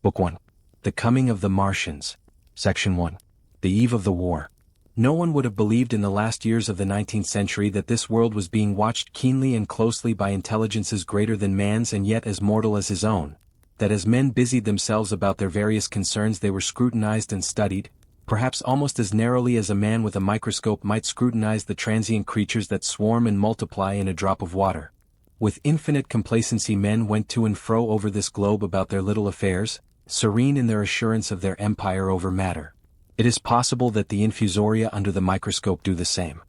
Book 1. The Coming of the Martians. Section 1. The Eve of the War. No one would have believed in the last years of the 19th century that this world was being watched keenly and closely by intelligences greater than man's and yet as mortal as his own, that as men busied themselves about their various concerns they were scrutinized and studied, perhaps almost as narrowly as a man with a microscope might scrutinize the transient creatures that swarm and multiply in a drop of water. With infinite complacency men went to and fro over this globe about their little affairs, serene in their assurance of their empire over matter. It is possible that the infusoria under the microscope do the same.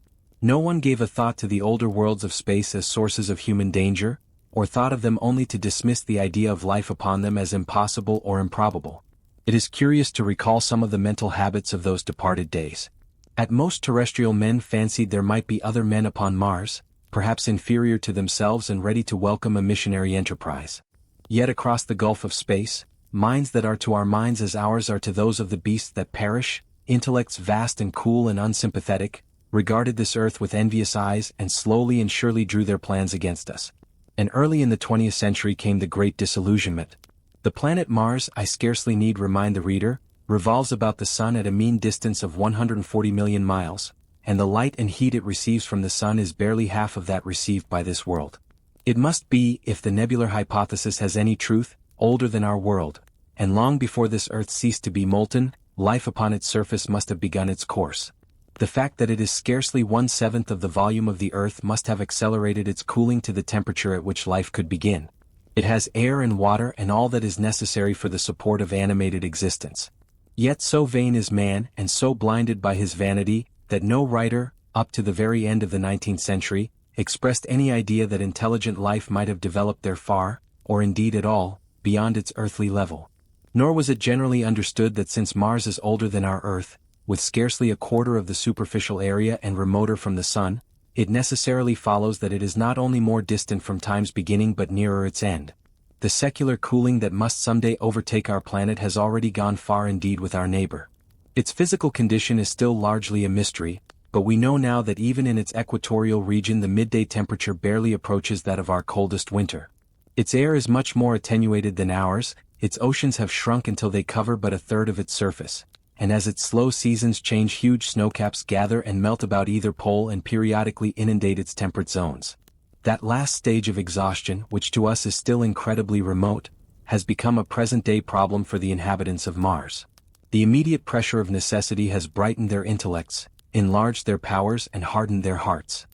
No one gave a thought to the older worlds of space as sources of human danger, or thought of them only to dismiss the idea of life upon them as impossible or improbable. It is curious to recall some of the mental habits of those departed days. At most terrestrial men fancied there might be other men upon Mars, perhaps inferior to themselves and ready to welcome a missionary enterprise. Yet across the gulf of space, minds that are to our minds as ours are to those of the beasts that perish, intellects vast and cool and unsympathetic, regarded this earth with envious eyes and slowly and surely drew their plans against us. And early in the 20th century came the great disillusionment. The planet Mars, I scarcely need remind the reader, revolves about the Sun at a mean distance of 140 million miles, and the light and heat it receives from the Sun is barely half of that received by this world. It must be, if the nebular hypothesis has any truth, older than our world, and long before this earth ceased to be molten, life upon its surface must have begun its course. The fact that it is scarcely 1/7 of the volume of the earth must have accelerated its cooling to the temperature at which life could begin. It has air and water and all that is necessary for the support of animated existence. Yet so vain is man and so blinded by his vanity, that no writer, up to the very end of the 19th century, expressed any idea that intelligent life might have developed there far, or indeed at all, beyond its earthly level. Nor was it generally understood that since Mars is older than our Earth, with scarcely a quarter of the superficial area and remoter from the Sun, it necessarily follows that it is not only more distant from time's beginning but nearer its end. The secular cooling that must someday overtake our planet has already gone far indeed with our neighbor. Its physical condition is still largely a mystery, but we know now that even in its equatorial region the midday temperature barely approaches that of our coldest winter. Its air is much more attenuated than ours, its oceans have shrunk until they cover but a third of its surface, and as its slow seasons change huge snowcaps gather and melt about either pole and periodically inundate its temperate zones. That last stage of exhaustion, which to us is still incredibly remote, has become a present-day problem for the inhabitants of Mars. The immediate pressure of necessity has brightened their intellects, enlarged their powers and hardened their hearts.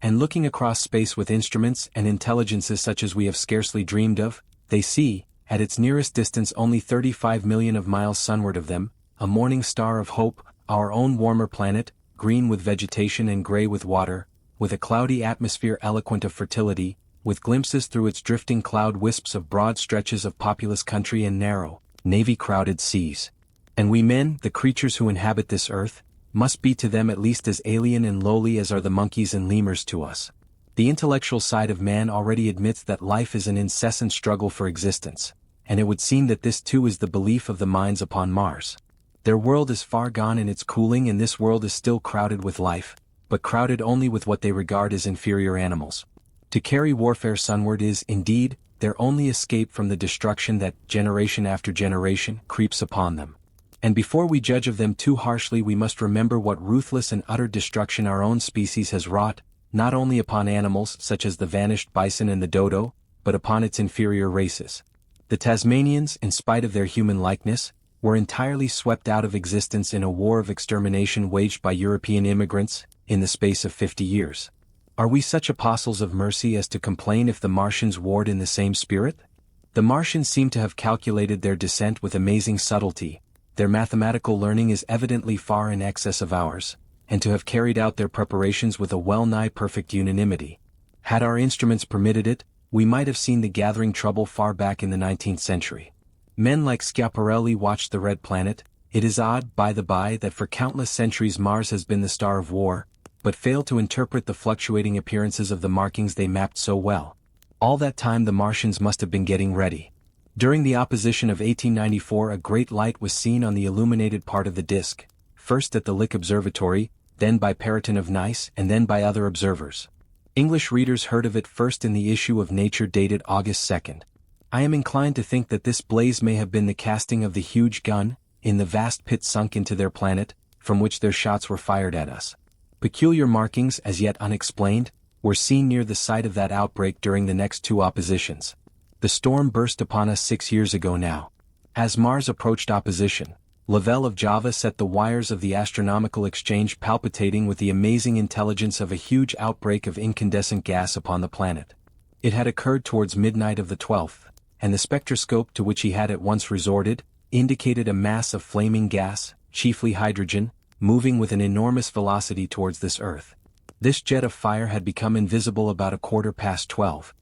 And looking across space with instruments and intelligences such as we have scarcely dreamed of, they see, at its nearest distance only 35 million of miles sunward of them, a morning star of hope, our own warmer planet, green with vegetation and gray with water, with a cloudy atmosphere eloquent of fertility, with glimpses through its drifting cloud wisps of broad stretches of populous country and narrow, navy-crowded seas. And we men, the creatures who inhabit this earth, must be to them at least as alien and lowly as are the monkeys and lemurs to us. The intellectual side of man already admits that life is an incessant struggle for existence, and it would seem that this too is the belief of the minds upon Mars. Their world is far gone in its cooling and this world is still crowded with life, but crowded only with what they regard as inferior animals. To carry warfare sunward is, indeed, their only escape from the destruction that, generation after generation, creeps upon them. And before we judge of them too harshly we must remember what ruthless and utter destruction our own species has wrought, not only upon animals such as the vanished bison and the dodo, but upon its inferior races. The Tasmanians, in spite of their human likeness, were entirely swept out of existence in a war of extermination waged by European immigrants, in the space of 50 years. Are we such apostles of mercy as to complain if the Martians warred in the same spirit? The Martians seem to have calculated their descent with amazing subtlety. Their mathematical learning is evidently far in excess of ours, and to have carried out their preparations with a well-nigh perfect unanimity. Had our instruments permitted it, we might have seen the gathering trouble far back in the 19th century. Men like Schiaparelli watched the red planet. It is odd, by the by, that for countless centuries Mars has been the star of war, but failed to interpret the fluctuating appearances of the markings they mapped so well. All that time the Martians must have been getting ready. During the opposition of 1894 a great light was seen on the illuminated part of the disk, first at the Lick Observatory, then by Perrotin of Nice and then by other observers. English readers heard of it first in the issue of Nature dated August 2nd. I am inclined to think that this blaze may have been the casting of the huge gun, in the vast pit sunk into their planet, from which their shots were fired at us. Peculiar markings, as yet unexplained, were seen near the site of that outbreak during the next two oppositions. The storm burst upon us 6 years ago now. As Mars approached opposition, Lavelle of Java set the wires of the astronomical exchange palpitating with the amazing intelligence of a huge outbreak of incandescent gas upon the planet. It had occurred towards midnight of the 12th, and the spectroscope to which he had at once resorted, indicated a mass of flaming gas, chiefly hydrogen, moving with an enormous velocity towards this Earth. This jet of fire had become invisible about 12:15.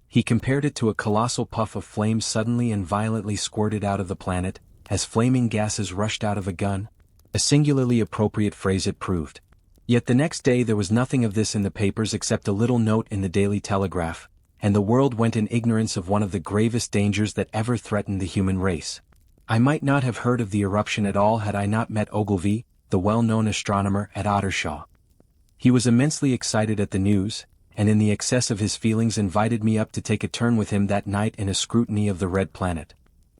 He compared it to a colossal puff of flame suddenly and violently squirted out of the planet, as flaming gases rushed out of a gun. A singularly appropriate phrase it proved. Yet the next day there was nothing of this in the papers except a little note in the Daily Telegraph, and the world went in ignorance of one of the gravest dangers that ever threatened the human race. I might not have heard of the eruption at all had I not met Ogilvy, the well-known astronomer at Ottershaw. He was immensely excited at the news, and in the excess of his feelings invited me up to take a turn with him that night in a scrutiny of the red planet.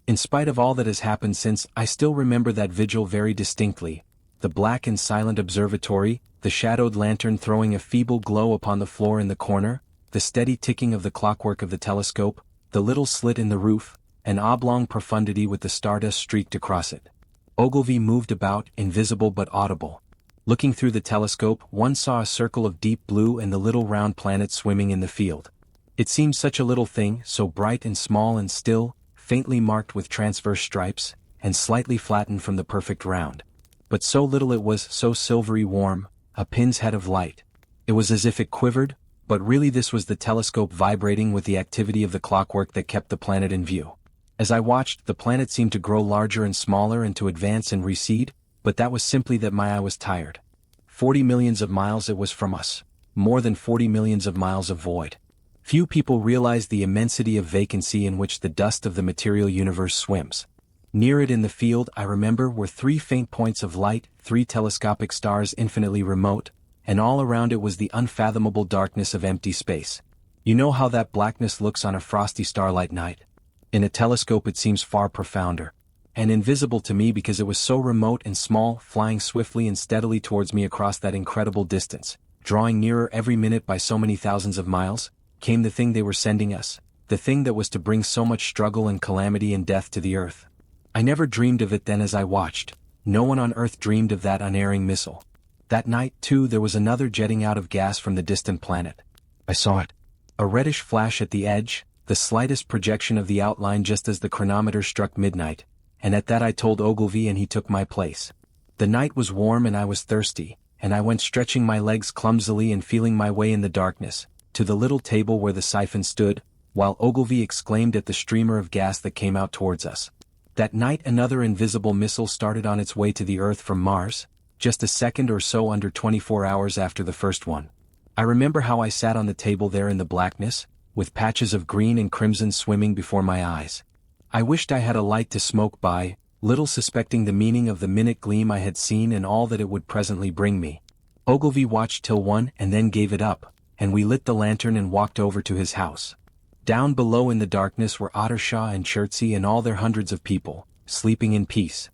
In spite of all that has happened since, I still remember that vigil very distinctly, the black and silent observatory, the shadowed lantern throwing a feeble glow upon the floor in the corner, the steady ticking of the clockwork of the telescope, the little slit in the roof, an oblong profundity with the stardust streaked across it. Ogilvy moved about, invisible but audible. Looking through the telescope, one saw a circle of deep blue and the little round planet swimming in the field. It seemed such a little thing, so bright and small and still, faintly marked with transverse stripes, and slightly flattened from the perfect round. But so little it was, so silvery warm, a pin's head of light. It was as if it quivered, but really this was the telescope vibrating with the activity of the clockwork that kept the planet in view. As I watched, the planet seemed to grow larger and smaller and to advance and recede, but that was simply that my eye was tired. 40 millions of miles it was from us. More than 40 millions of miles of void. Few people realize the immensity of vacancy in which the dust of the material universe swims. Near it in the field, I remember, were 3 faint points of light, 3 telescopic stars infinitely remote, and all around it was the unfathomable darkness of empty space. You know how that blackness looks on a frosty starlight night? In a telescope it seems far profounder, and invisible to me because it was so remote and small, flying swiftly and steadily towards me across that incredible distance, drawing nearer every minute by so many thousands of miles, came the thing they were sending us, the thing that was to bring so much struggle and calamity and death to the Earth. I never dreamed of it then as I watched. No one on Earth dreamed of that unerring missile. That night, too, there was another jetting out of gas from the distant planet. I saw it. A reddish flash at the edge, the slightest projection of the outline just as the chronometer struck midnight, and at that I told Ogilvy and he took my place. The night was warm and I was thirsty, and I went stretching my legs clumsily and feeling my way in the darkness, to the little table where the siphon stood, while Ogilvy exclaimed at the streamer of gas that came out towards us. That night another invisible missile started on its way to the Earth from Mars, just a second or so under 24 hours after the first one. I remember how I sat on the table there in the blackness, with patches of green and crimson swimming before my eyes. I wished I had a light to smoke by, little suspecting the meaning of the minute gleam I had seen and all that it would presently bring me. Ogilvy watched till 1 and then gave it up, and we lit the lantern and walked over to his house. Down below in the darkness were Ottershaw and Chertsey and all their hundreds of people, sleeping in peace.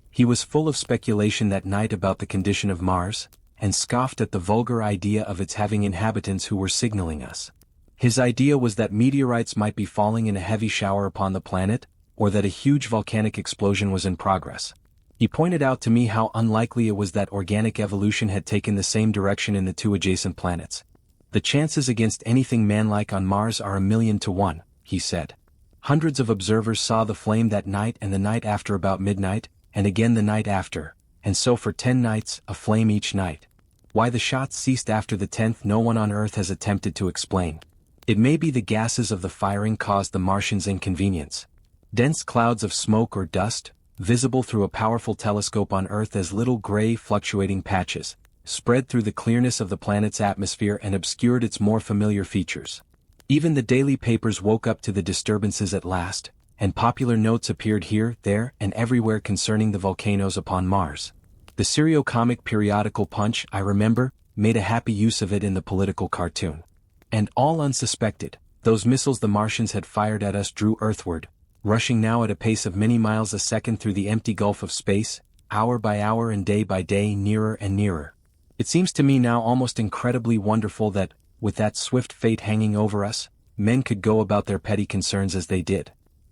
He was full of speculation that night about the condition of Mars, and scoffed at the vulgar idea of its having inhabitants who were signaling us. His idea was that meteorites might be falling in a heavy shower upon the planet, or that a huge volcanic explosion was in progress. He pointed out to me how unlikely it was that organic evolution had taken the same direction in the 2 adjacent planets. The chances against anything manlike on Mars are 1,000,000 to 1, he said. Hundreds of observers saw the flame that night and the night after about midnight, and again the night after, and so for 10 nights, a flame each night. Why the shots ceased after the 10th no one on Earth has attempted to explain. It may be the gases of the firing caused the Martians inconvenience. Dense clouds of smoke or dust, visible through a powerful telescope on Earth as little gray fluctuating patches, spread through the clearness of the planet's atmosphere and obscured its more familiar features. Even the daily papers woke up to the disturbances at last, and popular notes appeared here, there, and everywhere concerning the volcanoes upon Mars. The serio-comic periodical Punch, I remember, made a happy use of it in the political cartoon. And all unsuspected, Those missiles the Martians had fired at us drew earthward, rushing now at a pace of many miles a second through the empty gulf of space, hour by hour and day by day, nearer and nearer. It seems to me now almost incredibly wonderful that, with that swift fate hanging over us, men could go about their petty concerns as they did.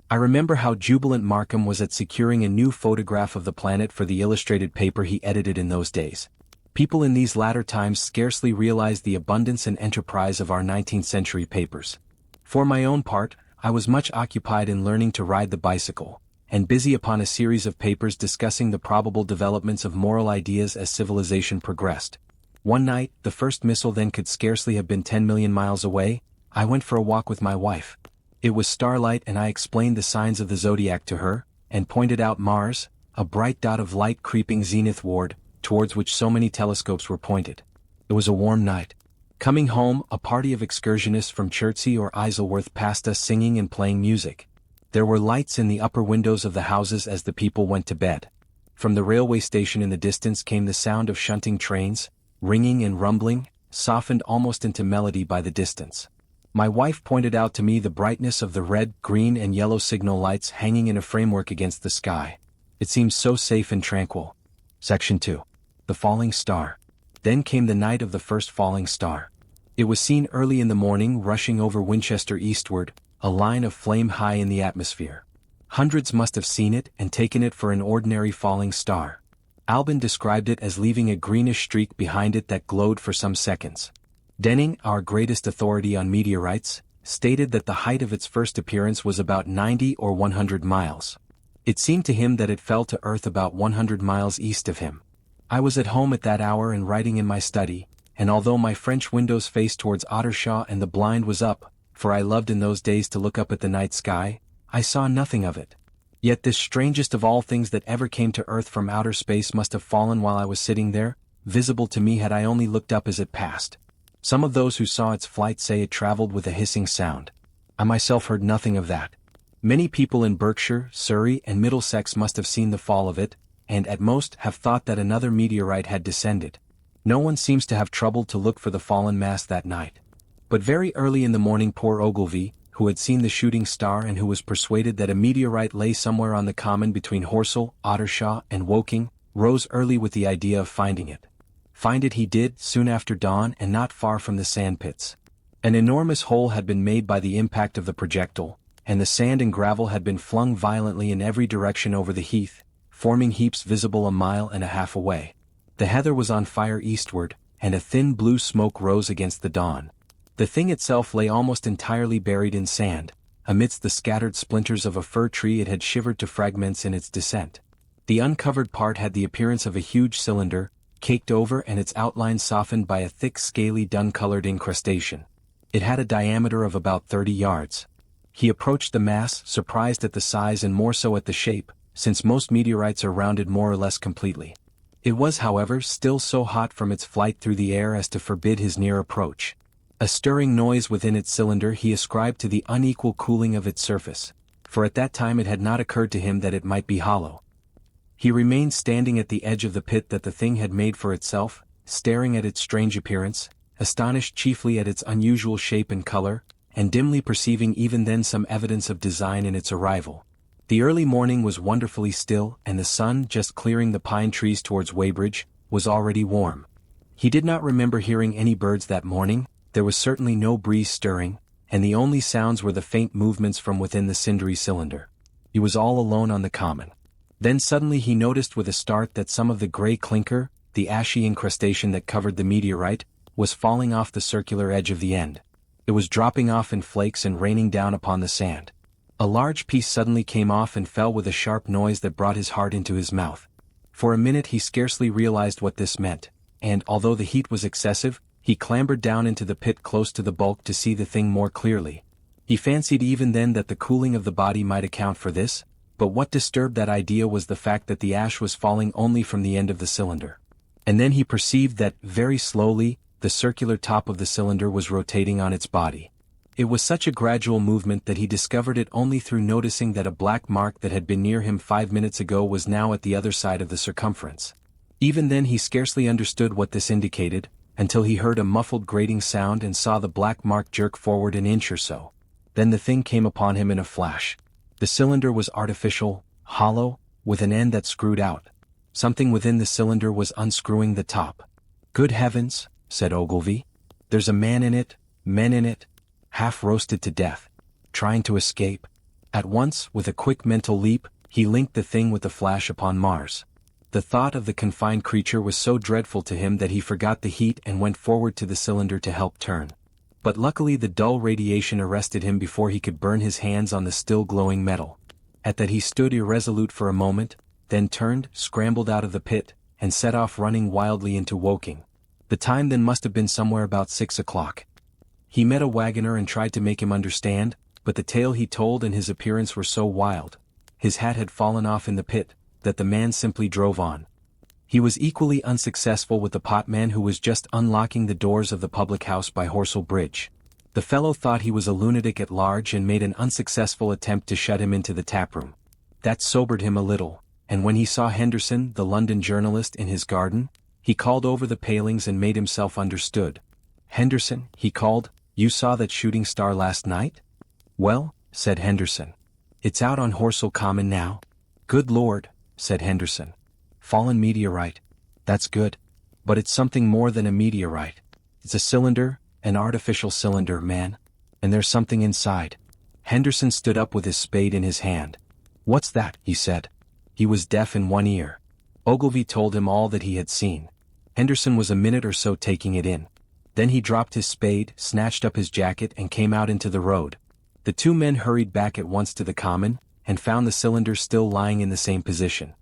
I remember how jubilant Markham was at securing a new photograph of the planet for the illustrated paper he edited in those days. People in these latter times scarcely realized the abundance and enterprise of our 19th century papers. For my own part, I was much occupied in learning to ride the bicycle, and busy upon a series of papers discussing the probable developments of moral ideas as civilization progressed. One night, the first missile then could scarcely have been 10 million miles away, I went for a walk with my wife. It was starlight and I explained the signs of the zodiac to her, and pointed out Mars, a bright dot of light creeping zenithward, towards which so many telescopes were pointed. It was a warm night. Coming home, a party of excursionists from Chertsey or Isleworth passed us singing and playing music. There were lights in the upper windows of the houses as the people went to bed. From the railway station in the distance came the sound of shunting trains, ringing and rumbling, softened almost into melody by the distance. My wife pointed out to me the brightness of the red, green and yellow signal lights hanging in a framework against the sky. It seemed so safe and tranquil. Section 2. The Falling Star. Then came the night of the first falling star. It was seen early in the morning rushing over Winchester eastward, a line of flame high in the atmosphere. Hundreds must have seen it and taken it for an ordinary falling star. Albin described it as leaving a greenish streak behind it that glowed for some seconds. Denning, our greatest authority on meteorites, stated that the height of its first appearance was about 90 or 100 miles. It seemed to him that it fell to Earth about 100 miles east of him. I was at home at that hour and writing in my study, and although my French windows faced towards Ottershaw and the blind was up, for I loved in those days to look up at the night sky, I saw nothing of it. Yet this strangest of all things that ever came to Earth from outer space must have fallen while I was sitting there, visible to me had I only looked up as it passed. Some of those who saw its flight say it traveled with a hissing sound. I myself heard nothing of that. Many people in Berkshire, Surrey and Middlesex must have seen the fall of it, and at most have thought that another meteorite had descended. No one seems to have troubled to look for the fallen mass that night. But very early in the morning poor Ogilvy, who had seen the shooting star and who was persuaded that a meteorite lay somewhere on the common between Horsell, Ottershaw and Woking, rose early with the idea of finding it. Find it he did, soon after dawn and not far from the sandpits. An enormous hole had been made by the impact of the projectile, and the sand and gravel had been flung violently in every direction over the heath, forming heaps visible a mile and a half away. The heather was on fire eastward, and a thin blue smoke rose against the dawn. The thing itself lay almost entirely buried in sand. Amidst the scattered splinters of a fir tree it had shivered to fragments in its descent. The uncovered part had the appearance of a huge cylinder, caked over and its outline softened by a thick scaly dun-colored incrustation. It had a diameter of about 30 yards. He approached the mass, surprised at the size and more so at the shape, since most meteorites are rounded more or less completely. It was, however, still so hot from its flight through the air as to forbid his near approach. A stirring noise within its cylinder he ascribed to the unequal cooling of its surface, for at that time it had not occurred to him that it might be hollow. He remained standing at the edge of the pit that the thing had made for itself, staring at its strange appearance, astonished chiefly at its unusual shape and color, and dimly perceiving even then some evidence of design in its arrival. The early morning was wonderfully still, and the sun, just clearing the pine trees towards Weybridge, was already warm. He did not remember hearing any birds that morning, there was certainly no breeze stirring, and the only sounds were the faint movements from within the cindery cylinder. He was all alone on the common. Then suddenly he noticed with a start that some of the grey clinker, the ashy incrustation that covered the meteorite, was falling off the circular edge of the end. It was dropping off in flakes and raining down upon the sand. A large piece suddenly came off and fell with a sharp noise that brought his heart into his mouth. For a minute he scarcely realized what this meant, and although the heat was excessive, he clambered down into the pit close to the bulk to see the thing more clearly. He fancied even then that the cooling of the body might account for this, but what disturbed that idea was the fact that the ash was falling only from the end of the cylinder. And then he perceived that, very slowly, the circular top of the cylinder was rotating on its body. It was such a gradual movement that he discovered it only through noticing that a black mark that had been near him 5 minutes ago was now at the other side of the circumference. Even then he scarcely understood what this indicated, until he heard a muffled grating sound and saw the black mark jerk forward an inch or so. Then the thing came upon him in a flash. The cylinder was artificial, hollow, with an end that screwed out. Something within the cylinder was unscrewing the top. "Good heavens," said Ogilvy. "There's a man in it, men in it, half roasted to death, trying to escape." At once, with a quick mental leap, he linked the thing with the flash upon Mars. The thought of the confined creature was so dreadful to him that he forgot the heat and went forward to the cylinder to help turn. But luckily the dull radiation arrested him before he could burn his hands on the still glowing metal. At that he stood irresolute for a moment, then turned, scrambled out of the pit, and set off running wildly into Woking. The time then must have been somewhere about 6 o'clock. He met a wagoner and tried to make him understand, but the tale he told and his appearance were so wild, his hat had fallen off in the pit, that the man simply drove on. He was equally unsuccessful with the potman who was just unlocking the doors of the public house by Horsell Bridge. The fellow thought he was a lunatic at large and made an unsuccessful attempt to shut him into the taproom. That sobered him a little, and when he saw Henderson, the London journalist, in his garden, he called over the palings and made himself understood. "Henderson," he called, "you saw that shooting star last night?" "Well," said Henderson, "it's out on Horsell Common now." "Good Lord," said Henderson. "Fallen meteorite. That's good. But it's something more than a meteorite. It's a cylinder, an artificial cylinder, man. And there's something inside." Henderson stood up with his spade in his hand. "What's that?" he said. He was deaf in one ear. Ogilvy told him all that he had seen. Henderson was a minute or so taking it in. Then he dropped his spade, snatched up his jacket and came out into the road. The two men hurried back at once to the common, and found the cylinder still lying in the same position.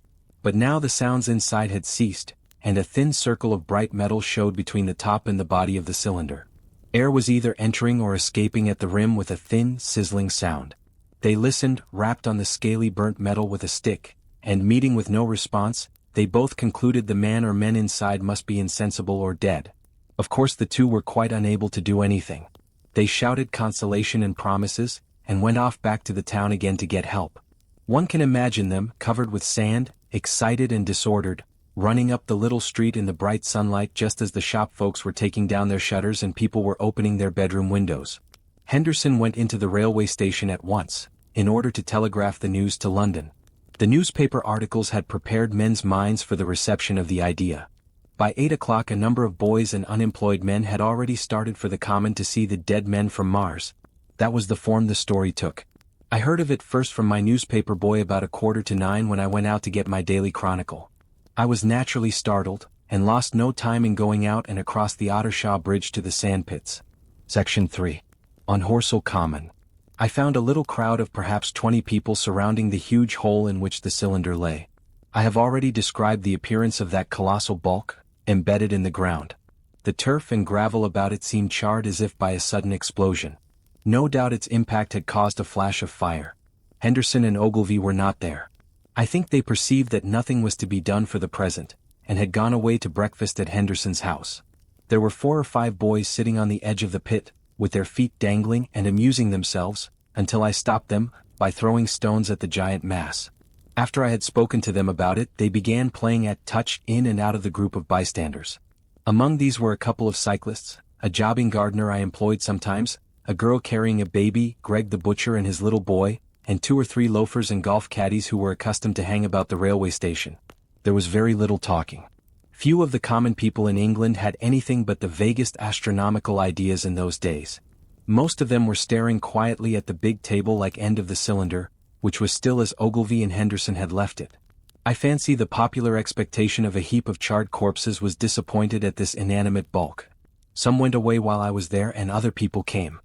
But now the sounds inside had ceased, and a thin circle of bright metal showed between the top and the body of the cylinder. Air was either entering or escaping at the rim with a thin, sizzling sound. They listened, rapped on the scaly burnt metal with a stick, and meeting with no response, they both concluded the man or men inside must be insensible or dead. Of course the two were quite unable to do anything. They shouted consolation and promises, and went off back to the town again to get help. One can imagine them, covered with sand, excited and disordered, running up the little street in the bright sunlight just as the shop folks were taking down their shutters and people were opening their bedroom windows. Henderson went into the railway station at once, in order to telegraph the news to London. The newspaper articles had prepared men's minds for the reception of the idea. By 8 o'clock a number of boys and unemployed men had already started for the common to see the dead men from Mars. That was the form the story took. I heard of it first from my newspaper boy about 8:45 when I went out to get my daily chronicle. I was naturally startled, and lost no time in going out and across the Ottershaw Bridge to the sandpits. Section 3. On Horsell Common. I found a little crowd of perhaps 20 people surrounding the huge hole in which the cylinder lay. I have already described the appearance of that colossal bulk, embedded in the ground. The turf and gravel about it seemed charred as if by a sudden explosion. No doubt its impact had caused a flash of fire. Henderson and Ogilvy were not there. I think they perceived that nothing was to be done for the present, and had gone away to breakfast at Henderson's house. There were 4 or 5 boys sitting on the edge of the pit, with their feet dangling and amusing themselves, until I stopped them, by throwing stones at the giant mass. After I had spoken to them about it, they began playing at touch in and out of the group of bystanders. Among these were a couple of cyclists, a jobbing gardener I employed sometimes, a girl carrying a baby, Greg the butcher and his little boy, and 2 or 3 loafers and golf caddies who were accustomed to hang about the railway station. There was very little talking. Few of the common people in England had anything but the vaguest astronomical ideas in those days. Most of them were staring quietly at the big table-like end of the cylinder, which was still as Ogilvy and Henderson had left it. I fancy the popular expectation of a heap of charred corpses was disappointed at this inanimate bulk. Some went away while I was there and other people came.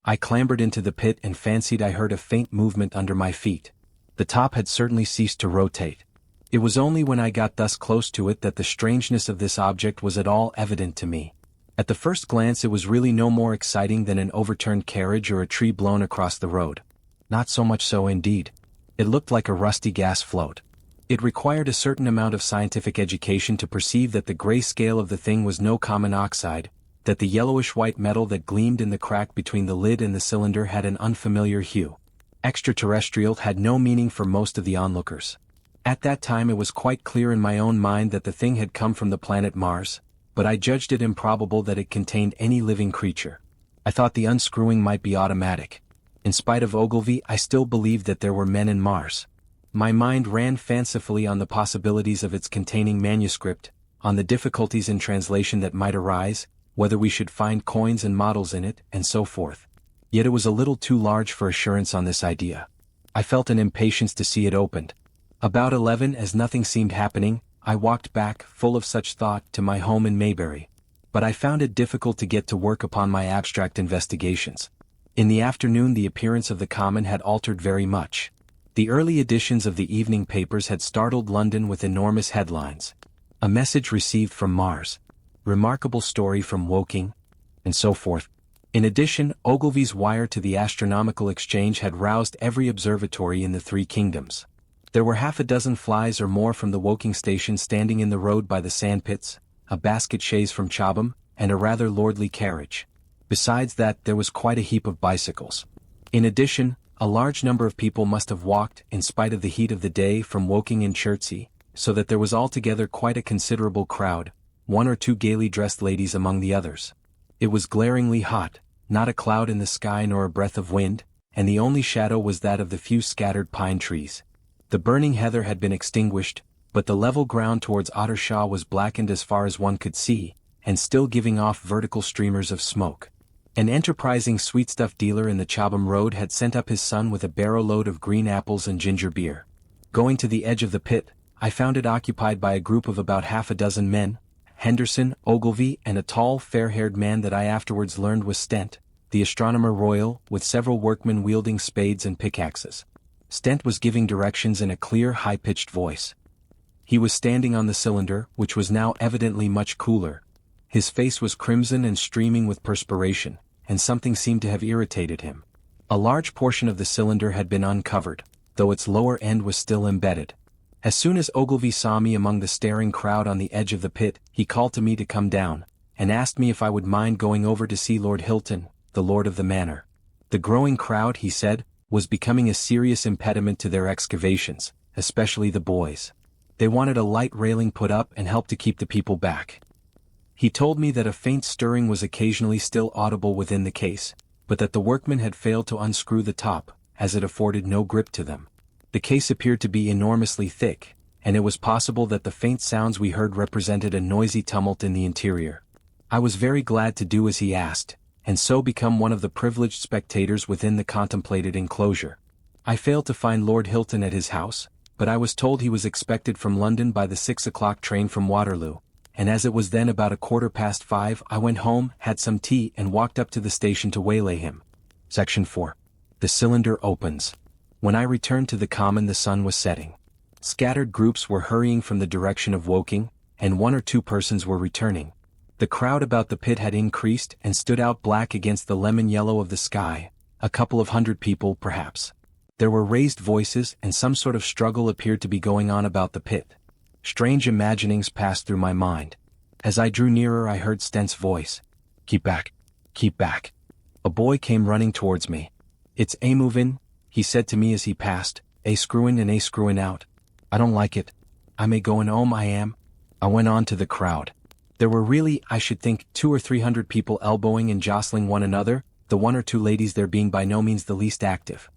I clambered into the pit and fancied I heard a faint movement under my feet. The top had certainly ceased to rotate. It was only when I got thus close to it that the strangeness of this object was at all evident to me. At the first glance it was really no more exciting than an overturned carriage or a tree blown across the road. Not so much so indeed. It looked like a rusty gas float. It required a certain amount of scientific education to perceive that the gray scale of the thing was no common oxide, that the yellowish-white metal that gleamed in the crack between the lid and the cylinder had an unfamiliar hue. Extraterrestrial had no meaning for most of the onlookers. At that time it was quite clear in my own mind that the thing had come from the planet Mars, but I judged it improbable that it contained any living creature. I thought the unscrewing might be automatic. In spite of Ogilvy, I still believed that there were men in Mars. My mind ran fancifully on the possibilities of its containing manuscript, on the difficulties in translation that might arise, whether we should find coins and models in it, and so forth. Yet it was a little too large for assurance on this idea. I felt an impatience to see it opened. About 11, as nothing seemed happening, I walked back, full of such thought, to my home in Maybury. But I found it difficult to get to work upon my abstract investigations. In the afternoon the appearance of the Common had altered very much. The early editions of the evening papers had startled London with enormous headlines. A message received from Mars. Remarkable story from Woking, and so forth. In addition, Ogilvy's wire to the Astronomical Exchange had roused every observatory in the three kingdoms. There were half a dozen flies or more from the Woking station standing in the road by the sandpits, a basket chaise from Chobham, and a rather lordly carriage. Besides that, there was quite a heap of bicycles. In addition, a large number of people must have walked, in spite of the heat of the day, from Woking in Chertsey, so that there was altogether quite a considerable crowd, one or two gaily dressed ladies among the others. It was glaringly hot, not a cloud in the sky nor a breath of wind, and the only shadow was that of the few scattered pine trees. The burning heather had been extinguished, but the level ground towards Ottershaw was blackened as far as one could see, and still giving off vertical streamers of smoke. An enterprising sweetstuff dealer in the Chobham Road had sent up his son with a barrow-load of green apples and ginger beer. Going to the edge of the pit, I found it occupied by a group of about half a dozen men, Henderson, Ogilvy, and a tall, fair-haired man that I afterwards learned was Stent, the astronomer royal, with several workmen wielding spades and pickaxes. Stent was giving directions in a clear, high-pitched voice. He was standing on the cylinder, which was now evidently much cooler. His face was crimson and streaming with perspiration, and something seemed to have irritated him. A large portion of the cylinder had been uncovered, though its lower end was still embedded. As soon as Ogilvy saw me among the staring crowd on the edge of the pit, he called to me to come down, and asked me if I would mind going over to see Lord Hilton, the lord of the manor. The growing crowd, he said, was becoming a serious impediment to their excavations, especially the boys. They wanted a light railing put up and help to keep the people back. He told me that a faint stirring was occasionally still audible within the case, but that the workmen had failed to unscrew the top, as it afforded no grip to them. The case appeared to be enormously thick, and it was possible that the faint sounds we heard represented a noisy tumult in the interior. I was very glad to do as he asked, and so become one of the privileged spectators within the contemplated enclosure. I failed to find Lord Hilton at his house, but I was told he was expected from London by the 6 o'clock train from Waterloo, and as it was then about 5:15, I went home, had some tea, and walked up to the station to waylay him. Section 4. The cylinder opens. When I returned to the Common the sun was setting. Scattered groups were hurrying from the direction of Woking, and one or two persons were returning. The crowd about the pit had increased and stood out black against the lemon yellow of the sky, a couple of hundred people perhaps. There were raised voices, and some sort of struggle appeared to be going on about the pit. Strange imaginings passed through my mind. As I drew nearer I heard Stent's voice. "Keep back. Keep back." A boy came running towards me. "It's a movin'," he said to me as he passed, "a screwin' and a screwin' out. I don't like it. I may goin' 'ome, I am." I went on to the crowd. There were really, I should think, 200 or 300 people elbowing and jostling one another, the one or two ladies there being by no means the least active.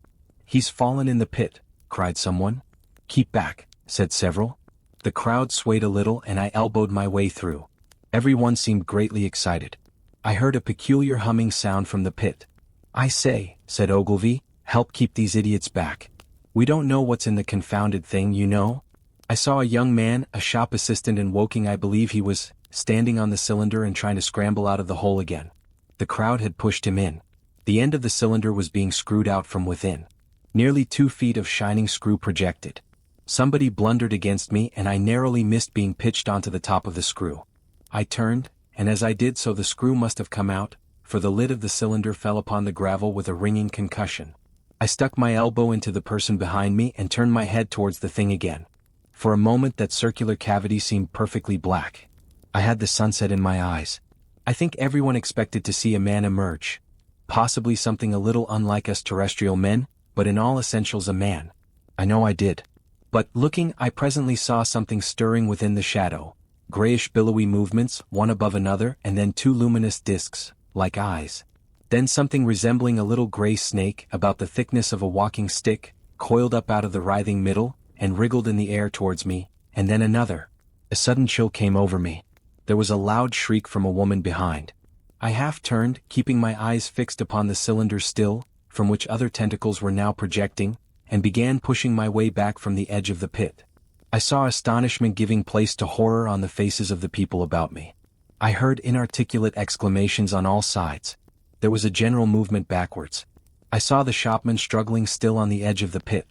"He's fallen in the pit," cried someone. "Keep back," said several. The crowd swayed a little and I elbowed my way through. Everyone seemed greatly excited. I heard a peculiar humming sound from the pit. "I say," said Ogilvy, "help keep these idiots back. We don't know what's in the confounded thing, you know." I saw a young man, a shop assistant in Woking I believe he was, standing on the cylinder and trying to scramble out of the hole again. The crowd had pushed him in. The end of the cylinder was being screwed out from within. Nearly 2 feet of shining screw projected. Somebody blundered against me and I narrowly missed being pitched onto the top of the screw. I turned, and as I did so the screw must have come out, for the lid of the cylinder fell upon the gravel with a ringing concussion. I stuck my elbow into the person behind me and turned my head towards the thing again. For a moment that circular cavity seemed perfectly black. I had the sunset in my eyes. I think everyone expected to see a man emerge. Possibly something a little unlike us terrestrial men, but in all essentials a man. I know I did. But, looking, I presently saw something stirring within the shadow. Grayish billowy movements, one above another, and then 2 luminous discs, like eyes. Then something resembling a little gray snake, about the thickness of a walking stick, coiled up out of the writhing middle, and wriggled in the air towards me, and then another. A sudden chill came over me. There was a loud shriek from a woman behind. I half turned, keeping my eyes fixed upon the cylinder still, from which other tentacles were now projecting, and began pushing my way back from the edge of the pit. I saw astonishment giving place to horror on the faces of the people about me. I heard inarticulate exclamations on all sides. There was a general movement backwards. I saw the shopman struggling still on the edge of the pit.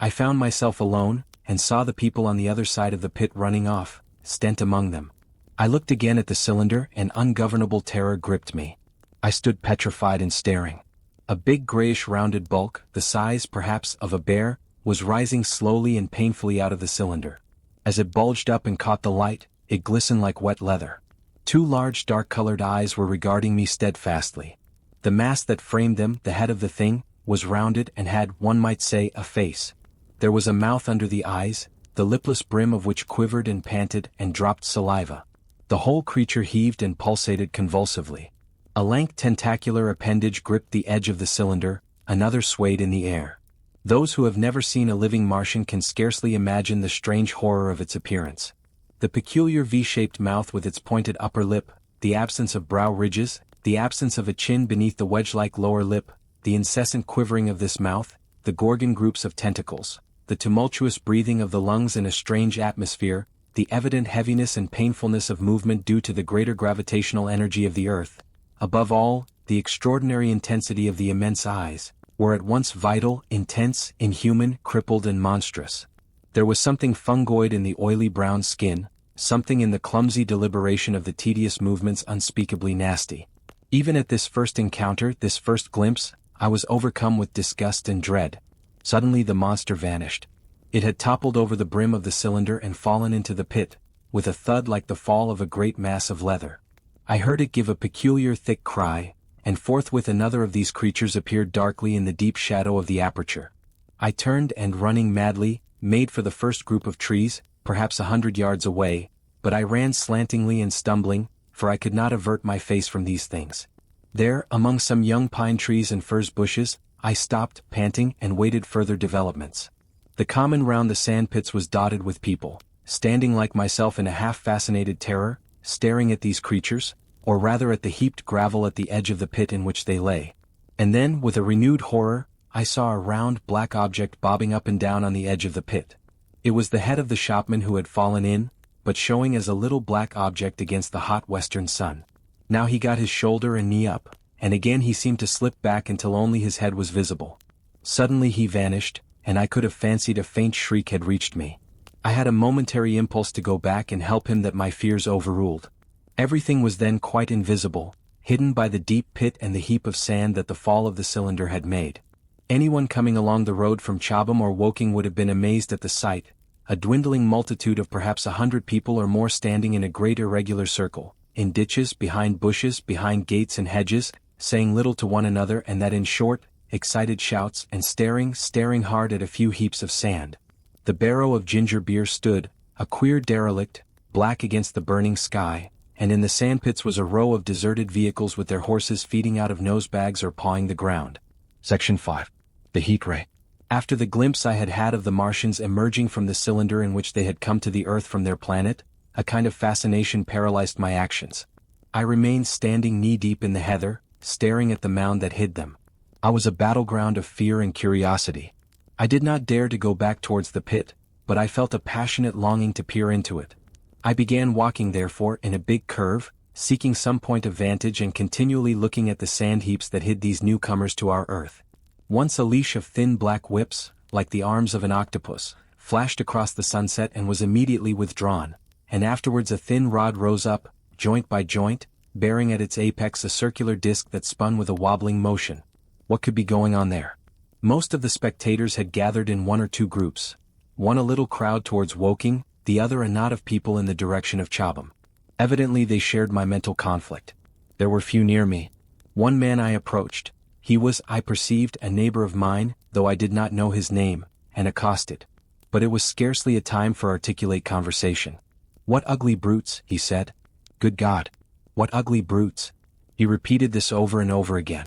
I found myself alone, and saw the people on the other side of the pit running off, Stent among them. I looked again at the cylinder, and ungovernable terror gripped me. I stood petrified and staring. A big grayish rounded bulk, the size, perhaps, of a bear, was rising slowly and painfully out of the cylinder. As it bulged up and caught the light, it glistened like wet leather. 2 large dark-colored eyes were regarding me steadfastly. The mass that framed them, the head of the thing, was rounded and had, one might say, a face. There was a mouth under the eyes, the lipless brim of which quivered and panted and dropped saliva. The whole creature heaved and pulsated convulsively. A lank tentacular appendage gripped the edge of the cylinder, another swayed in the air. Those who have never seen a living Martian can scarcely imagine the strange horror of its appearance. The peculiar V-shaped mouth with its pointed upper lip, the absence of brow ridges, the absence of a chin beneath the wedge-like lower lip, the incessant quivering of this mouth, the Gorgon groups of tentacles, the tumultuous breathing of the lungs in a strange atmosphere, the evident heaviness and painfulness of movement due to the greater gravitational energy of the Earth, above all, the extraordinary intensity of the immense eyes, were at once vital, intense, inhuman, crippled and monstrous. There was something fungoid in the oily brown skin, something in the clumsy deliberation of the tedious movements unspeakably nasty. Even at this first encounter, this first glimpse, I was overcome with disgust and dread. Suddenly the monster vanished. It had toppled over the brim of the cylinder and fallen into the pit, with a thud like the fall of a great mass of leather. I heard it give a peculiar thick cry, and forthwith another of these creatures appeared darkly in the deep shadow of the aperture. I turned and, running madly, made for the first group of trees, perhaps 100 yards away, but I ran slantingly and stumbling, for I could not avert my face from these things. There, among some young pine trees and furze bushes, I stopped, panting, and waited further developments. The common round the sandpits was dotted with people, standing like myself in a half-fascinated terror, staring at these creatures, or rather at the heaped gravel at the edge of the pit in which they lay. And then, with a renewed horror, I saw a round black object bobbing up and down on the edge of the pit. It was the head of the shopman who had fallen in, but showing as a little black object against the hot western sun. Now he got his shoulder and knee up, and again he seemed to slip back until only his head was visible. Suddenly he vanished, and I could have fancied a faint shriek had reached me. I had a momentary impulse to go back and help him that my fears overruled. Everything was then quite invisible, hidden by the deep pit and the heap of sand that the fall of the cylinder had made. Anyone coming along the road from Chobham or Woking would have been amazed at the sight, a dwindling multitude of perhaps 100 people or more standing in a great irregular circle, in ditches, behind bushes, behind gates and hedges, saying little to one another, and that in short, excited shouts, and staring hard at a few heaps of sand. The barrow of ginger beer stood, a queer derelict, black against the burning sky, and in the sandpits was a row of deserted vehicles with their horses feeding out of nosebags or pawing the ground. Section 5. The Heat Ray. After the glimpse I had had of the Martians emerging from the cylinder in which they had come to the Earth from their planet, a kind of fascination paralyzed my actions. I remained standing knee-deep in the heather, staring at the mound that hid them. I was a battleground of fear and curiosity. I did not dare to go back towards the pit, but I felt a passionate longing to peer into it. I began walking therefore in a big curve, seeking some point of vantage and continually looking at the sand heaps that hid these newcomers to our Earth. Once a leash of thin black whips, like the arms of an octopus, flashed across the sunset and was immediately withdrawn, and afterwards a thin rod rose up, joint by joint, bearing at its apex a circular disc that spun with a wobbling motion. What could be going on there? Most of the spectators had gathered in 1 or 2 groups, one a little crowd towards Woking, the other a knot of people in the direction of Chobham. Evidently they shared my mental conflict. There were few near me. One man I approached. He was, I perceived, a neighbor of mine, though I did not know his name, and accosted. But it was scarcely a time for articulate conversation. "What ugly brutes," he said. "Good God! What ugly brutes!" He repeated this over and over again.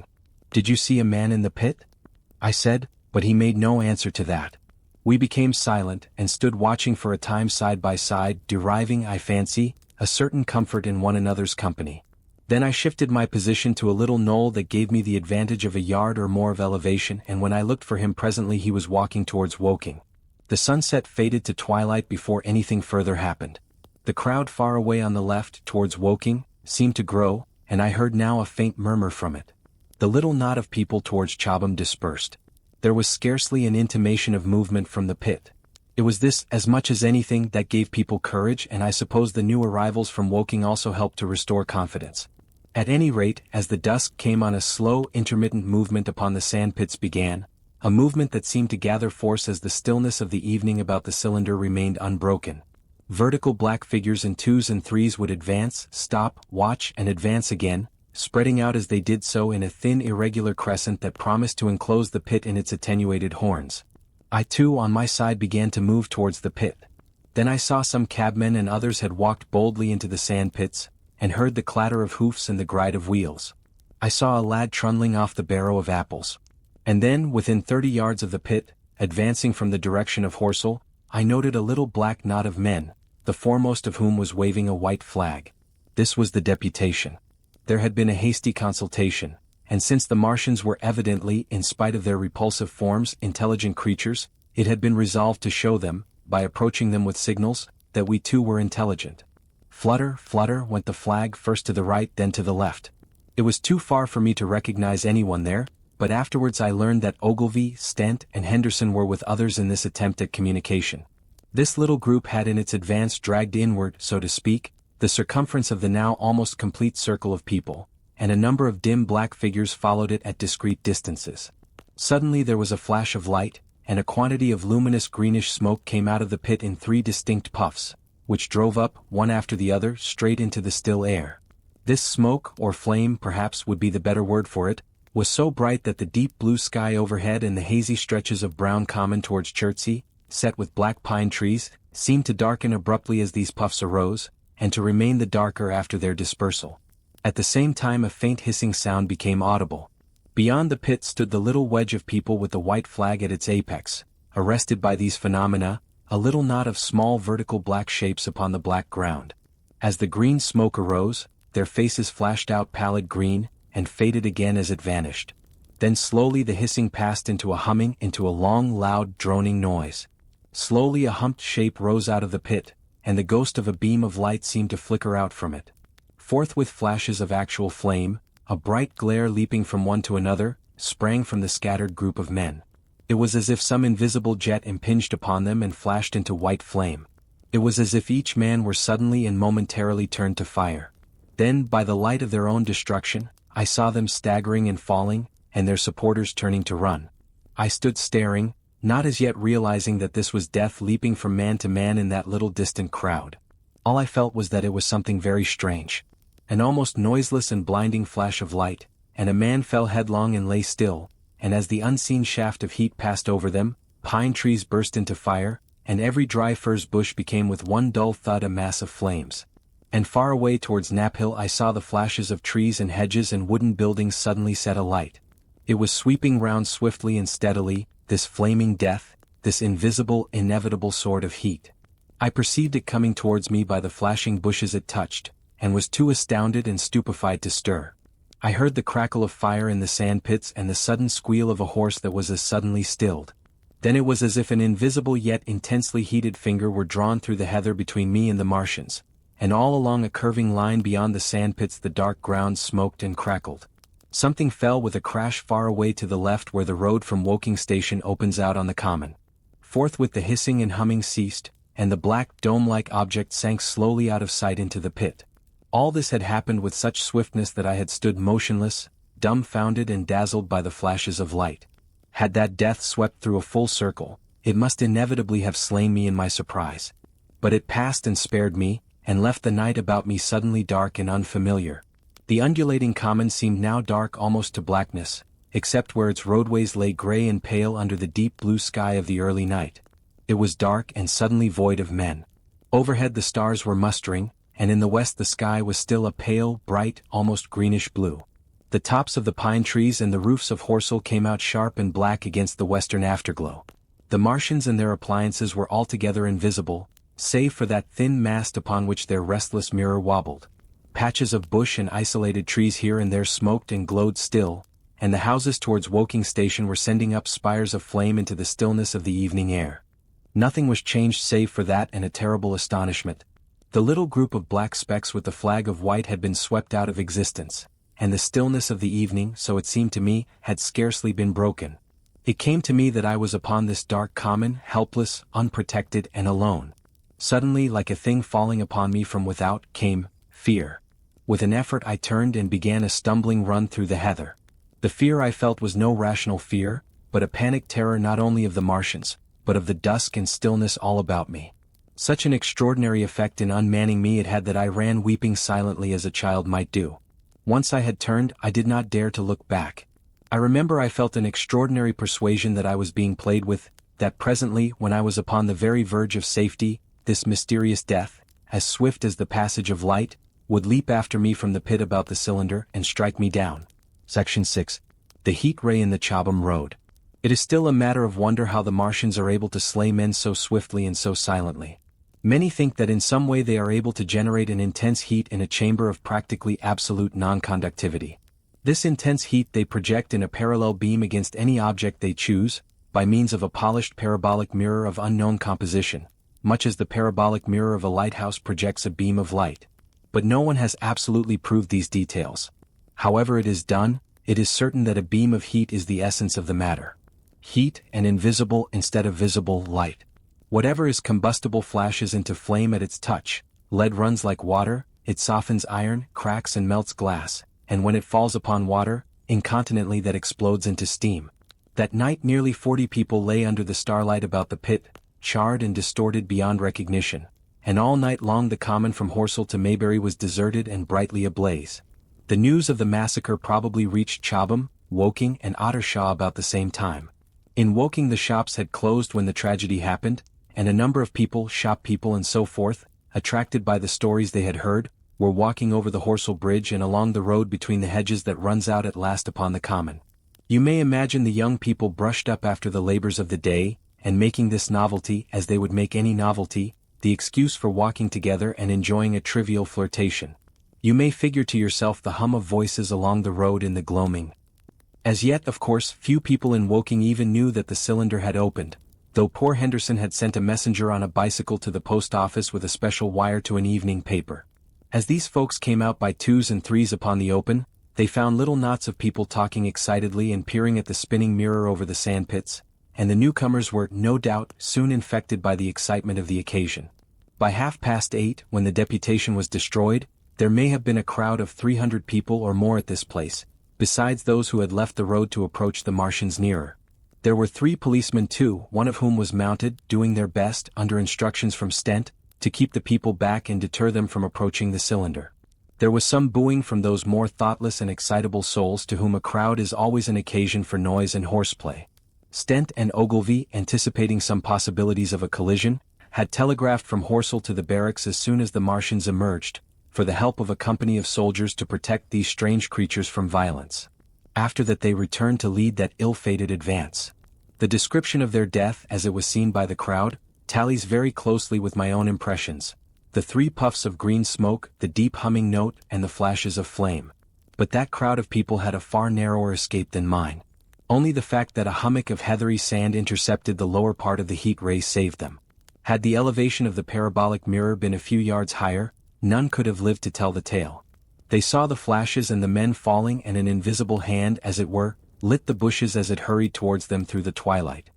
"Did you see a man in the pit?" I said, but he made no answer to that. We became silent and stood watching for a time side by side, deriving, I fancy, a certain comfort in one another's company. Then I shifted my position to a little knoll that gave me the advantage of a yard or more of elevation, and when I looked for him presently he was walking towards Woking. The sunset faded to twilight before anything further happened. The crowd far away on the left, towards Woking, seemed to grow, and I heard now a faint murmur from it. The little knot of people towards Chobham dispersed. There was scarcely an intimation of movement from the pit. It was this, as much as anything, that gave people courage, and I suppose the new arrivals from Woking also helped to restore confidence. At any rate, as the dusk came on, a slow, intermittent movement upon the sandpits began, a movement that seemed to gather force as the stillness of the evening about the cylinder remained unbroken. Vertical black figures in twos and threes would advance, stop, watch, and advance again, spreading out as they did so in a thin irregular crescent that promised to enclose the pit in its attenuated horns. I too on my side began to move towards the pit. Then I saw some cabmen and others had walked boldly into the sandpits, and heard the clatter of hoofs and the gride of wheels. I saw a lad trundling off the barrow of apples. And then, within 30 yards of the pit, advancing from the direction of Horsell, I noted a little black knot of men, the foremost of whom was waving a white flag. This was the deputation. There had been a hasty consultation, and since the Martians were evidently, in spite of their repulsive forms, intelligent creatures, it had been resolved to show them, by approaching them with signals, that we too were intelligent. Flutter, flutter went the flag, first to the right then to the left. It was too far for me to recognize anyone there, but afterwards I learned that Ogilvy, Stent, and Henderson were with others in this attempt at communication. This little group had in its advance dragged inward, so to speak, the circumference of the now almost complete circle of people, and a number of dim black figures followed it at discreet distances. Suddenly there was a flash of light, and a quantity of luminous greenish smoke came out of the pit in 3 distinct puffs, which drove up, one after the other, straight into the still air. This smoke, or flame perhaps would be the better word for it, was so bright that the deep blue sky overhead and the hazy stretches of brown common towards Chertsey, set with black pine trees, seemed to darken abruptly as these puffs arose, and to remain the darker after their dispersal. At the same time a faint hissing sound became audible. Beyond the pit stood the little wedge of people with the white flag at its apex, arrested by these phenomena, a little knot of small vertical black shapes upon the black ground. As the green smoke arose, their faces flashed out pallid green, and faded again as it vanished. Then slowly the hissing passed into a humming, into a long, loud, droning noise. Slowly a humped shape rose out of the pit, and the ghost of a beam of light seemed to flicker out from it. Forthwith flashes of actual flame, a bright glare leaping from one to another, sprang from the scattered group of men. It was as if some invisible jet impinged upon them and flashed into white flame. It was as if each man were suddenly and momentarily turned to fire. Then, by the light of their own destruction, I saw them staggering and falling, and their supporters turning to run. I stood staring, not as yet realizing that this was death leaping from man to man in that little distant crowd. All I felt was that it was something very strange. An almost noiseless and blinding flash of light, and a man fell headlong and lay still, and as the unseen shaft of heat passed over them, pine trees burst into fire, and every dry furze bush became with one dull thud a mass of flames. And far away towards Knaphill I saw the flashes of trees and hedges and wooden buildings suddenly set alight. It was sweeping round swiftly and steadily, this flaming death, this invisible, inevitable sword of heat. I perceived it coming towards me by the flashing bushes it touched, and was too astounded and stupefied to stir. I heard the crackle of fire in the sandpits and the sudden squeal of a horse that was as suddenly stilled. Then it was as if an invisible yet intensely heated finger were drawn through the heather between me and the Martians, and all along a curving line beyond the sandpits the dark ground smoked and crackled. Something fell with a crash far away to the left where the road from Woking station opens out on the common. Forthwith the hissing and humming ceased, and the black dome-like object sank slowly out of sight into the pit. All this had happened with such swiftness that I had stood motionless, dumbfounded and dazzled by the flashes of light. Had that death swept through a full circle, it must inevitably have slain me in my surprise. But it passed and spared me, and left the night about me suddenly dark and unfamiliar. The undulating common seemed now dark almost to blackness, except where its roadways lay grey and pale under the deep blue sky of the early night. It was dark and suddenly void of men. Overhead the stars were mustering, and in the west the sky was still a pale, bright, almost greenish blue. The tops of the pine trees and the roofs of Horsell came out sharp and black against the western afterglow. The Martians and their appliances were altogether invisible, save for that thin mast upon which their restless mirror wobbled. Patches of bush and isolated trees here and there smoked and glowed still, and the houses towards Woking Station were sending up spires of flame into the stillness of the evening air. Nothing was changed save for that and a terrible astonishment. The little group of black specks with the flag of white had been swept out of existence, and the stillness of the evening, so it seemed to me, had scarcely been broken. It came to me that I was upon this dark common, helpless, unprotected and alone. Suddenly, like a thing falling upon me from without, came fear. With an effort I turned and began a stumbling run through the heather. The fear I felt was no rational fear, but a panic terror not only of the Martians, but of the dusk and stillness all about me. Such an extraordinary effect in unmanning me it had that I ran weeping silently as a child might do. Once I had turned, I did not dare to look back. I remember I felt an extraordinary persuasion that I was being played with, that presently, when I was upon the very verge of safety, this mysterious death, as swift as the passage of light, would leap after me from the pit about the cylinder and strike me down. Section 6. The heat ray in the Chobham Road. It is still a matter of wonder how the Martians are able to slay men so swiftly and so silently. Many think that in some way they are able to generate an intense heat in a chamber of practically absolute non-conductivity. This intense heat they project in a parallel beam against any object they choose, by means of a polished parabolic mirror of unknown composition, much as the parabolic mirror of a lighthouse projects a beam of light. But no one has absolutely proved these details. However it is done, it is certain that a beam of heat is the essence of the matter. Heat and invisible instead of visible light. Whatever is combustible flashes into flame at its touch. Lead runs like water, it softens iron, cracks and melts glass, and when it falls upon water, incontinently that explodes into steam. That night nearly 40 people lay under the starlight about the pit, charred and distorted beyond recognition, and all night long the common from Horsell to Maybury was deserted and brightly ablaze. The news of the massacre probably reached Chobham, Woking and Ottershaw about the same time. In Woking the shops had closed when the tragedy happened, and a number of people, shop people and so forth, attracted by the stories they had heard, were walking over the Horsell Bridge and along the road between the hedges that runs out at last upon the common. You may imagine the young people brushed up after the labors of the day, and making this novelty, as they would make any novelty, the excuse for walking together and enjoying a trivial flirtation. You may figure to yourself the hum of voices along the road in the gloaming. As yet, of course, few people in Woking even knew that the cylinder had opened, though poor Henderson had sent a messenger on a bicycle to the post office with a special wire to an evening paper. As these folks came out by twos and threes upon the open, they found little knots of people talking excitedly and peering at the spinning mirror over the sandpits, and the newcomers were, no doubt, soon infected by the excitement of the occasion. By 8:30, when the deputation was destroyed, there may have been a crowd of 300 people or more at this place, besides those who had left the road to approach the Martians nearer. There were 3 policemen too, one of whom was mounted, doing their best, under instructions from Stent, to keep the people back and deter them from approaching the cylinder. There was some booing from those more thoughtless and excitable souls to whom a crowd is always an occasion for noise and horseplay. Stent and Ogilvy, anticipating some possibilities of a collision, had telegraphed from Horsell to the barracks as soon as the Martians emerged, for the help of a company of soldiers to protect these strange creatures from violence. After that they returned to lead that ill-fated advance. The description of their death, as it was seen by the crowd, tallies very closely with my own impressions. The 3 puffs of green smoke, the deep humming note, and the flashes of flame. But that crowd of people had a far narrower escape than mine. Only the fact that a hummock of heathery sand intercepted the lower part of the heat ray saved them. Had the elevation of the parabolic mirror been a few yards higher, none could have lived to tell the tale. They saw the flashes and the men falling, and an invisible hand, as it were, lit the bushes as it hurried towards them through the twilight.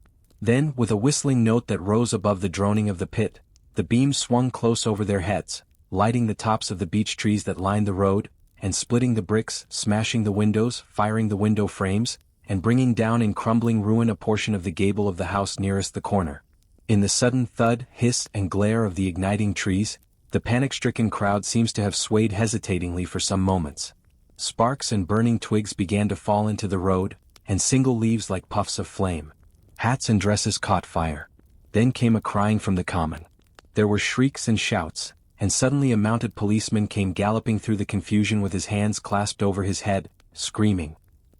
Then, with a whistling note that rose above the droning of the pit, the beam swung close over their heads, lighting the tops of the beech trees that lined the road, and splitting the bricks, smashing the windows, firing the window frames, and bringing down in crumbling ruin a portion of the gable of the house nearest the corner. In the sudden thud, hiss, and glare of the igniting trees, the panic-stricken crowd seems to have swayed hesitatingly for some moments. Sparks and burning twigs began to fall into the road, and single leaves like puffs of flame. Hats and dresses caught fire. Then came a crying from the common. There were shrieks and shouts, and suddenly a mounted policeman came galloping through the confusion with his hands clasped over his head, screaming.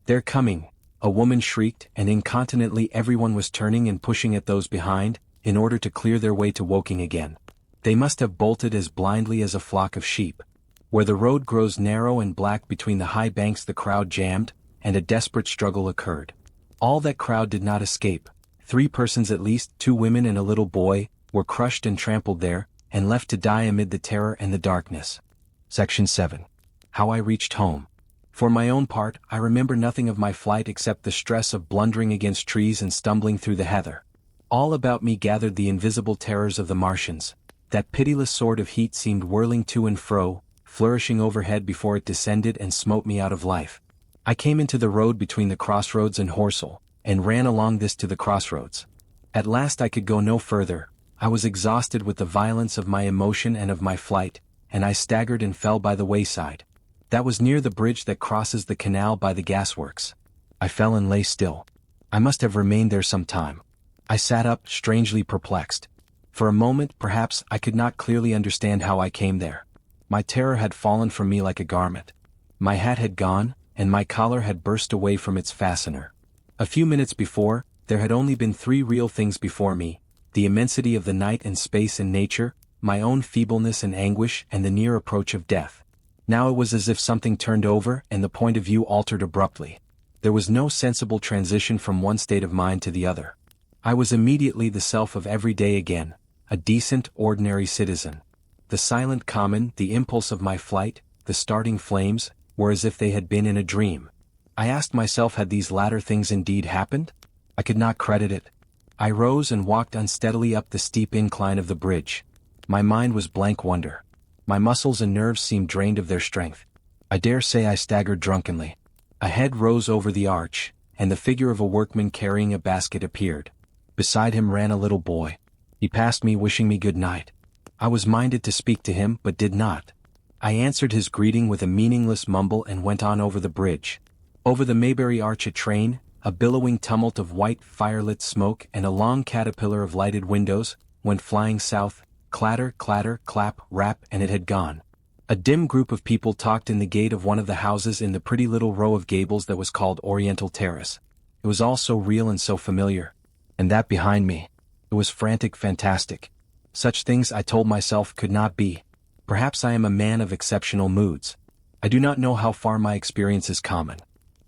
"They're coming!" a woman shrieked, and incontinently everyone was turning and pushing at those behind, in order to clear their way to Woking again. They must have bolted as blindly as a flock of sheep. Where the road grows narrow and black between the high banks, the crowd jammed, and a desperate struggle occurred. All that crowd did not escape. 3 persons at least, 2 women and a little boy, were crushed and trampled there, and left to die amid the terror and the darkness. Section 7. How I reached home. For my own part, I remember nothing of my flight except the stress of blundering against trees and stumbling through the heather. All about me gathered the invisible terrors of the Martians. That pitiless sword of heat seemed whirling to and fro, flourishing overhead before it descended and smote me out of life. I came into the road between the crossroads and Horsell, and ran along this to the crossroads. At last I could go no further. I was exhausted with the violence of my emotion and of my flight, and I staggered and fell by the wayside. That was near the bridge that crosses the canal by the gasworks. I fell and lay still. I must have remained there some time. I sat up, strangely perplexed. For a moment, perhaps, I could not clearly understand how I came there. My terror had fallen from me like a garment. My hat had gone, and my collar had burst away from its fastener. A few minutes before, there had only been 3 real things before me: the immensity of the night and space and nature, my own feebleness and anguish, and the near approach of death. Now it was as if something turned over and the point of view altered abruptly. There was no sensible transition from one state of mind to the other. I was immediately the self of every day again, a decent, ordinary citizen. The silent common, the impulse of my flight, the starting flames, were as if they had been in a dream. I asked myself, had these latter things indeed happened? I could not credit it. I rose and walked unsteadily up the steep incline of the bridge. My mind was blank wonder. My muscles and nerves seemed drained of their strength. I dare say I staggered drunkenly. A head rose over the arch, and the figure of a workman carrying a basket appeared. Beside him ran a little boy. He passed me wishing me good night. I was minded to speak to him, but did not. I answered his greeting with a meaningless mumble and went on over the bridge. Over the Maybury Arch a train, a billowing tumult of white firelit smoke and a long caterpillar of lighted windows, went flying south. Clatter, clatter, clap, rap, and it had gone. A dim group of people talked in the gate of one of the houses in the pretty little row of gables that was called Oriental Terrace. It was all so real and so familiar. And that behind me. It was frantic, fantastic. Such things, I told myself, could not be. Perhaps I am a man of exceptional moods. I do not know how far my experience is common.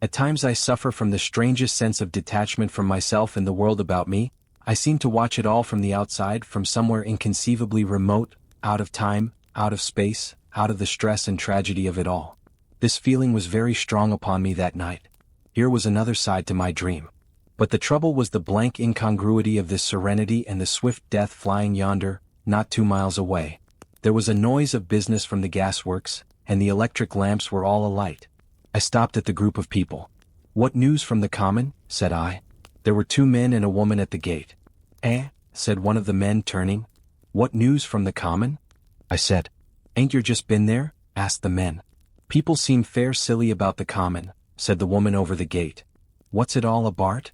At times I suffer from the strangest sense of detachment from myself and the world about me. I seem to watch it all from the outside, from somewhere inconceivably remote, out of time, out of space, out of the stress and tragedy of it all. This feeling was very strong upon me that night. Here was another side to my dream. But the trouble was the blank incongruity of this serenity and the swift death flying yonder, not 2 miles away. There was a noise of business from the gasworks, and the electric lamps were all alight. I stopped at the group of people. "What news from the common?" said I. There were 2 men and a woman at the gate. "Eh?" said one of the men, turning. "What news from the common?" I said. "Ain't you just been there?" asked the men. "People seem fair silly about the common," said the woman over the gate. "What's it all abart?"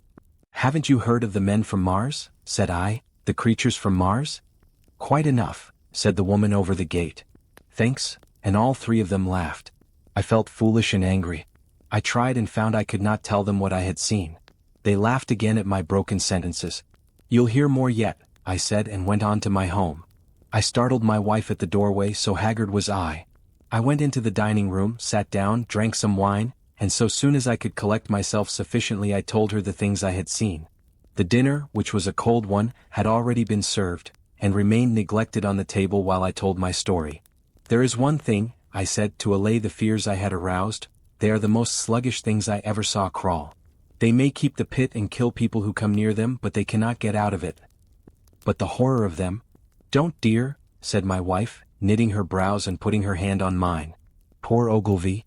"Haven't you heard of the men from Mars?" said I. "The creatures from Mars?" "Quite enough," said the woman over the gate. "Thanks," and all 3 of them laughed. I felt foolish and angry. I tried and found I could not tell them what I had seen. They laughed again at my broken sentences. "You'll hear more yet," I said, and went on to my home. I startled my wife at the doorway, so haggard was I. I went into the dining room, sat down, drank some wine, and so soon as I could collect myself sufficiently I told her the things I had seen. The dinner, which was a cold one, had already been served, and remained neglected on the table while I told my story. "There is one thing," I said, to allay the fears I had aroused. "They are the most sluggish things I ever saw crawl. They may keep the pit and kill people who come near them, but they cannot get out of it. But the horror of them—" "Don't, dear," said my wife, knitting her brows and putting her hand on mine. "Poor Ogilvy,"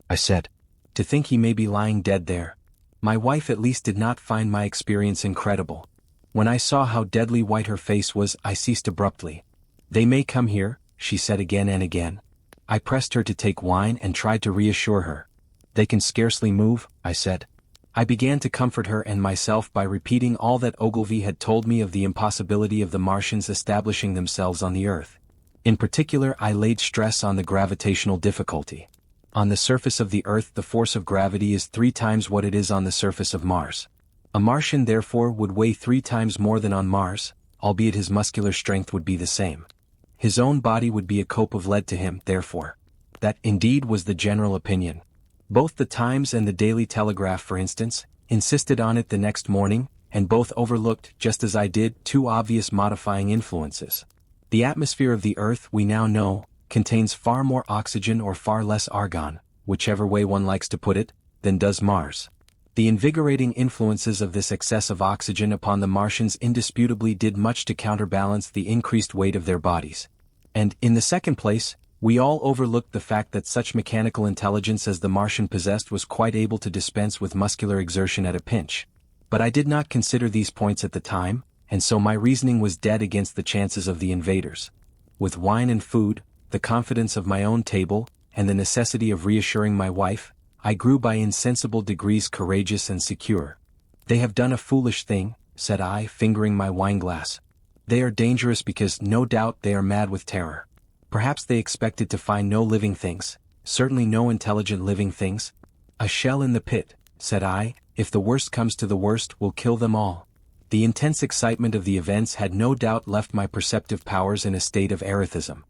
I said. "To think he may be lying dead there." My wife at least did not find my experience incredible. When I saw how deadly white her face was, I ceased abruptly. "They may come here," she said again and again. I pressed her to take wine and tried to reassure her. "They can scarcely move," I said. I began to comfort her and myself by repeating all that Ogilvy had told me of the impossibility of the Martians establishing themselves on the Earth. In particular, I laid stress on the gravitational difficulty. On the surface of the Earth the force of gravity is 3 times what it is on the surface of Mars. A Martian therefore would weigh 3 times more than on Mars, albeit his muscular strength would be the same. His own body would be a cope of lead to him, therefore. That, indeed, was the general opinion. Both the Times and the Daily Telegraph, for instance, insisted on it the next morning, and both overlooked, just as I did, 2 obvious modifying influences. The atmosphere of the Earth, we now know, contains far more oxygen or far less argon, whichever way one likes to put it, than does Mars. The invigorating influences of this excess of oxygen upon the Martians indisputably did much to counterbalance the increased weight of their bodies. And, in the second place, we all overlooked the fact that such mechanical intelligence as the Martian possessed was quite able to dispense with muscular exertion at a pinch. But I did not consider these points at the time, and so my reasoning was dead against the chances of the invaders. With wine and food, the confidence of my own table, and the necessity of reassuring my wife, I grew by insensible degrees courageous and secure. "They have done a foolish thing," said I, fingering my wineglass. "They are dangerous because, no doubt, they are mad with terror. Perhaps they expected to find no living things, certainly no intelligent living things. A shell in the pit," said I, "if the worst comes to the worst, will kill them all." The intense excitement of the events had no doubt left my perceptive powers in a state of erethism.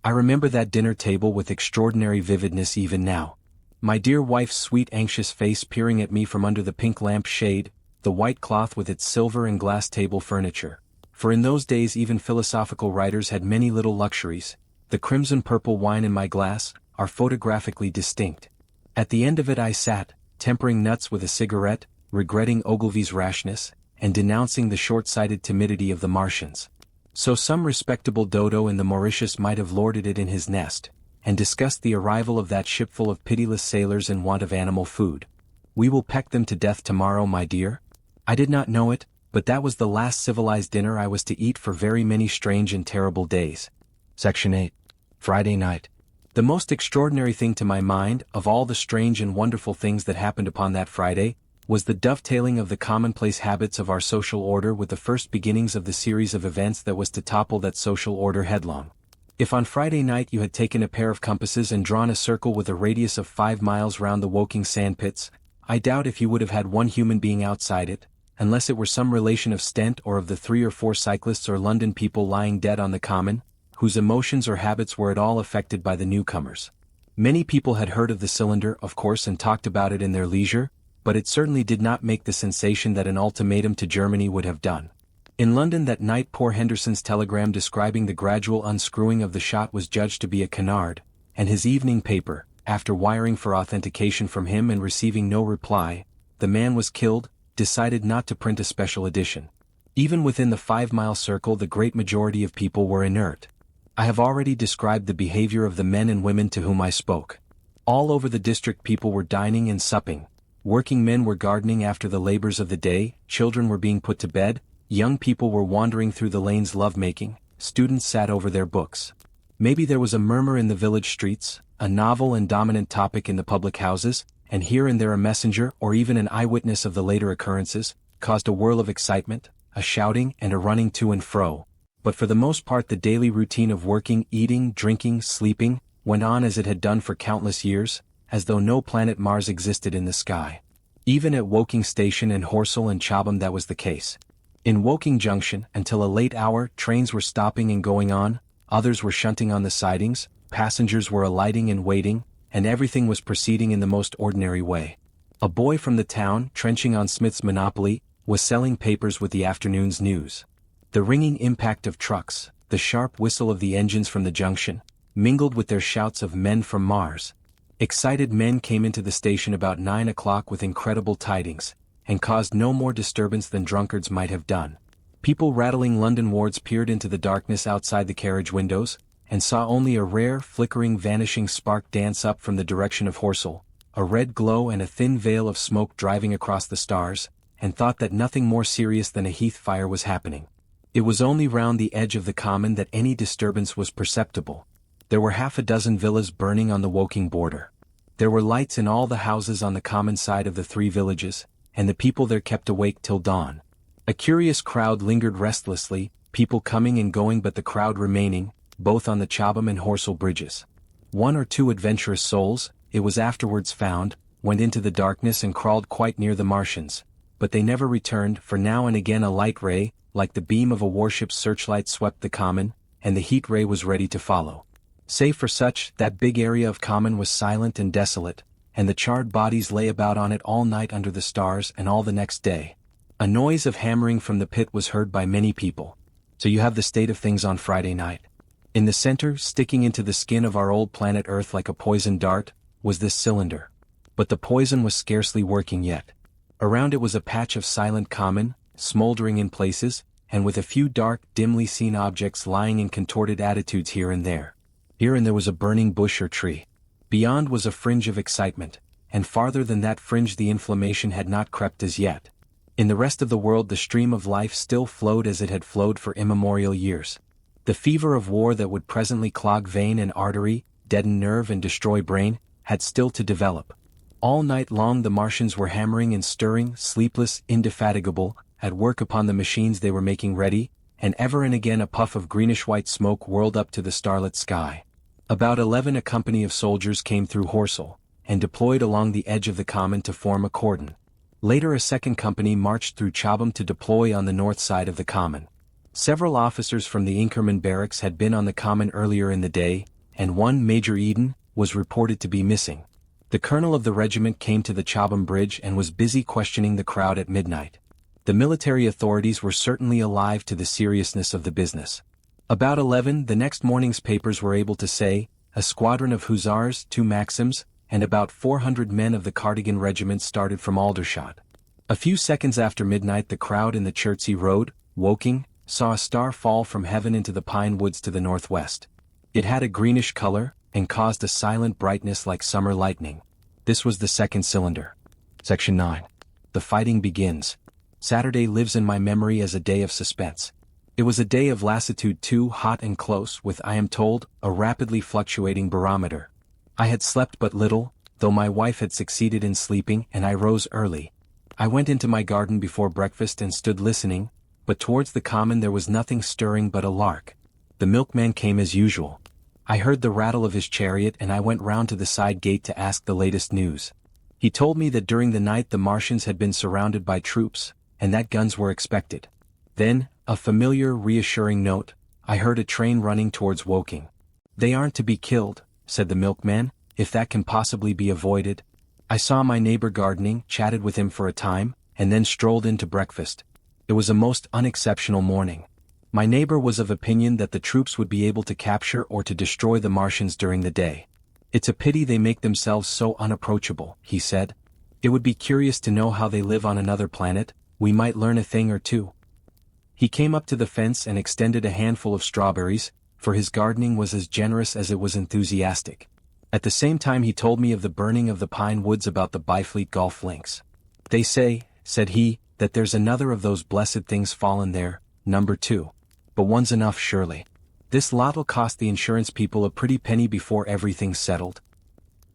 I remember that dinner table with extraordinary vividness even now. My dear wife's sweet anxious face peering at me from under the pink lamp shade, the white cloth with its silver and glass table furniture. For in those days even philosophical writers had many little luxuries. The crimson-purple wine in my glass are photographically distinct. At the end of it I sat, tempering nuts with a cigarette, regretting Ogilvy's rashness, and denouncing the short-sighted timidity of the Martians. So some respectable dodo in the Mauritius might have lorded it in his nest, and discussed the arrival of that shipful of pitiless sailors in want of animal food. "We will peck them to death tomorrow, my dear." I did not know it, but that was the last civilized dinner I was to eat for very many strange and terrible days. Section 8. Friday night. The most extraordinary thing to my mind, of all the strange and wonderful things that happened upon that Friday, was the dovetailing of the commonplace habits of our social order with the first beginnings of the series of events that was to topple that social order headlong. If on Friday night you had taken a pair of compasses and drawn a circle with a radius of 5 miles round the Woking sandpits, I doubt if you would have had one human being outside it, unless it were some relation of Stent or of the 3 or 4 cyclists or London people lying dead on the common, whose emotions or habits were at all affected by the newcomers. Many people had heard of the cylinder, of course, and talked about it in their leisure, but it certainly did not make the sensation that an ultimatum to Germany would have done. In London that night poor Henderson's telegram describing the gradual unscrewing of the shot was judged to be a canard, and his evening paper, after wiring for authentication from him and receiving no reply, "The man was killed," decided not to print a special edition. Even within the 5-mile circle the great majority of people were inert. I have already described the behavior of the men and women to whom I spoke. All over the district people were dining and supping. Working men were gardening after the labors of the day, children were being put to bed, young people were wandering through the lanes love-making, students sat over their books. Maybe there was a murmur in the village streets, a novel and dominant topic in the public houses, and here and there a messenger or even an eyewitness of the later occurrences, caused a whirl of excitement, a shouting and a running to and fro. But for the most part the daily routine of working, eating, drinking, sleeping, went on as it had done for countless years, as though no planet Mars existed in the sky. Even at Woking Station and Horsell and Chobham that was the case. In Woking Junction, until a late hour, trains were stopping and going on, others were shunting on the sidings, passengers were alighting and waiting, and everything was proceeding in the most ordinary way. A boy from the town, trenching on Smith's Monopoly, was selling papers with the afternoon's news. The ringing impact of trucks, the sharp whistle of the engines from the junction, mingled with their shouts of men from Mars. Excited men came into the station about 9 o'clock with incredible tidings, and caused no more disturbance than drunkards might have done. People rattling London wards peered into the darkness outside the carriage windows, and saw only a rare, flickering, vanishing spark dance up from the direction of Horsell, a red glow and a thin veil of smoke driving across the stars, and thought that nothing more serious than a heath fire was happening. It was only round the edge of the common that any disturbance was perceptible. There were 6 villas burning on the Woking border. There were lights in all the houses on the common side of the 3 villages, and the people there kept awake till dawn. A curious crowd lingered restlessly, people coming and going but the crowd remaining, both on the Chobham and Horsell bridges. 1 or 2 adventurous souls, it was afterwards found, went into the darkness and crawled quite near the Martians. But they never returned, for now and again a light ray, like the beam of a warship's searchlight, swept the common, and the heat ray was ready to follow. Save for such, that big area of common was silent and desolate, and the charred bodies lay about on it all night under the stars and all the next day. A noise of hammering from the pit was heard by many people. So you have the state of things on Friday night. In the center, sticking into the skin of our old planet Earth like a poison dart, was this cylinder. But the poison was scarcely working yet. Around it was a patch of silent common, smoldering in places, and with a few dark, dimly seen objects lying in contorted attitudes here and there. Here and there was a burning bush or tree. Beyond was a fringe of excitement, and farther than that fringe the inflammation had not crept as yet. In the rest of the world the stream of life still flowed as it had flowed for immemorial years. The fever of war that would presently clog vein and artery, deaden nerve and destroy brain, had still to develop. All night long the Martians were hammering and stirring, sleepless, indefatigable, at work upon the machines they were making ready, and ever and again a puff of greenish-white smoke whirled up to the starlit sky. About 11 a company of soldiers came through Horsell, and deployed along the edge of the common to form a cordon. Later a second company marched through Chobham to deploy on the north side of the common. Several officers from the Inkerman barracks had been on the common earlier in the day, and one, Major Eden, was reported to be missing. The colonel of the regiment came to the Chobham Bridge and was busy questioning the crowd at midnight. The military authorities were certainly alive to the seriousness of the business. About 11 the next morning's papers were able to say, a squadron of hussars, 2 Maxims, and about 400 men of the Cardigan regiment started from Aldershot. A few seconds after midnight the crowd in the Chertsey Road, Woking, saw a star fall from heaven into the pine woods to the northwest. It had a greenish color, and caused a silent brightness like summer lightning. This was the second cylinder. Section 9. The fighting begins. Saturday lives in my memory as a day of suspense. It was a day of lassitude too, hot and close, with, I am told, a rapidly fluctuating barometer. I had slept but little, though my wife had succeeded in sleeping, and I rose early. I went into my garden before breakfast and stood listening, but towards the common there was nothing stirring but a lark. The milkman came as usual. I heard the rattle of his chariot and I went round to the side gate to ask the latest news. He told me that during the night the Martians had been surrounded by troops, and that guns were expected. Then, a familiar, reassuring note, I heard a train running towards Woking. They aren't to be killed, said the milkman, if that can possibly be avoided. I saw my neighbor gardening, chatted with him for a time, and then strolled in to breakfast. It was a most unexceptional morning. My neighbor was of opinion that the troops would be able to capture or to destroy the Martians during the day. It's a pity they make themselves so unapproachable, he said. It would be curious to know how they live on another planet, we might learn a thing or two. He came up to the fence and extended a handful of strawberries, for his gardening was as generous as it was enthusiastic. At the same time he told me of the burning of the pine woods about the Byfleet golf links. They say, said he, that there's another of those blessed things fallen there, number 2. But one's enough surely. This lot'll cost the insurance people a pretty penny before everything's settled.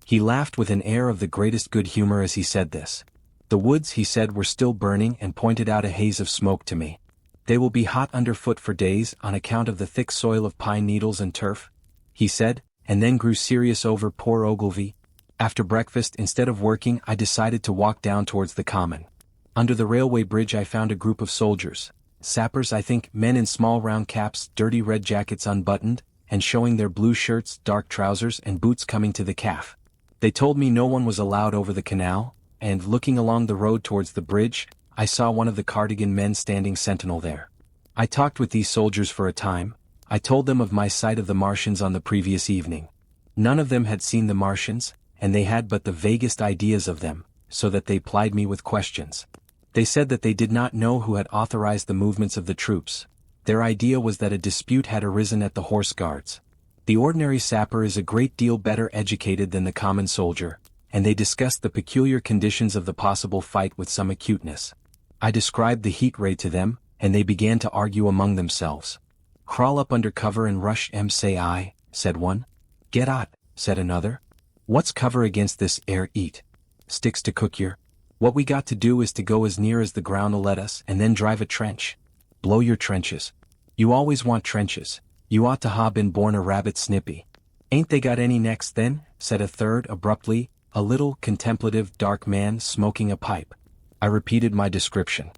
He laughed with an air of the greatest good humor as he said this. The woods, he said, were still burning and pointed out a haze of smoke to me. They will be hot underfoot for days on account of the thick soil of pine needles and turf, he said, and then grew serious over poor Ogilvy. After breakfast, instead of working, I decided to walk down towards the common. Under the railway bridge I found a group of soldiers. Sappers, I think, men in small round caps, dirty red jackets unbuttoned, and showing their blue shirts, dark trousers and boots coming to the calf. They told me no one was allowed over the canal, and looking along the road towards the bridge, I saw one of the Cardigan men standing sentinel there. I talked with these soldiers for a time. I told them of my sight of the Martians on the previous evening. None of them had seen the Martians, and they had but the vaguest ideas of them, so that they plied me with questions. They said that they did not know who had authorized the movements of the troops. Their idea was that a dispute had arisen at the Horse Guards. The ordinary sapper is a great deal better educated than the common soldier, and they discussed the peculiar conditions of the possible fight with some acuteness. I described the heat ray to them, and they began to argue among themselves. Crawl up under cover and rush 'em, say I, said one. Get out, said another. What's cover against this air eat? Sticks to cook yer. What we got to do is to go as near as the ground'll let us and then drive a trench. Blow your trenches. You always want trenches. You ought to ha been born a rabbit snippy. Ain't they got any next then, said a third abruptly, a little, contemplative, dark man smoking a pipe. I repeated my description.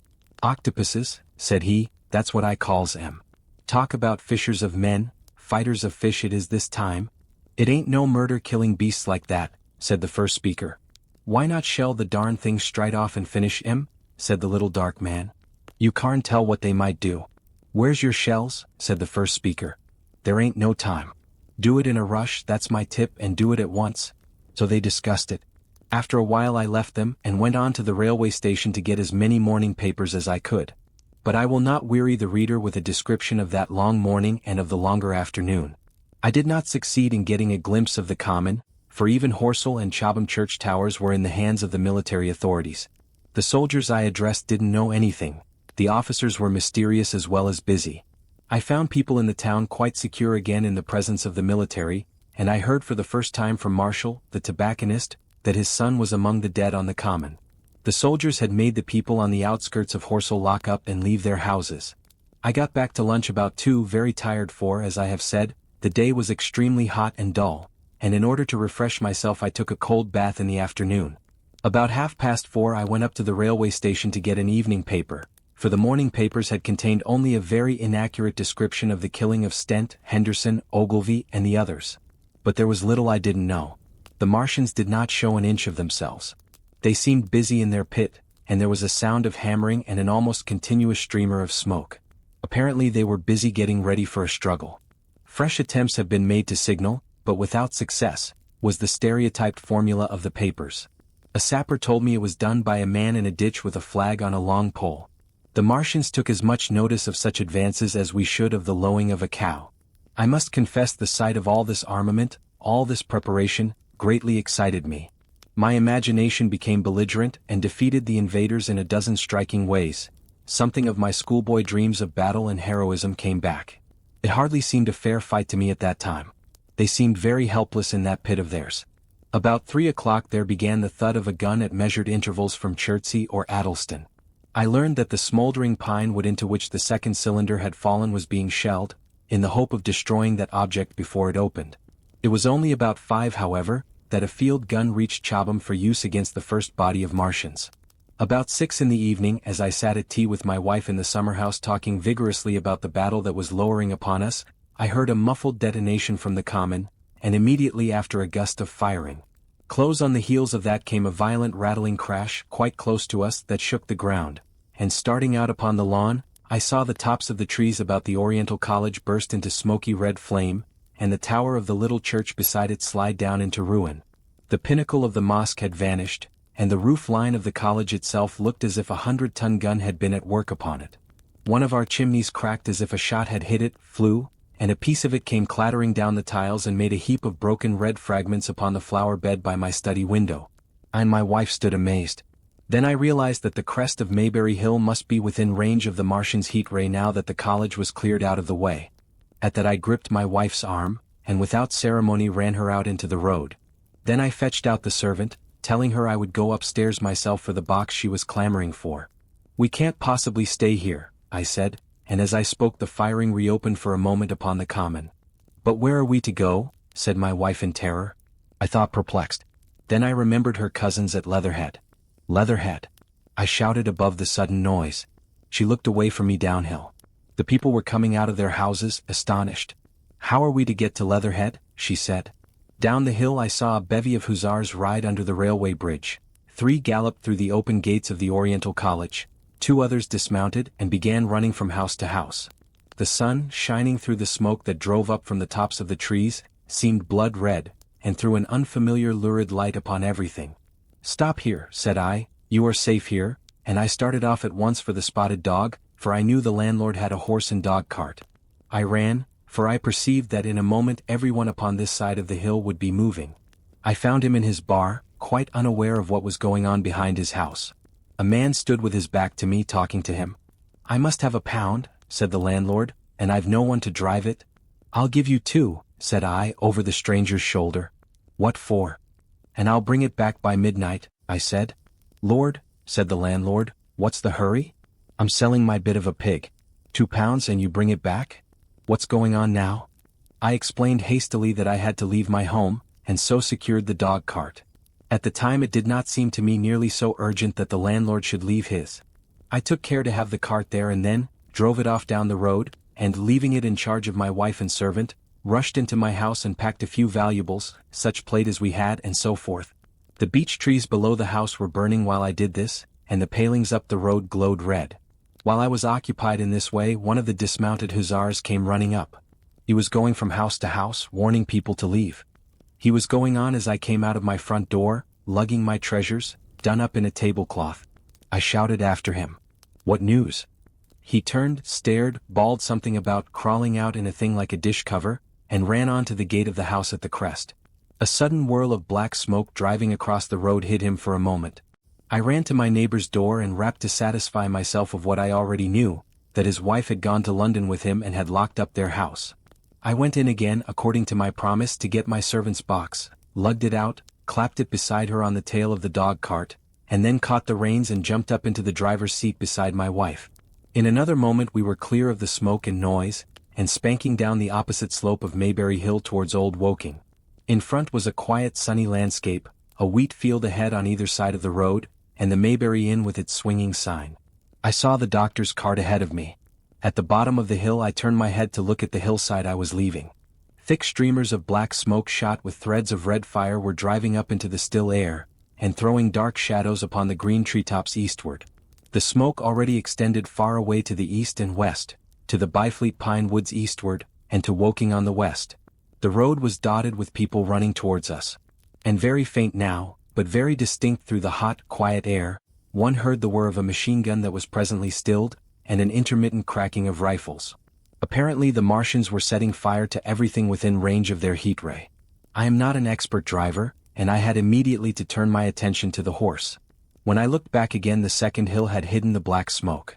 Octopuses, said he, that's what I calls 'em. Talk about fishers of men, fighters of fish it is this time. It ain't no murder-killing beasts like that, said the first speaker. Why not shell the darn thing straight off and finish 'em, said the little dark man. You can't tell what they might do. Where's your shells, said the first speaker. There ain't no time. Do it in a rush, that's my tip, and do it at once. So they discussed it. After a while I left them and went on to the railway station to get as many morning papers as I could. But I will not weary the reader with a description of that long morning and of the longer afternoon. I did not succeed in getting a glimpse of the common, for even Horsell and Chobham church towers were in the hands of the military authorities. The soldiers I addressed didn't know anything. The officers were mysterious as well as busy. I found people in the town quite secure again in the presence of the military, and I heard for the first time from Marshall, the tobacconist, that his son was among the dead on the common. The soldiers had made the people on the outskirts of Horsell lock up and leave their houses. I got back to lunch about 2, very tired for, as I have said, the day was extremely hot and dull, and in order to refresh myself I took a cold bath in the afternoon. About 4:30 I went up to the railway station to get an evening paper, for the morning papers had contained only a very inaccurate description of the killing of Stent, Henderson, Ogilvy, and the others. But there was little I didn't know. The Martians did not show an inch of themselves. They seemed busy in their pit, and there was a sound of hammering and an almost continuous streamer of smoke. Apparently they were busy getting ready for a struggle. Fresh attempts have been made to signal, but without success, was the stereotyped formula of the papers. A sapper told me it was done by a man in a ditch with a flag on a long pole. The Martians took as much notice of such advances as we should of the lowing of a cow. I must confess the sight of all this armament, all this preparation, greatly excited me. My imagination became belligerent and defeated the invaders in a dozen striking ways. Something of my schoolboy dreams of battle and heroism came back. It hardly seemed a fair fight to me at that time. They seemed very helpless in that pit of theirs. About 3 o'clock there began the thud of a gun at measured intervals from Chertsey or Addleston. I learned that the smoldering pine wood into which the second cylinder had fallen was being shelled, in the hope of destroying that object before it opened. It was only about 5, however, that a field gun reached Chobham for use against the first body of Martians. About 6 in the evening, as I sat at tea with my wife in the summer-house talking vigorously about the battle that was lowering upon us, I heard a muffled detonation from the common, and immediately after a gust of firing. Close on the heels of that came a violent rattling crash quite close to us that shook the ground, and starting out upon the lawn, I saw the tops of the trees about the Oriental College burst into smoky red flame, and the tower of the little church beside it slide down into ruin. The pinnacle of the mosque had vanished, and the roof line of the college itself looked as if a 100-ton gun had been at work upon it. One of our chimneys cracked as if a shot had hit it, flew, and a piece of it came clattering down the tiles and made a heap of broken red fragments upon the flower bed by my study window. I and my wife stood amazed. Then I realized that the crest of Mayberry Hill must be within range of the Martians' heat ray now that the college was cleared out of the way. At that I gripped my wife's arm, and without ceremony ran her out into the road. Then I fetched out the servant, telling her I would go upstairs myself for the box she was clamoring for. "We can't possibly stay here," I said, and as I spoke the firing reopened for a moment upon the common. "But where are we to go?" said my wife in terror. I thought perplexed. Then I remembered her cousins at Leatherhead. Leatherhead! I shouted above the sudden noise. She looked away from me downhill. The people were coming out of their houses, astonished. "How are we to get to Leatherhead?" she said. Down the hill I saw a bevy of hussars ride under the railway bridge. 3 galloped through the open gates of the Oriental College. 2 others dismounted and began running from house to house. The sun, shining through the smoke that drove up from the tops of the trees, seemed blood red, and threw an unfamiliar lurid light upon everything. "Stop here," said I, "you are safe here," and I started off at once for the Spotted Dog, for I knew the landlord had a horse and dog cart. I ran, for I perceived that in a moment everyone upon this side of the hill would be moving. I found him in his bar, quite unaware of what was going on behind his house. A man stood with his back to me talking to him. "I must have £1," said the landlord, "and I've no one to drive it." "I'll give you 2, said I over the stranger's shoulder. "What for?" "And I'll bring it back by midnight," I said. "Lord," said the landlord, "what's the hurry? I'm selling my bit of a pig. £2 and you bring it back? What's going on now?" I explained hastily that I had to leave my home, and so secured the dog cart. At the time it did not seem to me nearly so urgent that the landlord should leave his. I took care to have the cart there and then, drove it off down the road, and leaving it in charge of my wife and servant, rushed into my house and packed a few valuables, such plate as we had and so forth. The beech trees below the house were burning while I did this, and the palings up the road glowed red. While I was occupied in this way, one of the dismounted hussars came running up. He was going from house to house, warning people to leave. He was going on as I came out of my front door, lugging my treasures, done up in a tablecloth. I shouted after him, "What news?" He turned, stared, bawled something about crawling out in a thing like a dish cover, and ran on to the gate of the house at the crest. A sudden whirl of black smoke driving across the road hid him for a moment. I ran to my neighbor's door and rapped to satisfy myself of what I already knew, that his wife had gone to London with him and had locked up their house. I went in again according to my promise to get my servant's box, lugged it out, clapped it beside her on the tail of the dog cart, and then caught the reins and jumped up into the driver's seat beside my wife. In another moment we were clear of the smoke and noise, and spanking down the opposite slope of Maybury Hill towards Old Woking. In front was a quiet sunny landscape, a wheat field ahead on either side of the road, and the Maybury Inn with its swinging sign. I saw the doctor's cart ahead of me. At the bottom of the hill I turned my head to look at the hillside I was leaving. Thick streamers of black smoke shot with threads of red fire were driving up into the still air, and throwing dark shadows upon the green treetops eastward. The smoke already extended far away to the east and west, to the Byfleet pine woods eastward, and to Woking on the west. The road was dotted with people running towards us. And very faint now, but very distinct through the hot, quiet air, one heard the whir of a machine gun that was presently stilled, and an intermittent cracking of rifles. Apparently the Martians were setting fire to everything within range of their heat ray. I am not an expert driver, and I had immediately to turn my attention to the horse. When I looked back again, the second hill had hidden the black smoke.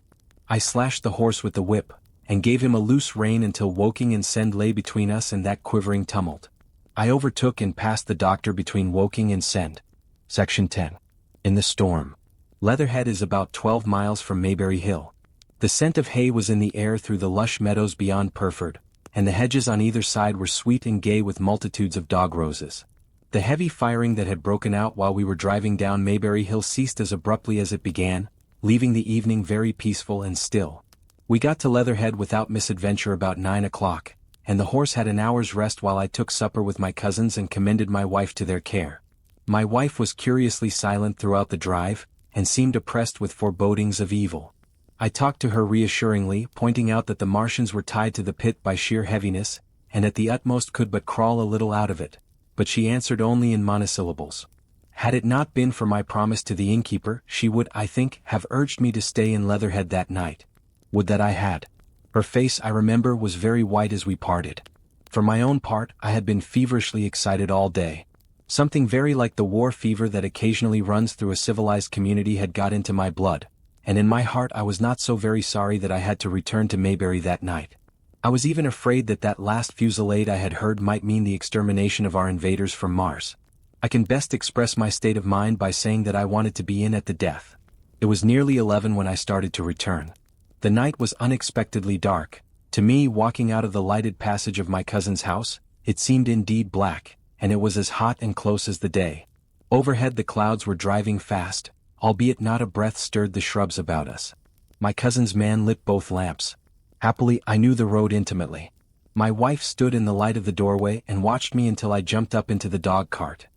I slashed the horse with the whip, and gave him a loose rein until Woking and Send lay between us and that quivering tumult. I overtook and passed the doctor between Woking and Send. Section 10. In the storm. Leatherhead is about 12 miles from Maybury Hill. The scent of hay was in the air through the lush meadows beyond Purford, and the hedges on either side were sweet and gay with multitudes of dog roses. The heavy firing that had broken out while we were driving down Maybury Hill ceased as abruptly as it began, leaving the evening very peaceful and still. We got to Leatherhead without misadventure about 9 o'clock, and the horse had an hour's rest while I took supper with my cousins and commended my wife to their care. My wife was curiously silent throughout the drive, and seemed oppressed with forebodings of evil. I talked to her reassuringly, pointing out that the Martians were tied to the pit by sheer heaviness, and at the utmost could but crawl a little out of it, but she answered only in monosyllables. Had it not been for my promise to the innkeeper, she would, I think, have urged me to stay in Leatherhead that night. Would that I had. Her face, I remember, was very white as we parted. For my own part, I had been feverishly excited all day. Something very like the war fever that occasionally runs through a civilized community had got into my blood, and in my heart I was not so very sorry that I had to return to Maybury that night. I was even afraid that that last fusillade I had heard might mean the extermination of our invaders from Mars. I can best express my state of mind by saying that I wanted to be in at the death. It was nearly 11 when I started to return. The night was unexpectedly dark. To me, walking out of the lighted passage of my cousin's house, it seemed indeed black, and it was as hot and close as the day. Overhead the clouds were driving fast, albeit not a breath stirred the shrubs about us. My cousin's man lit both lamps. Happily, I knew the road intimately. My wife stood in the light of the doorway and watched me until I jumped up into the dog cart.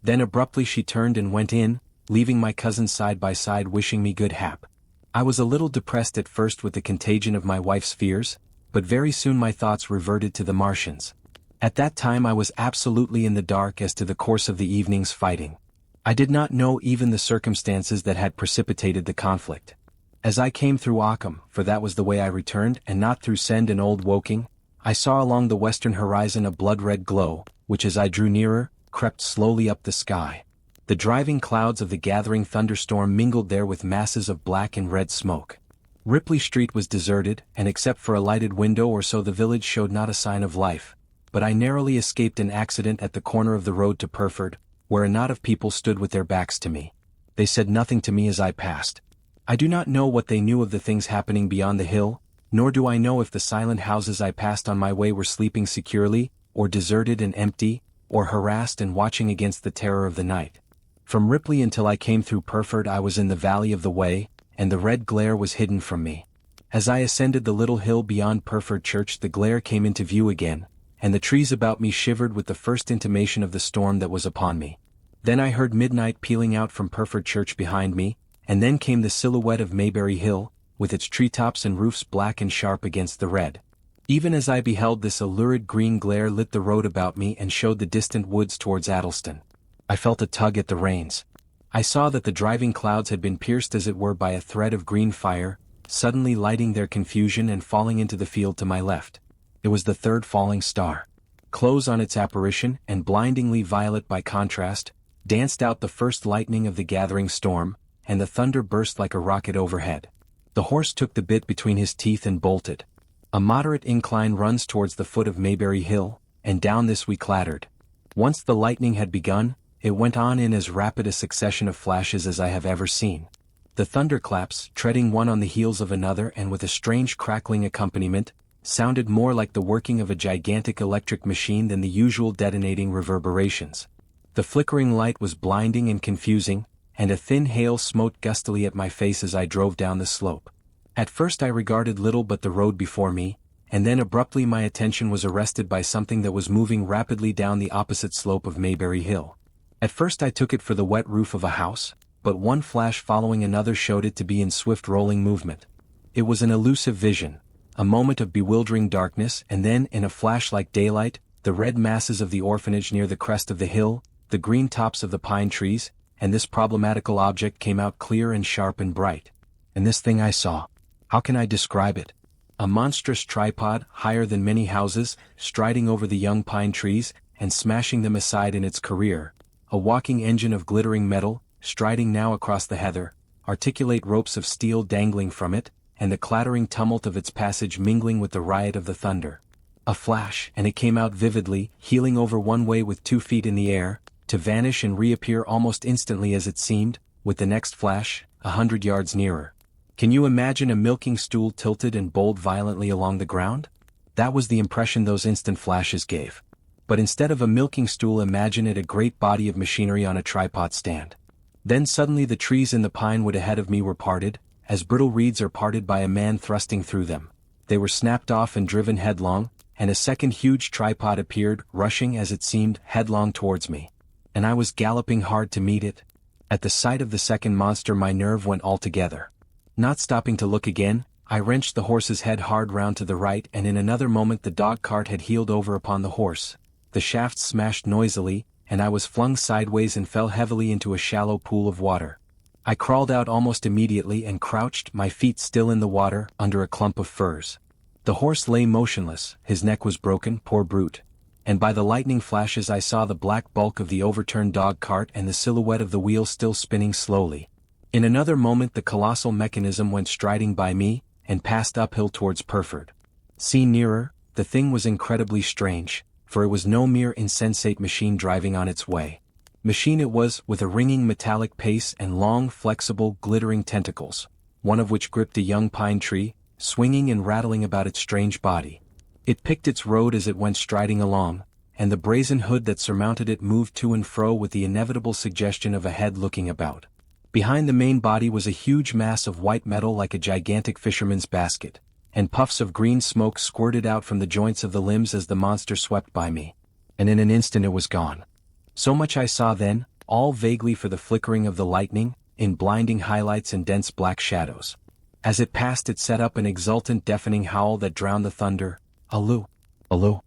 Then abruptly she turned and went in, leaving my cousins side by side wishing me good hap. I was a little depressed at first with the contagion of my wife's fears, but very soon my thoughts reverted to the Martians. At that time I was absolutely in the dark as to the course of the evening's fighting. I did not know even the circumstances that had precipitated the conflict. As I came through Occam, for that was the way I returned and not through Send and Old Woking, I saw along the western horizon a blood-red glow, which as I drew nearer, crept slowly up the sky. The driving clouds of the gathering thunderstorm mingled there with masses of black and red smoke. Ripley Street was deserted, and except for a lighted window or so the village showed not a sign of life, but I narrowly escaped an accident at the corner of the road to Purford, where a knot of people stood with their backs to me. They said nothing to me as I passed. I do not know what they knew of the things happening beyond the hill, nor do I know if the silent houses I passed on my way were sleeping securely, or deserted and empty, or harassed and watching against the terror of the night. From Ripley until I came through Purford I was in the valley of the Wey, and the red glare was hidden from me. As I ascended the little hill beyond Purford Church the glare came into view again, and the trees about me shivered with the first intimation of the storm that was upon me. Then I heard midnight pealing out from Purford Church behind me, and then came the silhouette of Maybury Hill, with its treetops and roofs black and sharp against the red. Even as I beheld this a lurid green glare lit the road about me and showed the distant woods towards Addleston. I felt a tug at the reins. I saw that the driving clouds had been pierced as it were by a thread of green fire, suddenly lighting their confusion and falling into the field to my left. It was the third falling star. Close on its apparition, and blindingly violet by contrast, danced out the first lightning of the gathering storm, and the thunder burst like a rocket overhead. The horse took the bit between his teeth and bolted. A moderate incline runs towards the foot of Maybury Hill, and down this we clattered. Once the lightning had begun, it went on in as rapid a succession of flashes as I have ever seen. The thunderclaps, treading one on the heels of another and with a strange crackling accompaniment, sounded more like the working of a gigantic electric machine than the usual detonating reverberations. The flickering light was blinding and confusing, and a thin hail smote gustily at my face as I drove down the slope. At first I regarded little but the road before me, and then abruptly my attention was arrested by something that was moving rapidly down the opposite slope of Maybury Hill. At first I took it for the wet roof of a house, but one flash following another showed it to be in swift rolling movement. It was an elusive vision, a moment of bewildering darkness, and then, in a flash like daylight, the red masses of the orphanage near the crest of the hill, the green tops of the pine trees, and this problematical object came out clear and sharp and bright. And this thing I saw, how can I describe it? A monstrous tripod, higher than many houses, striding over the young pine trees, and smashing them aside in its career. A walking engine of glittering metal, striding now across the heather, articulate ropes of steel dangling from it, and the clattering tumult of its passage mingling with the riot of the thunder. A flash, and it came out vividly, heeling over one way with 2 feet in the air, to vanish and reappear almost instantly as it seemed, with the next flash, 100 yards nearer. Can you imagine a milking stool tilted and bowled violently along the ground? That was the impression those instant flashes gave. But instead of a milking stool, imagine it a great body of machinery on a tripod stand. Then suddenly the trees in the pine wood ahead of me were parted, as brittle reeds are parted by a man thrusting through them. They were snapped off and driven headlong, and a second huge tripod appeared, rushing as it seemed, headlong towards me. And I was galloping hard to meet it. At the sight of the second monster my nerve went altogether. Not stopping to look again, I wrenched the horse's head hard round to the right, and in another moment the dog-cart had heeled over upon the horse. The shafts smashed noisily, and I was flung sideways and fell heavily into a shallow pool of water. I crawled out almost immediately and crouched, my feet still in the water, under a clump of firs. The horse lay motionless, his neck was broken, poor brute. And by the lightning flashes I saw the black bulk of the overturned dog-cart and the silhouette of the wheel still spinning slowly. In another moment the colossal mechanism went striding by me, and passed uphill towards Purford. Seen nearer, the thing was incredibly strange, for it was no mere insensate machine driving on its way. Machine it was, with a ringing metallic pace and long, flexible, glittering tentacles, one of which gripped a young pine tree, swinging and rattling about its strange body. It picked its road as it went striding along, and the brazen hood that surmounted it moved to and fro with the inevitable suggestion of a head looking about. Behind the main body was a huge mass of white metal like a gigantic fisherman's basket, and puffs of green smoke squirted out from the joints of the limbs as the monster swept by me. And in an instant it was gone. So much I saw then, all vaguely for the flickering of the lightning, in blinding highlights and dense black shadows. As it passed it set up an exultant deafening howl that drowned the thunder, "Alloo! Alloo!"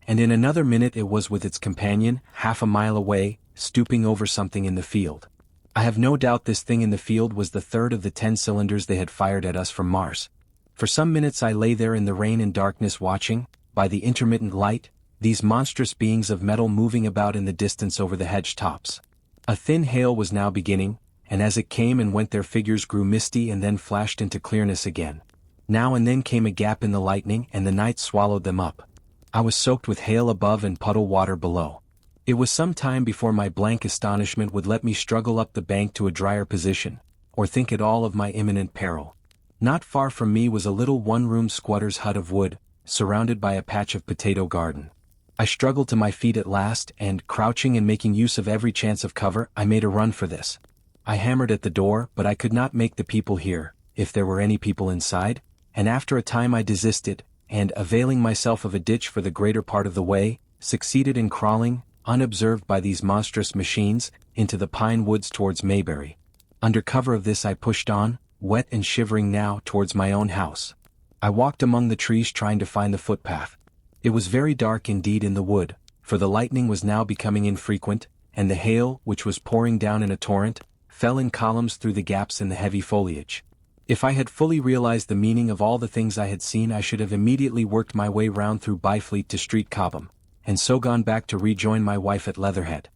And in another minute it was with its companion, half a mile away, stooping over something in the field. I have no doubt this thing in the field was the third of the 10 cylinders they had fired at us from Mars. For some minutes I lay there in the rain and darkness watching, by the intermittent light, these monstrous beings of metal moving about in the distance over the hedge tops. A thin hail was now beginning, and as it came and went their figures grew misty and then flashed into clearness again. Now and then came a gap in the lightning and the night swallowed them up. I was soaked with hail above and puddle water below. It was some time before my blank astonishment would let me struggle up the bank to a drier position, or think at all of my imminent peril. Not far from me was a little one-room squatter's hut of wood, surrounded by a patch of potato garden. I struggled to my feet at last and, crouching and making use of every chance of cover, I made a run for this. I hammered at the door, but I could not make the people hear, if there were any people inside, and after a time I desisted, and, availing myself of a ditch for the greater part of the way, succeeded in crawling, unobserved by these monstrous machines, into the pine woods towards Mayberry. Under cover of this I pushed on, wet and shivering now, towards my own house. I walked among the trees trying to find the footpath. It was very dark indeed in the wood, for the lightning was now becoming infrequent, and the hail, which was pouring down in a torrent, fell in columns through the gaps in the heavy foliage. If I had fully realized the meaning of all the things I had seen, I should have immediately worked my way round through Byfleet to Street Cobham, and so gone back to rejoin my wife at Leatherhead.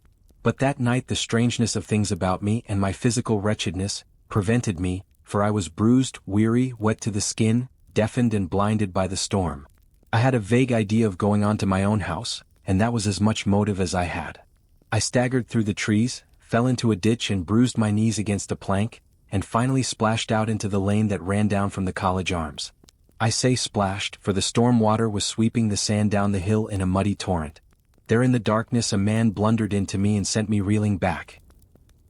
But that night the strangeness of things about me and my physical wretchedness prevented me, for I was bruised, weary, wet to the skin, deafened and blinded by the storm. I had a vague idea of going on to my own house, and that was as much motive as I had. I staggered through the trees, fell into a ditch and bruised my knees against a plank, and finally splashed out into the lane that ran down from the College Arms. I say splashed, for the storm water was sweeping the sand down the hill in a muddy torrent. There in the darkness a man blundered into me and sent me reeling back.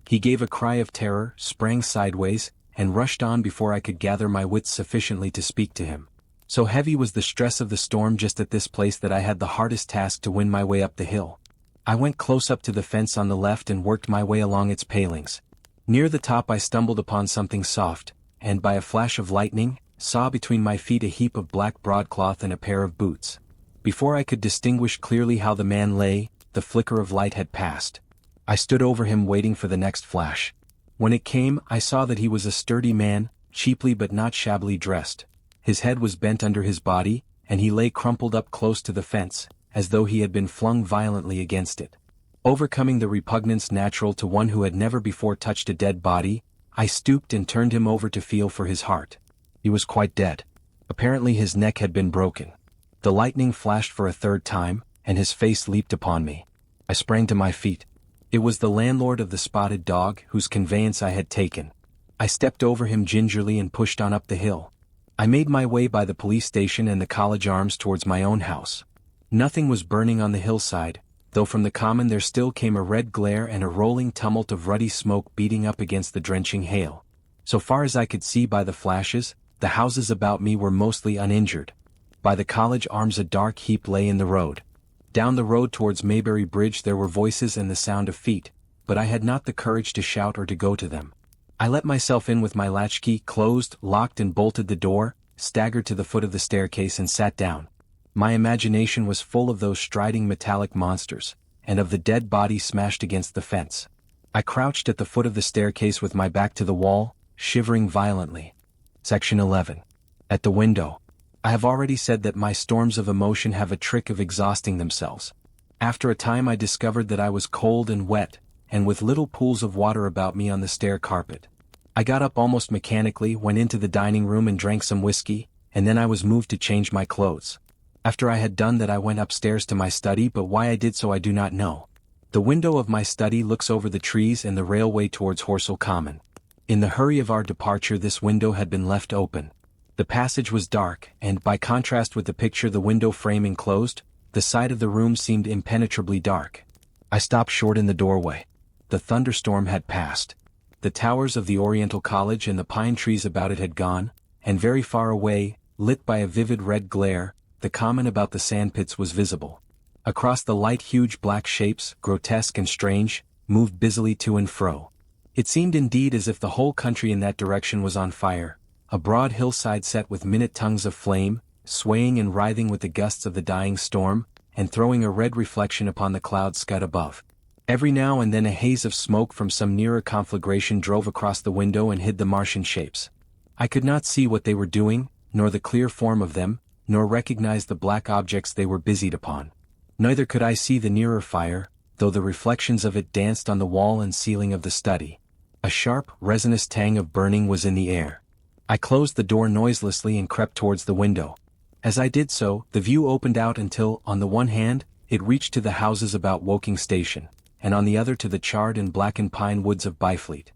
He gave a cry of terror, sprang sideways, and rushed on before I could gather my wits sufficiently to speak to him. So heavy was the stress of the storm just at this place that I had the hardest task to win my way up the hill. I went close up to the fence on the left and worked my way along its palings. Near the top I stumbled upon something soft, and by a flash of lightning, saw between my feet a heap of black broadcloth and a pair of boots. Before I could distinguish clearly how the man lay, the flicker of light had passed. I stood over him waiting for the next flash. When it came, I saw that he was a sturdy man, cheaply but not shabbily dressed. His head was bent under his body, and he lay crumpled up close to the fence, as though he had been flung violently against it. Overcoming the repugnance natural to one who had never before touched a dead body, I stooped and turned him over to feel for his heart. He was quite dead. Apparently his neck had been broken. The lightning flashed for a third time, and his face leaped upon me. I sprang to my feet. It was the landlord of the Spotted Dog, whose conveyance I had taken. I stepped over him gingerly and pushed on up the hill. I made my way by the police station and the College Arms towards my own house. Nothing was burning on the hillside, though from the common there still came a red glare and a rolling tumult of ruddy smoke beating up against the drenching hail. So far as I could see by the flashes, the houses about me were mostly uninjured. By the College Arms a dark heap lay in the road. Down the road towards Mayberry Bridge there were voices and the sound of feet, but I had not the courage to shout or to go to them. I let myself in with my latchkey closed, locked and bolted the door, staggered to the foot of the staircase and sat down. My imagination was full of those striding metallic monsters, and of the dead body smashed against the fence. I crouched at the foot of the staircase with my back to the wall, shivering violently. Section 11. At the window. I have already said that my storms of emotion have a trick of exhausting themselves. After a time I discovered that I was cold and wet, and with little pools of water about me on the stair carpet. I got up almost mechanically, went into the dining room and drank some whiskey, and then I was moved to change my clothes. After I had done that I went upstairs to my study, but why I did so I do not know. The window of my study looks over the trees and the railway towards Horsell Common. In the hurry of our departure this window had been left open. The passage was dark, and by contrast with the picture the window frame enclosed, the side of the room seemed impenetrably dark. I stopped short in the doorway. The thunderstorm had passed. The towers of the Oriental College and the pine trees about it had gone, and very far away, lit by a vivid red glare, the common about the sandpits was visible. Across the light huge black shapes, grotesque and strange, moved busily to and fro. It seemed indeed as if the whole country in that direction was on fire, a broad hillside set with minute tongues of flame, swaying and writhing with the gusts of the dying storm, and throwing a red reflection upon the cloud scud above. Every now and then a haze of smoke from some nearer conflagration drove across the window and hid the Martian shapes. I could not see what they were doing, nor the clear form of them, nor recognize the black objects they were busied upon. Neither could I see the nearer fire, though the reflections of it danced on the wall and ceiling of the study. A sharp, resinous tang of burning was in the air. I closed the door noiselessly and crept towards the window. As I did so, the view opened out until, on the one hand, it reached to the houses about Woking Station, and on the other to the charred and blackened pine woods of Byfleet.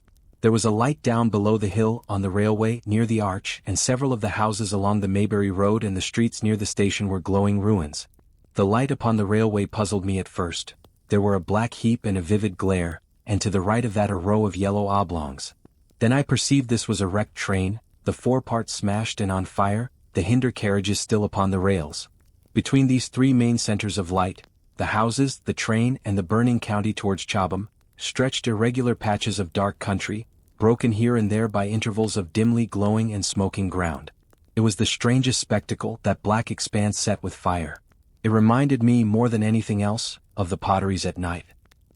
There was a light down below the hill on the railway near the arch, and several of the houses along the Mayberry Road and the streets near the station were glowing ruins. The light upon the railway puzzled me at first. There were a black heap and a vivid glare, and to the right of that a row of yellow oblongs. Then I perceived this was a wrecked train, the foreparts smashed and on fire, the hinder carriages still upon the rails. Between these three main centers of light, the houses, the train, and the burning county towards Chobham, stretched irregular patches of dark country, broken here and there by intervals of dimly glowing and smoking ground. It was the strangest spectacle, that black expanse set with fire. It reminded me, more than anything else, of the potteries at night.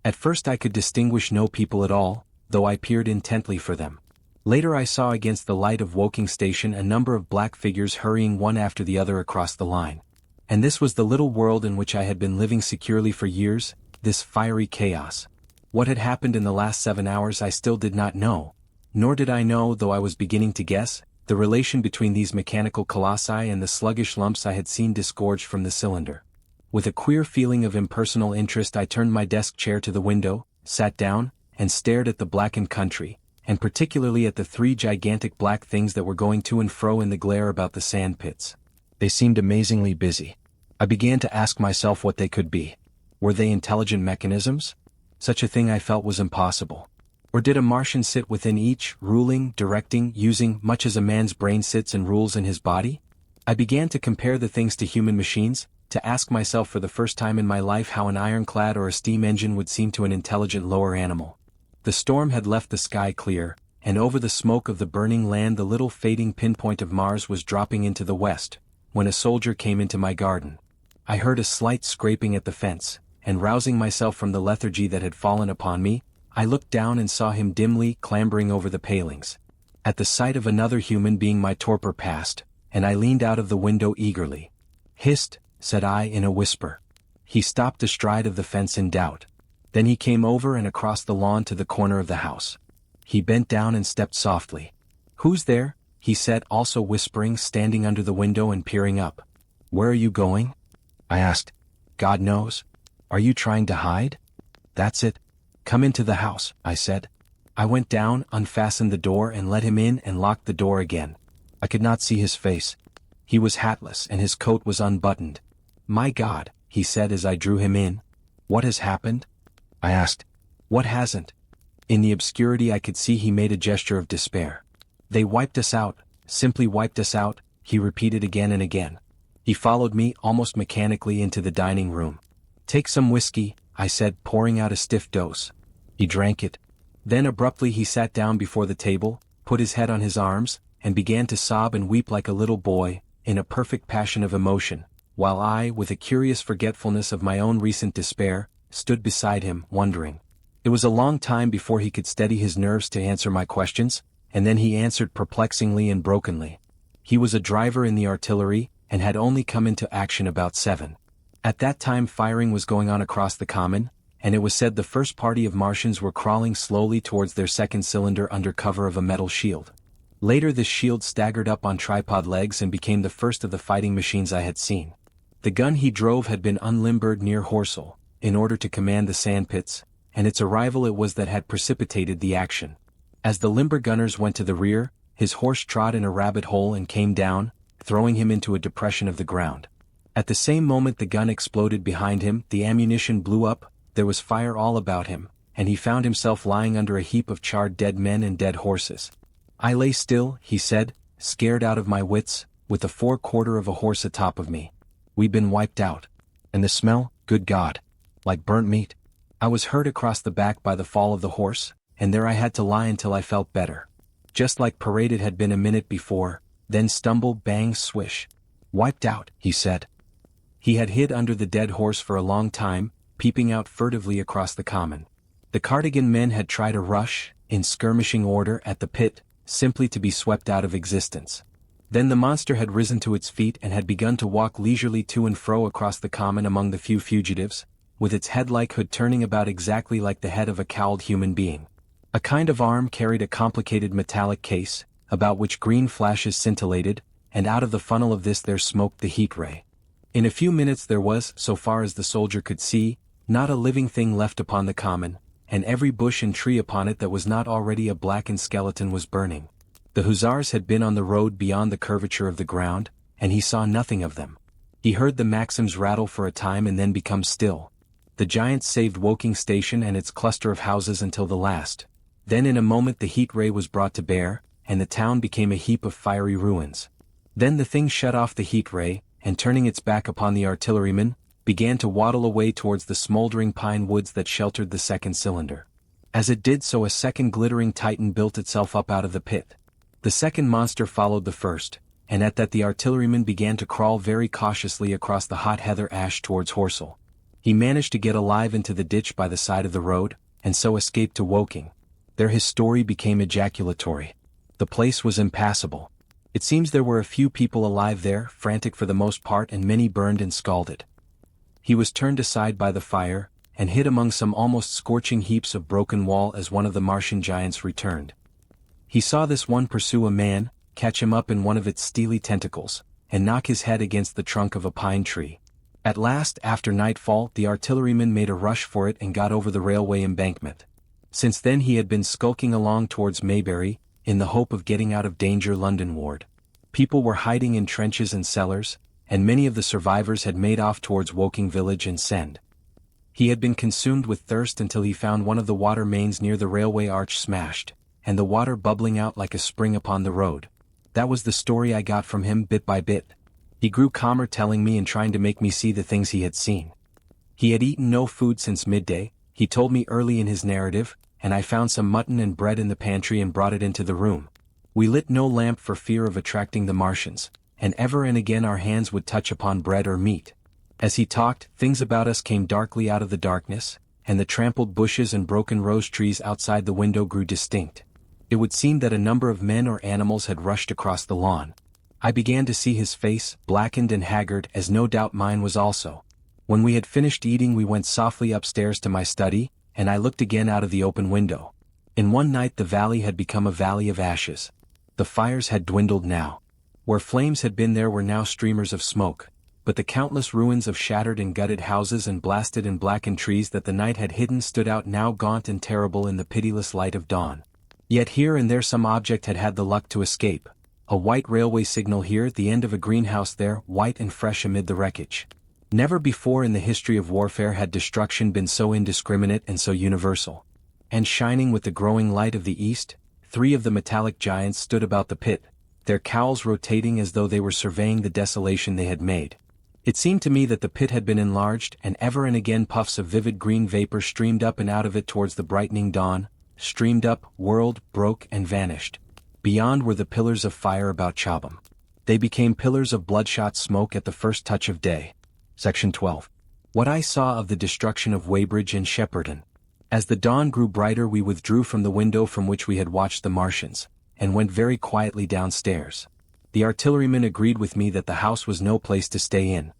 At first I could distinguish no people at all, though I peered intently for them. Later I saw against the light of Woking Station a number of black figures hurrying one after the other across the line. And this was the little world in which I had been living securely for years, this fiery chaos. What had happened in the last 7 hours I still did not know, nor did I know, though I was beginning to guess, the relation between these mechanical colossi and the sluggish lumps I had seen disgorged from the cylinder. With a queer feeling of impersonal interest I turned my desk chair to the window, sat down, and stared at the blackened country, and particularly at the three gigantic black things that were going to and fro in the glare about the sand pits. They seemed amazingly busy. I began to ask myself what they could be. Were they intelligent mechanisms? Such a thing I felt was impossible. Or did a Martian sit within each, ruling, directing, using, much as a man's brain sits and rules in his body? I began to compare the things to human machines, to ask myself for the first time in my life how an ironclad or a steam engine would seem to an intelligent lower animal. The storm had left the sky clear, and over the smoke of the burning land the little fading pinpoint of Mars was dropping into the west, when a soldier came into my garden. I heard a slight scraping at the fence, and rousing myself from the lethargy that had fallen upon me, I looked down and saw him dimly clambering over the palings. At the sight of another human being my torpor passed, and I leaned out of the window eagerly. "Hist," said I in a whisper. He stopped astride of the fence in doubt. Then he came over and across the lawn to the corner of the house. He bent down and stepped softly. "Who's there?" he said, also whispering, standing under the window and peering up. "Where are you going?" I asked. "God knows. Are you trying to hide?" "That's it. Come into the house," I said. I went down, unfastened the door and let him in and locked the door again. I could not see his face. He was hatless and his coat was unbuttoned. "My God," he said as I drew him in. "What has happened?" I asked. "What hasn't?" In the obscurity I could see he made a gesture of despair. "They wiped us out, simply wiped us out," he repeated again and again. He followed me almost mechanically into the dining room. "Take some whiskey," I said, pouring out a stiff dose. He drank it. Then abruptly he sat down before the table, put his head on his arms, and began to sob and weep like a little boy, in a perfect passion of emotion, while I, with a curious forgetfulness of my own recent despair, stood beside him, wondering. It was a long time before he could steady his nerves to answer my questions, and then he answered perplexingly and brokenly. He was a driver in the artillery, and had only come into action about 7. At that time firing was going on across the common, and it was said the first party of Martians were crawling slowly towards their second cylinder under cover of a metal shield. Later this shield staggered up on tripod legs and became the first of the fighting machines I had seen. The gun he drove had been unlimbered near Horsell, in order to command the sandpits, and its arrival it was that had precipitated the action. As the limber gunners went to the rear, his horse trod in a rabbit hole and came down, throwing him into a depression of the ground. At the same moment the gun exploded behind him, the ammunition blew up, there was fire all about him, and he found himself lying under a heap of charred dead men and dead horses. "I lay still," he said, "scared out of my wits, with the forequarter of a horse atop of me. We'd been wiped out. And the smell, good God! Like burnt meat. I was hurt across the back by the fall of the horse, and there I had to lie until I felt better. Just like paraded had been a minute before, then stumble, bang, swish. Wiped out," he said. He had hid under the dead horse for a long time, peeping out furtively across the common. The Cardigan men had tried a rush, in skirmishing order, at the pit, simply to be swept out of existence. Then the monster had risen to its feet and had begun to walk leisurely to and fro across the common among the few fugitives, with its head-like hood turning about exactly like the head of a cowled human being. A kind of arm carried a complicated metallic case, about which green flashes scintillated, and out of the funnel of this there smoked the heat ray. In a few minutes there was, so far as the soldier could see, not a living thing left upon the common, and every bush and tree upon it that was not already a blackened skeleton was burning. The hussars had been on the road beyond the curvature of the ground, and he saw nothing of them. He heard the Maxims rattle for a time and then become still. The giants saved Woking Station and its cluster of houses until the last. Then in a moment the heat ray was brought to bear, and the town became a heap of fiery ruins. Then the thing shut off the heat ray, and turning its back upon the artillerymen, began to waddle away towards the smoldering pine woods that sheltered the second cylinder. As it did so a second glittering titan built itself up out of the pit. The second monster followed the first, and at that the artilleryman began to crawl very cautiously across the hot heather ash towards Horsell. He managed to get alive into the ditch by the side of the road, and so escaped to Woking. There his story became ejaculatory. The place was impassable. It seems there were a few people alive there, frantic for the most part, and many burned and scalded. He was turned aside by the fire, and hid among some almost scorching heaps of broken wall as one of the Martian giants returned. He saw this one pursue a man, catch him up in one of its steely tentacles, and knock his head against the trunk of a pine tree. At last, after nightfall, the artilleryman made a rush for it and got over the railway embankment. Since then he had been skulking along towards Maybury, in the hope of getting out of danger London ward. People were hiding in trenches and cellars, and many of the survivors had made off towards Woking village and Send. He had been consumed with thirst until he found one of the water mains near the railway arch smashed, and the water bubbling out like a spring upon the road. That was the story I got from him bit by bit. He grew calmer telling me and trying to make me see the things he had seen. He had eaten no food since midday, he told me early in his narrative, and I found some mutton and bread in the pantry and brought it into the room. We lit no lamp for fear of attracting the Martians, and ever and again our hands would touch upon bread or meat. As he talked, things about us came darkly out of the darkness, and the trampled bushes and broken rose trees outside the window grew distinct. It would seem that a number of men or animals had rushed across the lawn. I began to see his face, blackened and haggard, as no doubt mine was also. When we had finished eating we went softly upstairs to my study, and I looked again out of the open window. In one night the valley had become a valley of ashes. The fires had dwindled now. Where flames had been there were now streamers of smoke, but the countless ruins of shattered and gutted houses and blasted and blackened trees that the night had hidden stood out now gaunt and terrible in the pitiless light of dawn. Yet here and there some object had had the luck to escape. A white railway signal here at the end of a greenhouse there, white and fresh amid the wreckage. Never before in the history of warfare had destruction been so indiscriminate and so universal. And shining with the growing light of the east, 3 of the metallic giants stood about the pit, their cowls rotating as though they were surveying the desolation they had made. It seemed to me that the pit had been enlarged, and ever and again puffs of vivid green vapor streamed up and out of it towards the brightening dawn, streamed up, whirled, broke, and vanished. Beyond were the pillars of fire about Chobham. They became pillars of bloodshot smoke at the first touch of day. Section 12. What I saw of the destruction of Weybridge and Shepperton. As the dawn grew brighter we withdrew from the window from which we had watched the Martians, and went very quietly downstairs. The artilleryman agreed with me that the house was no place to stay in.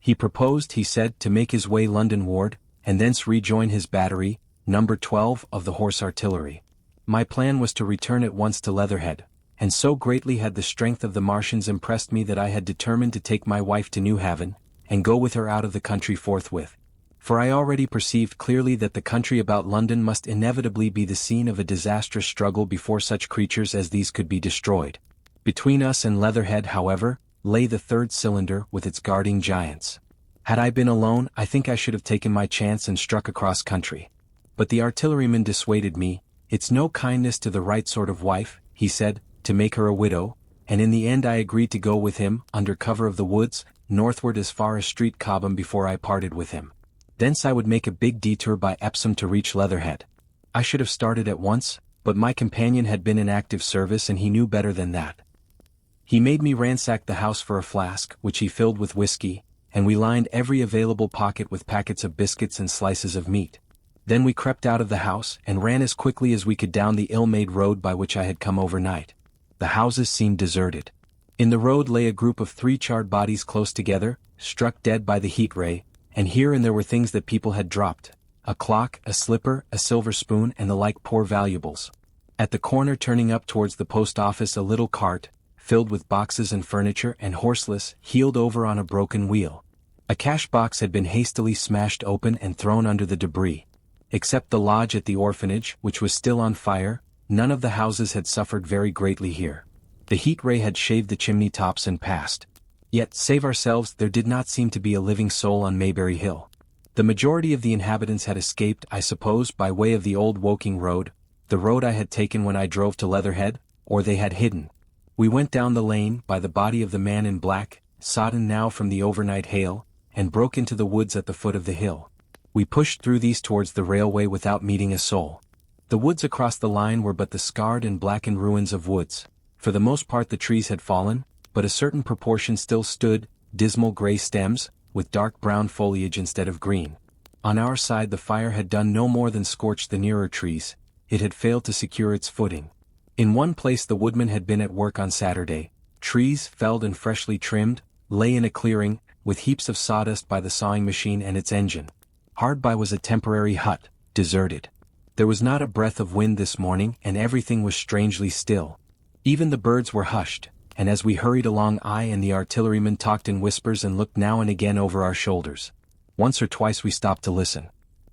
He proposed, he said, to make his way London ward, and thence rejoin his battery, number 12 of the Horse Artillery. My plan was to return at once to Leatherhead, and so greatly had the strength of the Martians impressed me that I had determined to take my wife to New Haven, and go with her out of the country forthwith. For I already perceived clearly that the country about London must inevitably be the scene of a disastrous struggle before such creatures as these could be destroyed. Between us and Leatherhead, however, lay the third cylinder with its guarding giants. Had I been alone, I think I should have taken my chance and struck across country. But the artilleryman dissuaded me. It's no kindness to the right sort of wife, he said, to make her a widow, and in the end I agreed to go with him, under cover of the woods, northward as far as Street Cobham before I parted with him. Thence I would make a big detour by Epsom to reach Leatherhead. I should have started at once, but my companion had been in active service and he knew better than that. He made me ransack the house for a flask, which he filled with whiskey, and we lined every available pocket with packets of biscuits and slices of meat. Then we crept out of the house and ran as quickly as we could down the ill-made road by which I had come overnight. The houses seemed deserted. In the road lay a group of 3 charred bodies close together, struck dead by the heat ray, and here and there were things that people had dropped: a clock, a slipper, a silver spoon, and the like poor valuables. At the corner turning up towards the post office a little cart, filled with boxes and furniture and horseless, heeled over on a broken wheel. A cash box had been hastily smashed open and thrown under the debris. Except the lodge at the orphanage, which was still on fire, none of the houses had suffered very greatly here. The heat ray had shaved the chimney tops and passed. Yet, save ourselves, there did not seem to be a living soul on Mayberry Hill. The majority of the inhabitants had escaped, I suppose, by way of the old Woking road, the road I had taken when I drove to Leatherhead, or they had hidden. We went down the lane, by the body of the man in black, sodden now from the overnight hail, and broke into the woods at the foot of the hill. We pushed through these towards the railway without meeting a soul. The woods across the line were but the scarred and blackened ruins of woods. For the most part the trees had fallen, but a certain proportion still stood, dismal grey stems, with dark brown foliage instead of green. On our side the fire had done no more than scorch the nearer trees, it had failed to secure its footing. In one place the woodman had been at work on Saturday. Trees, felled and freshly trimmed, lay in a clearing, with heaps of sawdust by the sawing machine and its engine. Hard by was a temporary hut, deserted. There was not a breath of wind this morning, and everything was strangely still. Even the birds were hushed, and as we hurried along I and the artilleryman talked in whispers and looked now and again over our shoulders. Once or twice we stopped to listen.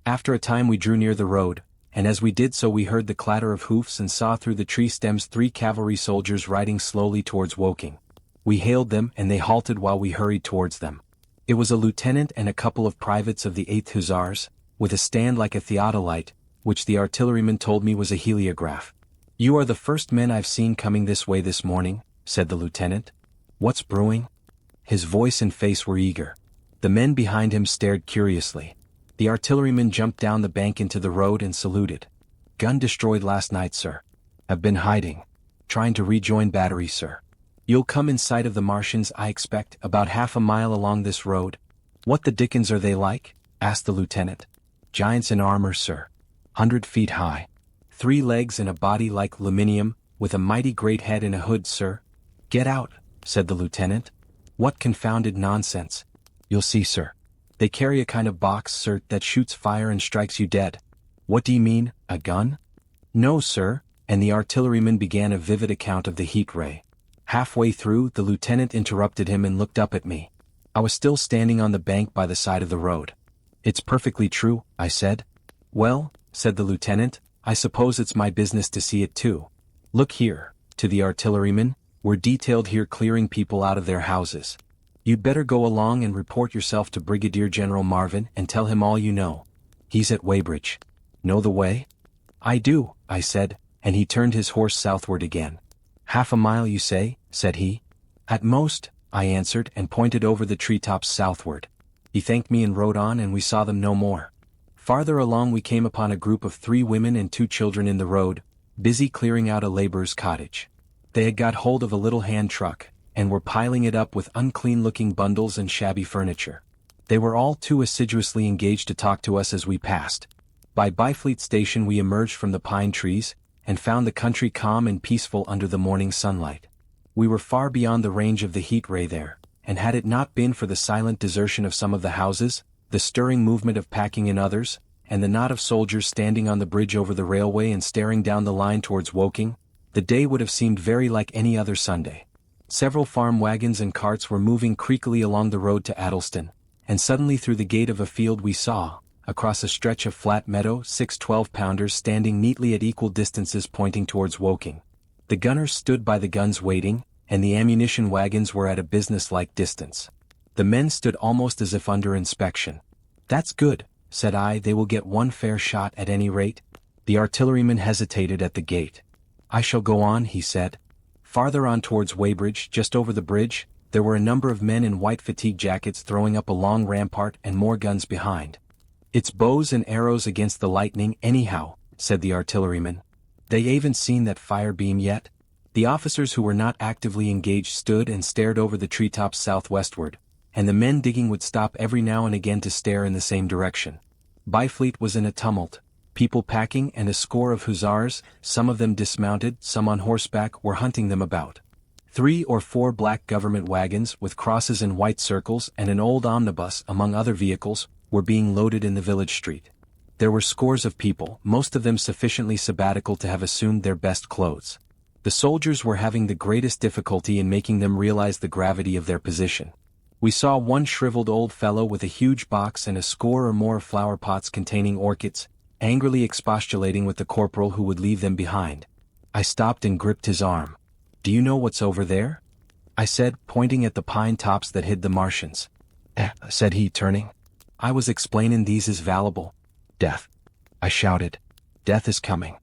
After a time we drew near the road, and as we did so we heard the clatter of hoofs and saw through the tree stems 3 cavalry soldiers riding slowly towards Woking. We hailed them and they halted while we hurried towards them. It was a lieutenant and a couple of privates of the 8th Hussars, with a stand like a theodolite, which the artilleryman told me was a heliograph. "You are the first men I've seen coming this way this morning," said the lieutenant. "What's brewing?" His voice and face were eager. The men behind him stared curiously. The artilleryman jumped down the bank into the road and saluted. "Gun destroyed last night, sir. Have been hiding. Trying to rejoin battery, sir. You'll come in sight of the Martians, I expect, about half a mile along this road." "What the dickens are they like?" asked the lieutenant. "Giants in armor, sir. 100 feet high. 3 legs and a body like aluminium, with a mighty great head and a hood, sir." "Get out," said the lieutenant. "What confounded nonsense." "You'll see, sir. They carry a kind of box, sir, that shoots fire and strikes you dead." "What do you mean, a gun?" "No, sir," and the artilleryman began a vivid account of the heat ray. Halfway through, the lieutenant interrupted him and looked up at me. I was still standing on the bank by the side of the road. "It's perfectly true," I said. "Well," said the lieutenant, "I suppose it's my business to see it too. Look here," to the artilleryman, "we're detailed here clearing people out of their houses. You'd better go along and report yourself to Brigadier General Marvin and tell him all you know. He's at Weybridge. Know the way?" "I do," I said, and he turned his horse southward again. "Half a mile, you say?" said he. "At most," I answered and pointed over the treetops southward. He thanked me and rode on and we saw them no more. Farther along we came upon a group of 3 women and 2 children in the road, busy clearing out a laborer's cottage. They had got hold of a little hand truck, and were piling it up with unclean-looking bundles and shabby furniture. They were all too assiduously engaged to talk to us as we passed. By Byfleet Station we emerged from the pine trees, and found the country calm and peaceful under the morning sunlight. We were far beyond the range of the heat ray there, and had it not been for the silent desertion of some of the houses, the stirring movement of packing in others, and the knot of soldiers standing on the bridge over the railway and staring down the line towards Woking, the day would have seemed very like any other Sunday. Several farm wagons and carts were moving creakily along the road to Addleston, and suddenly through the gate of a field we saw, across a stretch of flat meadow, 6 12-pounders standing neatly at equal distances pointing towards Woking. The gunners stood by the guns waiting, and the ammunition wagons were at a business-like distance. The men stood almost as if under inspection. "That's good," said I, "they will get one fair shot at any rate." The artilleryman hesitated at the gate. "I shall go on," he said. Farther on towards Weybridge, just over the bridge, there were a number of men in white fatigue jackets throwing up a long rampart and more guns behind. "It's bows and arrows against the lightning, anyhow," said the artilleryman. "They haven't seen that fire beam yet." The officers who were not actively engaged stood and stared over the treetops southwestward, and the men digging would stop every now and again to stare in the same direction. Byfleet was in a tumult. People packing and a score of hussars, some of them dismounted, some on horseback, were hunting them about. 3 or 4 black government wagons with crosses in white circles and an old omnibus, among other vehicles, were being loaded in the village street. There were scores of people, most of them sufficiently sabbatical to have assumed their best clothes. The soldiers were having the greatest difficulty in making them realize the gravity of their position. We saw one shriveled old fellow with a huge box and a score or more flower pots containing orchids, angrily expostulating with the corporal who would leave them behind. I stopped and gripped his arm. "Do you know what's over there?" I said, pointing at the pine tops that hid the Martians. Said he, turning. I was explaining these is valuable. Death. I shouted. Death is coming.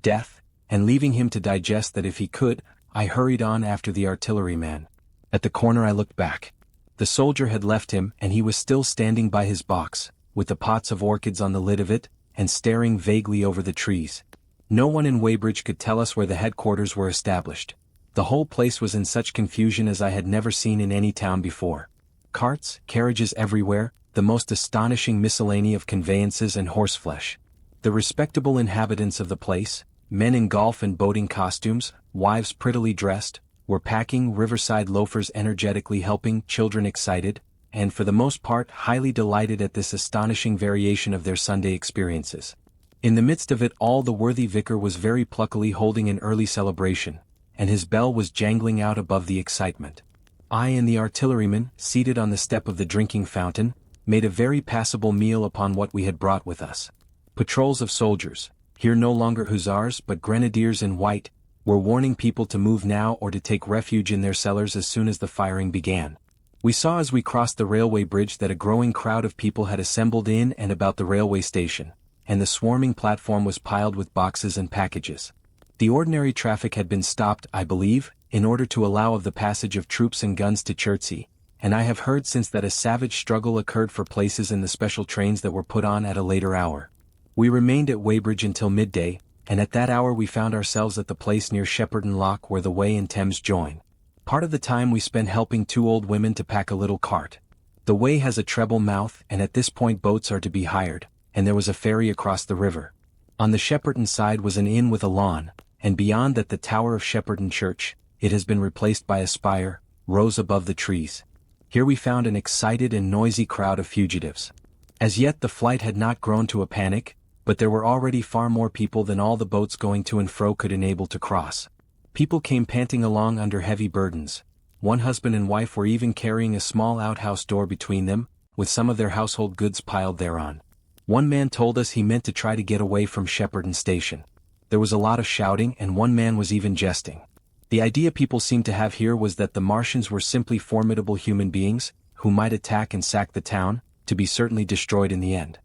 Death, and leaving him to digest that if he could, I hurried on after the artilleryman. At the corner I looked back. The soldier had left him and he was still standing by his box, with the pots of orchids on the lid of it, and staring vaguely over the trees. No one in Weybridge could tell us where the headquarters were established. The whole place was in such confusion as I had never seen in any town before. Carts, carriages everywhere, the most astonishing miscellany of conveyances and horseflesh. The respectable inhabitants of the place, men in golf and boating costumes, wives prettily dressed, were packing, riverside loafers energetically helping, children excited, and for the most part highly delighted at this astonishing variation of their Sunday experiences. In the midst of it all the worthy vicar was very pluckily holding an early celebration, and his bell was jangling out above the excitement. I and the artilleryman, seated on the step of the drinking fountain, made a very passable meal upon what we had brought with us. Patrols of soldiers, here no longer hussars but grenadiers in white, were warning people to move now or to take refuge in their cellars as soon as the firing began. We saw as we crossed the railway bridge that a growing crowd of people had assembled in and about the railway station, and the swarming platform was piled with boxes and packages. The ordinary traffic had been stopped, I believe, in order to allow of the passage of troops and guns to Chertsey, and I have heard since that a savage struggle occurred for places in the special trains that were put on at a later hour. We remained at Weybridge until midday, and at that hour we found ourselves at the place near Shepperton Lock where the Wey and Thames join. Part of the time we spent helping two old women to pack a little cart. The Wey has a treble mouth and at this point boats are to be hired, and there was a ferry across the river. On the Shepperton side was an inn with a lawn, and beyond that the tower of Shepperton Church, it has been replaced by a spire, rose above the trees. Here we found an excited and noisy crowd of fugitives. As yet the flight had not grown to a panic, but there were already far more people than all the boats going to and fro could enable to cross. People came panting along under heavy burdens. One husband and wife were even carrying a small outhouse door between them, with some of their household goods piled thereon. One man told us he meant to try to get away from Shepperton Station. There was a lot of shouting and one man was even jesting. The idea people seemed to have here was that the Martians were simply formidable human beings, who might attack and sack the town, to be certainly destroyed in the end.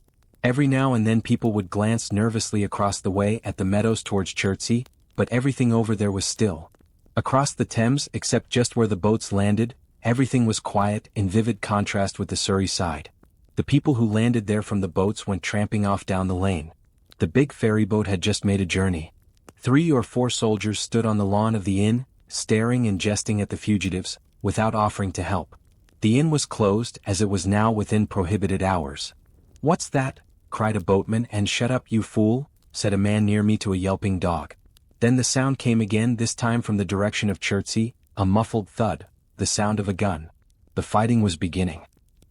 Every now and then people would glance nervously across the way at the meadows towards Chertsey, but everything over there was still. Across the Thames, except just where the boats landed, everything was quiet in vivid contrast with the Surrey side. The people who landed there from the boats went tramping off down the lane. The big ferry boat had just made a journey. 3 or 4 soldiers stood on the lawn of the inn, staring and jesting at the fugitives, without offering to help. The inn was closed as it was now within prohibited hours. "What's that?" cried a boatman, and "Shut up, you fool," said a man near me to a yelping dog. Then the sound came again, this time from the direction of Chertsey, a muffled thud, the sound of a gun. The fighting was beginning.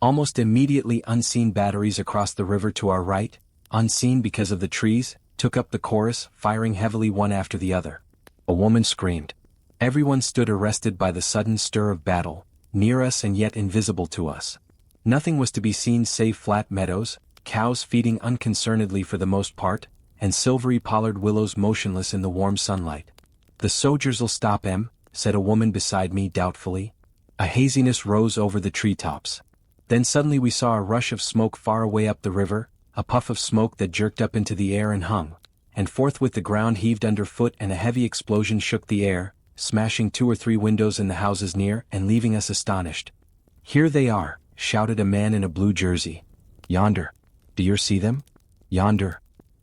Almost immediately unseen batteries across the river to our right, unseen because of the trees, took up the chorus, firing heavily one after the other. A woman screamed. Everyone stood arrested by the sudden stir of battle, near us and yet invisible to us. Nothing was to be seen save flat meadows, cows feeding unconcernedly for the most part, and silvery pollard willows motionless in the warm sunlight. "The soldiers'll stop 'em," said a woman beside me doubtfully. A haziness rose over the treetops. Then suddenly we saw a rush of smoke far away up the river, a puff of smoke that jerked up into the air and hung, and forthwith the ground heaved underfoot and a heavy explosion shook the air, smashing 2 or 3 windows in the houses near and leaving us astonished. "Here they are," shouted a man in a blue jersey. "Yonder. Do you see them? Yonder."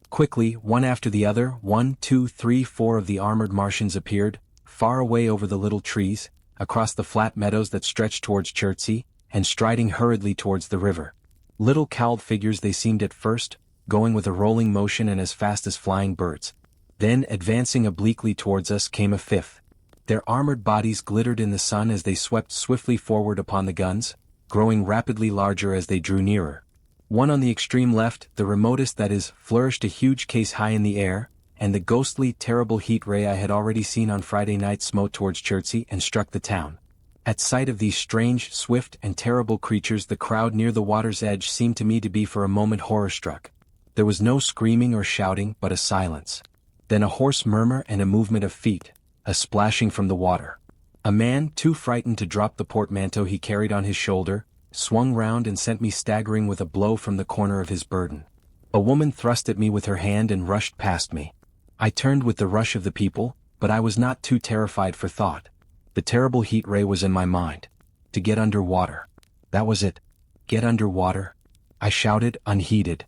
Quickly, one after the other, 1, 2, 3, 4 of the armored Martians appeared, far away over the little trees, across the flat meadows that stretched towards Chertsey, and striding hurriedly towards the river. Little cowled figures they seemed at first, going with a rolling motion and as fast as flying birds. Then, advancing obliquely towards us, came a fifth. Their armored bodies glittered in the sun as they swept swiftly forward upon the guns, growing rapidly larger as they drew nearer. One on the extreme left, the remotest that is, flourished a huge case high in the air, and the ghostly, terrible heat ray I had already seen on Friday night smote towards Chertsey and struck the town. At sight of these strange, swift, and terrible creatures the crowd near the water's edge seemed to me to be for a moment horror-struck. There was no screaming or shouting, but a silence. Then a hoarse murmur and a movement of feet, a splashing from the water. A man, too frightened to drop the portmanteau he carried on his shoulder, swung round and sent me staggering with a blow from the corner of his burden. A woman thrust at me with her hand and rushed past me. I turned with the rush of the people, but I was not too terrified for thought. The terrible heat ray was in my mind. To get under water. That was it. Get under water. I shouted, unheeded.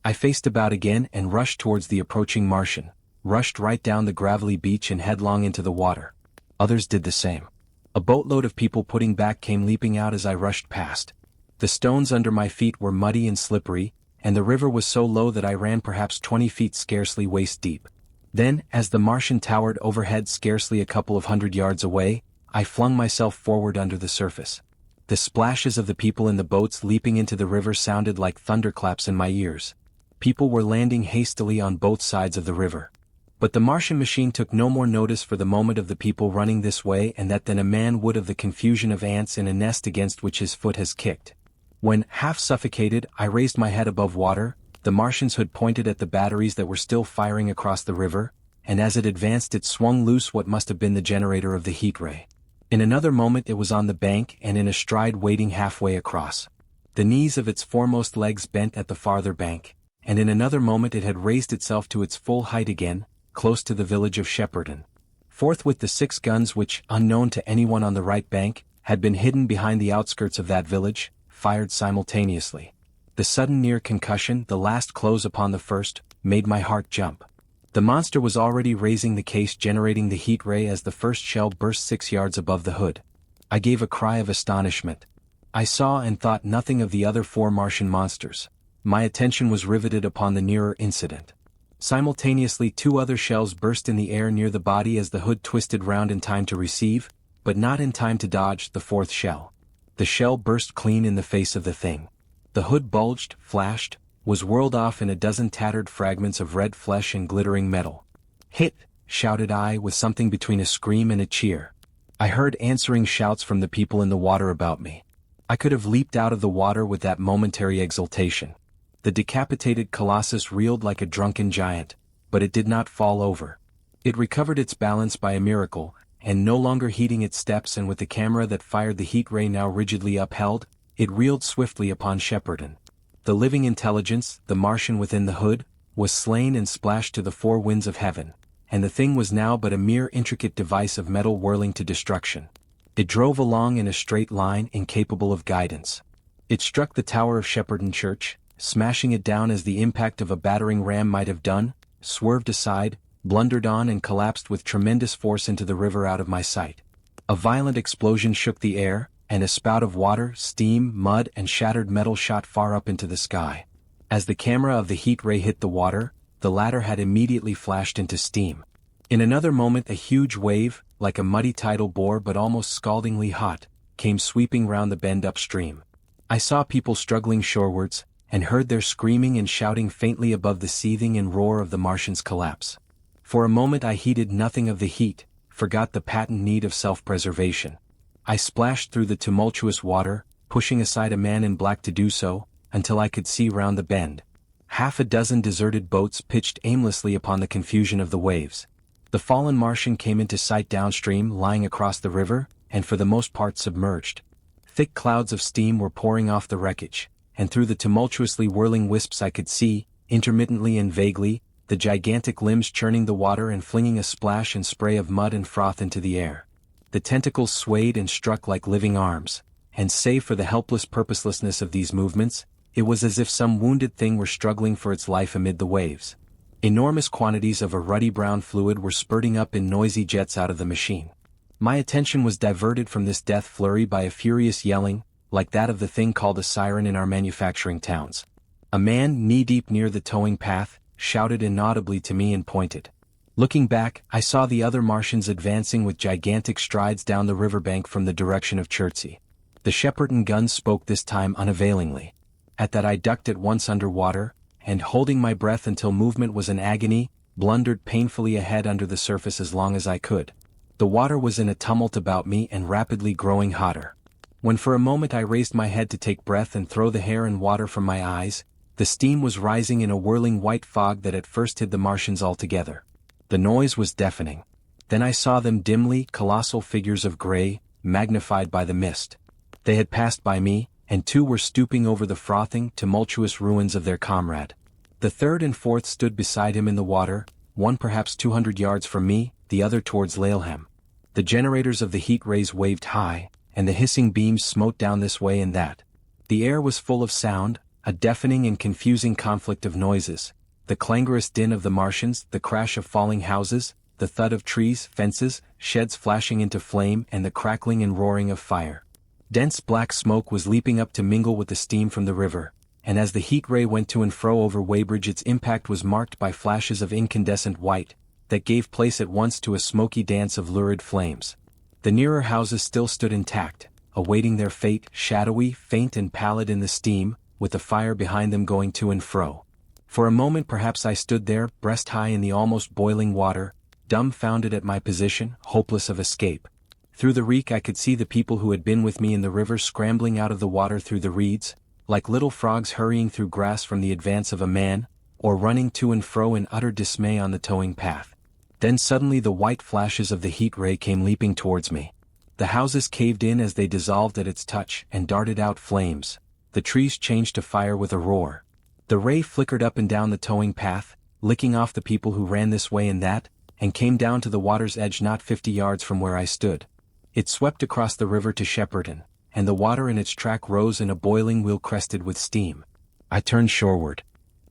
I faced about again and rushed towards the approaching Martian, rushed right down the gravelly beach and headlong into the water. Others did the same. A boatload of people putting back came leaping out as I rushed past. The stones under my feet were muddy and slippery, and the river was so low that I ran perhaps 20 feet scarcely waist deep. Then, as the Martian towered overhead scarcely a couple of 100 yards away, I flung myself forward under the surface. The splashes of the people in the boats leaping into the river sounded like thunderclaps in my ears. People were landing hastily on both sides of the river. But the Martian machine took no more notice for the moment of the people running this way and that than a man would of the confusion of ants in a nest against which his foot has kicked. When, half suffocated, I raised my head above water, the Martian's hood pointed at the batteries that were still firing across the river, and as it advanced it swung loose what must have been the generator of the heat ray. In another moment it was on the bank and in a stride wading halfway across. The knees of its foremost legs bent at the farther bank, and in another moment it had raised itself to its full height again, close to the village of Shepperton. Forthwith the 6 guns which, unknown to anyone on the right bank, had been hidden behind the outskirts of that village, fired simultaneously. The sudden near concussion, the last close upon the first, made my heart jump. The monster was already raising the case generating the heat ray as the first shell burst 6 yards above the hood. I gave a cry of astonishment. I saw and thought nothing of the other 4 Martian monsters. My attention was riveted upon the nearer incident. Simultaneously 2 other shells burst in the air near the body as the hood twisted round in time to receive, but not in time to dodge, the 4th shell. The shell burst clean in the face of the thing. The hood bulged, flashed, was whirled off in a dozen tattered fragments of red flesh and glittering metal. "Hit!" shouted I with something between a scream and a cheer. I heard answering shouts from the people in the water about me. I could have leaped out of the water with that momentary exultation. The decapitated colossus reeled like a drunken giant, but it did not fall over. It recovered its balance by a miracle, and no longer heeding its steps and with the camera that fired the heat ray now rigidly upheld, it reeled swiftly upon Shepperton. The living intelligence, the Martian within the hood, was slain and splashed to the 4 winds of heaven, and the thing was now but a mere intricate device of metal whirling to destruction. It drove along in a straight line, incapable of guidance. It struck the tower of Shepperton Church, smashing it down as the impact of a battering ram might have done, swerved aside, blundered on and collapsed with tremendous force into the river out of my sight. A violent explosion shook the air, and a spout of water, steam, mud and shattered metal shot far up into the sky. As the camera of the heat ray hit the water, the latter had immediately flashed into steam. In another moment a huge wave, like a muddy tidal bore but almost scaldingly hot, came sweeping round the bend upstream. I saw people struggling shorewards, and heard their screaming and shouting faintly above the seething and roar of the Martian's collapse. For a moment I heeded nothing of the heat, forgot the patent need of self-preservation. I splashed through the tumultuous water, pushing aside a man in black to do so, until I could see round the bend. Half a dozen deserted boats pitched aimlessly upon the confusion of the waves. The fallen Martian came into sight downstream, lying across the river, and for the most part submerged. Thick clouds of steam were pouring off the wreckage, and through the tumultuously whirling wisps I could see, intermittently and vaguely, the gigantic limbs churning the water and flinging a splash and spray of mud and froth into the air. The tentacles swayed and struck like living arms, and save for the helpless purposelessness of these movements, it was as if some wounded thing were struggling for its life amid the waves. Enormous quantities of a ruddy brown fluid were spurting up in noisy jets out of the machine. My attention was diverted from this death flurry by a furious yelling, like that of the thing called a siren in our manufacturing towns. A man, knee-deep near the towing path, shouted inaudibly to me and pointed. Looking back, I saw the other Martians advancing with gigantic strides down the riverbank from the direction of Chertsey. The Shepperton guns spoke this time unavailingly. At that I ducked at once under water, and holding my breath until movement was an agony, blundered painfully ahead under the surface as long as I could. The water was in a tumult about me and rapidly growing hotter. When for a moment I raised my head to take breath and throw the hair and water from my eyes, the steam was rising in a whirling white fog that at first hid the Martians altogether. The noise was deafening. Then I saw them dimly, colossal figures of gray, magnified by the mist. They had passed by me, and two were stooping over the frothing, tumultuous ruins of their comrade. The third and fourth stood beside him in the water, one perhaps 200 yards from me, the other towards Laleham. The generators of the heat rays waved high, and the hissing beams smote down this way and that. The air was full of sound, a deafening and confusing conflict of noises, the clangorous din of the Martians, the crash of falling houses, the thud of trees, fences, sheds flashing into flame, and the crackling and roaring of fire. Dense black smoke was leaping up to mingle with the steam from the river, and as the heat ray went to and fro over Weybridge, its impact was marked by flashes of incandescent white, that gave place at once to a smoky dance of lurid flames. The nearer houses still stood intact, awaiting their fate, shadowy, faint and pallid in the steam, with the fire behind them going to and fro. For a moment perhaps I stood there, breast high in the almost boiling water, dumbfounded at my position, hopeless of escape. Through the reek I could see the people who had been with me in the river scrambling out of the water through the reeds, like little frogs hurrying through grass from the advance of a man, or running to and fro in utter dismay on the towing path. Then suddenly the white flashes of the heat ray came leaping towards me. The houses caved in as they dissolved at its touch and darted out flames. The trees changed to fire with a roar. The ray flickered up and down the towing path, licking off the people who ran this way and that, and came down to the water's edge not 50 yards from where I stood. It swept across the river to Shepperton, and the water in its track rose in a boiling wheel crested with steam. I turned shoreward.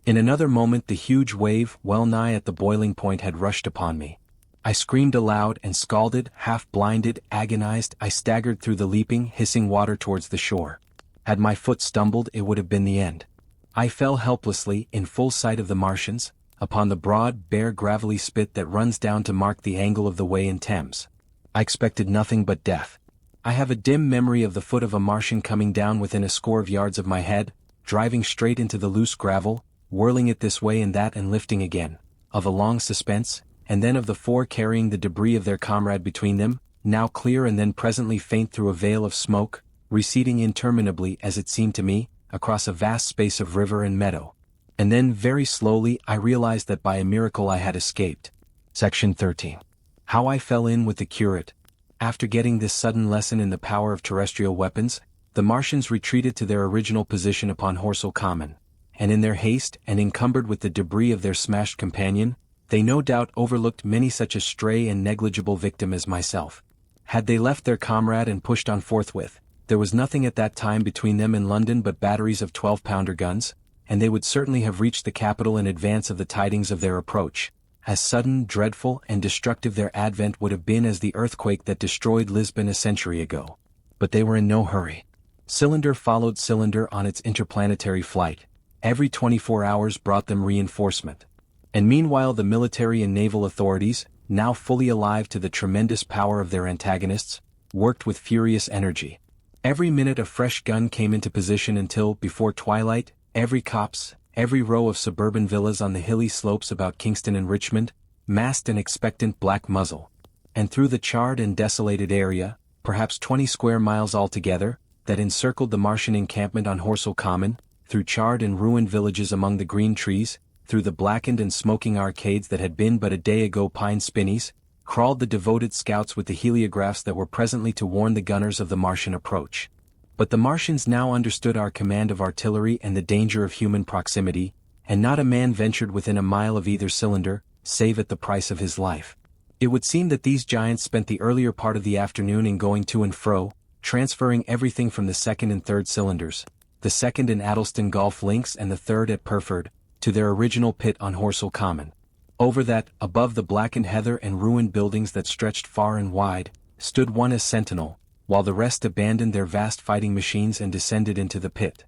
In another moment the huge wave, well nigh at the boiling point, had rushed upon me. I screamed aloud and scalded, half-blinded, agonized, I staggered through the leaping, hissing water towards the shore. Had my foot stumbled, it would have been the end. I fell helplessly, in full sight of the Martians, upon the broad, bare gravelly spit that runs down to mark the angle of the way in Thames. I expected nothing but death. I have a dim memory of the foot of a Martian coming down within a score of yards of my head, driving straight into the loose gravel, whirling it this way and that and lifting again, of a long suspense, and then of the four carrying the debris of their comrade between them, now clear and then presently faint through a veil of smoke, receding interminably, as it seemed to me, across a vast space of river and meadow. And then very slowly I realized that by a miracle I had escaped. Section 13. How I fell in with the curate. After getting this sudden lesson in the power of terrestrial weapons, the Martians retreated to their original position upon Horsell Common, and in their haste and encumbered with the debris of their smashed companion, they no doubt overlooked many such a stray and negligible victim as myself. Had they left their comrade and pushed on forthwith, there was nothing at that time between them and London but batteries of 12-pounder guns, and they would certainly have reached the capital in advance of the tidings of their approach. As sudden, dreadful, and destructive their advent would have been as the earthquake that destroyed Lisbon a century ago. But they were in no hurry. Cylinder followed cylinder on its interplanetary flight. Every 24 hours brought them reinforcement. And meanwhile the military and naval authorities, now fully alive to the tremendous power of their antagonists, worked with furious energy. Every minute a fresh gun came into position until, before twilight, every copse, every row of suburban villas on the hilly slopes about Kingston and Richmond, massed an expectant black muzzle. And through the charred and desolated area, perhaps 20 square miles altogether, that encircled the Martian encampment on Horsell Common, through charred and ruined villages among the green trees, through the blackened and smoking arcades that had been but a day ago pine spinneys, crawled the devoted scouts with the heliographs that were presently to warn the gunners of the Martian approach. But the Martians now understood our command of artillery and the danger of human proximity, and not a man ventured within a mile of either cylinder, save at the price of his life. It would seem that these giants spent the earlier part of the afternoon in going to and fro, transferring everything from the second and third cylinders, the second in Addleston Golf Links and the third at Purford, to their original pit on Horsell Common. Over that, above the blackened heather and ruined buildings that stretched far and wide, stood one as sentinel, while the rest abandoned their vast fighting machines and descended into the pit.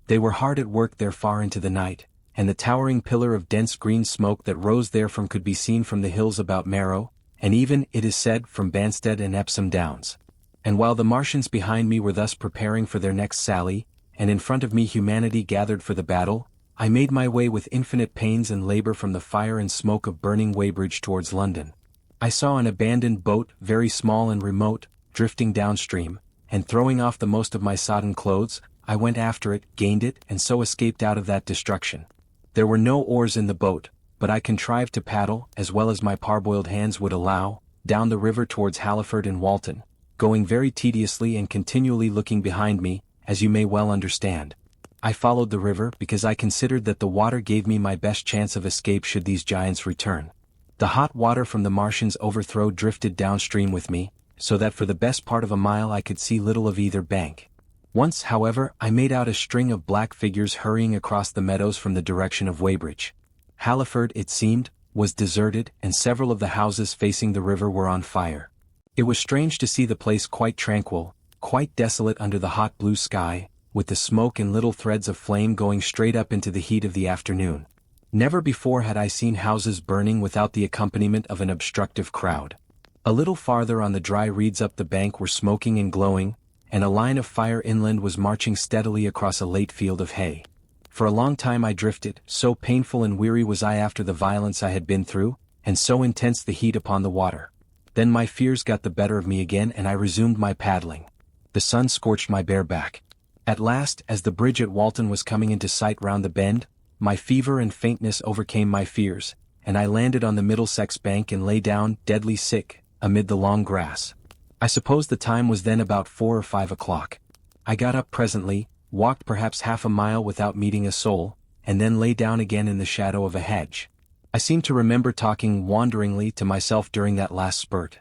They were hard at work there far into the night, and the towering pillar of dense green smoke that rose therefrom could be seen from the hills about Marrow, and even, it is said, from Banstead and Epsom Downs. And while the Martians behind me were thus preparing for their next sally, and in front of me humanity gathered for the battle, I made my way with infinite pains and labor from the fire and smoke of burning Weybridge towards London. I saw an abandoned boat, very small and remote, drifting downstream, and throwing off the most of my sodden clothes, I went after it, gained it, and so escaped out of that destruction. There were no oars in the boat, but I contrived to paddle, as well as my parboiled hands would allow, down the river towards Halliford and Walton, going very tediously and continually looking behind me, as you may well understand. I followed the river because I considered that the water gave me my best chance of escape should these giants return. The hot water from the Martians' overthrow drifted downstream with me, so that for the best part of a mile I could see little of either bank. Once, however, I made out a string of black figures hurrying across the meadows from the direction of Weybridge. Halliford, it seemed, was deserted, and several of the houses facing the river were on fire. It was strange to see the place quite tranquil, quite desolate under the hot blue sky, with the smoke and little threads of flame going straight up into the heat of the afternoon. Never before had I seen houses burning without the accompaniment of an obstructive crowd. A little farther on the dry reeds up the bank were smoking and glowing, and a line of fire inland was marching steadily across a late field of hay. For a long time I drifted, so painful and weary was I after the violence I had been through, and so intense the heat upon the water. Then my fears got the better of me again and I resumed my paddling. The sun scorched my bare back. At last, as the bridge at Walton was coming into sight round the bend, my fever and faintness overcame my fears, and I landed on the Middlesex bank and lay down, deadly sick, amid the long grass. I suppose the time was then about 4 or 5 o'clock. I got up presently, walked perhaps half a mile without meeting a soul, and then lay down again in the shadow of a hedge. I seem to remember talking wanderingly to myself during that last spurt.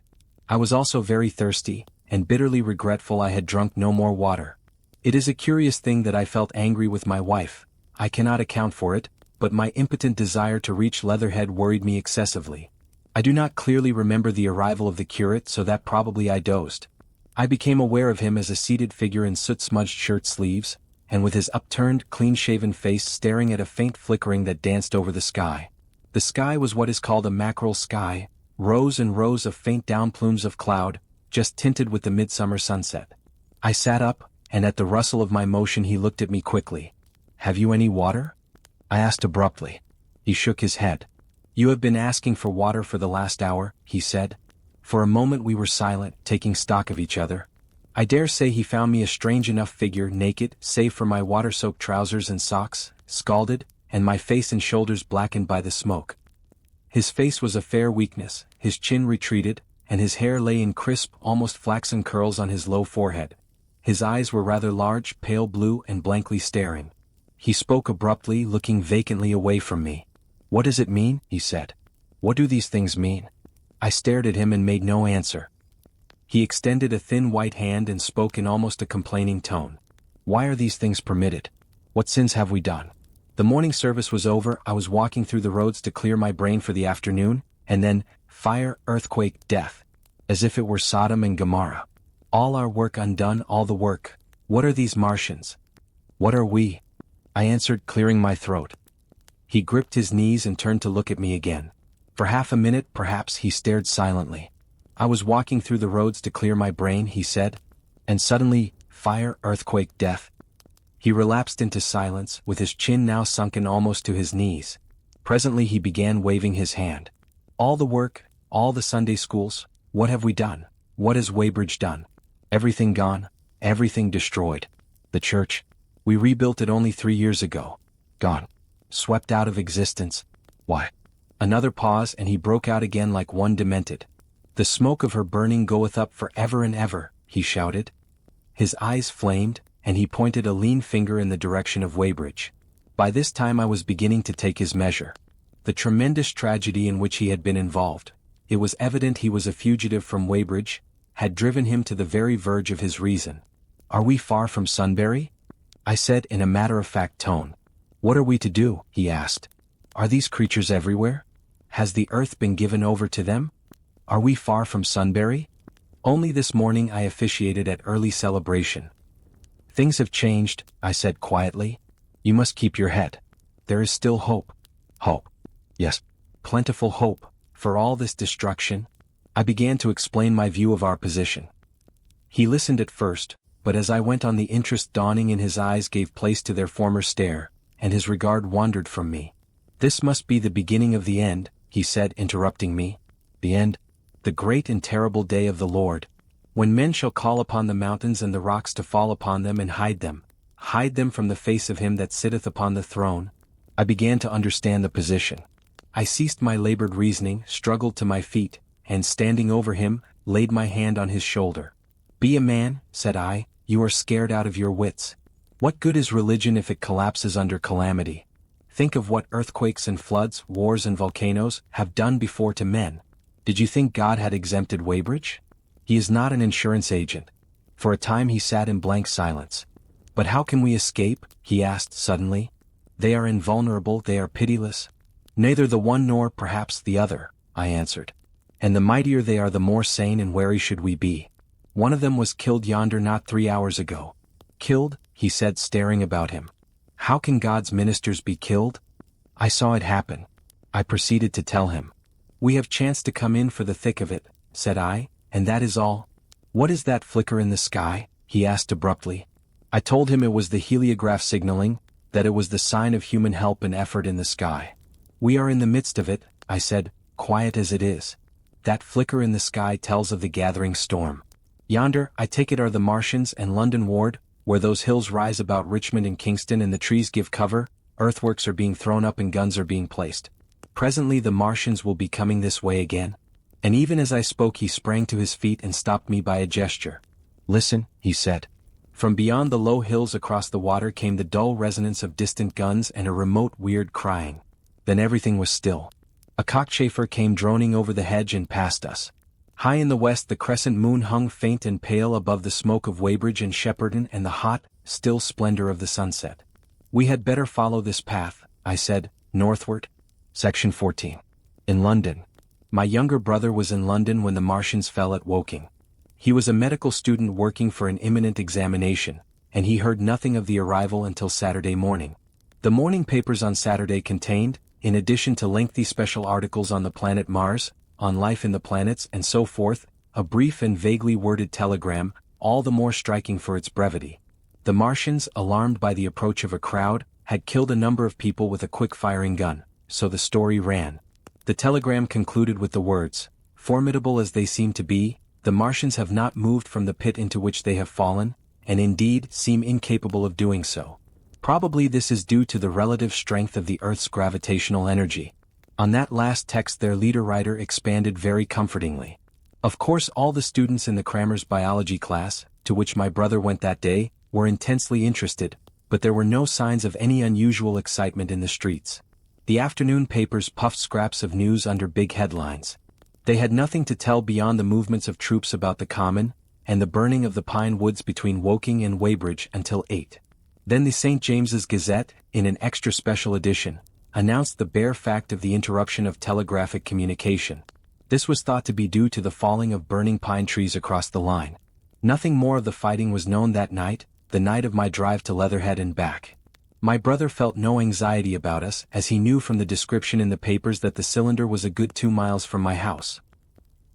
I was also very thirsty, and bitterly regretful I had drunk no more water. It is a curious thing that I felt angry with my wife. I cannot account for it, but my impotent desire to reach Leatherhead worried me excessively. I do not clearly remember the arrival of the curate, so that probably I dozed. I became aware of him as a seated figure in soot-smudged shirt sleeves, and with his upturned, clean-shaven face staring at a faint flickering that danced over the sky. The sky was what is called a mackerel sky, rows and rows of faint down plumes of cloud, just tinted with the midsummer sunset. I sat up, and at the rustle of my motion he looked at me quickly. "Have you any water?" I asked abruptly. He shook his head. "You have been asking for water for the last hour," he said. For a moment we were silent, taking stock of each other. I dare say he found me a strange enough figure, naked, save for my water-soaked trousers and socks, scalded, and my face and shoulders blackened by the smoke. His face was a fair weakness, his chin retreated, and his hair lay in crisp, almost flaxen curls on his low forehead. His eyes were rather large, pale blue, and blankly staring. He spoke abruptly, looking vacantly away from me. "What does it mean?" he said. "What do these things mean?" I stared at him and made no answer. He extended a thin white hand and spoke in almost a complaining tone. "Why are these things permitted? What sins have we done?" The morning service was over, I was walking through the roads to clear my brain for the afternoon, and then, fire, earthquake, death. As if it were Sodom and Gomorrah. All our work undone, all the work. What are these Martians? What are we? I answered, clearing my throat. He gripped his knees and turned to look at me again. For half a minute, perhaps, he stared silently. "I was walking through the roads to clear my brain," he said. And suddenly, fire, earthquake, death. He relapsed into silence, with his chin now sunken almost to his knees. Presently he began waving his hand. "All the work, all the Sunday schools, what have we done? What has Weybridge done? Everything gone, everything destroyed. The church, we rebuilt it only 3 years ago. Gone. Swept out of existence. Why?" Another pause, and he broke out again like one demented. "The smoke of her burning goeth up for ever and ever," he shouted. His eyes flamed, and he pointed a lean finger in the direction of Weybridge. By this time I was beginning to take his measure. The tremendous tragedy in which he had been involved, it was evident he was a fugitive from Weybridge, had driven him to the very verge of his reason. "Are we far from Sunbury?" I said in a matter-of-fact tone. "What are we to do?" he asked. "Are these creatures everywhere? Has the earth been given over to them? Are we far from Sunbury? Only this morning I officiated at early celebration." "Things have changed," I said quietly. "You must keep your head. There is still hope." "Hope? Yes, plentiful hope, for all this destruction." I began to explain my view of our position. He listened at first, but as I went on the interest dawning in his eyes gave place to their former stare, and his regard wandered from me. "This must be the beginning of the end," he said, interrupting me. "The end? The great and terrible day of the Lord, when men shall call upon the mountains and the rocks to fall upon them and hide them from the face of him that sitteth upon the throne." I began to understand the position. I ceased my labored reasoning, struggled to my feet, and standing over him, laid my hand on his shoulder. "Be a man," said I, "you are scared out of your wits. What good is religion if it collapses under calamity? Think of what earthquakes and floods, wars and volcanoes, have done before to men. Did you think God had exempted Weybridge? He is not an insurance agent." For a time he sat in blank silence. "But how can we escape?" he asked suddenly. "They are invulnerable, they are pitiless." "Neither the one nor perhaps the other," I answered. "And the mightier they are, the more sane and wary should we be. One of them was killed yonder not 3 hours ago." "Killed?" he said, staring about him. "How can God's ministers be killed?" "I saw it happen." I proceeded to tell him. "We have chanced to come in for the thick of it," said I, "and that is all." "What is that flicker in the sky?" he asked abruptly. I told him it was the heliograph signaling, that it was the sign of human help and effort in the sky. "We are in the midst of it," I said, "quiet as it is. That flicker in the sky tells of the gathering storm. Yonder, I take it, are the Martians and London Ward, where those hills rise about Richmond and Kingston and the trees give cover, earthworks are being thrown up and guns are being placed. Presently the Martians will be coming this way again." And even as I spoke he sprang to his feet and stopped me by a gesture. "Listen," he said. From beyond the low hills across the water came the dull resonance of distant guns and a remote weird crying. Then everything was still. A cockchafer came droning over the hedge and past us. High in the west the crescent moon hung faint and pale above the smoke of Weybridge and Shepperton and the hot, still splendor of the sunset. "We had better follow this path," I said, "northward." Section 14. In London. My younger brother was in London when the Martians fell at Woking. He was a medical student working for an imminent examination, and he heard nothing of the arrival until Saturday morning. The morning papers on Saturday contained, in addition to lengthy special articles on the planet Mars, on life in the planets and so forth, a brief and vaguely worded telegram, all the more striking for its brevity. The Martians, alarmed by the approach of a crowd, had killed a number of people with a quick-firing gun, so the story ran. The telegram concluded with the words, "Formidable as they seem to be, the Martians have not moved from the pit into which they have fallen, and indeed seem incapable of doing so. Probably this is due to the relative strength of the Earth's gravitational energy." On that last text their leader writer expanded very comfortingly. Of course all the students in the Crammers biology class, to which my brother went that day, were intensely interested, but there were no signs of any unusual excitement in the streets. The afternoon papers puffed scraps of news under big headlines. They had nothing to tell beyond the movements of troops about the Common, and the burning of the pine woods between Woking and Weybridge until 8. Then the St. James's Gazette, in an extra special edition, announced the bare fact of the interruption of telegraphic communication. This was thought to be due to the falling of burning pine trees across the line. Nothing more of the fighting was known that night, the night of my drive to Leatherhead and back. My brother felt no anxiety about us, as he knew from the description in the papers that the cylinder was a good 2 miles from my house.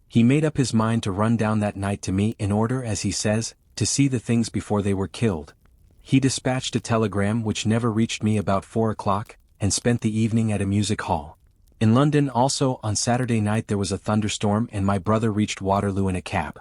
He made up his mind to run down that night to me in order, as he says, to see the things before they were killed. He dispatched a telegram which never reached me about 4 o'clock, and spent the evening at a music hall. In London also on Saturday night there was a thunderstorm and my brother reached Waterloo in a cab.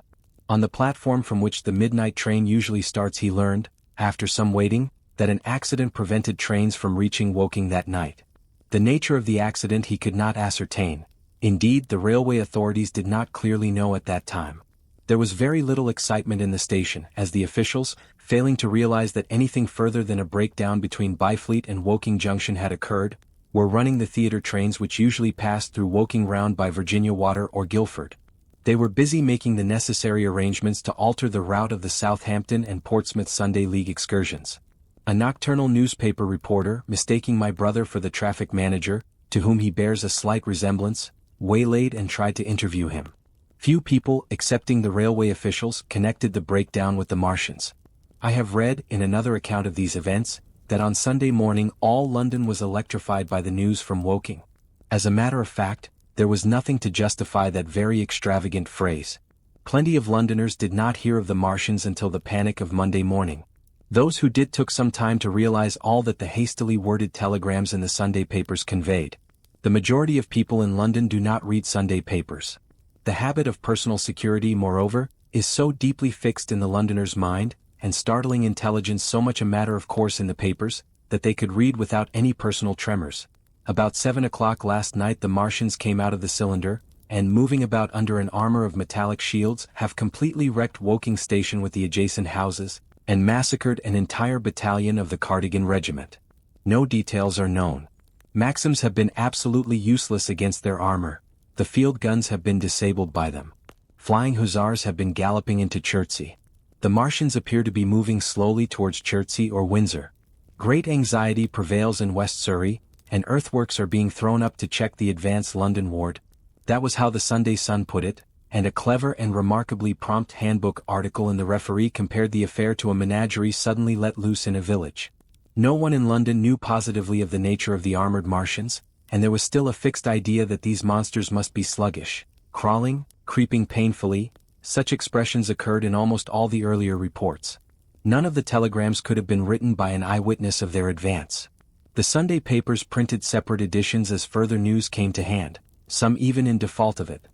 On the platform from which the midnight train usually starts he learned, after some waiting, that an accident prevented trains from reaching Woking that night. The nature of the accident he could not ascertain. Indeed, the railway authorities did not clearly know at that time. There was very little excitement in the station, as the officials, failing to realize that anything further than a breakdown between Byfleet and Woking Junction had occurred, were running the theatre trains which usually passed through Woking round by Virginia Water or Guildford. They were busy making the necessary arrangements to alter the route of the Southampton and Portsmouth Sunday League excursions. A nocturnal newspaper reporter, mistaking my brother for the traffic manager, to whom he bears a slight resemblance, waylaid and tried to interview him. Few people, excepting the railway officials, connected the breakdown with the Martians. I have read, in another account of these events, that on Sunday morning all London was electrified by the news from Woking. As a matter of fact, there was nothing to justify that very extravagant phrase. Plenty of Londoners did not hear of the Martians until the panic of Monday morning. Those who did took some time to realize all that the hastily worded telegrams in the Sunday papers conveyed. The majority of people in London do not read Sunday papers. The habit of personal security, moreover, is so deeply fixed in the Londoner's mind, and startling intelligence so much a matter of course in the papers, that they could read without any personal tremors. About 7 o'clock last night the Martians came out of the cylinder, and moving about under an armor of metallic shields, have completely wrecked Woking Station with the adjacent houses, and massacred an entire battalion of the Cardigan Regiment. No details are known. Maxims have been absolutely useless against their armor. The field guns have been disabled by them. Flying hussars have been galloping into Chertsey. The Martians appear to be moving slowly towards Chertsey or Windsor. Great anxiety prevails in West Surrey, and earthworks are being thrown up to check the advanced London ward. That was how the Sunday Sun put it, and a clever and remarkably prompt handbook article in the Referee compared the affair to a menagerie suddenly let loose in a village. No one in London knew positively of the nature of the armored Martians, and there was still a fixed idea that these monsters must be sluggish, crawling, creeping painfully. Such expressions occurred in almost all the earlier reports. None of the telegrams could have been written by an eyewitness of their advance. The Sunday papers printed separate editions as further news came to hand, some even in default of it.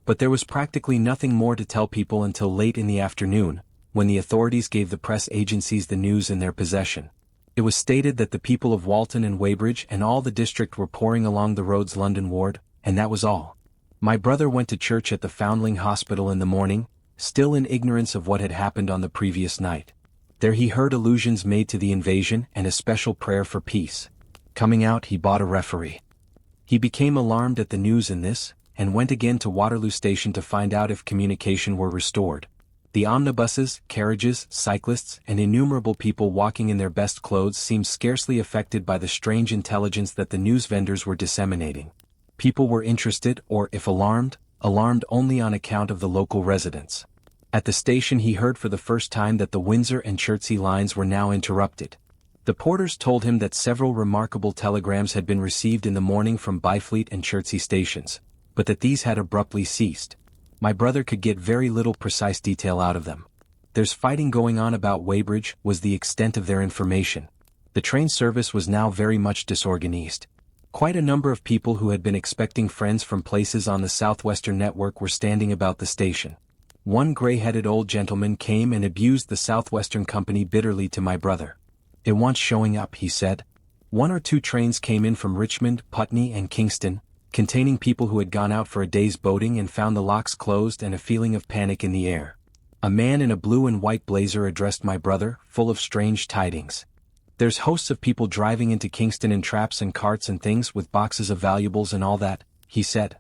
But there was practically nothing more to tell people until late in the afternoon, when the authorities gave the press agencies the news in their possession. It was stated that the people of Walton and Weybridge and all the district were pouring along the road's London ward, and that was all. My brother went to church at the Foundling Hospital in the morning, still in ignorance of what had happened on the previous night. There he heard allusions made to the invasion and a special prayer for peace. Coming out, he bought a Referee. He became alarmed at the news in this, and went again to Waterloo Station to find out if communication were restored. The omnibuses, carriages, cyclists, and innumerable people walking in their best clothes seemed scarcely affected by the strange intelligence that the news vendors were disseminating. People were interested, or if alarmed, alarmed only on account of the local residents. At the station he heard for the first time that the Windsor and Chertsey lines were now interrupted. The porters told him that several remarkable telegrams had been received in the morning from Byfleet and Chertsey stations, but that these had abruptly ceased. My brother could get very little precise detail out of them. "There's fighting going on about Weybridge," was the extent of their information. The train service was now very much disorganized. Quite a number of people who had been expecting friends from places on the southwestern network were standing about the station. One gray-headed old gentleman came and abused the southwestern company bitterly to my brother. "It wants showing up," he said. 1 or 2 trains came in from Richmond, Putney and Kingston, containing people who had gone out for a day's boating and found the locks closed and a feeling of panic in the air. A man in a blue and white blazer addressed my brother, full of strange tidings. "There's hosts of people driving into Kingston in traps and carts and things with boxes of valuables and all that," he said.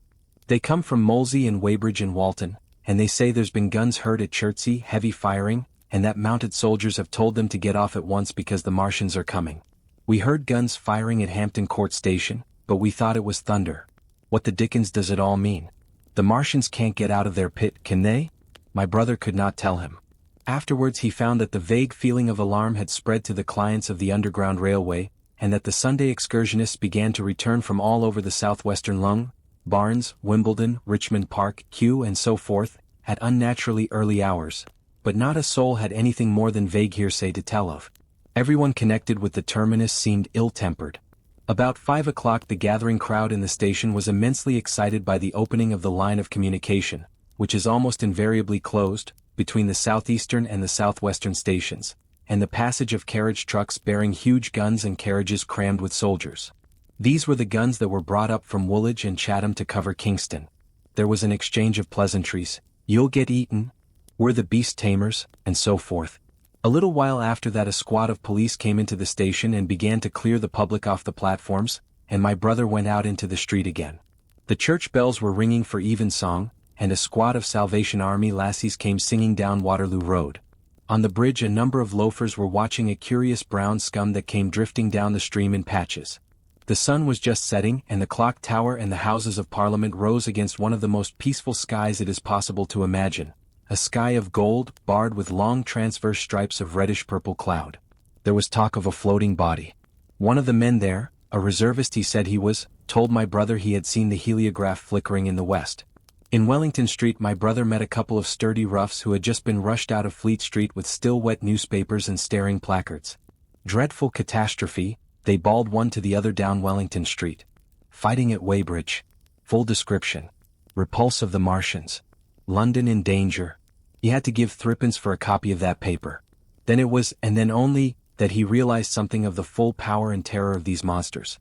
"They come from Molesey and Weybridge and Walton, and they say there's been guns heard at Chertsey, heavy firing, and that mounted soldiers have told them to get off at once because the Martians are coming. We heard guns firing at Hampton Court Station, but we thought it was thunder. What the dickens does it all mean? The Martians can't get out of their pit, can they?" My brother could not tell him. Afterwards he found that the vague feeling of alarm had spread to the clients of the Underground Railway, and that the Sunday excursionists began to return from all over the southwestern Lung, Barnes, Wimbledon, Richmond Park, Kew and so forth, at unnaturally early hours, but not a soul had anything more than vague hearsay to tell of. Everyone connected with the terminus seemed ill-tempered. About 5 o'clock the gathering crowd in the station was immensely excited by the opening of the line of communication, which is almost invariably closed, between the southeastern and the southwestern stations, and the passage of carriage trucks bearing huge guns and carriages crammed with soldiers. These were the guns that were brought up from Woolwich and Chatham to cover Kingston. There was an exchange of pleasantries, "You'll get eaten," "We're the beast tamers," and so forth. A little while after that a squad of police came into the station and began to clear the public off the platforms, and my brother went out into the street again. The church bells were ringing for evensong, and a squad of Salvation Army lassies came singing down Waterloo Road. On the bridge a number of loafers were watching a curious brown scum that came drifting down the stream in patches. The sun was just setting and the clock tower and the Houses of Parliament rose against one of the most peaceful skies it is possible to imagine. A sky of gold, barred with long transverse stripes of reddish-purple cloud. There was talk of a floating body. One of the men there, a reservist he said he was, told my brother he had seen the heliograph flickering in the west. In Wellington Street my brother met a couple of sturdy roughs who had just been rushed out of Fleet Street with still wet newspapers and staring placards. "Dreadful catastrophe," they bawled one to the other down Wellington Street. "Fighting at Weybridge. Full description. Repulse of the Martians. London in danger." He had to give 3d for a copy of that paper. Then it was, and then only, that he realized something of the full power and terror of these monsters.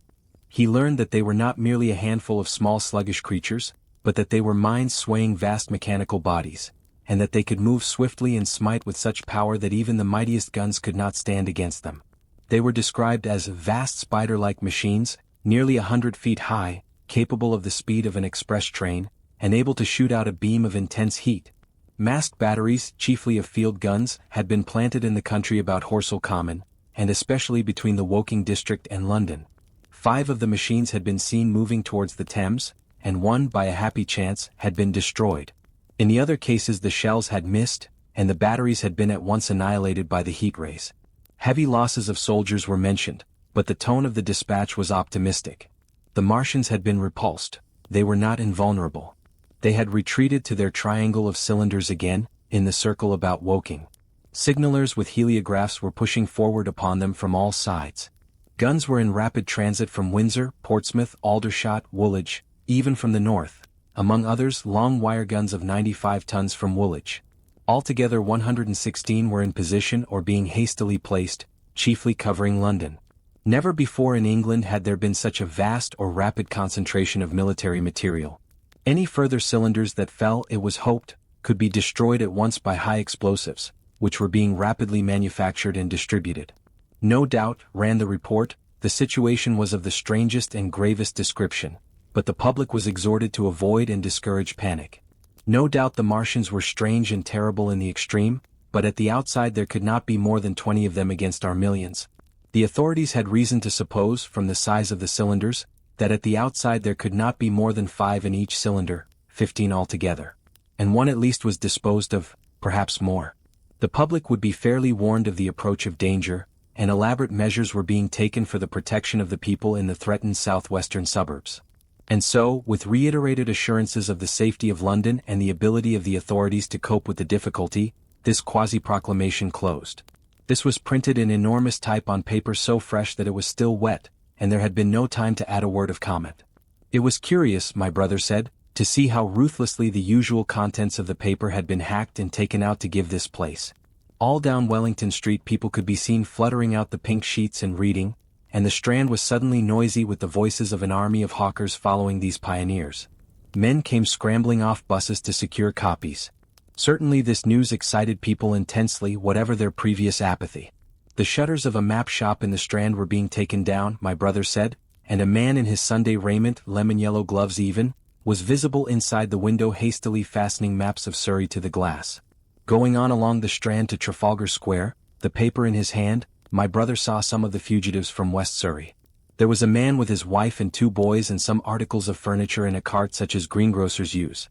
He learned that they were not merely a handful of small sluggish creatures, but that they were minds swaying vast mechanical bodies, and that they could move swiftly and smite with such power that even the mightiest guns could not stand against them. They were described as vast spider-like machines, nearly 100 feet high, capable of the speed of an express train, and able to shoot out a beam of intense heat. Masked batteries, chiefly of field guns, had been planted in the country about Horsell Common, and especially between the Woking district and London. 5 of the machines had been seen moving towards the Thames, and one, by a happy chance, had been destroyed. In the other cases the shells had missed, and the batteries had been at once annihilated by the heat rays. Heavy losses of soldiers were mentioned, but the tone of the dispatch was optimistic. The Martians had been repulsed. They were not invulnerable. They had retreated to their triangle of cylinders again, in the circle about Woking. Signalers with heliographs were pushing forward upon them from all sides. Guns were in rapid transit from Windsor, Portsmouth, Aldershot, Woolwich, even from the north, among others long wire guns of 95 tons from Woolwich. Altogether 116 were in position or being hastily placed, chiefly covering London. Never before in England had there been such a vast or rapid concentration of military material. Any further cylinders that fell, it was hoped, could be destroyed at once by high explosives, which were being rapidly manufactured and distributed. No doubt, ran the report, the situation was of the strangest and gravest description, but the public was exhorted to avoid and discourage panic. No doubt the Martians were strange and terrible in the extreme, but at the outside there could not be more than 20 of them against our millions. The authorities had reason to suppose, from the size of the cylinders, that at the outside there could not be more than 5 in each cylinder, 15 altogether. And one at least was disposed of, perhaps more. The public would be fairly warned of the approach of danger, and elaborate measures were being taken for the protection of the people in the threatened southwestern suburbs. And so, with reiterated assurances of the safety of London and the ability of the authorities to cope with the difficulty, this quasi-proclamation closed. This was printed in enormous type on paper so fresh that it was still wet, and there had been no time to add a word of comment. It was curious, my brother said, to see how ruthlessly the usual contents of the paper had been hacked and taken out to give this place. All down Wellington Street people could be seen fluttering out the pink sheets and reading, and the Strand was suddenly noisy with the voices of an army of hawkers following these pioneers. Men came scrambling off buses to secure copies. Certainly this news excited people intensely, whatever their previous apathy. The shutters of a map shop in the Strand were being taken down, my brother said, and a man in his Sunday raiment, lemon-yellow gloves even, was visible inside the window hastily fastening maps of Surrey to the glass. Going on along the Strand to Trafalgar Square, the paper in his hand, my brother saw some of the fugitives from West Surrey. There was a man with his wife and 2 boys and some articles of furniture in a cart such as greengrocers use.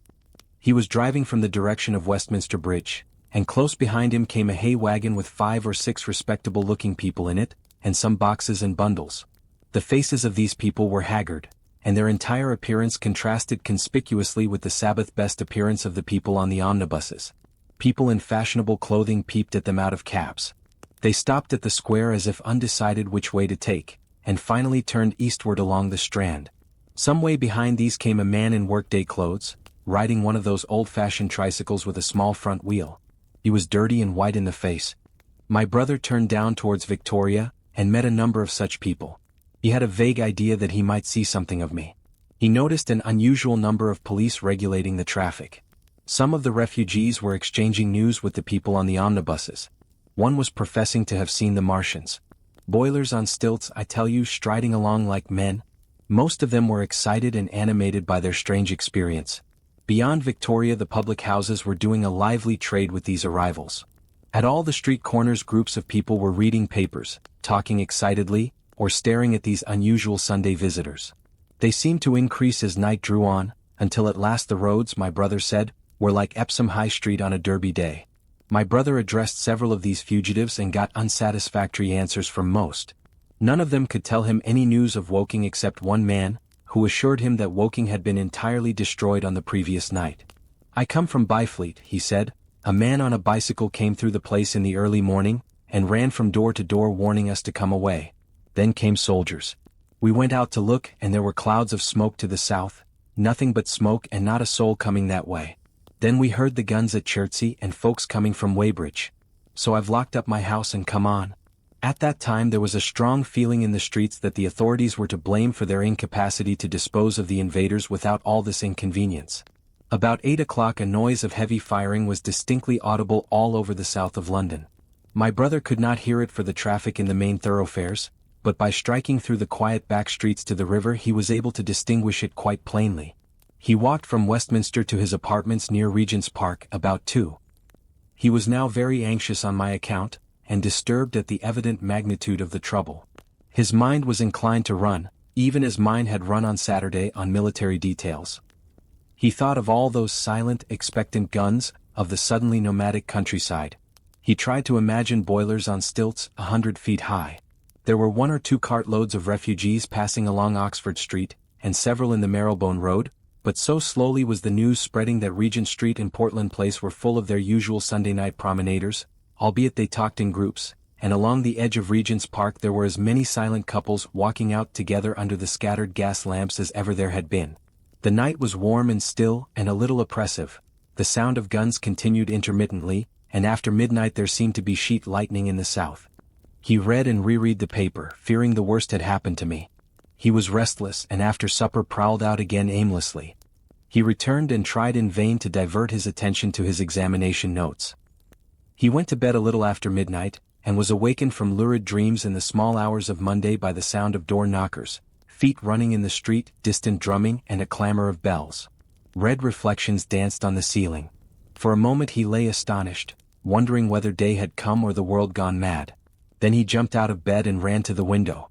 He was driving from the direction of Westminster Bridge, and close behind him came a hay wagon with 5 or 6 respectable-looking people in it, and some boxes and bundles. The faces of these people were haggard, and their entire appearance contrasted conspicuously with the Sabbath-best appearance of the people on the omnibuses. People in fashionable clothing peeped at them out of cabs. They stopped at the square as if undecided which way to take, and finally turned eastward along the Strand. Some way behind these came a man in workday clothes, riding one of those old-fashioned tricycles with a small front wheel. He was dirty and white in the face. My brother turned down towards Victoria, and met a number of such people. He had a vague idea that he might see something of me. He noticed an unusual number of police regulating the traffic. Some of the refugees were exchanging news with the people on the omnibuses. One was professing to have seen the Martians. Boilers on stilts, I tell you, striding along like men. Most of them were excited and animated by their strange experience. Beyond Victoria the public houses were doing a lively trade with these arrivals. At all the street corners groups of people were reading papers, talking excitedly, or staring at these unusual Sunday visitors. They seemed to increase as night drew on, until at last the roads, my brother said, were like Epsom High Street on a Derby day. My brother addressed several of these fugitives and got unsatisfactory answers from most. None of them could tell him any news of Woking except one man, who assured him that Woking had been entirely destroyed on the previous night. I come from Byfleet, he said. A man on a bicycle came through the place in the early morning, and ran from door to door warning us to come away. Then came soldiers. We went out to look, and there were clouds of smoke to the south, nothing but smoke and not a soul coming that way. Then we heard the guns at Chertsey and folks coming from Weybridge. So I've locked up my house and come on. At that time there was a strong feeling in the streets that the authorities were to blame for their incapacity to dispose of the invaders without all this inconvenience. About 8 o'clock a noise of heavy firing was distinctly audible all over the south of London. My brother could not hear it for the traffic in the main thoroughfares, but by striking through the quiet back streets to the river he was able to distinguish it quite plainly. He walked from Westminster to his apartments near Regent's Park about 2. He was now very anxious on my account, and disturbed at the evident magnitude of the trouble. His mind was inclined to run, even as mine had run on Saturday on military details. He thought of all those silent, expectant guns, of the suddenly nomadic countryside. He tried to imagine boilers on stilts 100 feet high. There were 1 or 2 cartloads of refugees passing along Oxford Street, and several in the Marylebone Road, but so slowly was the news spreading that Regent Street and Portland Place were full of their usual Sunday night promenaders, albeit they talked in groups, and along the edge of Regent's Park there were as many silent couples walking out together under the scattered gas lamps as ever there had been. The night was warm and still and a little oppressive. The sound of guns continued intermittently, and after midnight there seemed to be sheet lightning in the south. He read and reread the paper, fearing the worst had happened to me. He was restless and after supper prowled out again aimlessly. He returned and tried in vain to divert his attention to his examination notes. He went to bed a little after midnight, and was awakened from lurid dreams in the small hours of Monday by the sound of door knockers, feet running in the street, distant drumming and a clamor of bells. Red reflections danced on the ceiling. For a moment he lay astonished, wondering whether day had come or the world gone mad. Then he jumped out of bed and ran to the window.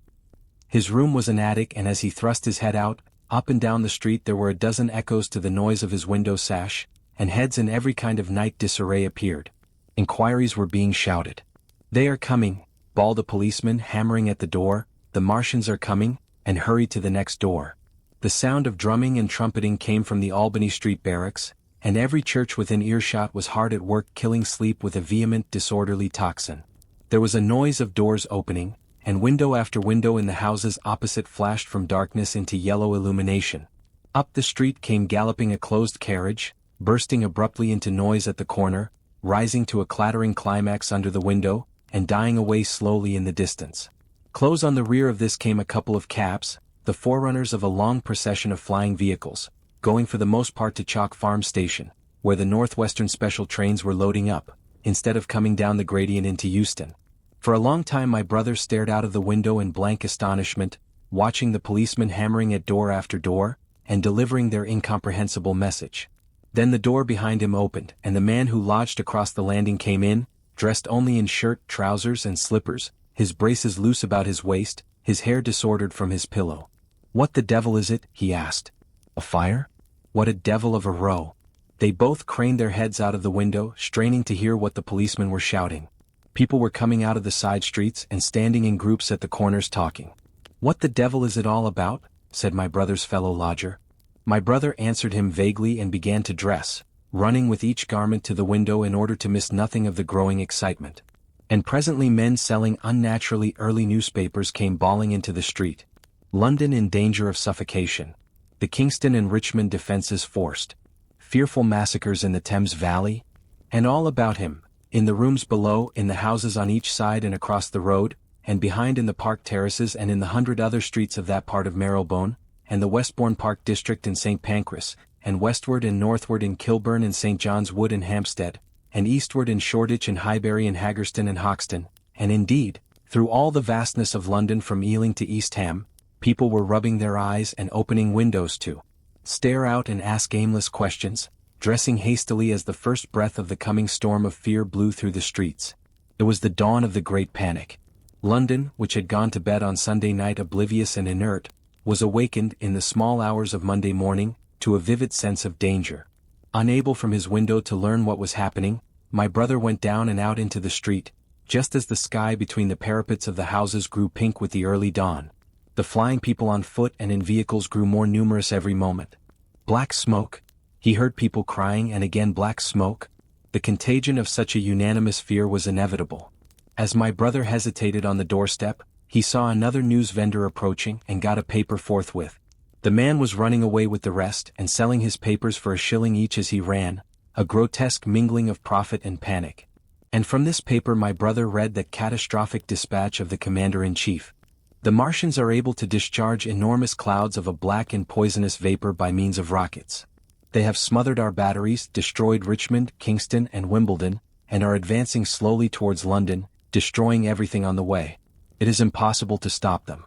His room was an attic, and as he thrust his head out, up and down the street there were a dozen echoes to the noise of his window sash, and heads in every kind of night disarray appeared. Inquiries were being shouted. "They are coming," bawled a policeman hammering at the door, "the Martians are coming," and hurried to the next door. The sound of drumming and trumpeting came from the Albany Street barracks, and every church within earshot was hard at work killing sleep with a vehement disorderly tocsin. There was a noise of doors opening, and window after window in the houses opposite flashed from darkness into yellow illumination. Up the street came galloping a closed carriage, bursting abruptly into noise at the corner, rising to a clattering climax under the window, and dying away slowly in the distance. Close on the rear of this came a couple of cabs, the forerunners of a long procession of flying vehicles, going for the most part to Chalk Farm Station, where the Northwestern special trains were loading up, instead of coming down the gradient into Euston. For a long time my brother stared out of the window in blank astonishment, watching the policemen hammering at door after door, and delivering their incomprehensible message. Then the door behind him opened, and the man who lodged across the landing came in, dressed only in shirt, trousers and slippers, his braces loose about his waist, his hair disordered from his pillow. "What the devil is it?" he asked. "A fire? What a devil of a row!" They both craned their heads out of the window, straining to hear what the policemen were shouting. People were coming out of the side streets and standing in groups at the corners talking. "What the devil is it all about?" said my brother's fellow lodger. My brother answered him vaguely and began to dress, running with each garment to the window in order to miss nothing of the growing excitement. And presently men selling unnaturally early newspapers came bawling into the street. "London in danger of suffocation. The Kingston and Richmond defences forced. Fearful massacres in the Thames Valley." And all about him, in the rooms below, in the houses on each side and across the road, and behind in the park terraces and in the 100 other streets of that part of Marylebone, and the Westbourne Park district in St. Pancras, and westward and northward in Kilburn and St. John's Wood and Hampstead, and eastward in Shoreditch and Highbury and Haggerston and Hoxton, and indeed, through all the vastness of London from Ealing to East Ham, people were rubbing their eyes and opening windows to stare out and ask aimless questions, dressing hastily as the first breath of the coming storm of fear blew through the streets. It was the dawn of the great panic. London, which had gone to bed on Sunday night oblivious and inert, was awakened in the small hours of Monday morning to a vivid sense of danger. Unable from his window to learn what was happening, my brother went down and out into the street, just as the sky between the parapets of the houses grew pink with the early dawn. The flying people on foot and in vehicles grew more numerous every moment. Black smoke. He heard people crying, and again black smoke. The contagion of such a unanimous fear was inevitable. As my brother hesitated on the doorstep, he saw another news vendor approaching and got a paper forthwith. The man was running away with the rest and selling his papers for a shilling each as he ran, a grotesque mingling of profit and panic. And from this paper my brother read the catastrophic dispatch of the commander-in-chief. The Martians are able to discharge enormous clouds of a black and poisonous vapor by means of rockets. They have smothered our batteries, destroyed Richmond, Kingston, and Wimbledon, and are advancing slowly towards London, destroying everything on the way. It is impossible to stop them.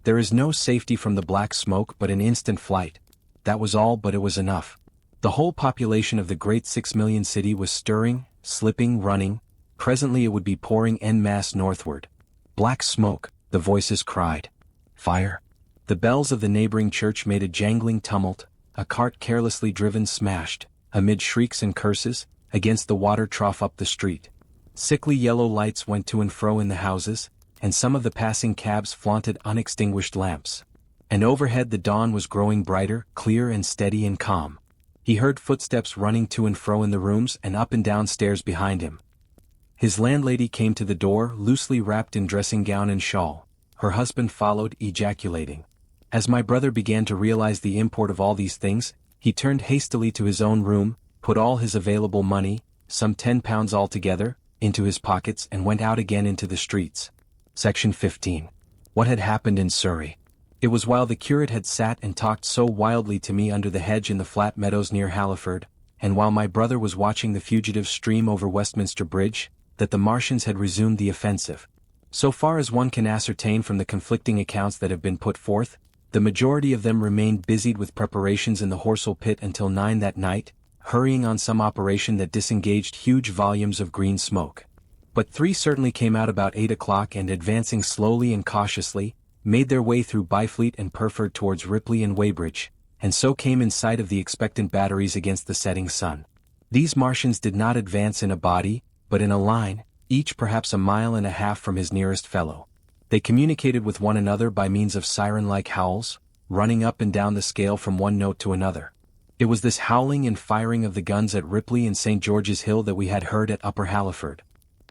There is no safety from the black smoke but an instant flight. That was all, but it was enough. The whole population of the great 6 million city was stirring, slipping, running. Presently it would be pouring en masse northward. Black smoke, the voices cried. Fire. The bells of the neighboring church made a jangling tumult, a cart carelessly driven smashed, amid shrieks and curses, against the water trough up the street. Sickly yellow lights went to and fro in the houses, and some of the passing cabs flaunted unextinguished lamps. And overhead the dawn was growing brighter, clear and steady and calm. He heard footsteps running to and fro in the rooms and up and down stairs behind him. His landlady came to the door, loosely wrapped in dressing gown and shawl. Her husband followed, ejaculating. As my brother began to realize the import of all these things, he turned hastily to his own room, put all his available money, some £10 altogether, into his pockets and went out again into the streets. Section 15. What had happened in Surrey? It was while the curate had sat and talked so wildly to me under the hedge in the flat meadows near Halliford, and while my brother was watching the fugitives stream over Westminster Bridge, that the Martians had resumed the offensive. So far as one can ascertain from the conflicting accounts that have been put forth, the majority of them remained busied with preparations in the Horsell pit until 9 that night, hurrying on some operation that disengaged huge volumes of green smoke. But 3 certainly came out about 8 o'clock and advancing slowly and cautiously, made their way through Byfleet and Purford towards Ripley and Weybridge, and so came in sight of the expectant batteries against the setting sun. These Martians did not advance in a body, but in a line, each perhaps 1.5 miles from his nearest fellow. They communicated with one another by means of siren-like howls, running up and down the scale from one note to another. It was this howling and firing of the guns at Ripley and St. George's Hill that we had heard at Upper Halliford.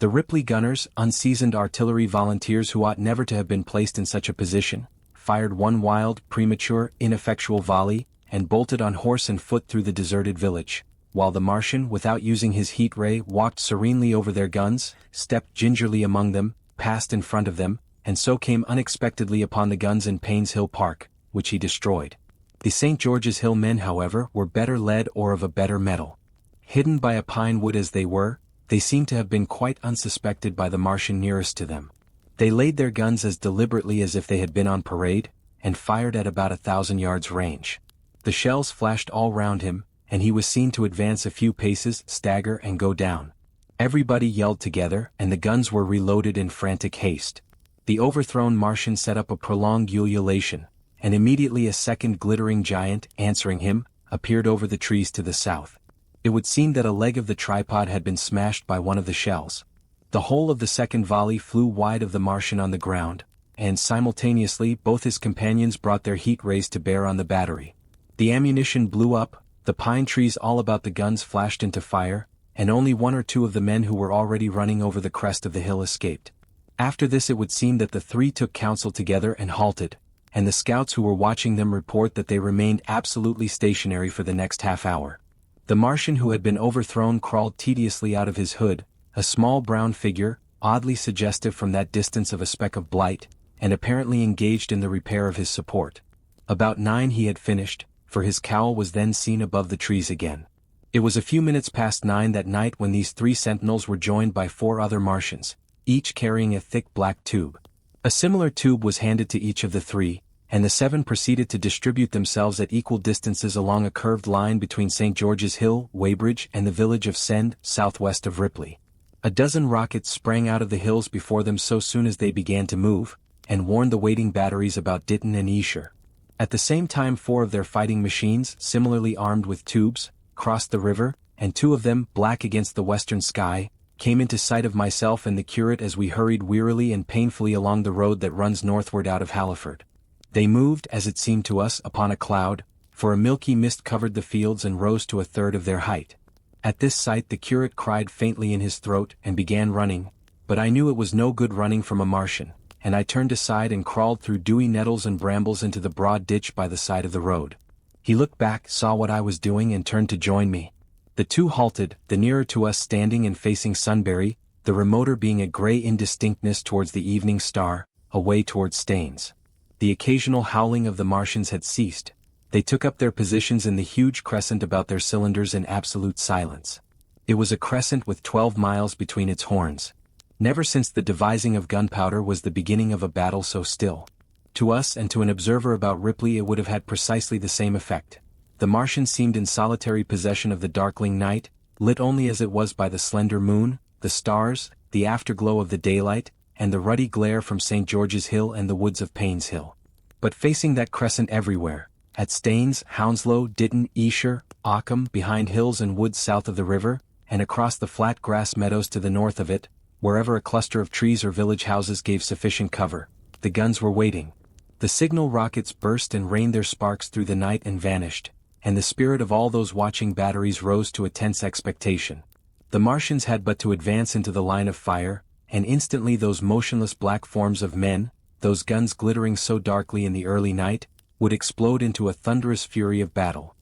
The Ripley gunners, unseasoned artillery volunteers who ought never to have been placed in such a position, fired one wild, premature, ineffectual volley, and bolted on horse and foot through the deserted village, while the Martian, without using his heat ray, walked serenely over their guns, stepped gingerly among them, passed in front of them, and so came unexpectedly upon the guns in Payne's Hill Park, which he destroyed. The St. George's Hill men, however, were better led or of a better mettle. Hidden by a pine wood as they were, they seemed to have been quite unsuspected by the Martian nearest to them. They laid their guns as deliberately as if they had been on parade, and fired at about 1,000 yards range. The shells flashed all round him, and he was seen to advance a few paces, stagger and go down. Everybody yelled together, and the guns were reloaded in frantic haste. The overthrown Martian set up a prolonged ululation, and immediately a second glittering giant, answering him, appeared over the trees to the south. It would seem that a leg of the tripod had been smashed by one of the shells. The whole of the second volley flew wide of the Martian on the ground, and simultaneously both his companions brought their heat rays to bear on the battery. The ammunition blew up, the pine trees all about the guns flashed into fire, and only 1 or 2 of the men who were already running over the crest of the hill escaped. After this it would seem that the 3 took counsel together and halted, and the scouts who were watching them report that they remained absolutely stationary for the next half hour. The Martian who had been overthrown crawled tediously out of his hood, a small brown figure, oddly suggestive from that distance of a speck of blight, and apparently engaged in the repair of his support. About 9 he had finished, for his cowl was then seen above the trees again. It was a few minutes past 9 that night when these 3 sentinels were joined by 4 other Martians, each carrying a thick black tube. A similar tube was handed to each of the 3, and the 7 proceeded to distribute themselves at equal distances along a curved line between St. George's Hill, Weybridge, and the village of Send, southwest of Ripley. A dozen rockets sprang out of the hills before them so soon as they began to move, and warned the waiting batteries about Ditton and Esher. At the same time 4 of their fighting machines, similarly armed with tubes, crossed the river, and 2 of them, black against the western sky, came into sight of myself and the curate as we hurried wearily and painfully along the road that runs northward out of Halliford. They moved, as it seemed to us, upon a cloud, for a milky mist covered the fields and rose to 1/3 of their height. At this sight the curate cried faintly in his throat and began running, but I knew it was no good running from a Martian, and I turned aside and crawled through dewy nettles and brambles into the broad ditch by the side of the road. He looked back, saw what I was doing and turned to join me. The 2 halted, the nearer to us standing and facing Sunbury, the remoter being a gray indistinctness towards the evening star, away towards Staines. The occasional howling of the Martians had ceased. They took up their positions in the huge crescent about their cylinders in absolute silence. It was a crescent with 12 miles between its horns. Never since the devising of gunpowder was the beginning of a battle so still. To us and to an observer about Ripley it would have had precisely the same effect. The Martians seemed in solitary possession of the darkling night, lit only as it was by the slender moon, the stars, the afterglow of the daylight, and the ruddy glare from St. George's Hill and the woods of Payne's Hill. But facing that crescent everywhere, at Staines, Hounslow, Ditton, Esher, Ockham, behind hills and woods south of the river, and across the flat grass meadows to the north of it, wherever a cluster of trees or village houses gave sufficient cover, the guns were waiting. The signal rockets burst and rained their sparks through the night and vanished, and the spirit of all those watching batteries rose to a tense expectation. The Martians had but to advance into the line of fire, and instantly those motionless black forms of men, those guns glittering so darkly in the early night, would explode into a thunderous fury of battle.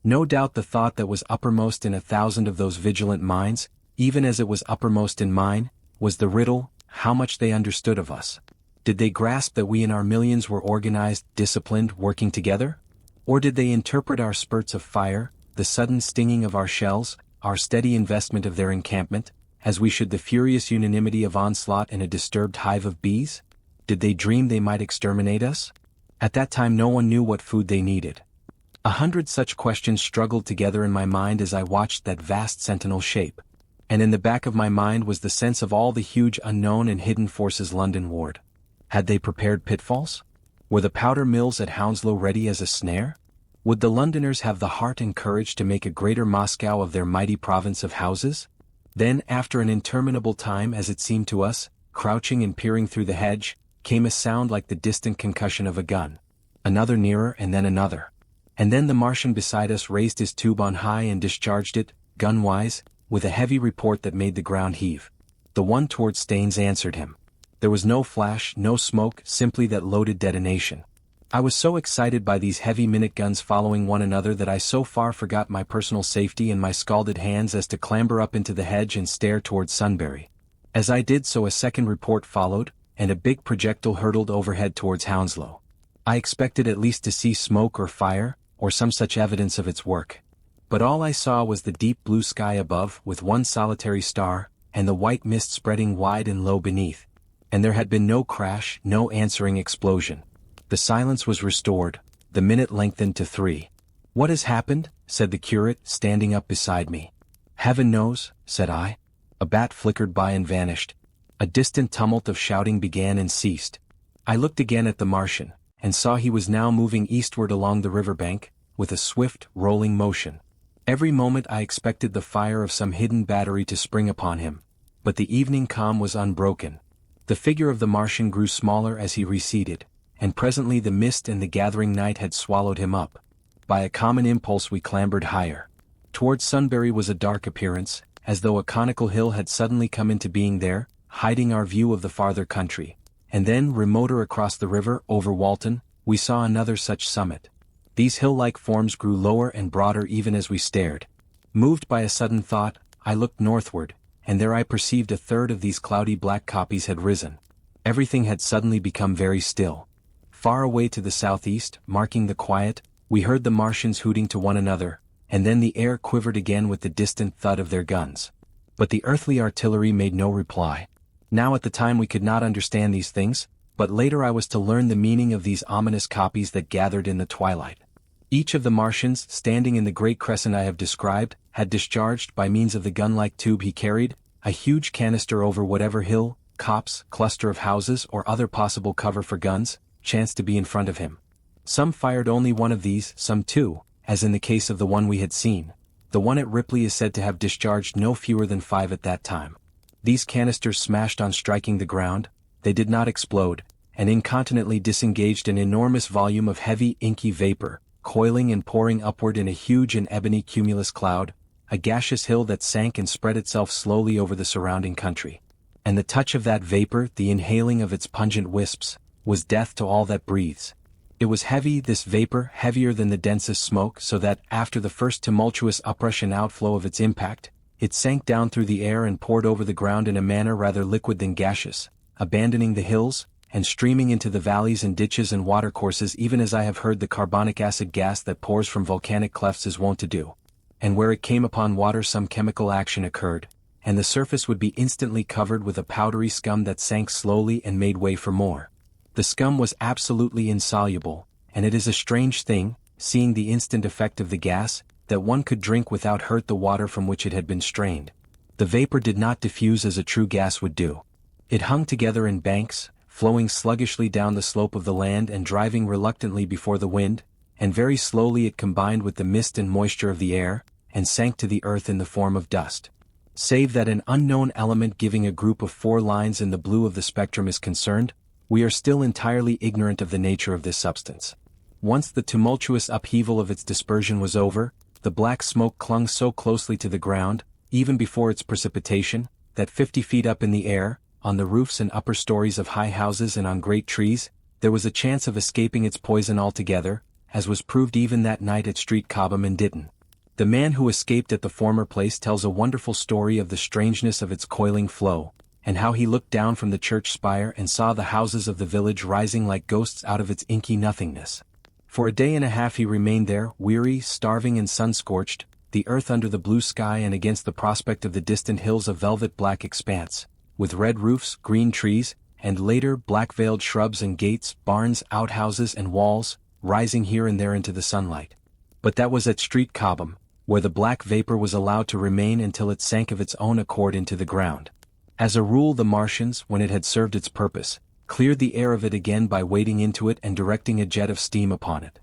No doubt the thought that was uppermost in 1,000 of those vigilant minds, even as it was uppermost in mine, was the riddle, how much they understood of us. Did they grasp that we in our millions were organized, disciplined, working together? Or did they interpret our spurts of fire, the sudden stinging of our shells, our steady investment of their encampment, as we should the furious unanimity of onslaught in a disturbed hive of bees? Did they dream they might exterminate us? At that time no one knew what food they needed. 100 such questions struggled together in my mind as I watched that vast sentinel shape. And in the back of my mind was the sense of all the huge unknown and hidden forces London ward. Had they prepared pitfalls? Were the powder mills at Hounslow ready as a snare? Would the Londoners have the heart and courage to make a greater Moscow of their mighty province of houses? Then, after an interminable time as it seemed to us, crouching and peering through the hedge, came a sound like the distant concussion of a gun. Another nearer and then another. And then the Martian beside us raised his tube on high and discharged it, gun-wise, with a heavy report that made the ground heave. The one toward Staines answered him. There was no flash, no smoke, simply that loaded detonation. I was so excited by these heavy minute guns following one another that I so far forgot my personal safety and my scalded hands as to clamber up into the hedge and stare toward Sunbury. As I did so a second report followed, and a big projectile hurtled overhead towards Hounslow. I expected at least to see smoke or fire, or some such evidence of its work. But all I saw was the deep blue sky above with one solitary star, and the white mist spreading wide and low beneath. And there had been no crash, no answering explosion. The silence was restored, the minute lengthened to 3. "What has happened?" said the curate, standing up beside me. "Heaven knows," said I. A bat flickered by and vanished. A distant tumult of shouting began and ceased. I looked again at the Martian, and saw he was now moving eastward along the river bank, with a swift, rolling motion. Every moment I expected the fire of some hidden battery to spring upon him, but the evening calm was unbroken. The figure of the Martian grew smaller as he receded, and presently the mist and the gathering night had swallowed him up. By a common impulse we clambered higher. Towards Sunbury was a dark appearance, as though a conical hill had suddenly come into being there, hiding our view of the farther country. And then, remoter across the river, over Walton, we saw another such summit. These hill-like forms grew lower and broader even as we stared. Moved by a sudden thought, I looked northward, and there I perceived a third of these cloudy black copies had risen. Everything had suddenly become very still. Far away to the southeast, marking the quiet, we heard the Martians hooting to one another, and then the air quivered again with the distant thud of their guns. But the earthly artillery made no reply. Now at the time we could not understand these things, but later I was to learn the meaning of these ominous copies that gathered in the twilight. Each of the Martians, standing in the great crescent I have described, had discharged, by means of the gun-like tube he carried, a huge canister over whatever hill, copse, cluster of houses or other possible cover for guns, chanced to be in front of him. Some fired only one of these, some 2, as in the case of the one we had seen. The one at Ripley is said to have discharged no fewer than 5 at that time. These canisters smashed on striking the ground, they did not explode, and incontinently disengaged an enormous volume of heavy, inky vapor, coiling and pouring upward in a huge and ebony cumulus cloud, a gaseous hill that sank and spread itself slowly over the surrounding country. And the touch of that vapor, the inhaling of its pungent wisps, was death to all that breathes. It was heavy, this vapor, heavier than the densest smoke, so that, after the first tumultuous uprush and outflow of its impact, it sank down through the air and poured over the ground in a manner rather liquid than gaseous, abandoning the hills, and streaming into the valleys and ditches and watercourses, even as I have heard the carbonic acid gas that pours from volcanic clefts is wont to do. And where it came upon water some chemical action occurred, and the surface would be instantly covered with a powdery scum that sank slowly and made way for more. The scum was absolutely insoluble, and it is a strange thing, seeing the instant effect of the gas, that one could drink without hurt the water from which it had been strained. The vapor did not diffuse as a true gas would do. It hung together in banks, flowing sluggishly down the slope of the land and driving reluctantly before the wind, and very slowly it combined with the mist and moisture of the air, and sank to the earth in the form of dust. Save that an unknown element giving a group of 4 lines in the blue of the spectrum is concerned, we are still entirely ignorant of the nature of this substance. Once the tumultuous upheaval of its dispersion was over, the black smoke clung so closely to the ground, even before its precipitation, that 50 feet up in the air, on the roofs and upper stories of high houses and on great trees, there was a chance of escaping its poison altogether, as was proved even that night at Street Cobham and Ditton. The man who escaped at the former place tells a wonderful story of the strangeness of its coiling flow, and how he looked down from the church spire and saw the houses of the village rising like ghosts out of its inky nothingness. For a day and a half he remained there, weary, starving and sun-scorched, the earth under the blue sky and against the prospect of the distant hills a velvet black expanse, with red roofs, green trees, and later black-veiled shrubs and gates, barns, outhouses and walls, rising here and there into the sunlight. But that was at Street Cobham, where the black vapor was allowed to remain until it sank of its own accord into the ground. As a rule the Martians, when it had served its purpose, cleared the air of it again by wading into it and directing a jet of steam upon it.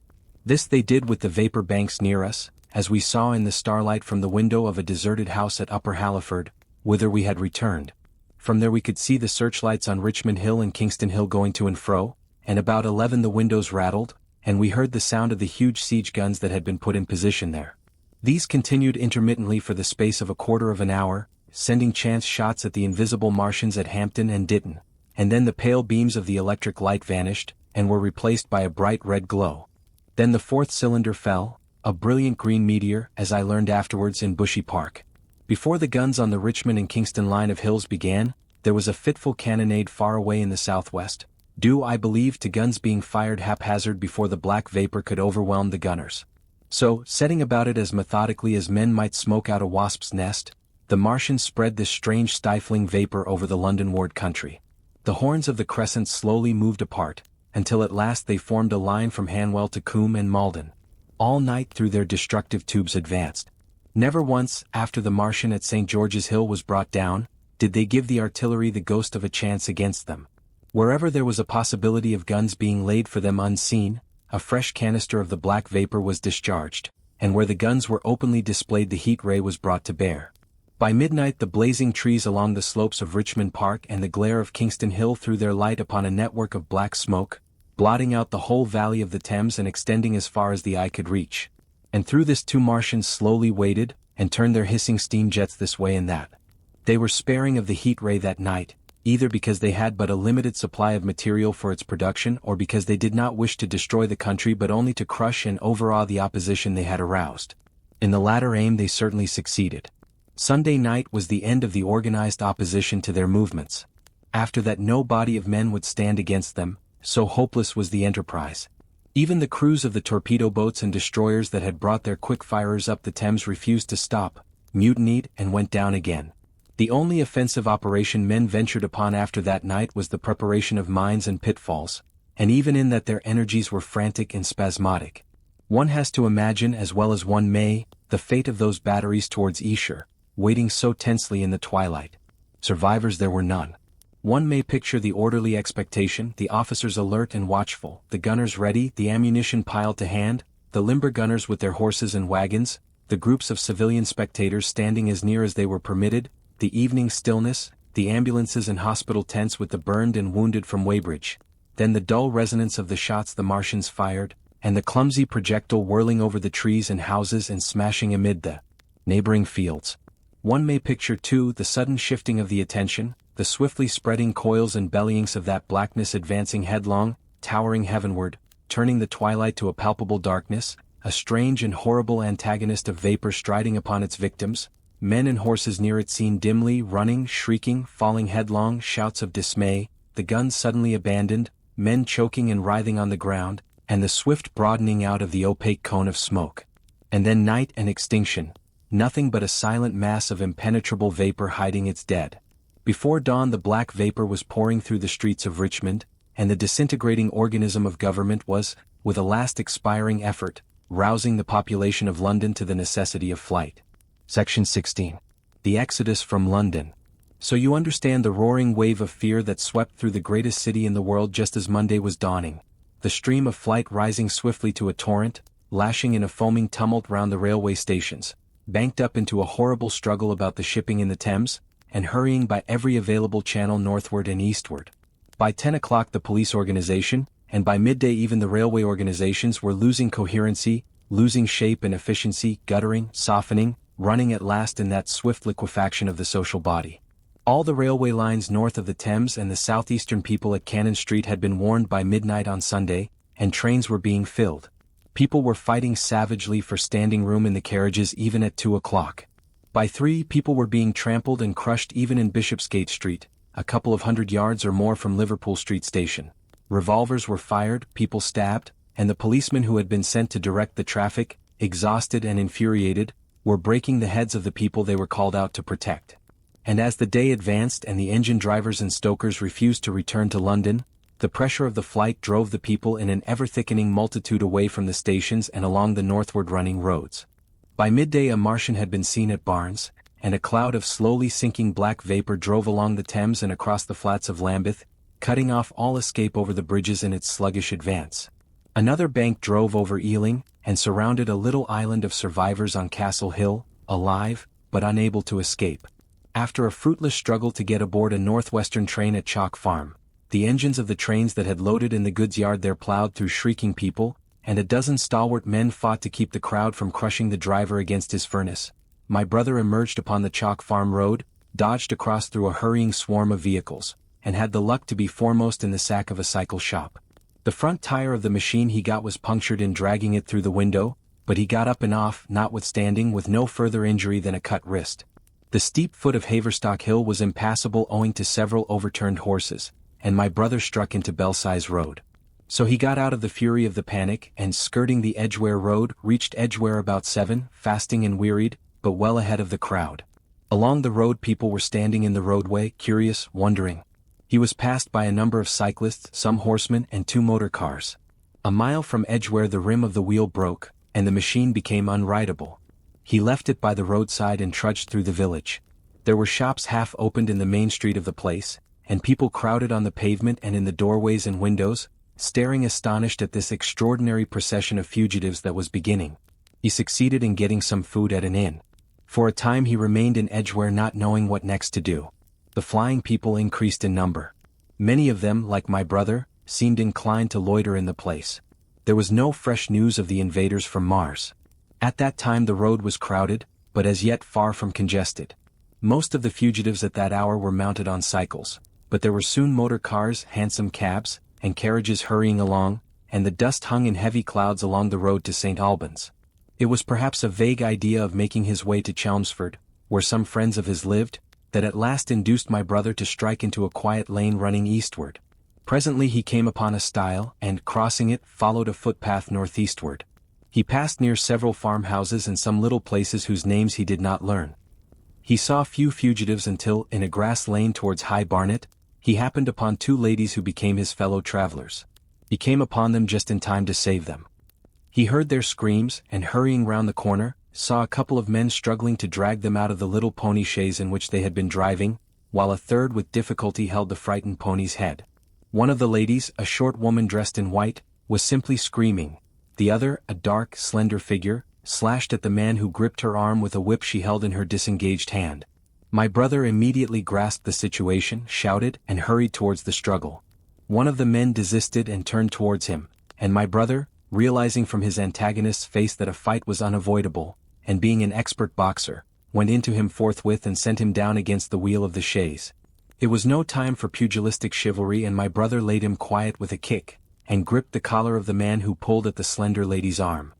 This they did with the vapor banks near us, as we saw in the starlight from the window of a deserted house at Upper Halliford, whither we had returned. From there we could see the searchlights on Richmond Hill and Kingston Hill going to and fro, and about 11 the windows rattled, and we heard the sound of the huge siege guns that had been put in position there. These continued intermittently for the space of a quarter of an hour, sending chance shots at the invisible Martians at Hampton and Ditton, and then the pale beams of the electric light vanished, and were replaced by a bright red glow. Then the 4th cylinder fell, a brilliant green meteor, as I learned afterwards in Bushy Park. Before the guns on the Richmond and Kingston line of hills began, there was a fitful cannonade far away in the southwest, due I believe to guns being fired haphazard before the black vapor could overwhelm the gunners. So, setting about it as methodically as men might smoke out a wasp's nest, the Martians spread this strange stifling vapor over the London ward country. The horns of the crescent slowly moved apart, until at last they formed a line from Hanwell to Coombe and Malden. All night through their destructive tubes advanced. Never once, after the Martian at St. George's Hill was brought down, did they give the artillery the ghost of a chance against them. Wherever there was a possibility of guns being laid for them unseen, a fresh canister of the black vapor was discharged, and where the guns were openly displayed the heat ray was brought to bear. By midnight the blazing trees along the slopes of Richmond Park and the glare of Kingston Hill threw their light upon a network of black smoke, blotting out the whole valley of the Thames and extending as far as the eye could reach. And through this 2 Martians slowly waded, and turned their hissing steam jets this way and that. They were sparing of the heat ray that night, either because they had but a limited supply of material for its production or because they did not wish to destroy the country but only to crush and overawe the opposition they had aroused. In the latter aim they certainly succeeded. Sunday night was the end of the organized opposition to their movements. After that no body of men would stand against them, so hopeless was the enterprise. Even the crews of the torpedo boats and destroyers that had brought their quick firers up the Thames refused to stop, mutinied and went down again. The only offensive operation men ventured upon after that night was the preparation of mines and pitfalls, and even in that their energies were frantic and spasmodic. One has to imagine as well as one may, the fate of those batteries towards Esher, waiting so tensely in the twilight. Survivors there were none. One may picture the orderly expectation, the officers alert and watchful, the gunners ready, the ammunition piled to hand, the limber gunners with their horses and wagons, the groups of civilian spectators standing as near as they were permitted, the evening stillness, the ambulances and hospital tents with the burned and wounded from Weybridge, then the dull resonance of the shots the Martians fired, and the clumsy projectile whirling over the trees and houses and smashing amid the neighboring fields. One may picture, too, the sudden shifting of the attention, the swiftly spreading coils and bellyings of that blackness advancing headlong, towering heavenward, turning the twilight to a palpable darkness, a strange and horrible antagonist of vapor striding upon its victims, men and horses near it seen dimly, running, shrieking, falling headlong, shouts of dismay, the guns suddenly abandoned, men choking and writhing on the ground, and the swift broadening out of the opaque cone of smoke. And then night and extinction, nothing but a silent mass of impenetrable vapor hiding its dead. Before dawn the black vapor was pouring through the streets of Richmond, and the disintegrating organism of government was, with a last expiring effort, rousing the population of London to the necessity of flight. Section 16. The Exodus from London. So you understand the roaring wave of fear that swept through the greatest city in the world just as Monday was dawning, the stream of flight rising swiftly to a torrent, lashing in a foaming tumult round the railway stations, banked up into a horrible struggle about the shipping in the Thames, and hurrying by every available channel northward and eastward. By 10 o'clock the police organization, and by midday even the railway organizations were losing coherency, losing shape and efficiency, guttering, softening, running at last in that swift liquefaction of the social body. All the railway lines north of the Thames and the southeastern people at Cannon Street had been warned by midnight on Sunday, and trains were being filled. People were fighting savagely for standing room in the carriages even at 2 o'clock. By 3 people were being trampled and crushed even in Bishopsgate Street, a couple of 100 yards or more from Liverpool Street Station. Revolvers were fired, people stabbed, and the policemen who had been sent to direct the traffic, exhausted and infuriated, were breaking the heads of the people they were called out to protect. And as the day advanced and the engine drivers and stokers refused to return to London, the pressure of the flight drove the people in an ever-thickening multitude away from the stations and along the northward running roads. By midday a Martian had been seen at Barnes, and a cloud of slowly sinking black vapor drove along the Thames and across the flats of Lambeth, cutting off all escape over the bridges in its sluggish advance. Another bank drove over Ealing, and surrounded a little island of survivors on Castle Hill, alive, but unable to escape. After a fruitless struggle to get aboard a northwestern train at Chalk Farm, the engines of the trains that had loaded in the goods yard there plowed through shrieking people, and a dozen stalwart men fought to keep the crowd from crushing the driver against his furnace. My brother emerged upon the Chalk Farm road, dodged across through a hurrying swarm of vehicles, and had the luck to be foremost in the sack of a cycle shop. The front tire of the machine he got was punctured in dragging it through the window, but he got up and off, notwithstanding, with no further injury than a cut wrist. The steep foot of Haverstock Hill was impassable owing to several overturned horses, and my brother struck into Belsize Road. So he got out of the fury of the panic and, skirting the Edgware Road, reached Edgware about 7, fasting and wearied, but well ahead of the crowd. Along the road people were standing in the roadway, curious, wondering. He was passed by a number of cyclists, some horsemen, and 2 motor cars. A mile from Edgware the rim of the wheel broke, and the machine became unrideable. He left it by the roadside and trudged through the village. There were shops half opened in the main street of the place, and people crowded on the pavement and in the doorways and windows, staring astonished at this extraordinary procession of fugitives that was beginning. He succeeded in getting some food at an inn. For a time he remained in Edgware not knowing what next to do. The flying people increased in number. Many of them, like my brother, seemed inclined to loiter in the place. There was no fresh news of the invaders from Mars. At that time the road was crowded, but as yet far from congested. Most of the fugitives at that hour were mounted on cycles, but there were soon motor cars, hansom cabs, and carriages hurrying along, and the dust hung in heavy clouds along the road to St. Albans. It was perhaps a vague idea of making his way to Chelmsford, where some friends of his lived, that at last induced my brother to strike into a quiet lane running eastward. Presently he came upon a stile, and, crossing it, followed a footpath northeastward. He passed near several farmhouses and some little places whose names he did not learn. He saw few fugitives until, in a grass lane towards High Barnet, he happened upon 2 ladies who became his fellow travelers. He came upon them just in time to save them. He heard their screams, and hurrying round the corner, saw a couple of men struggling to drag them out of the little pony chaise in which they had been driving, while a third with difficulty held the frightened pony's head. One of the ladies, a short woman dressed in white, was simply screaming. The other, a dark, slender figure, slashed at the man who gripped her arm with a whip she held in her disengaged hand. My brother immediately grasped the situation, shouted, and hurried towards the struggle. One of the men desisted and turned towards him, and my brother, realizing from his antagonist's face that a fight was unavoidable, and being an expert boxer, went into him forthwith and sent him down against the wheel of the chaise. It was no time for pugilistic chivalry, and my brother laid him quiet with a kick, and gripped the collar of the man who pulled at the slender lady's arm.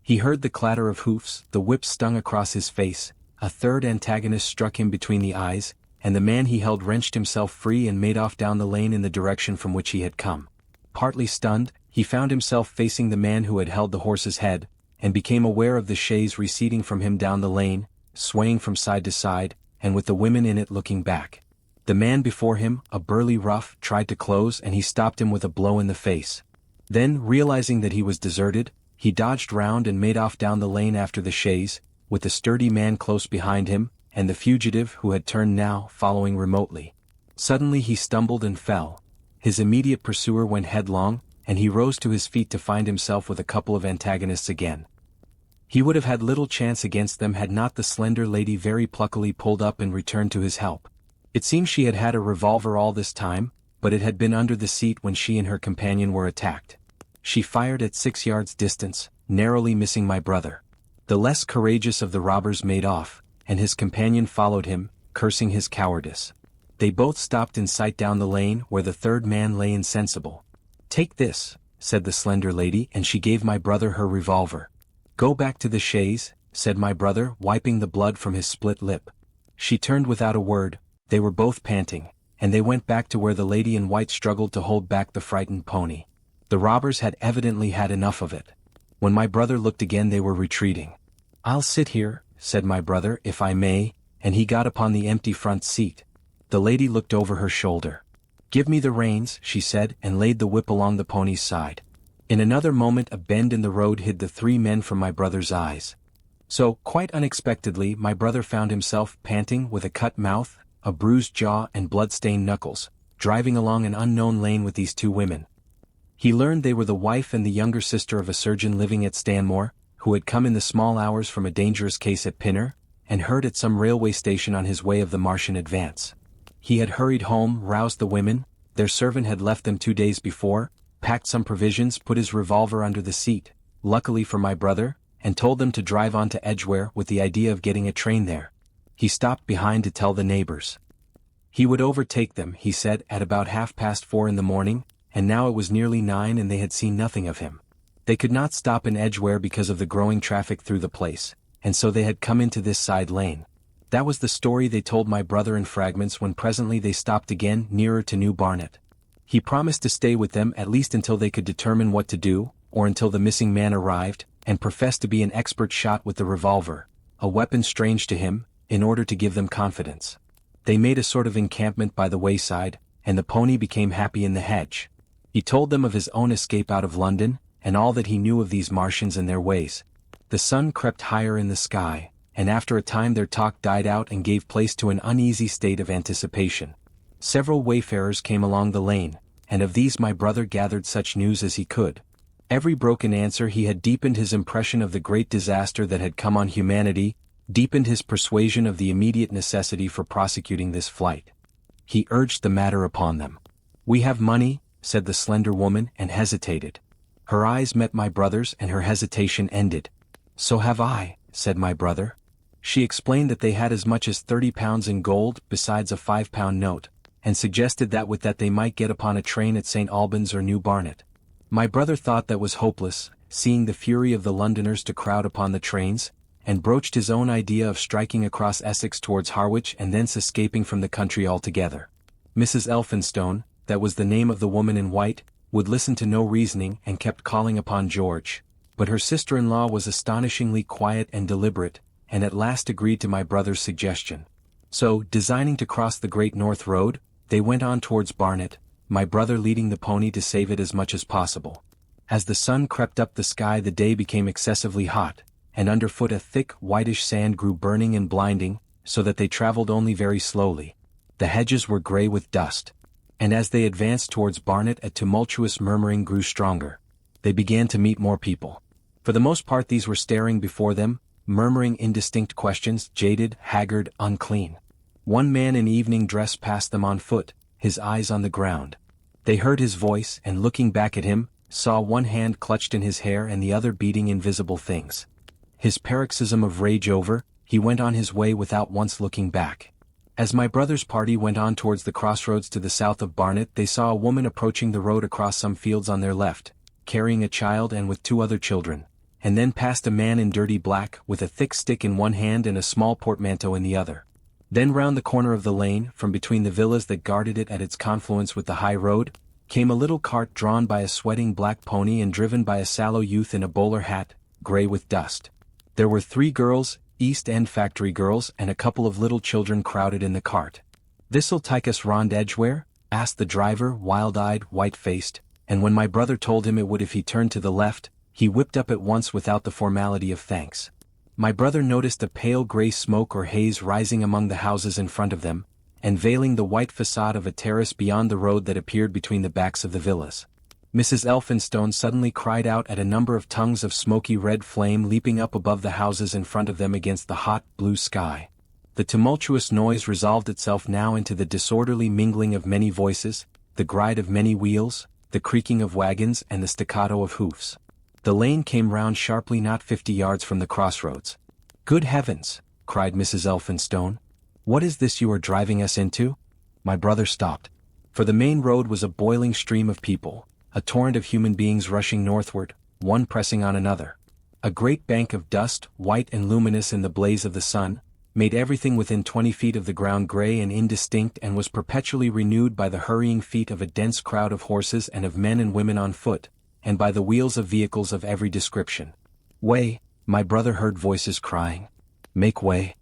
He heard the clatter of hoofs, the whip stung across his face, A third antagonist struck him between the eyes, and the man he held wrenched himself free and made off down the lane in the direction from which he had come. Partly stunned, he found himself facing the man who had held the horse's head, and became aware of the chaise receding from him down the lane, swaying from side to side, and with the women in it looking back. The man before him, a burly rough, tried to close and he stopped him with a blow in the face. Then, realizing that he was deserted, he dodged round and made off down the lane after the chaise, with the sturdy man close behind him, and the fugitive who had turned now following remotely. Suddenly he stumbled and fell. His immediate pursuer went headlong, and he rose to his feet to find himself with a couple of antagonists again. He would have had little chance against them had not the slender lady very pluckily pulled up and returned to his help. It seems she had had a revolver all this time, but it had been under the seat when she and her companion were attacked. She fired at 6 yards distance, narrowly missing my brother. The less courageous of the robbers made off, and his companion followed him, cursing his cowardice. They both stopped in sight down the lane where the third man lay insensible. "Take this," said the slender lady, and she gave my brother her revolver. "Go back to the chaise," said my brother, wiping the blood from his split lip. She turned without a word. They were both panting, and they went back to where the lady in white struggled to hold back the frightened pony. The robbers had evidently had enough of it. When my brother looked again they were retreating. "I'll sit here," said my brother, "if I may," and he got upon the empty front seat. The lady looked over her shoulder. "Give me the reins," she said, and laid the whip along the pony's side. In another moment a bend in the road hid the 3 men from my brother's eyes. So, quite unexpectedly, my brother found himself panting with a cut mouth, a bruised jaw and blood-stained knuckles, driving along an unknown lane with these 2 women. He learned they were the wife and the younger sister of a surgeon living at Stanmore, who had come in the small hours from a dangerous case at Pinner, and heard at some railway station on his way of the Martian advance. He had hurried home, roused the women, their servant had left them 2 days before, packed some provisions, put his revolver under the seat, luckily for my brother, and told them to drive on to Edgware with the idea of getting a train there. He stopped behind to tell the neighbors. He would overtake them, he said, at about 4:30 in the morning, and now it was nearly 9 and they had seen nothing of him. They could not stop in Edgware because of the growing traffic through the place, and so they had come into this side lane. That was the story they told my brother in fragments when presently they stopped again nearer to New Barnet. He promised to stay with them at least until they could determine what to do, or until the missing man arrived, and professed to be an expert shot with the revolver, a weapon strange to him, in order to give them confidence. They made a sort of encampment by the wayside, and the pony became happy in the hedge. He told them of his own escape out of London, and all that he knew of these Martians and their ways. The sun crept higher in the sky, and after a time their talk died out and gave place to an uneasy state of anticipation. Several wayfarers came along the lane, and of these my brother gathered such news as he could. Every broken answer he had deepened his impression of the great disaster that had come on humanity, deepened his persuasion of the immediate necessity for prosecuting this flight. He urged the matter upon them. "We have money," said the slender woman, and hesitated. Her eyes met my brother's and her hesitation ended. "So have I," said my brother. She explained that they had as much as £30 in gold, besides a £5 note, and suggested that with that they might get upon a train at St. Albans or New Barnet. My brother thought that was hopeless, seeing the fury of the Londoners to crowd upon the trains, and broached his own idea of striking across Essex towards Harwich and thence escaping from the country altogether. Mrs. Elphinstone, that was the name of the woman in white, would listen to no reasoning and kept calling upon George, but her sister-in-law was astonishingly quiet and deliberate, and at last agreed to my brother's suggestion. So, designing to cross the Great North Road, they went on towards Barnet, my brother leading the pony to save it as much as possible. As the sun crept up the sky the day became excessively hot, and underfoot a thick whitish sand grew burning and blinding, so that they travelled only very slowly. The hedges were grey with dust. And as they advanced towards Barnet a tumultuous murmuring grew stronger. They began to meet more people. For the most part these were staring before them, murmuring indistinct questions, jaded, haggard, unclean. One man in evening dress passed them on foot, his eyes on the ground. They heard his voice, and looking back at him, saw one hand clutched in his hair and the other beating invisible things. His paroxysm of rage over, he went on his way without once looking back. As my brother's party went on towards the crossroads to the south of Barnet, they saw a woman approaching the road across some fields on their left, carrying a child and with 2 other children. and then past a man in dirty black with a thick stick in one hand and a small portmanteau in the other. Then round the corner of the lane, from between the villas that guarded it at its confluence with the high road, came a little cart drawn by a sweating black pony and driven by a sallow youth in a bowler hat, grey with dust. There were 3 girls, East End factory girls, and a couple of little children crowded in the cart. "This'll take us round Edgware?" asked the driver, wild-eyed, white-faced, and when my brother told him it would if he turned to the left, he whipped up at once without the formality of thanks. My brother noticed a pale grey smoke or haze rising among the houses in front of them, and veiling the white facade of a terrace beyond the road that appeared between the backs of the villas. Mrs. Elphinstone suddenly cried out at a number of tongues of smoky red flame leaping up above the houses in front of them against the hot, blue sky. The tumultuous noise resolved itself now into the disorderly mingling of many voices, the gride of many wheels, the creaking of wagons and the staccato of hoofs. The lane came round sharply not 50 yards from the crossroads. "Good heavens!" cried Mrs. Elphinstone. "What is this you are driving us into?" My brother stopped. For the main road was a boiling stream of people, a torrent of human beings rushing northward, one pressing on another. A great bank of dust, white and luminous in the blaze of the sun, made everything within 20 feet of the ground grey and indistinct, and was perpetually renewed by the hurrying feet of a dense crowd of horses and of men and women on foot, and by the wheels of vehicles of every description. "Way!" my brother heard voices crying. "Make way!"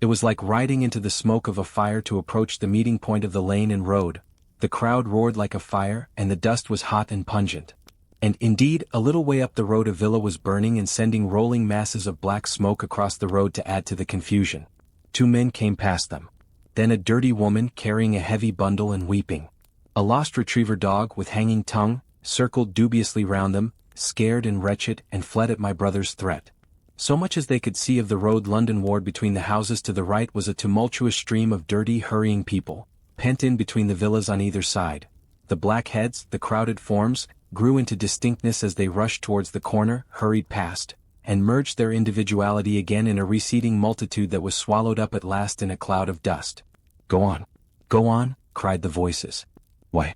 It was like riding into the smoke of a fire to approach the meeting point of the lane and road. The crowd roared like a fire, and the dust was hot and pungent. And indeed, a little way up the road a villa was burning and sending rolling masses of black smoke across the road to add to the confusion. 2 men came past them. Then a dirty woman carrying a heavy bundle and weeping. A lost retriever dog with hanging tongue circled dubiously round them, scared and wretched, and fled at my brother's threat. So much as they could see of the road London ward between the houses to the right was a tumultuous stream of dirty, hurrying people, pent in between the villas on either side. The black heads, the crowded forms, grew into distinctness as they rushed towards the corner, hurried past, and merged their individuality again in a receding multitude that was swallowed up at last in a cloud of dust. Go on, cried the voices. Way.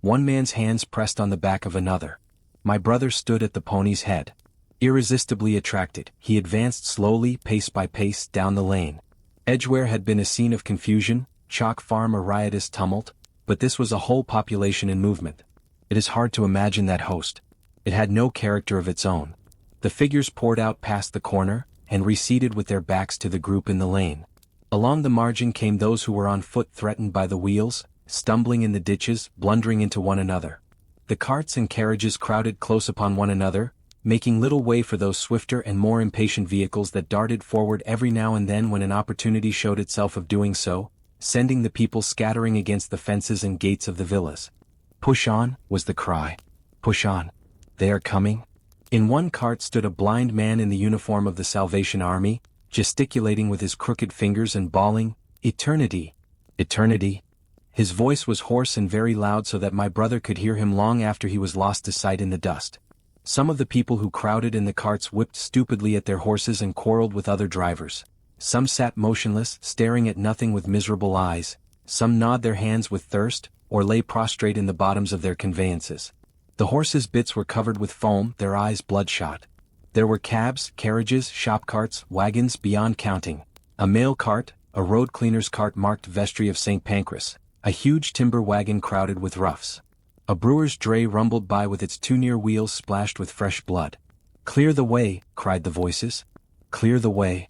One man's hands pressed on the back of another. My brother stood at the pony's head. Irresistibly attracted, he advanced slowly, pace by pace, down the lane. Edgware had been a scene of confusion, Chalk Farm a riotous tumult, but this was a whole population in movement. It is hard to imagine that host. It had no character of its own. The figures poured out past the corner, and receded with their backs to the group in the lane. Along the margin came those who were on foot threatened by the wheels, stumbling in the ditches, blundering into one another. The carts and carriages crowded close upon one another, making little way for those swifter and more impatient vehicles that darted forward every now and then when an opportunity showed itself of doing so, sending the people scattering against the fences and gates of the villas. "Push on," was the cry. "Push on. They are coming." In one cart stood a blind man in the uniform of the Salvation Army, gesticulating with his crooked fingers and bawling, "Eternity! Eternity!" His voice was hoarse and very loud so that my brother could hear him long after he was lost to sight in the dust. Some of the people who crowded in the carts whipped stupidly at their horses and quarreled with other drivers. Some sat motionless, staring at nothing with miserable eyes. Some gnawed their hands with thirst, or lay prostrate in the bottoms of their conveyances. The horses' bits were covered with foam, their eyes bloodshot. There were cabs, carriages, shop carts, wagons beyond counting. A mail cart, a road cleaner's cart marked Vestry of St. Pancras, a huge timber wagon crowded with roughs. A brewer's dray rumbled by with its 2 near wheels splashed with fresh blood. "Clear the way," cried the voices. "Clear the way."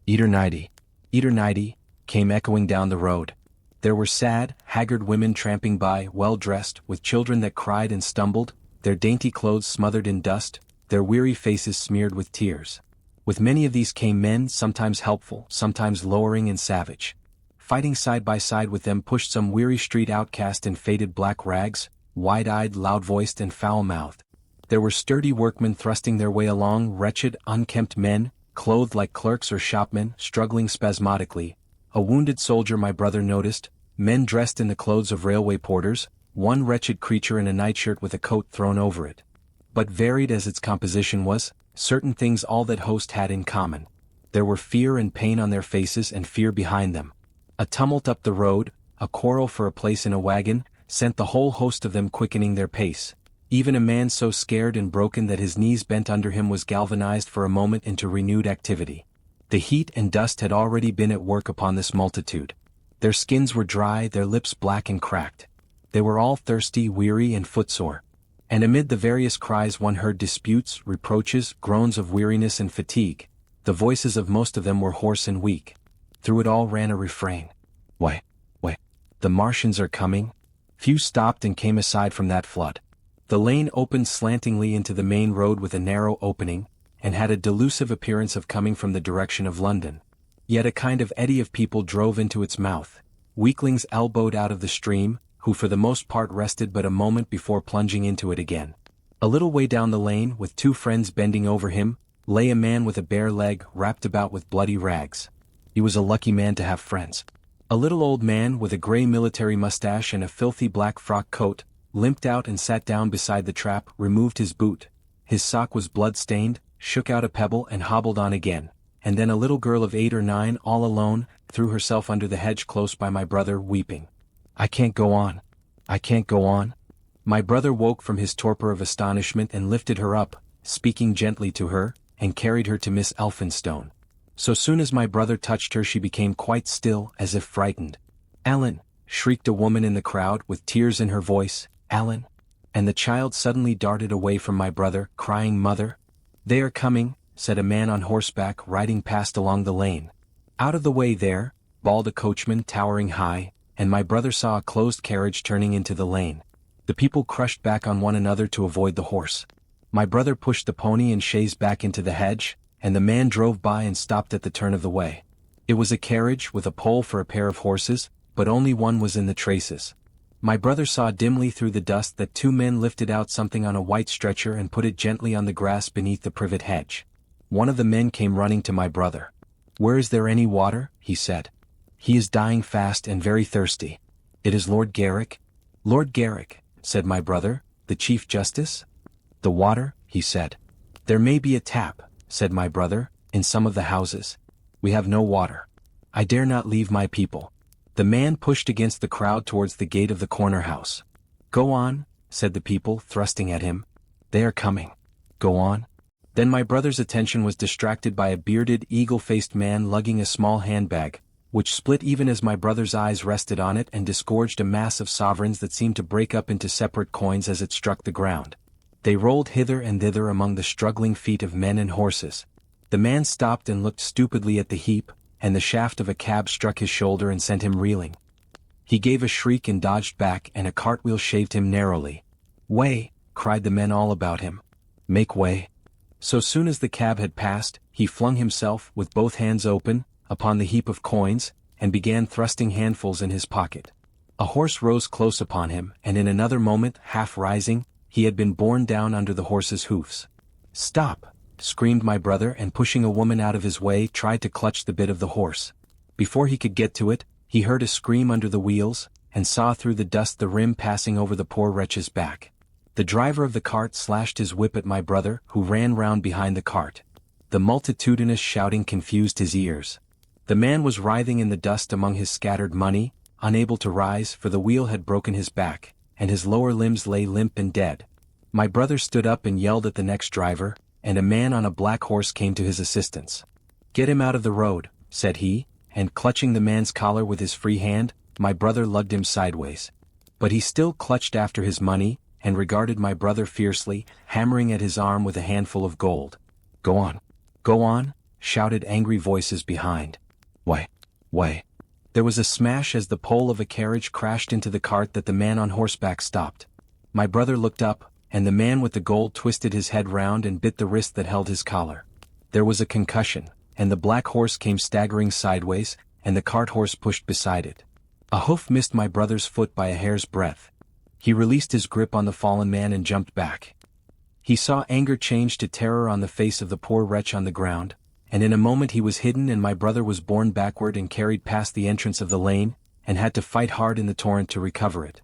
Eternity, eternity, came echoing down the road. There were sad, haggard women tramping by, well-dressed, with children that cried and stumbled, their dainty clothes smothered in dust, their weary faces smeared with tears. With many of these came men, sometimes helpful, sometimes lowering and savage. Fighting side by side with them pushed some weary street outcast in faded black rags, wide-eyed, loud-voiced and foul-mouthed. There were sturdy workmen thrusting their way along, wretched, unkempt men, clothed like clerks or shopmen, struggling spasmodically. A wounded soldier my brother noticed, men dressed in the clothes of railway porters, one wretched creature in a nightshirt with a coat thrown over it. But varied as its composition was, certain things all that host had in common. There were fear and pain on their faces and fear behind them. A tumult up the road, a quarrel for a place in a wagon, sent the whole host of them quickening their pace. Even a man so scared and broken that his knees bent under him was galvanized for a moment into renewed activity. The heat and dust had already been at work upon this multitude. Their skins were dry, their lips black and cracked. They were all thirsty, weary, and footsore. And amid the various cries one heard disputes, reproaches, groans of weariness and fatigue. The voices of most of them were hoarse and weak. Through it all ran a refrain. Why, the Martians are coming? Few stopped and came aside from that flood. The lane opened slantingly into the main road with a narrow opening, and had a delusive appearance of coming from the direction of London. Yet a kind of eddy of people drove into its mouth. Weaklings elbowed out of the stream, who for the most part rested but a moment before plunging into it again. A little way down the lane, with two friends bending over him, lay a man with a bare leg wrapped about with bloody rags. He was a lucky man to have friends. A little old man with a grey military mustache and a filthy black frock coat, limped out and sat down beside the trap, removed his boot. His sock was blood-stained, shook out a pebble and hobbled on again. And then a little girl of 8 or 9, all alone, threw herself under the hedge close by my brother, weeping. I can't go on. I can't go on. My brother woke from his torpor of astonishment and lifted her up, speaking gently to her, and carried her to Miss Elphinstone. So soon as my brother touched her she became quite still, as if frightened. Ellen, shrieked a woman in the crowd with tears in her voice, Ellen. And the child suddenly darted away from my brother, crying, Mother. They are coming, said a man on horseback riding past along the lane. Out of the way there, bawled a coachman towering high, and my brother saw a closed carriage turning into the lane. The people crushed back on one another to avoid the horse. My brother pushed the pony and chaise back into the hedge, and the man drove by and stopped at the turn of the way. It was a carriage with a pole for a pair of horses, but only one was in the traces. My brother saw dimly through the dust that 2 men lifted out something on a white stretcher and put it gently on the grass beneath the privet hedge. One of the men came running to my brother. Where is there any water? He said. He is dying fast and very thirsty. It is Lord Garrick. Lord Garrick, said my brother, the Chief Justice? The water, he said. There may be a tap, said my brother, in some of the houses. We have no water. I dare not leave my people. The man pushed against the crowd towards the gate of the corner house. Go on, said the people, thrusting at him. They are coming. Go on. Then my brother's attention was distracted by a bearded, eagle-faced man lugging a small handbag, which split even as my brother's eyes rested on it and disgorged a mass of sovereigns that seemed to break up into separate coins as it struck the ground. They rolled hither and thither among the struggling feet of men and horses. The man stopped and looked stupidly at the heap, and the shaft of a cab struck his shoulder and sent him reeling. He gave a shriek and dodged back, and a cartwheel shaved him narrowly. Way, cried the men all about him. Make way. So soon as the cab had passed, he flung himself, with both hands open, upon the heap of coins, and began thrusting handfuls in his pocket. A horse rose close upon him, and in another moment, half rising, he had been borne down under the horse's hoofs. Stop! Screamed my brother, and pushing a woman out of his way tried to clutch the bit of the horse. Before he could get to it, he heard a scream under the wheels, and saw through the dust the rim passing over the poor wretch's back. The driver of the cart slashed his whip at my brother, who ran round behind the cart. The multitudinous shouting confused his ears. The man was writhing in the dust among his scattered money, unable to rise, for the wheel had broken his back, and his lower limbs lay limp and dead. My brother stood up and yelled at the next driver, and a man on a black horse came to his assistance. Get him out of the road, said he, and clutching the man's collar with his free hand, my brother lugged him sideways. But he still clutched after his money, and regarded my brother fiercely, hammering at his arm with a handful of gold. Go on, shouted angry voices behind. Why. There was a smash as the pole of a carriage crashed into the cart that the man on horseback stopped. My brother looked up, and the man with the gold twisted his head round and bit the wrist that held his collar. There was a concussion, and the black horse came staggering sideways, and the cart horse pushed beside it. A hoof missed my brother's foot by a hair's breadth. He released his grip on the fallen man and jumped back. He saw anger change to terror on the face of the poor wretch on the ground, and in a moment he was hidden, and my brother was borne backward and carried past the entrance of the lane, and had to fight hard in the torrent to recover it.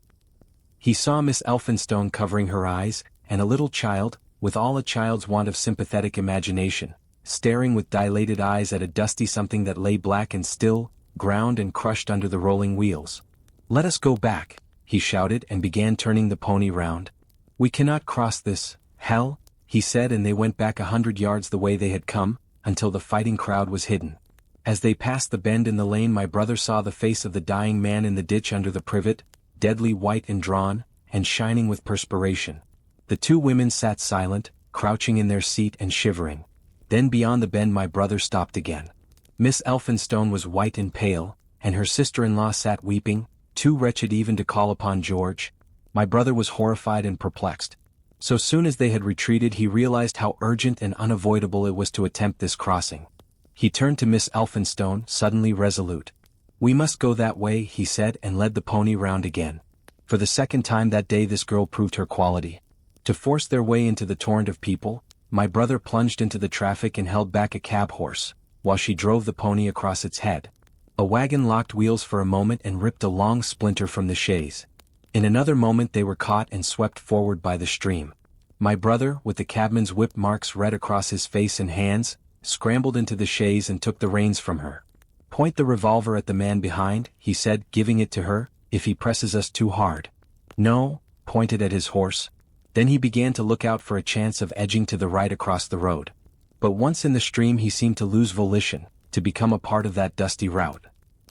He saw Miss Elphinstone covering her eyes, and a little child, with all a child's want of sympathetic imagination, staring with dilated eyes at a dusty something that lay black and still, ground and crushed under the rolling wheels. Let us go back, he shouted, and began turning the pony round. "We cannot cross this hell," he said, and they went back 100 yards the way they had come, until the fighting crowd was hidden. As they passed the bend in the lane, my brother saw the face of the dying man in the ditch under the privet, deadly white and drawn, and shining with perspiration. The two women sat silent, crouching in their seat and shivering. Then beyond the bend my brother stopped again. Miss Elphinstone was white and pale, and her sister-in-law sat weeping, too wretched even to call upon George. My brother was horrified and perplexed. So soon as they had retreated he realized how urgent and unavoidable it was to attempt this crossing. He turned to Miss Elphinstone, suddenly resolute. "We must go that way," he said, and led the pony round again. For the second time that day this girl proved her quality. To force their way into the torrent of people, my brother plunged into the traffic and held back a cab horse, while she drove the pony across its head. A wagon locked wheels for a moment and ripped a long splinter from the chaise. In another moment they were caught and swept forward by the stream. My brother, with the cabman's whip marks red across his face and hands, scrambled into the chaise and took the reins from her. "Point the revolver at the man behind," he said, giving it to her, "if he presses us too hard." "No," pointed at his horse. Then he began to look out for a chance of edging to the right across the road. But once in the stream he seemed to lose volition, to become a part of that dusty route.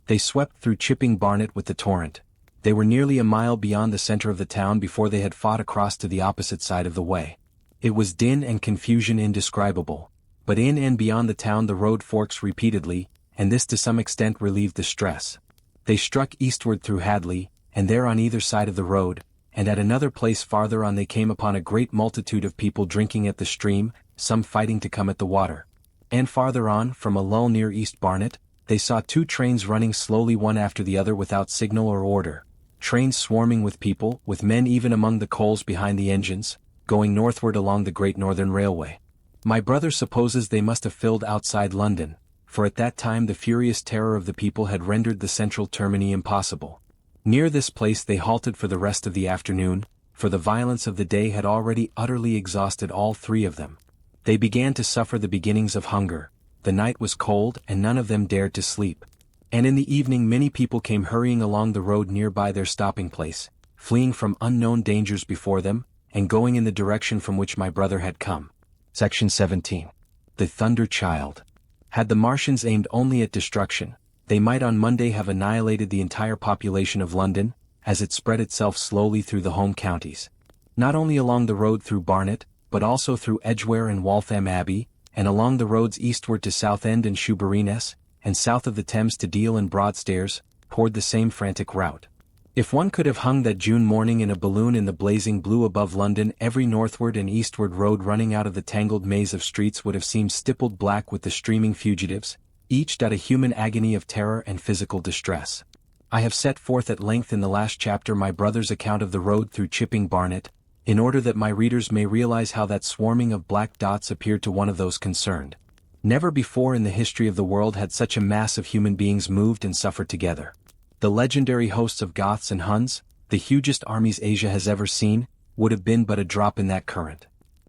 They swept through Chipping Barnet with the torrent. They were nearly a mile beyond the center of the town before they had fought across to the opposite side of the way. It was din and confusion indescribable, but in and beyond the town the road forks repeatedly, and this to some extent relieved the stress. They struck eastward through Hadley, and there on either side of the road, and at another place farther on they came upon a great multitude of people drinking at the stream, some fighting to come at the water. And farther on, from a lull near East Barnet, they saw two trains running slowly one after the other without signal or order. Trains swarming with people, with men even among the coals behind the engines, going northward along the Great Northern Railway. My brother supposes they must have filled outside London, for at that time the furious terror of the people had rendered the central termini impossible. Near this place they halted for the rest of the afternoon, for the violence of the day had already utterly exhausted all three of them. They began to suffer the beginnings of hunger. The night was cold and none of them dared to sleep. And in the evening many people came hurrying along the road nearby their stopping place, fleeing from unknown dangers before them, and going in the direction from which my brother had come. Section 17. The Thunder Child. Had the Martians aimed only at destruction, they might on Monday have annihilated the entire population of London, as it spread itself slowly through the home counties. Not only along the road through Barnet, but also through Edgware and Waltham Abbey, and along the roads eastward to Southend and Shoeburyness, and south of the Thames to Deal and Broadstairs, poured the same frantic rout. If one could have hung that June morning in a balloon in the blazing blue above London, every northward and eastward road running out of the tangled maze of streets would have seemed stippled black with the streaming fugitives, each a human agony of terror and physical distress. I have set forth at length in the last chapter my brother's account of the road through Chipping Barnet, in order that my readers may realize how that swarming of black dots appeared to one of those concerned. Never before in the history of the world had such a mass of human beings moved and suffered together. The legendary hosts of Goths and Huns, the hugest armies Asia has ever seen, would have been but a drop in that current.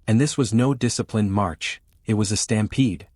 And this was no disciplined march, it was a stampede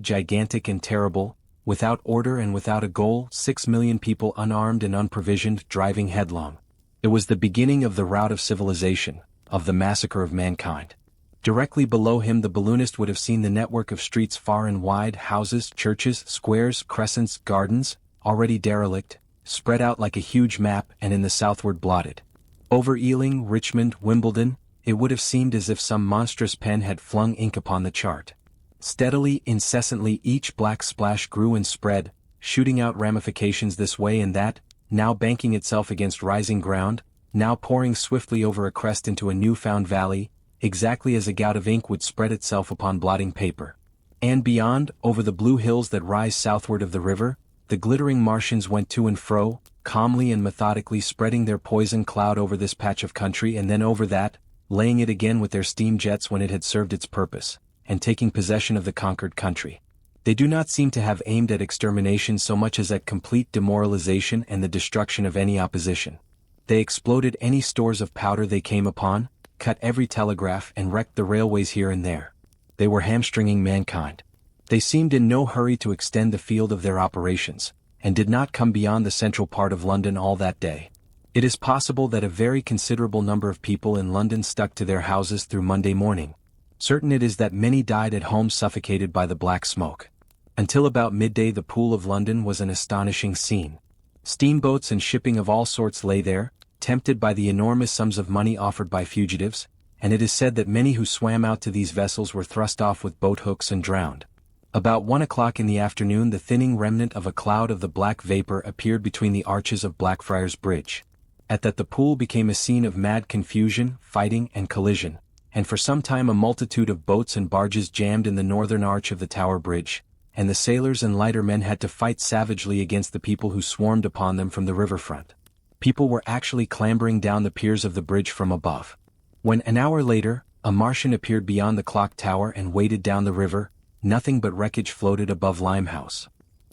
gigantic and terrible, without order and without a goal, 6 million people unarmed and unprovisioned driving headlong. It was the beginning of the rout of civilization, of the massacre of mankind. Directly below him the balloonist would have seen the network of streets far and wide, houses, churches, squares, crescents, gardens, already derelict, spread out like a huge map and in the southward blotted. Over Ealing, Richmond, Wimbledon, it would have seemed as if some monstrous pen had flung ink upon the chart. Steadily, incessantly each black splash grew and spread, shooting out ramifications this way and that, now banking itself against rising ground, now pouring swiftly over a crest into a new-found valley, exactly as a gout of ink would spread itself upon blotting paper. And beyond, over the blue hills that rise southward of the river, the glittering Martians went to and fro, calmly and methodically spreading their poison cloud over this patch of country and then over that, laying it again with their steam jets when it had served its purpose, and taking possession of the conquered country. They do not seem to have aimed at extermination so much as at complete demoralization and the destruction of any opposition. They exploded any stores of powder they came upon, cut every telegraph and wrecked the railways here and there. They were hamstringing mankind. They seemed in no hurry to extend the field of their operations, and did not come beyond the central part of London all that day. It is possible that a very considerable number of people in London stuck to their houses through Monday morning. Certain it is that many died at home suffocated by the black smoke. Until about midday the Pool of London was an astonishing scene. Steamboats and shipping of all sorts lay there, tempted by the enormous sums of money offered by fugitives, and it is said that many who swam out to these vessels were thrust off with boat hooks and drowned. About 1 o'clock in the afternoon the thinning remnant of a cloud of the black vapor appeared between the arches of Blackfriars Bridge. At that the pool became a scene of mad confusion, fighting and collision, and for some time a multitude of boats and barges jammed in the northern arch of the Tower Bridge, and the sailors and lightermen had to fight savagely against the people who swarmed upon them from the riverfront. People were actually clambering down the piers of the bridge from above. When an hour later, a Martian appeared beyond the clock tower and waded down the river, nothing but wreckage floated above Limehouse.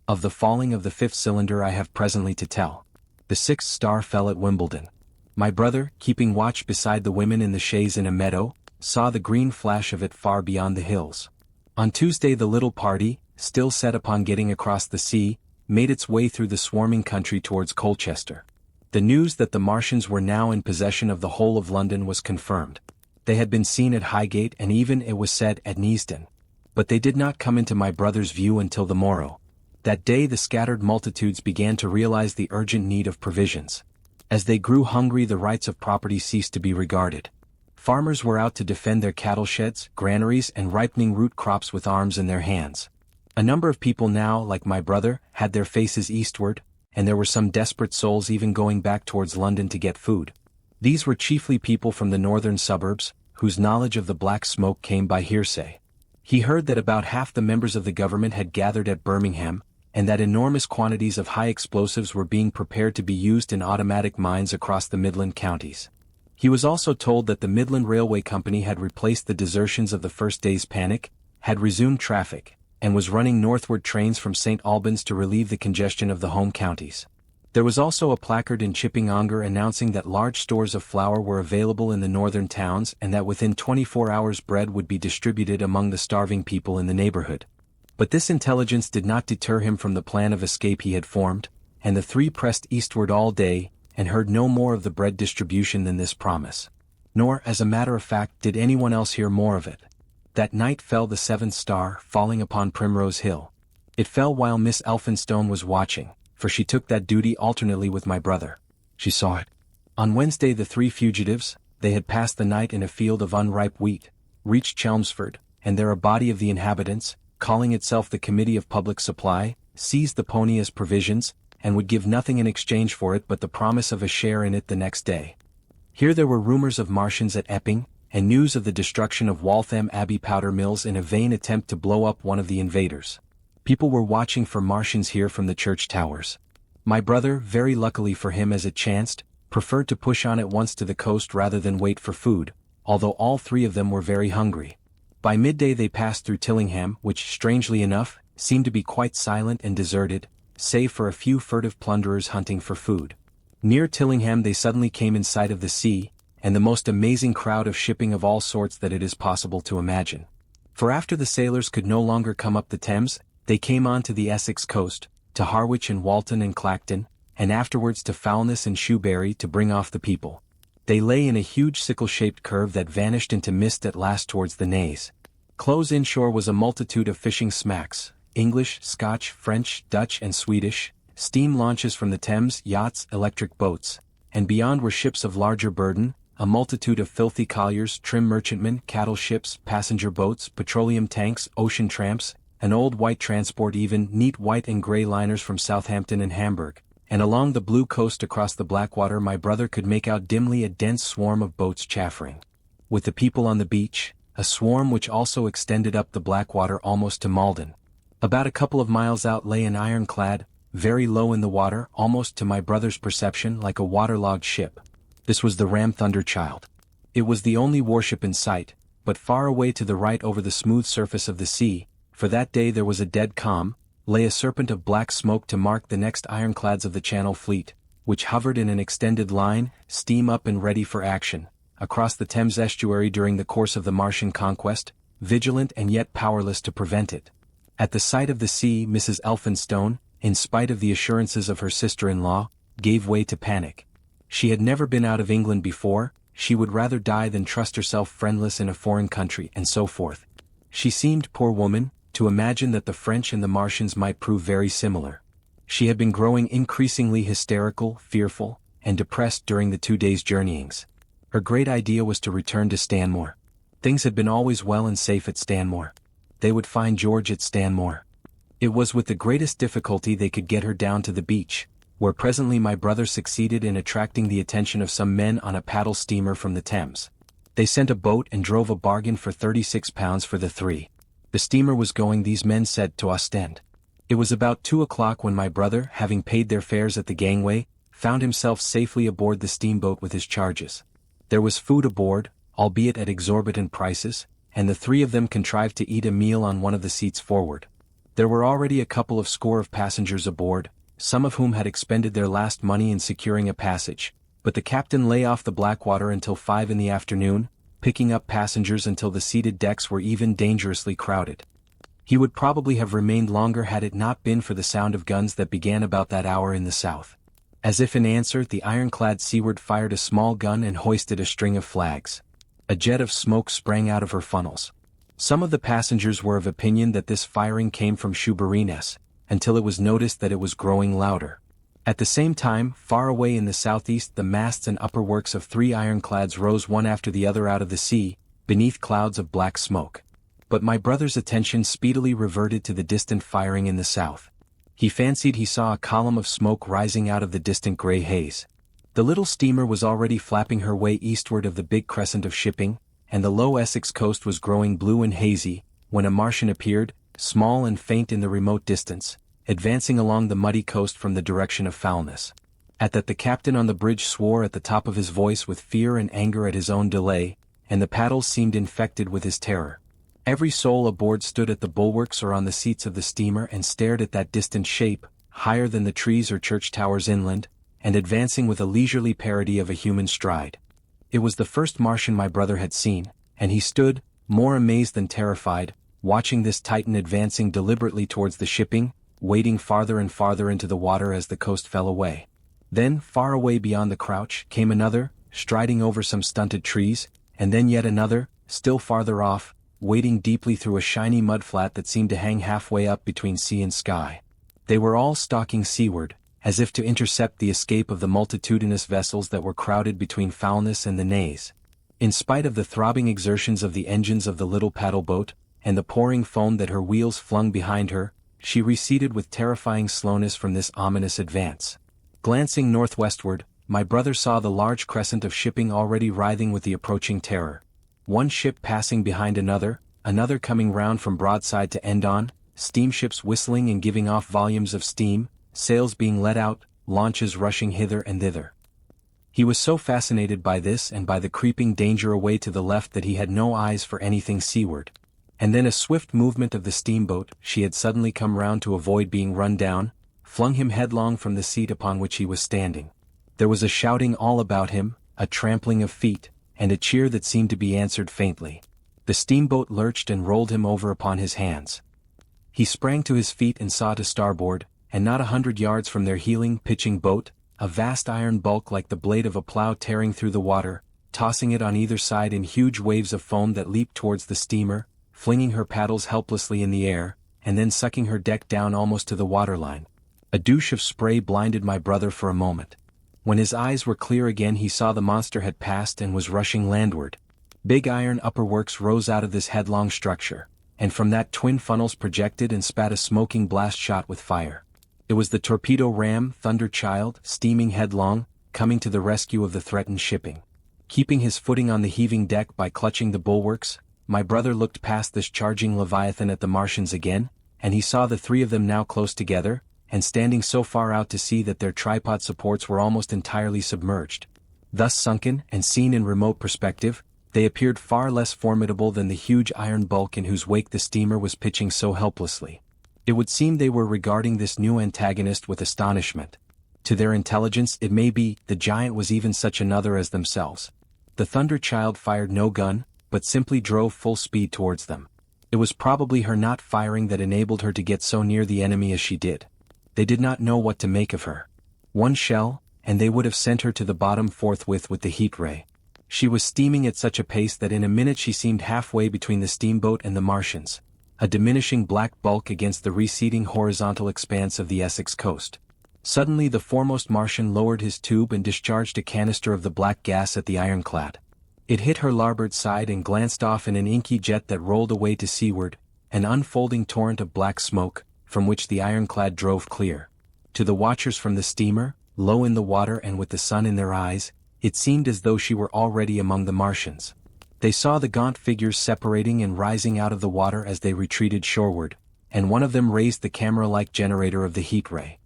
Of the falling of the 5th cylinder I have presently to tell. The 6th star fell at Wimbledon. My brother, keeping watch beside the women in the chaise in a meadow, saw the green flash of it far beyond the hills. On Tuesday the little party, still set upon getting across the sea, made its way through the swarming country towards Colchester. The news that the Martians were now in possession of the whole of London was confirmed. They had been seen at Highgate and even, it was said, at Neasden. But they did not come into my brother's view until the morrow. That day the scattered multitudes began to realize the urgent need of provisions. As they grew hungry the rights of property ceased to be regarded. Farmers were out to defend their cattle sheds, granaries and ripening root crops with arms in their hands. A number of people now, like my brother, had their faces eastward, and there were some desperate souls even going back towards London to get food. These were chiefly people from the northern suburbs, whose knowledge of the black smoke came by hearsay. He heard that about half the members of the government had gathered at Birmingham, and that enormous quantities of high explosives were being prepared to be used in automatic mines across the Midland counties. He was also told that the Midland Railway Company had replaced the desertions of the first day's panic, had resumed traffic, and was running northward trains from St. Albans to relieve the congestion of the home counties. There was also a placard in Chipping Ongar announcing that large stores of flour were available in the northern towns and that within 24 hours bread would be distributed among the starving people in the neighborhood. But this intelligence did not deter him from the plan of escape he had formed, and the three pressed eastward all day, and heard no more of the bread distribution than this promise. Nor, as a matter of fact, did anyone else hear more of it. That night fell the 7th star, falling upon Primrose Hill. It fell while Miss Elphinstone was watching, for she took that duty alternately with my brother. She saw it. On Wednesday the 3 fugitives, they had passed the night in a field of unripe wheat, reached Chelmsford, and there a body of the inhabitants, calling itself the Committee of Public Supply, seized the pony as provisions, and would give nothing in exchange for it but the promise of a share in it the next day. Here there were rumors of Martians at Epping, and news of the destruction of Waltham Abbey powder mills in a vain attempt to blow up one of the invaders. People were watching for Martians here from the church towers. My brother, very luckily for him as it chanced, preferred to push on at once to the coast rather than wait for food, although all 3 of them were very hungry. By midday they passed through Tillingham, which, strangely enough, seemed to be quite silent and deserted, save for a few furtive plunderers hunting for food. Near Tillingham they suddenly came in sight of the sea, and the most amazing crowd of shipping of all sorts that it is possible to imagine. For after the sailors could no longer come up the Thames, they came on to the Essex coast, to Harwich and Walton and Clacton, and afterwards to Foulness and Shoebury to bring off the people. They lay in a huge sickle-shaped curve that vanished into mist at last towards the Naze. Close inshore was a multitude of fishing smacks, English, Scotch, French, Dutch and Swedish, steam launches from the Thames, yachts, electric boats, and beyond were ships of larger burden, a multitude of filthy colliers, trim merchantmen, cattle ships, passenger boats, petroleum tanks, ocean tramps, an old white transport, even neat white and grey liners from Southampton and Hamburg, and along the blue coast across the Blackwater my brother could make out dimly a dense swarm of boats chaffering. With the people on the beach, a swarm which also extended up the Blackwater almost to Malden. About a couple of miles out lay an ironclad, very low in the water, almost to my brother's perception like a waterlogged ship. This was the ram Thunderchild. It was the only warship in sight, but far away to the right over the smooth surface of the sea, for that day there was a dead calm, lay a serpent of black smoke to mark the next ironclads of the Channel Fleet, which hovered in an extended line, steam up and ready for action, across the Thames estuary during the course of the Martian conquest, vigilant and yet powerless to prevent it. At the sight of the sea Mrs. Elphinstone, in spite of the assurances of her sister-in-law, gave way to panic. She had never been out of England before, she would rather die than trust herself friendless in a foreign country, and so forth. She seemed, poor woman, to imagine that the French and the Martians might prove very similar. She had been growing increasingly hysterical, fearful, and depressed during the 2 days' journeyings. Her great idea was to return to Stanmore. Things had been always well and safe at Stanmore. They would find George at Stanmore. It was with the greatest difficulty they could get her down to the beach, where presently my brother succeeded in attracting the attention of some men on a paddle steamer from the Thames. They sent a boat and drove a bargain for £36 for the three. The steamer was going, these men said, to Ostend. It was about 2 o'clock when my brother, having paid their fares at the gangway, found himself safely aboard the steamboat with his charges. There was food aboard, albeit at exorbitant prices, and the three of them contrived to eat a meal on one of the seats forward. There were already a couple of score of passengers aboard, some of whom had expended their last money in securing a passage, but the captain lay off the Blackwater until 5 in the afternoon, picking up passengers until the seated decks were even dangerously crowded. He would probably have remained longer had it not been for the sound of guns that began about that hour in the south. As if in answer, the ironclad Seaward fired a small gun and hoisted a string of flags. A jet of smoke sprang out of her funnels. Some of the passengers were of opinion that this firing came from Shoeburyness, until it was noticed that it was growing louder. At the same time, far away in the southeast, the masts and upper works of 3 ironclads rose one after the other out of the sea, beneath clouds of black smoke. But my brother's attention speedily reverted to the distant firing in the south. He fancied he saw a column of smoke rising out of the distant grey haze. The little steamer was already flapping her way eastward of the big crescent of shipping, and the low Essex coast was growing blue and hazy, when a Martian appeared, small and faint in the remote distance, advancing along the muddy coast from the direction of Foulness. At that the captain on the bridge swore at the top of his voice with fear and anger at his own delay, and the paddles seemed infected with his terror. Every soul aboard stood at the bulwarks or on the seats of the steamer and stared at that distant shape, higher than the trees or church towers inland, and advancing with a leisurely parody of a human stride. It was the first Martian my brother had seen, and he stood, more amazed than terrified, watching this Titan advancing deliberately towards the shipping, wading farther and farther into the water as the coast fell away. Then, far away beyond the crouch, came another, striding over some stunted trees, and then yet another, still farther off, wading deeply through a shiny mudflat that seemed to hang halfway up between sea and sky. They were all stalking seaward, as if to intercept the escape of the multitudinous vessels that were crowded between Foulness and the Naze. In spite of the throbbing exertions of the engines of the little paddle boat, and the pouring foam that her wheels flung behind her, she receded with terrifying slowness from this ominous advance. Glancing northwestward, my brother saw the large crescent of shipping already writhing with the approaching terror. One ship passing behind another, another coming round from broadside to end on, steamships whistling and giving off volumes of steam, sails being let out, launches rushing hither and thither. He was so fascinated by this and by the creeping danger away to the left that he had no eyes for anything seaward. And then a swift movement of the steamboat, she had suddenly come round to avoid being run down, flung him headlong from the seat upon which he was standing. There was a shouting all about him, a trampling of feet, and a cheer that seemed to be answered faintly. The steamboat lurched and rolled him over upon his hands. He sprang to his feet and saw to starboard, and not 100 yards from their heeling, pitching boat, a vast iron bulk like the blade of a plough tearing through the water, tossing it on either side in huge waves of foam that leaped towards the steamer, flinging her paddles helplessly in the air, and then sucking her deck down almost to the waterline. A douche of spray blinded my brother for a moment. When his eyes were clear again he saw the monster had passed and was rushing landward. Big iron upper works rose out of this headlong structure, and from that twin funnels projected and spat a smoking blast shot with fire. It was the torpedo ram Thunder Child, steaming headlong, coming to the rescue of the threatened shipping. Keeping his footing on the heaving deck by clutching the bulwarks, my brother looked past this charging leviathan at the Martians again, and he saw the three of them now close together, and standing so far out to sea that their tripod supports were almost entirely submerged. Thus sunken and seen in remote perspective, they appeared far less formidable than the huge iron bulk in whose wake the steamer was pitching so helplessly. It would seem they were regarding this new antagonist with astonishment. To their intelligence, it may be, the giant was even such another as themselves. The Thunder Child fired no gun, but simply drove full speed towards them. It was probably her not firing that enabled her to get so near the enemy as she did. They did not know what to make of her. One shell, and they would have sent her to the bottom forthwith with the heat ray. She was steaming at such a pace that in a minute she seemed halfway between the steamboat and the Martians, a diminishing black bulk against the receding horizontal expanse of the Essex coast. Suddenly the foremost Martian lowered his tube and discharged a canister of the black gas at the ironclad. It hit her larboard side and glanced off in an inky jet that rolled away to seaward, an unfolding torrent of black smoke, from which the ironclad drove clear. To the watchers from the steamer, low in the water and with the sun in their eyes, it seemed as though she were already among the Martians. They saw the gaunt figures separating and rising out of the water as they retreated shoreward, and one of them raised the camera-like generator of the heat ray.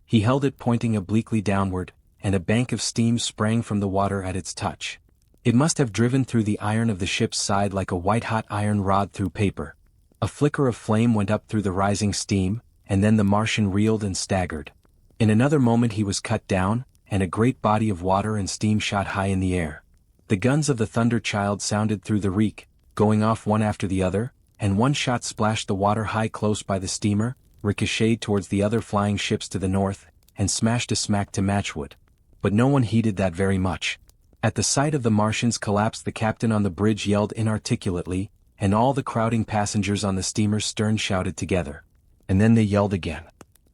He held it pointing obliquely downward, and a bank of steam sprang from the water at its touch. It must have driven through the iron of the ship's side like a white-hot iron rod through paper. A flicker of flame went up through the rising steam, and then the Martian reeled and staggered. In another moment he was cut down, and a great body of water and steam shot high in the air. The guns of the Thunder Child sounded through the reek, going off one after the other, and one shot splashed the water high close by the steamer, ricocheted towards the other flying ships to the north, and smashed a smack to matchwood. But no one heeded that very much. At the sight of the Martians collapsed, the captain on the bridge yelled inarticulately, and all the crowding passengers on the steamer's stern shouted together. And then they yelled again.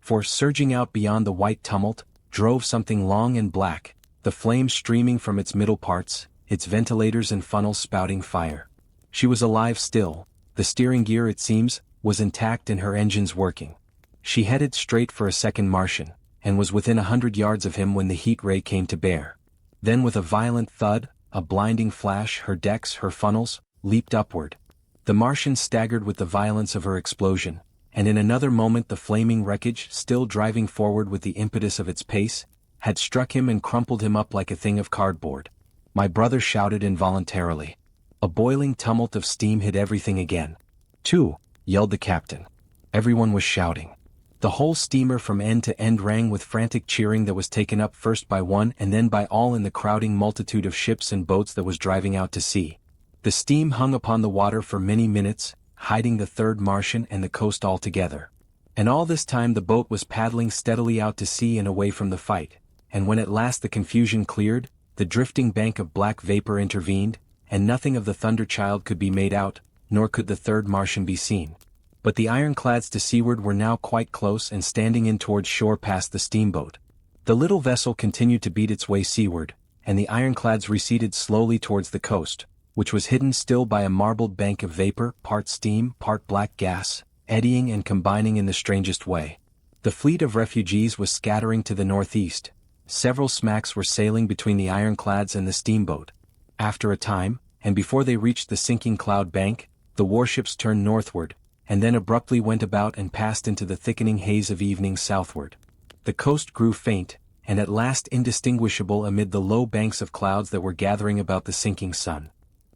For, surging out beyond the white tumult, drove something long and black, the flames streaming from its middle parts, its ventilators and funnels spouting fire. She was alive still, the steering gear, it seems, was intact and her engines working. She headed straight for a second Martian, and was within 100 yards of him when the heat ray came to bear. Then with a violent thud, a blinding flash, her decks, her funnels, leaped upward. The Martian staggered with the violence of her explosion, and in another moment the flaming wreckage, still driving forward with the impetus of its pace, had struck him and crumpled him up like a thing of cardboard. My brother shouted involuntarily. A boiling tumult of steam hit everything again. "Two!" yelled the captain. Everyone was shouting. The whole steamer from end to end rang with frantic cheering that was taken up first by one and then by all in the crowding multitude of ships and boats that was driving out to sea. The steam hung upon the water for many minutes, hiding the third Martian and the coast altogether. And all this time the boat was paddling steadily out to sea and away from the fight, and when at last the confusion cleared, the drifting bank of black vapor intervened, and nothing of the Thunder Child could be made out, nor could the third Martian be seen. But the ironclads to seaward were now quite close and standing in towards shore past the steamboat. The little vessel continued to beat its way seaward, and the ironclads receded slowly towards the coast, which was hidden still by a marbled bank of vapor, part steam, part black gas, eddying and combining in the strangest way. The fleet of refugees was scattering to the northeast. Several smacks were sailing between the ironclads and the steamboat. After a time, and before they reached the sinking cloud bank, the warships turned northward, and then abruptly went about and passed into the thickening haze of evening southward. The coast grew faint, and at last indistinguishable amid the low banks of clouds that were gathering about the sinking sun.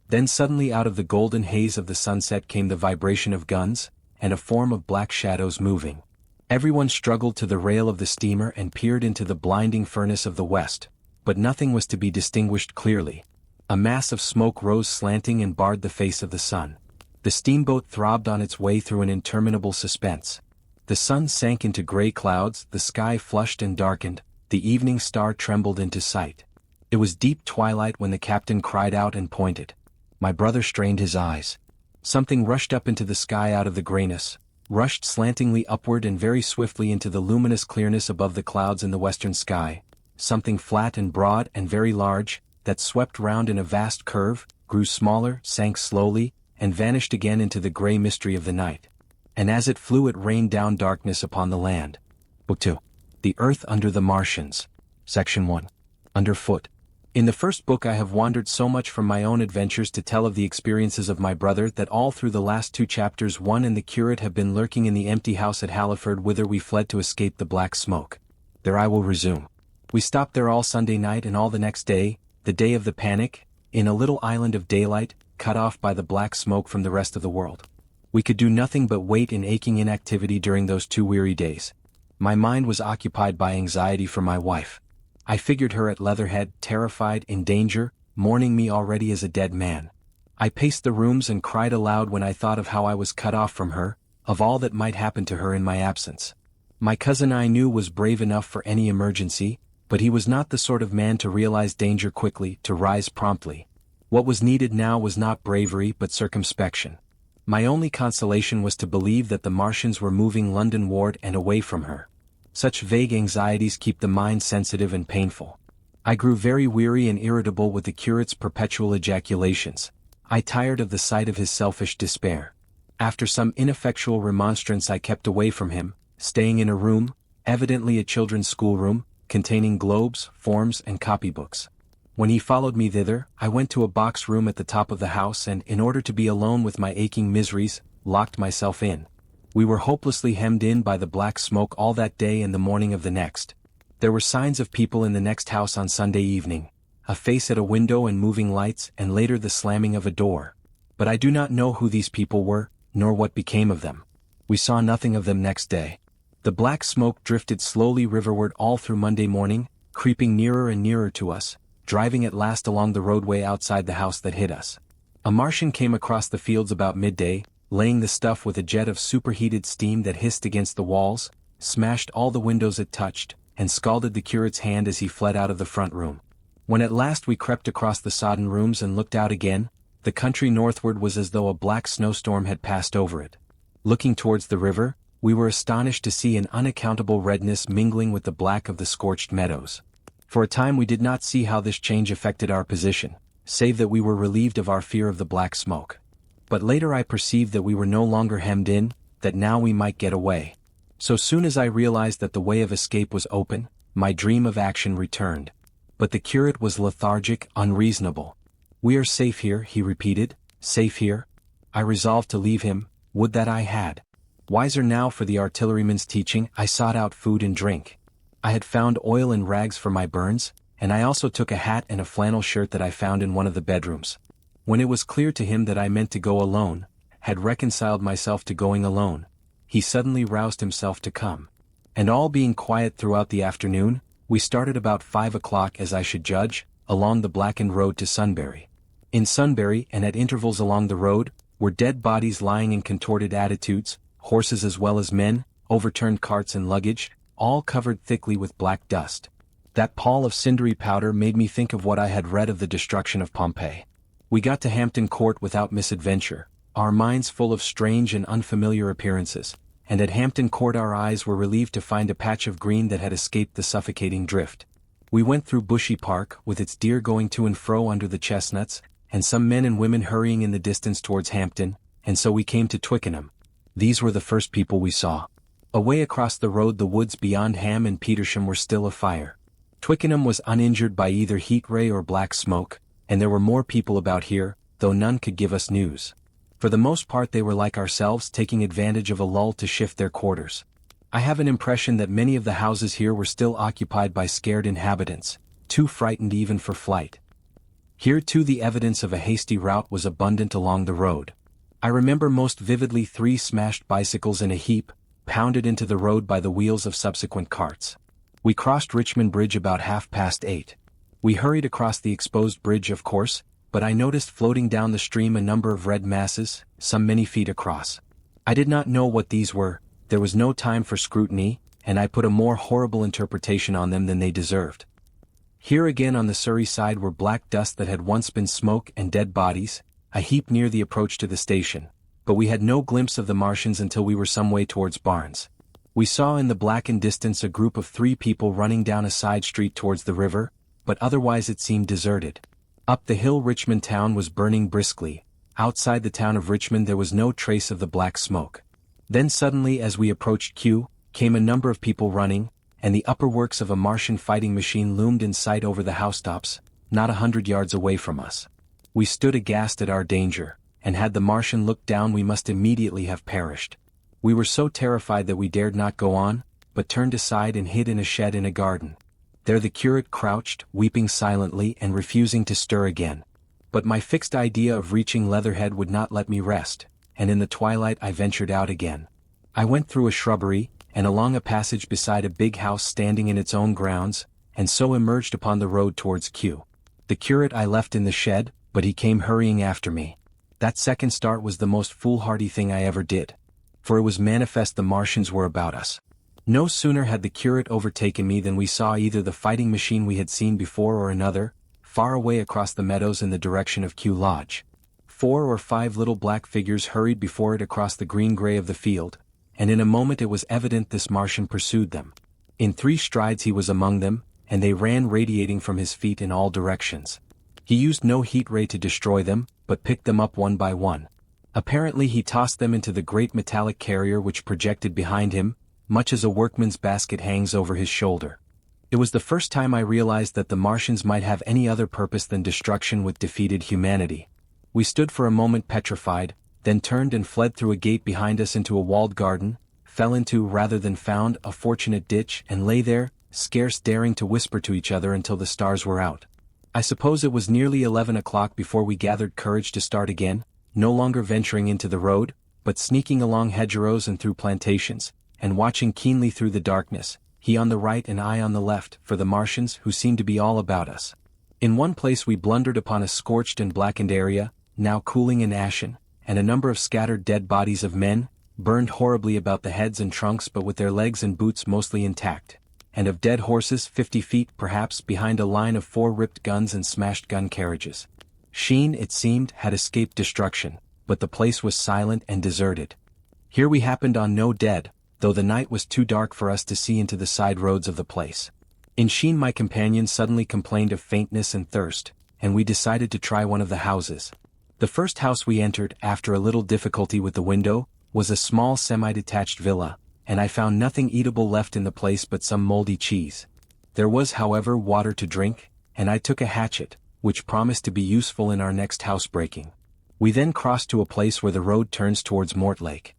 Then suddenly out of the golden haze of the sunset came the vibration of guns, and a form of black shadows moving. Everyone struggled to the rail of the steamer and peered into the blinding furnace of the west, but nothing was to be distinguished clearly. A mass of smoke rose slanting and barred the face of the sun. The steamboat throbbed on its way through an interminable suspense. The sun sank into gray clouds, the sky flushed and darkened, the evening star trembled into sight. It was deep twilight when the captain cried out and pointed. My brother strained his eyes. Something rushed up into the sky out of the grayness, rushed slantingly upward and very swiftly into the luminous clearness above the clouds in the western sky, something flat and broad and very large, that swept round in a vast curve, grew smaller, sank slowly, and vanished again into the gray mystery of the night. And as it flew it rained down darkness upon the land. Book 2. The Earth Under the Martians. Section 1. Underfoot. In the first book I have wandered so much from my own adventures to tell of the experiences of my brother that all through the last 2 chapters one and the curate have been lurking in the empty house at Halliford whither we fled to escape the black smoke. There I will resume. We stopped there all Sunday night and all the next day, the day of the panic, in a little island of daylight, cut off by the black smoke from the rest of the world. We could do nothing but wait in aching inactivity during those 2 weary days. My mind was occupied by anxiety for my wife. I figured her at Leatherhead, terrified, in danger, mourning me already as a dead man. I paced the rooms and cried aloud when I thought of how I was cut off from her, of all that might happen to her in my absence. My cousin I knew was brave enough for any emergency, But he was not the sort of man to realize danger quickly, to rise promptly. What was needed now was not bravery but circumspection. My only consolation was to believe that the Martians were moving London-ward and away from her. Such vague anxieties keep the mind sensitive and painful. I grew very weary and irritable with the curate's perpetual ejaculations. I tired of the sight of his selfish despair. After some ineffectual remonstrance I kept away from him, staying in a room, evidently a children's schoolroom, containing globes, forms and copybooks. When he followed me thither, I went to a box room at the top of the house and, in order to be alone with my aching miseries, locked myself in. We were hopelessly hemmed in by the black smoke all that day and the morning of the next. There were signs of people in the next house on Sunday evening, a face at a window and moving lights, and later the slamming of a door. But I do not know who these people were, nor what became of them. We saw nothing of them next day. The black smoke drifted slowly riverward all through Monday morning, creeping nearer and nearer to us, driving at last along the roadway outside the house that hid us. A Martian came across the fields about midday, laying the stuff with a jet of superheated steam that hissed against the walls, smashed all the windows it touched, and scalded the curate's hand as he fled out of the front room. When at last we crept across the sodden rooms and looked out again, the country northward was as though a black snowstorm had passed over it. Looking towards the river, we were astonished to see an unaccountable redness mingling with the black of the scorched meadows. For a time we did not see how this change affected our position, save that we were relieved of our fear of the black smoke. But later I perceived that we were no longer hemmed in, that now we might get away. So soon as I realized that the way of escape was open, my dream of action returned. But the curate was lethargic, unreasonable. "We are safe here," he repeated, "safe here." I resolved to leave him, would that I had. Wiser now for the artilleryman's teaching, I sought out food and drink. I had found oil and rags for my burns, and I also took a hat and a flannel shirt that I found in one of the bedrooms. When it was clear to him that I meant to go alone, had reconciled myself to going alone, he suddenly roused himself to come. And all being quiet throughout the afternoon, we started about 5 o'clock, as I should judge, along the blackened road to Sunbury. In Sunbury, and at intervals along the road, were dead bodies lying in contorted attitudes, horses as well as men, overturned carts and luggage, all covered thickly with black dust. That pall of cindery powder made me think of what I had read of the destruction of Pompeii. We got to Hampton Court without misadventure, our minds full of strange and unfamiliar appearances, and at Hampton Court our eyes were relieved to find a patch of green that had escaped the suffocating drift. We went through Bushy Park, with its deer going to and fro under the chestnuts, and some men and women hurrying in the distance towards Hampton, and so we came to Twickenham. These were the first people we saw. Away across the road the woods beyond Ham and Petersham were still afire. Twickenham was uninjured by either heat ray or black smoke, and there were more people about here, though none could give us news. For the most part they were like ourselves, taking advantage of a lull to shift their quarters. I have an impression that many of the houses here were still occupied by scared inhabitants, too frightened even for flight. Here too the evidence of a hasty rout was abundant along the road. I remember most vividly 3 smashed bicycles in a heap, pounded into the road by the wheels of subsequent carts. We crossed Richmond Bridge about 8:30. We hurried across the exposed bridge, of course, but I noticed floating down the stream a number of red masses, some many feet across. I did not know what these were, there was no time for scrutiny, and I put a more horrible interpretation on them than they deserved. Here again on the Surrey side were black dust that had once been smoke and dead bodies, a heap near the approach to the station, but we had no glimpse of the Martians until we were some way towards Barnes. We saw in the blackened distance a group of 3 people running down a side street towards the river, but otherwise it seemed deserted. Up the hill Richmond town was burning briskly. Outside the town of Richmond there was no trace of the black smoke. Then suddenly as we approached Kew, came a number of people running, and the upper works of a Martian fighting machine loomed in sight over the housetops, not 100 yards away from us. We stood aghast at our danger, and had the Martian looked down we must immediately have perished. We were so terrified that we dared not go on, but turned aside and hid in a shed in a garden. There the curate crouched, weeping silently and refusing to stir again. But my fixed idea of reaching Leatherhead would not let me rest, and in the twilight I ventured out again. I went through a shrubbery, and along a passage beside a big house standing in its own grounds, and so emerged upon the road towards Kew. The curate I left in the shed, but he came hurrying after me. That second start was the most foolhardy thing I ever did. For it was manifest the Martians were about us. No sooner had the curate overtaken me than we saw either the fighting machine we had seen before or another, far away across the meadows in the direction of Kew Lodge. 4 or 5 little black figures hurried before it across the green-gray of the field, and in a moment it was evident this Martian pursued them. In 3 strides he was among them, and they ran radiating from his feet in all directions. He used no heat ray to destroy them, but picked them up one by one. Apparently he tossed them into the great metallic carrier which projected behind him, much as a workman's basket hangs over his shoulder. It was the first time I realized that the Martians might have any other purpose than destruction with defeated humanity. We stood for a moment petrified, then turned and fled through a gate behind us into a walled garden, fell into rather than found a fortunate ditch and lay there, scarce daring to whisper to each other until the stars were out. I suppose it was nearly 11 o'clock before we gathered courage to start again, no longer venturing into the road, but sneaking along hedgerows and through plantations, and watching keenly through the darkness, he on the right and I on the left, for the Martians who seemed to be all about us. In one place we blundered upon a scorched and blackened area, now cooling and ashen, and a number of scattered dead bodies of men, burned horribly about the heads and trunks but with their legs and boots mostly intact, and of dead horses 50 feet perhaps behind a line of 4 ripped guns and smashed gun carriages. Sheen, it seemed, had escaped destruction, but the place was silent and deserted. Here we happened on no dead, though the night was too dark for us to see into the side roads of the place. In Sheen my companion suddenly complained of faintness and thirst, and we decided to try one of the houses. The first house we entered, after a little difficulty with the window, was a small semi-detached villa, and I found nothing eatable left in the place but some moldy cheese. There was, however, water to drink, and I took a hatchet, which promised to be useful in our next housebreaking. We then crossed to a place where the road turns towards Mortlake.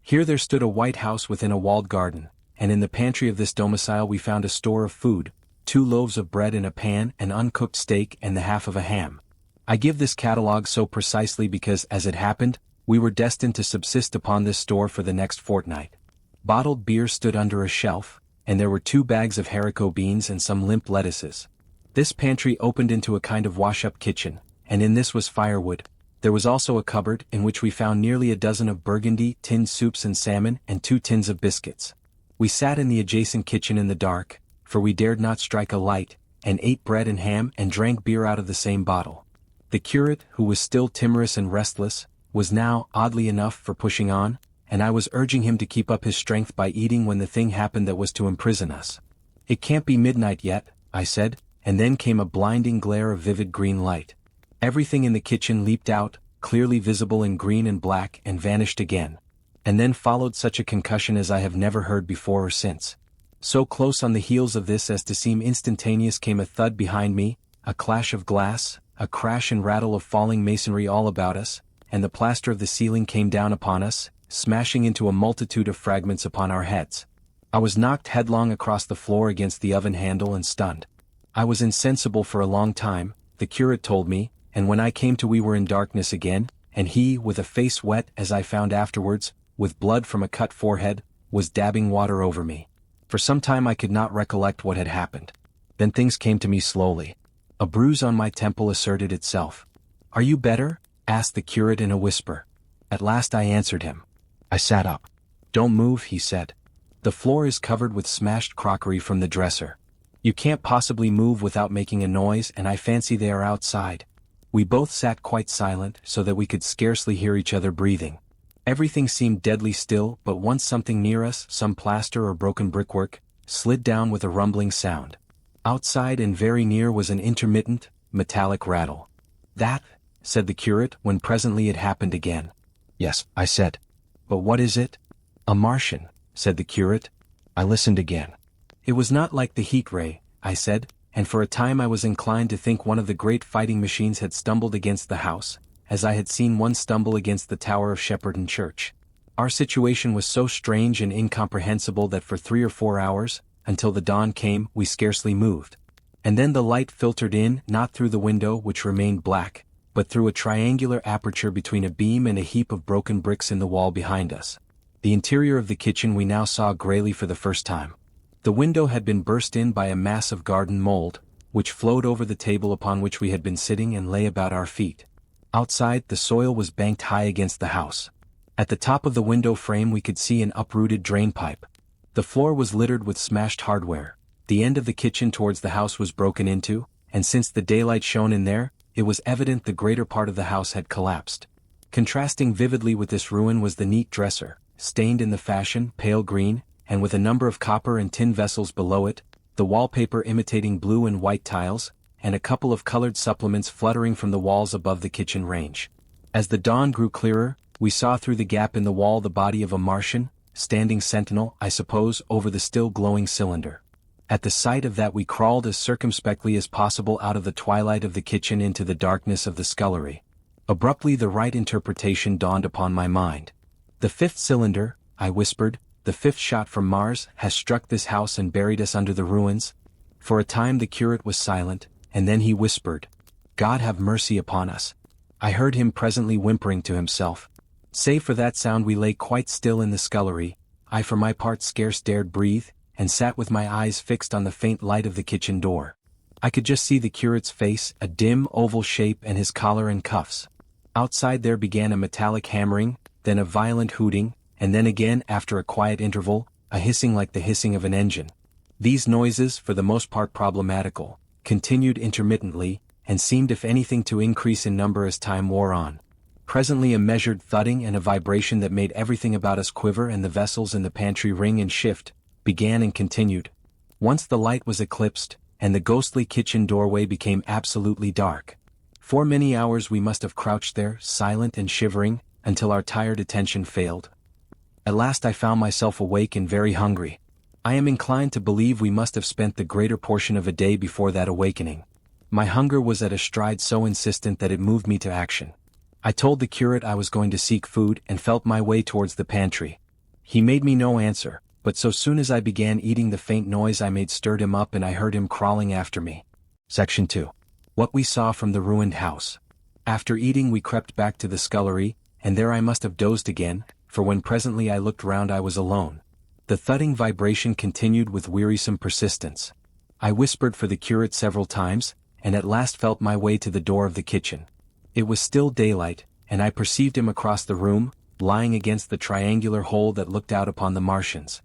Here there stood a white house within a walled garden, and in the pantry of this domicile we found a store of food, 2 loaves of bread in a pan, an uncooked steak and the half of a ham. I give this catalogue so precisely because, as it happened, we were destined to subsist upon this store for the next fortnight. Bottled beer stood under a shelf, and there were 2 bags of haricot beans and some limp lettuces. This pantry opened into a kind of wash-up kitchen, and in this was firewood. There was also a cupboard, in which we found nearly a dozen of burgundy, tinned soups and salmon, and 2 tins of biscuits. We sat in the adjacent kitchen in the dark, for we dared not strike a light, and ate bread and ham and drank beer out of the same bottle. The curate, who was still timorous and restless, was now, oddly enough, for pushing on, and I was urging him to keep up his strength by eating when the thing happened that was to imprison us. "It can't be midnight yet," I said, and then came a blinding glare of vivid green light. Everything in the kitchen leaped out, clearly visible in green and black, and vanished again. And then followed such a concussion as I have never heard before or since. So close on the heels of this as to seem instantaneous came a thud behind me, a clash of glass, a crash and rattle of falling masonry all about us, and the plaster of the ceiling came down upon us, smashing into a multitude of fragments upon our heads. I was knocked headlong across the floor against the oven handle and stunned. I was insensible for a long time, the curate told me, and when I came to we were in darkness again, and he, with a face wet as I found afterwards, with blood from a cut forehead, was dabbing water over me. For some time I could not recollect what had happened. Then things came to me slowly. A bruise on my temple asserted itself. "Are you better?" asked the curate in a whisper. At last I answered him. I sat up. "Don't move," he said. "The floor is covered with smashed crockery from the dresser. You can't possibly move without making a noise, and I fancy they are outside." We both sat quite silent, so that we could scarcely hear each other breathing. Everything seemed deadly still, but once something near us, some plaster or broken brickwork, slid down with a rumbling sound. Outside and very near was an intermittent, metallic rattle. "That," said the curate, when presently it happened again. "Yes," I said. "But what is it?" "A Martian," said the curate. I listened again. "It was not like the heat ray," I said, and for a time I was inclined to think one of the great fighting machines had stumbled against the house, as I had seen one stumble against the tower of Shepperton Church. Our situation was so strange and incomprehensible that for 3 or 4 hours, until the dawn came, we scarcely moved. And then the light filtered in, not through the window which remained black, but through a triangular aperture between a beam and a heap of broken bricks in the wall behind us. The interior of the kitchen we now saw grayly for the first time. The window had been burst in by a mass of garden mold, which flowed over the table upon which we had been sitting and lay about our feet. Outside, the soil was banked high against the house. At the top of the window frame we could see an uprooted drain pipe. The floor was littered with smashed hardware. The end of the kitchen towards the house was broken into, and since the daylight shone in there, it was evident the greater part of the house had collapsed. Contrasting vividly with this ruin was the neat dresser, stained in the fashion pale green, and with a number of copper and tin vessels below it, the wallpaper imitating blue and white tiles, and a couple of colored supplements fluttering from the walls above the kitchen range. As the dawn grew clearer, we saw through the gap in the wall the body of a Martian, standing sentinel, I suppose, over the still glowing cylinder. At the sight of that we crawled as circumspectly as possible out of the twilight of the kitchen into the darkness of the scullery. Abruptly the right interpretation dawned upon my mind. "The fifth cylinder," I whispered, "the fifth shot from Mars, has struck this house and buried us under the ruins." For a time the curate was silent, and then he whispered, "God have mercy upon us." I heard him presently whimpering to himself. Save for that sound we lay quite still in the scullery. I for my part scarce dared breathe, and sat with my eyes fixed on the faint light of the kitchen door. I could just see the curate's face, a dim oval shape, and his collar and cuffs. Outside there began a metallic hammering, then a violent hooting, and then again, after a quiet interval, a hissing like the hissing of an engine. These noises, for the most part problematical, continued intermittently, and seemed if anything to increase in number as time wore on. Presently a measured thudding and a vibration that made everything about us quiver and the vessels in the pantry ring and shift, began and continued. Once the light was eclipsed, and the ghostly kitchen doorway became absolutely dark. For many hours we must have crouched there, silent and shivering, until our tired attention failed. At last I found myself awake and very hungry. I am inclined to believe we must have spent the greater portion of a day before that awakening. My hunger was at a stride so insistent that it moved me to action. I told the curate I was going to seek food and felt my way towards the pantry. He made me no answer, but so soon as I began eating the faint noise I made stirred him up and I heard him crawling after me. Section 2. What we saw from the ruined house. After eating we crept back to the scullery, and there I must have dozed again, for when presently I looked round I was alone. The thudding vibration continued with wearisome persistence. I whispered for the curate several times, and at last felt my way to the door of the kitchen. It was still daylight, and I perceived him across the room, lying against the triangular hole that looked out upon the Martians.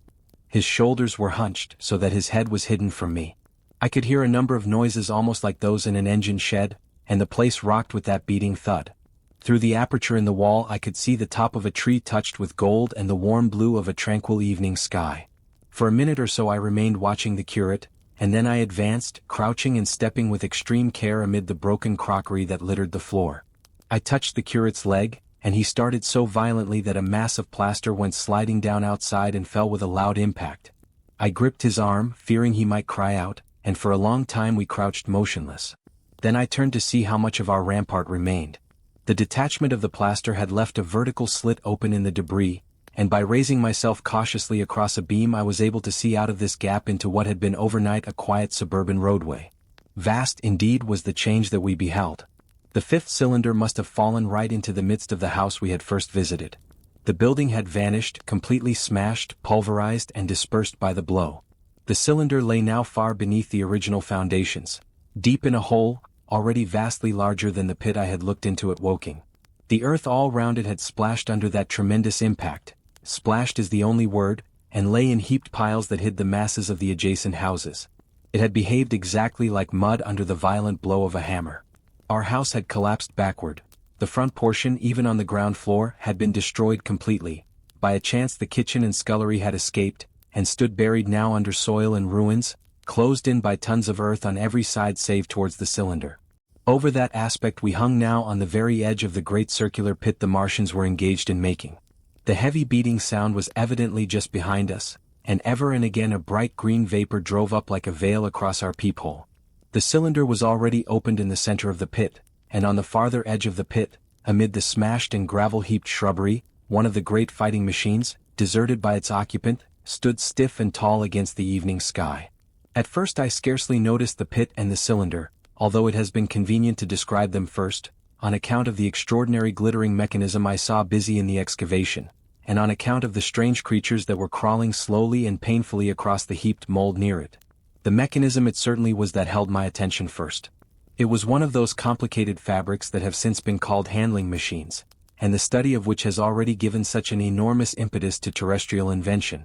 His shoulders were hunched so that his head was hidden from me. I could hear a number of noises almost like those in an engine shed, and the place rocked with that beating thud. Through the aperture in the wall I could see the top of a tree touched with gold and the warm blue of a tranquil evening sky. For a minute or so I remained watching the curate, and then I advanced, crouching and stepping with extreme care amid the broken crockery that littered the floor. I touched the curate's leg, and he started so violently that a mass of plaster went sliding down outside and fell with a loud impact. I gripped his arm, fearing he might cry out, and for a long time we crouched motionless. Then I turned to see how much of our rampart remained. The detachment of the plaster had left a vertical slit open in the debris, and by raising myself cautiously across a beam I was able to see out of this gap into what had been overnight a quiet suburban roadway. Vast indeed was the change that we beheld. The fifth cylinder must have fallen right into the midst of the house we had first visited. The building had vanished, completely smashed, pulverized and dispersed by the blow. The cylinder lay now far beneath the original foundations, deep in a hole, already vastly larger than the pit I had looked into at Woking. The earth all round it had splashed under that tremendous impact. Splashed is the only word, and lay in heaped piles that hid the masses of the adjacent houses. It had behaved exactly like mud under the violent blow of a hammer. Our house had collapsed backward. The front portion, even on the ground floor, had been destroyed completely. By a chance the kitchen and scullery had escaped, and stood buried now under soil and ruins, closed in by tons of earth on every side save towards the cylinder. Over that aspect we hung now on the very edge of the great circular pit the Martians were engaged in making. The heavy beating sound was evidently just behind us, and ever and again a bright green vapor drove up like a veil across our peephole. The cylinder was already opened in the center of the pit, and on the farther edge of the pit, amid the smashed and gravel-heaped shrubbery, one of the great fighting machines, deserted by its occupant, stood stiff and tall against the evening sky. At first I scarcely noticed the pit and the cylinder, although it has been convenient to describe them first, on account of the extraordinary glittering mechanism I saw busy in the excavation, and on account of the strange creatures that were crawling slowly and painfully across the heaped mold near it. The mechanism it certainly was that held my attention first. It was one of those complicated fabrics that have since been called handling machines, and the study of which has already given such an enormous impetus to terrestrial invention.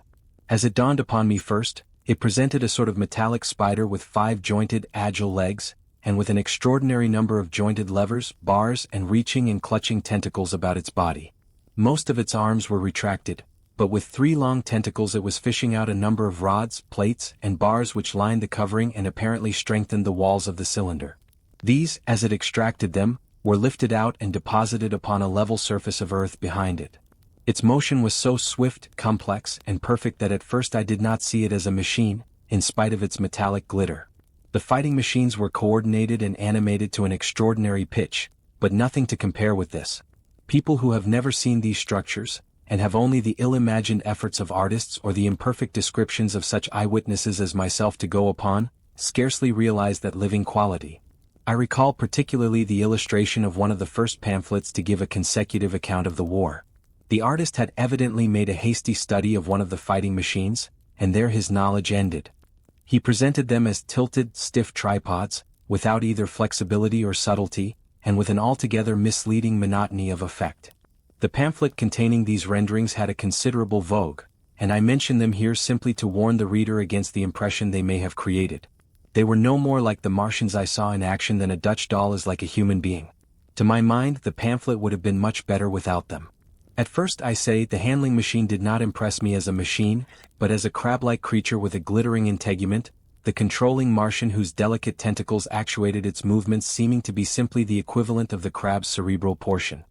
As it dawned upon me first, it presented a sort of metallic spider with 5 jointed, agile legs, and with an extraordinary number of jointed levers, bars, and reaching and clutching tentacles about its body. Most of its arms were retracted, but with 3 long tentacles it was fishing out a number of rods, plates, and bars which lined the covering and apparently strengthened the walls of the cylinder. These, as it extracted them, were lifted out and deposited upon a level surface of earth behind it. Its motion was so swift, complex, and perfect that at first I did not see it as a machine, in spite of its metallic glitter. The fighting machines were coordinated and animated to an extraordinary pitch, but nothing to compare with this. People who have never seen these structures, and have only the ill-imagined efforts of artists or the imperfect descriptions of such eyewitnesses as myself to go upon, scarcely realize that living quality. I recall particularly the illustration of one of the first pamphlets to give a consecutive account of the war. The artist had evidently made a hasty study of one of the fighting machines, and there his knowledge ended. He presented them as tilted, stiff tripods, without either flexibility or subtlety, and with an altogether misleading monotony of effect. The pamphlet containing these renderings had a considerable vogue, and I mention them here simply to warn the reader against the impression they may have created. They were no more like the Martians I saw in action than a Dutch doll is like a human being. To my mind, the pamphlet would have been much better without them. At first, I say, the handling machine did not impress me as a machine, but as a crab-like creature with a glittering integument, the controlling Martian whose delicate tentacles actuated its movements seeming to be simply the equivalent of the crab's cerebral portion.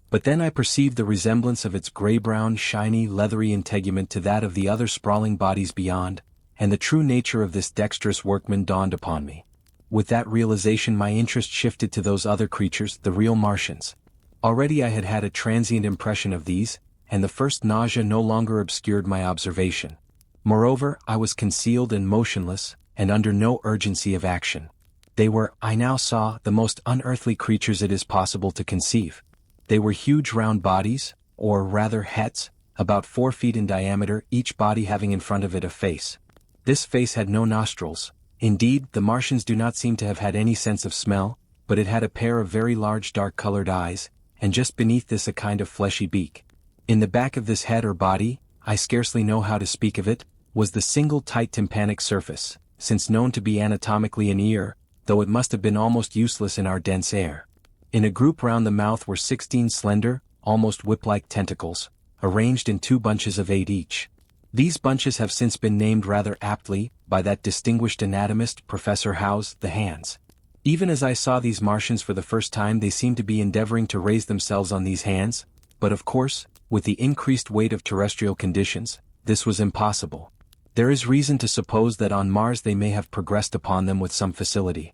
But then I perceived the resemblance of its gray-brown, shiny, leathery integument to that of the other sprawling bodies beyond, and the true nature of this dexterous workman dawned upon me. With that realization my interest shifted to those other creatures, the real Martians. Already I had had a transient impression of these, and the first nausea no longer obscured my observation. Moreover, I was concealed and motionless, and under no urgency of action. They were, I now saw, the most unearthly creatures it is possible to conceive. They were huge round bodies, or rather heads, about 4 feet in diameter, each body having in front of it a face. This face had no nostrils. Indeed, the Martians do not seem to have had any sense of smell, but it had a pair of very large dark-colored eyes, and just beneath this a kind of fleshy beak. In the back of this head or body, I scarcely know how to speak of it, was the single tight tympanic surface, since known to be anatomically an ear, though it must have been almost useless in our dense air. In a group round the mouth were 16 slender, almost whip-like tentacles, arranged in 2 bunches of 8 each. These bunches have since been named rather aptly, by that distinguished anatomist, Professor Howes, the hands. Even as I saw these Martians for the first time they seemed to be endeavoring to raise themselves on these hands, but of course, with the increased weight of terrestrial conditions, this was impossible. There is reason to suppose that on Mars they may have progressed upon them with some facility.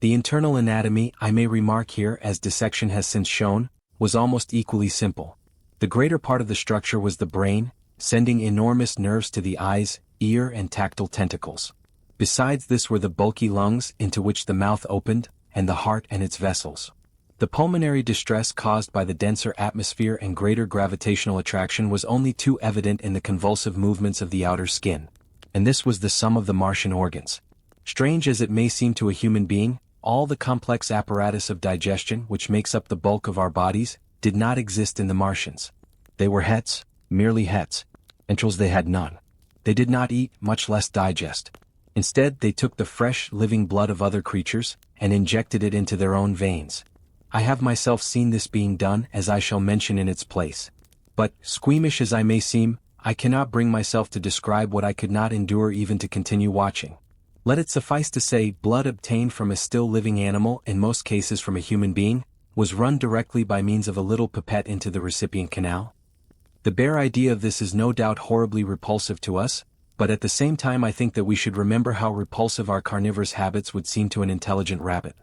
The internal anatomy, I may remark here as dissection has since shown, was almost equally simple. The greater part of the structure was the brain, sending enormous nerves to the eyes, ear and tactile tentacles. Besides this were the bulky lungs into which the mouth opened, and the heart and its vessels. The pulmonary distress caused by the denser atmosphere and greater gravitational attraction was only too evident in the convulsive movements of the outer skin. And this was the sum of the Martian organs. Strange as it may seem to a human being, all the complex apparatus of digestion which makes up the bulk of our bodies did not exist in the Martians. They were heads, merely heads. Entrails they had none. They did not eat, much less digest. Instead, they took the fresh, living blood of other creatures, and injected it into their own veins. I have myself seen this being done, as I shall mention in its place. But, squeamish as I may seem, I cannot bring myself to describe what I could not endure even to continue watching. Let it suffice to say, blood obtained from a still living animal, in most cases from a human being, was run directly by means of a little pipette into the recipient canal. The bare idea of this is no doubt horribly repulsive to us, but at the same time I think that we should remember how repulsive our carnivorous habits would seem to an intelligent rabbit.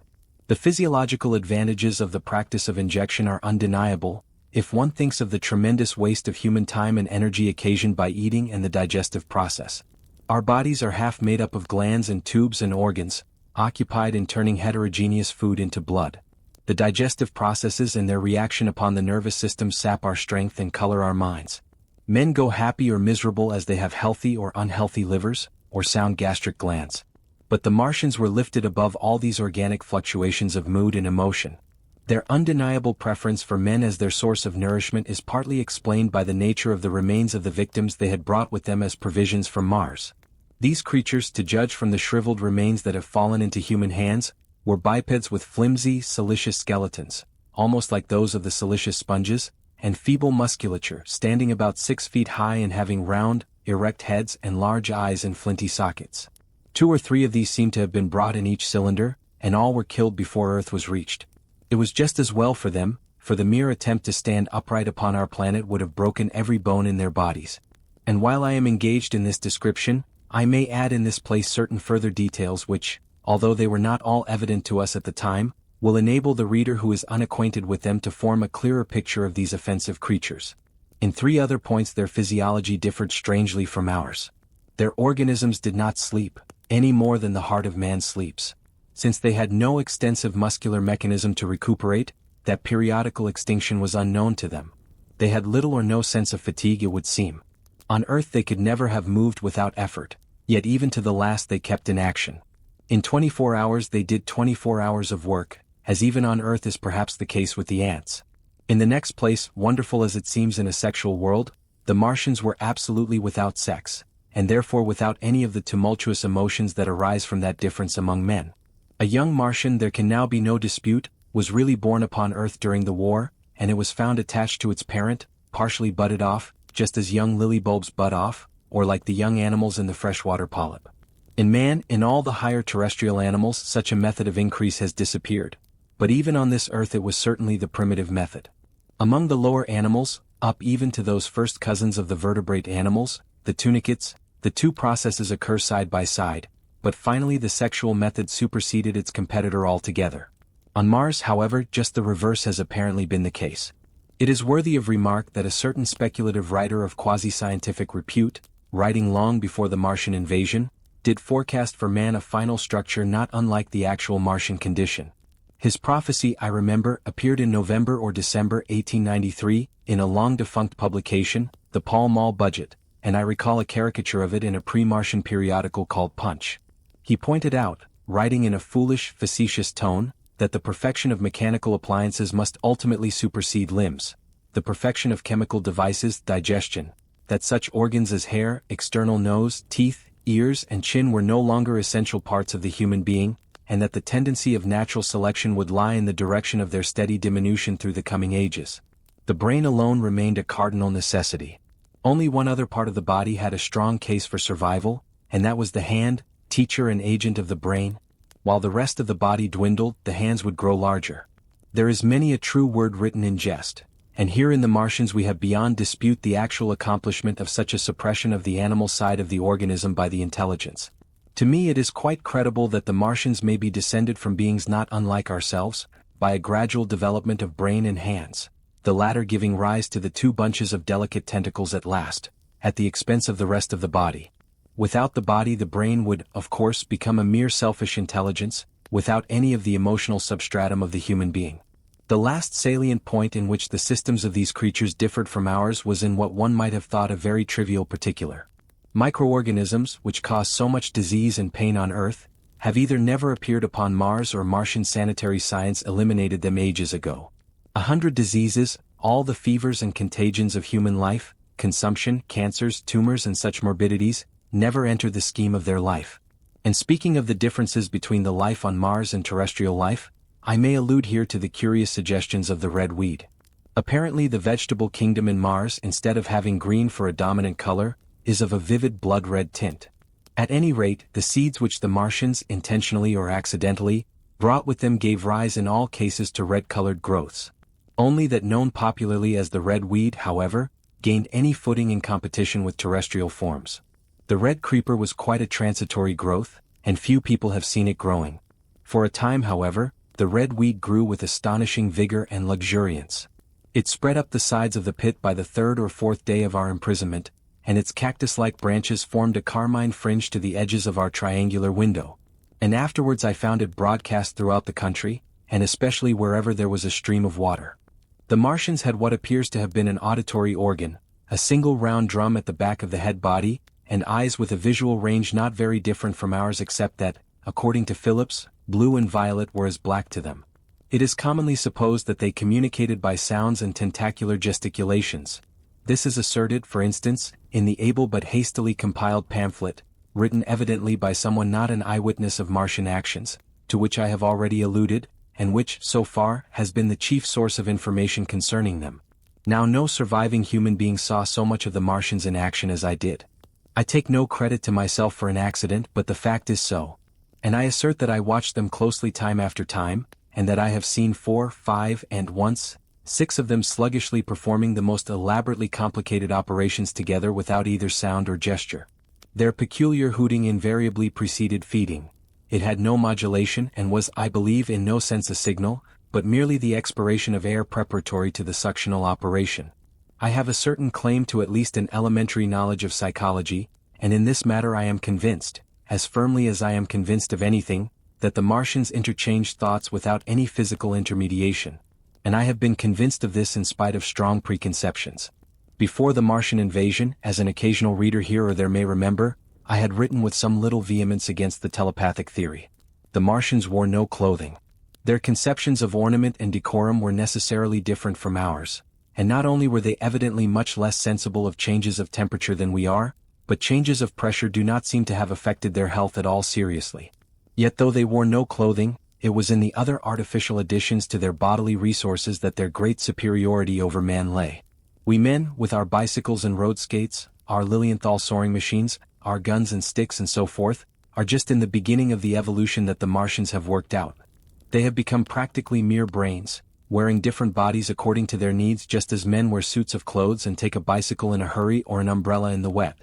The physiological advantages of the practice of injection are undeniable, if one thinks of the tremendous waste of human time and energy occasioned by eating and the digestive process. Our bodies are half made up of glands and tubes and organs, occupied in turning heterogeneous food into blood. The digestive processes and their reaction upon the nervous system sap our strength and color our minds. Men go happy or miserable as they have healthy or unhealthy livers, or sound gastric glands. But the Martians were lifted above all these organic fluctuations of mood and emotion. Their undeniable preference for men as their source of nourishment is partly explained by the nature of the remains of the victims they had brought with them as provisions from Mars. These creatures, to judge from the shriveled remains that have fallen into human hands, were bipeds with flimsy, siliceous skeletons, almost like those of the siliceous sponges, and feeble musculature, standing about 6 feet high and having round, erect heads and large eyes and flinty sockets. 2 or 3 of these seem to have been brought in each cylinder, and all were killed before Earth was reached. It was just as well for them, for the mere attempt to stand upright upon our planet would have broken every bone in their bodies. And while I am engaged in this description, I may add in this place certain further details which, although they were not all evident to us at the time, will enable the reader who is unacquainted with them to form a clearer picture of these offensive creatures. In 3 other points their physiology differed strangely from ours. Their organisms did not sleep, any more than the heart of man sleeps. Since they had no extensive muscular mechanism to recuperate, that periodical extinction was unknown to them. They had little or no sense of fatigue, it would seem. On Earth they could never have moved without effort, yet even to the last they kept in action. In 24 hours they did 24 hours of work, as even on Earth is perhaps the case with the ants. In the next place, wonderful as it seems in a sexual world, the Martians were absolutely without sex, and therefore without any of the tumultuous emotions that arise from that difference among men. A young Martian, there can now be no dispute, was really born upon Earth during the war, and it was found attached to its parent, partially budded off, just as young lily bulbs bud off, or like the young animals in the freshwater polyp. In man, in all the higher terrestrial animals, such a method of increase has disappeared. But even on this Earth it was certainly the primitive method. Among the lower animals, up even to those first cousins of the vertebrate animals, the tunicates, the 2 processes occur side by side, but finally the sexual method superseded its competitor altogether. On Mars, however, just the reverse has apparently been the case. It is worthy of remark that a certain speculative writer of quasi-scientific repute, writing long before the Martian invasion, did forecast for man a final structure not unlike the actual Martian condition. His prophecy, I remember, appeared in November or December 1893, in a long-defunct publication, the Pall Mall Budget, and I recall a caricature of it in a pre-Martian periodical called Punch. He pointed out, writing in a foolish, facetious tone, that the perfection of mechanical appliances must ultimately supersede limbs, the perfection of chemical devices, digestion, that such organs as hair, external nose, teeth, ears and chin were no longer essential parts of the human being, and that the tendency of natural selection would lie in the direction of their steady diminution through the coming ages. The brain alone remained a cardinal necessity. Only one other part of the body had a strong case for survival, and that was the hand, teacher and agent of the brain. While the rest of the body dwindled, the hands would grow larger. There is many a true word written in jest, and here in the Martians we have beyond dispute the actual accomplishment of such a suppression of the animal side of the organism by the intelligence. To me it is quite credible that the Martians may be descended from beings not unlike ourselves, by a gradual development of brain and hands, the latter giving rise to the 2 bunches of delicate tentacles at last, at the expense of the rest of the body. Without the body the brain would, of course, become a mere selfish intelligence, without any of the emotional substratum of the human being. The last salient point in which the systems of these creatures differed from ours was in what one might have thought a very trivial particular. Microorganisms, which cause so much disease and pain on Earth, have either never appeared upon Mars or Martian sanitary science eliminated them ages ago. 100 diseases, all the fevers and contagions of human life, consumption, cancers, tumors and such morbidities, never entered the scheme of their life. And speaking of the differences between the life on Mars and terrestrial life, I may allude here to the curious suggestions of the red weed. Apparently the vegetable kingdom in Mars, instead of having green for a dominant color, is of a vivid blood-red tint. At any rate, the seeds which the Martians, intentionally or accidentally, brought with them gave rise in all cases to red-colored growths. Only that known popularly as the red weed, however, gained any footing in competition with terrestrial forms. The red creeper was quite a transitory growth, and few people have seen it growing. For a time, however, the red weed grew with astonishing vigor and luxuriance. It spread up the sides of the pit by the 3rd or 4th day of our imprisonment, and its cactus-like branches formed a carmine fringe to the edges of our triangular window. And afterwards I found it broadcast throughout the country, and especially wherever there was a stream of water. The Martians had what appears to have been an auditory organ, a single round drum at the back of the head body, and eyes with a visual range not very different from ours except that, according to Phillips, blue and violet were as black to them. It is commonly supposed that they communicated by sounds and tentacular gesticulations. This is asserted, for instance, in the able but hastily compiled pamphlet, written evidently by someone not an eyewitness of Martian actions, to which I have already alluded, and which, so far, has been the chief source of information concerning them. Now no surviving human being saw so much of the Martians in action as I did. I take no credit to myself for an accident, but the fact is so. And I assert that I watched them closely time after time, and that I have seen 4, 5, and once 6 of them sluggishly performing the most elaborately complicated operations together without either sound or gesture. Their peculiar hooting invariably preceded feeding. It had no modulation and was, I believe, in no sense a signal, but merely the expiration of air preparatory to the suctional operation. I have a certain claim to at least an elementary knowledge of psychology, and in this matter I am convinced, as firmly as I am convinced of anything, that the Martians interchanged thoughts without any physical intermediation. And I have been convinced of this in spite of strong preconceptions. Before the Martian invasion, as an occasional reader here or there may remember, I had written with some little vehemence against the telepathic theory. The Martians wore no clothing. Their conceptions of ornament and decorum were necessarily different from ours, and not only were they evidently much less sensible of changes of temperature than we are, but changes of pressure do not seem to have affected their health at all seriously. Yet though they wore no clothing, it was in the other artificial additions to their bodily resources that their great superiority over man lay. We men, with our bicycles and road skates, our Lilienthal soaring machines, our guns and sticks and so forth, are just in the beginning of the evolution that the Martians have worked out. They have become practically mere brains, wearing different bodies according to their needs, just as men wear suits of clothes and take a bicycle in a hurry or an umbrella in the wet.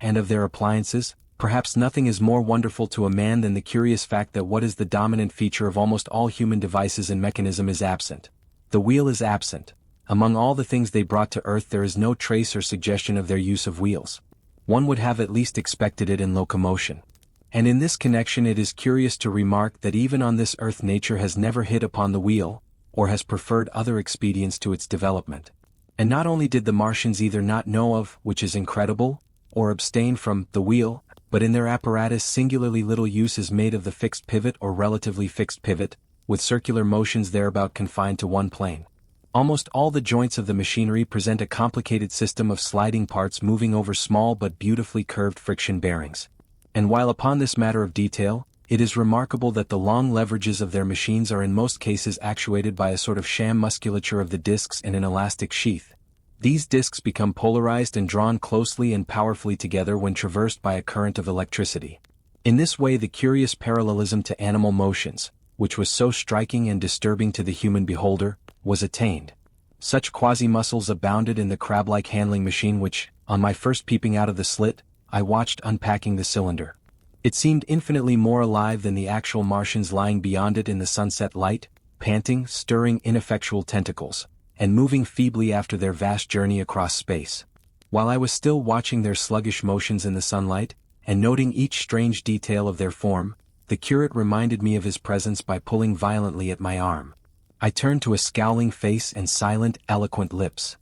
And of their appliances, perhaps nothing is more wonderful to a man than the curious fact that what is the dominant feature of almost all human devices and mechanism is absent. The wheel is absent. Among all the things they brought to earth there is no trace or suggestion of their use of wheels. One would have at least expected it in locomotion. And in this connection it is curious to remark that even on this earth nature has never hit upon the wheel, or has preferred other expedients to its development. And not only did the Martians either not know of, which is incredible, or abstain from, the wheel, but in their apparatus singularly little use is made of the fixed pivot or relatively fixed pivot, with circular motions thereabout confined to one plane. Almost all the joints of the machinery present a complicated system of sliding parts moving over small but beautifully curved friction bearings. And while upon this matter of detail, it is remarkable that the long leverages of their machines are in most cases actuated by a sort of sham musculature of the discs and an elastic sheath. These discs become polarized and drawn closely and powerfully together when traversed by a current of electricity. In this way the curious parallelism to animal motions, which was so striking and disturbing to the human beholder, was attained. Such quasi-muscles abounded in the crab-like handling machine which, on my first peeping out of the slit, I watched unpacking the cylinder. It seemed infinitely more alive than the actual Martians lying beyond it in the sunset light, panting, stirring ineffectual tentacles, and moving feebly after their vast journey across space. While I was still watching their sluggish motions in the sunlight, and noting each strange detail of their form, the curate reminded me of his presence by pulling violently at my arm. I turned to a scowling face and silent, eloquent lips.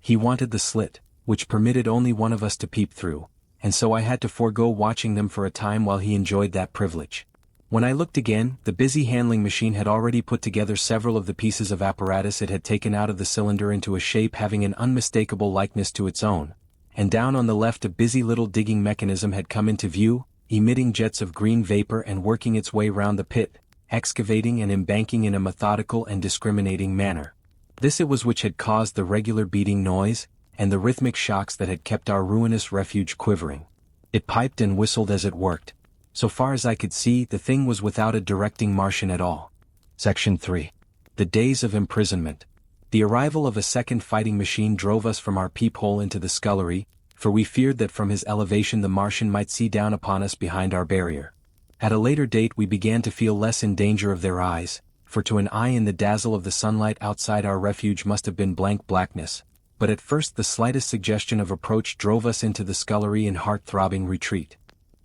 He wanted the slit, which permitted only one of us to peep through, and so I had to forego watching them for a time while he enjoyed that privilege. When I looked again, the busy handling machine had already put together several of the pieces of apparatus it had taken out of the cylinder into a shape having an unmistakable likeness to its own, and down on the left a busy little digging mechanism had come into view, emitting jets of green vapor and working its way round the pit, excavating and embanking in a methodical and discriminating manner. This it was which had caused the regular beating noise, and the rhythmic shocks that had kept our ruinous refuge quivering. It piped and whistled as it worked. So far as I could see, the thing was without a directing Martian at all. Section 3. The Days of Imprisonment. The arrival of a second fighting machine drove us from our peephole into the scullery, for we feared that from his elevation the Martian might see down upon us behind our barrier. At a later date we began to feel less in danger of their eyes, for to an eye in the dazzle of the sunlight outside our refuge must have been blank blackness, but at first the slightest suggestion of approach drove us into the scullery in heart-throbbing retreat.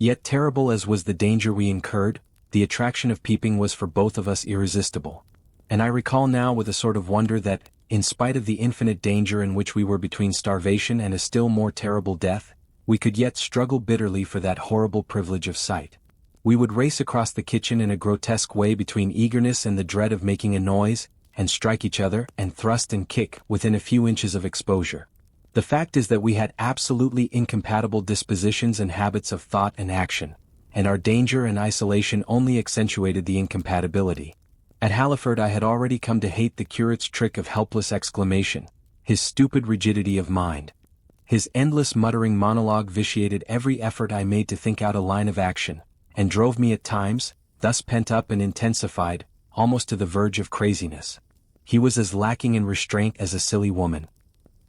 Yet terrible as was the danger we incurred, the attraction of peeping was for both of us irresistible. And I recall now with a sort of wonder that, in spite of the infinite danger in which we were between starvation and a still more terrible death, we could yet struggle bitterly for that horrible privilege of sight. We would race across the kitchen in a grotesque way between eagerness and the dread of making a noise, and strike each other and thrust and kick within a few inches of exposure. The fact is that we had absolutely incompatible dispositions and habits of thought and action, and our danger and isolation only accentuated the incompatibility. At Halliford I had already come to hate the curate's trick of helpless exclamation, his stupid rigidity of mind. His endless muttering monologue vitiated every effort I made to think out a line of action, and drove me at times, thus pent up and intensified, almost to the verge of craziness. He was as lacking in restraint as a silly woman.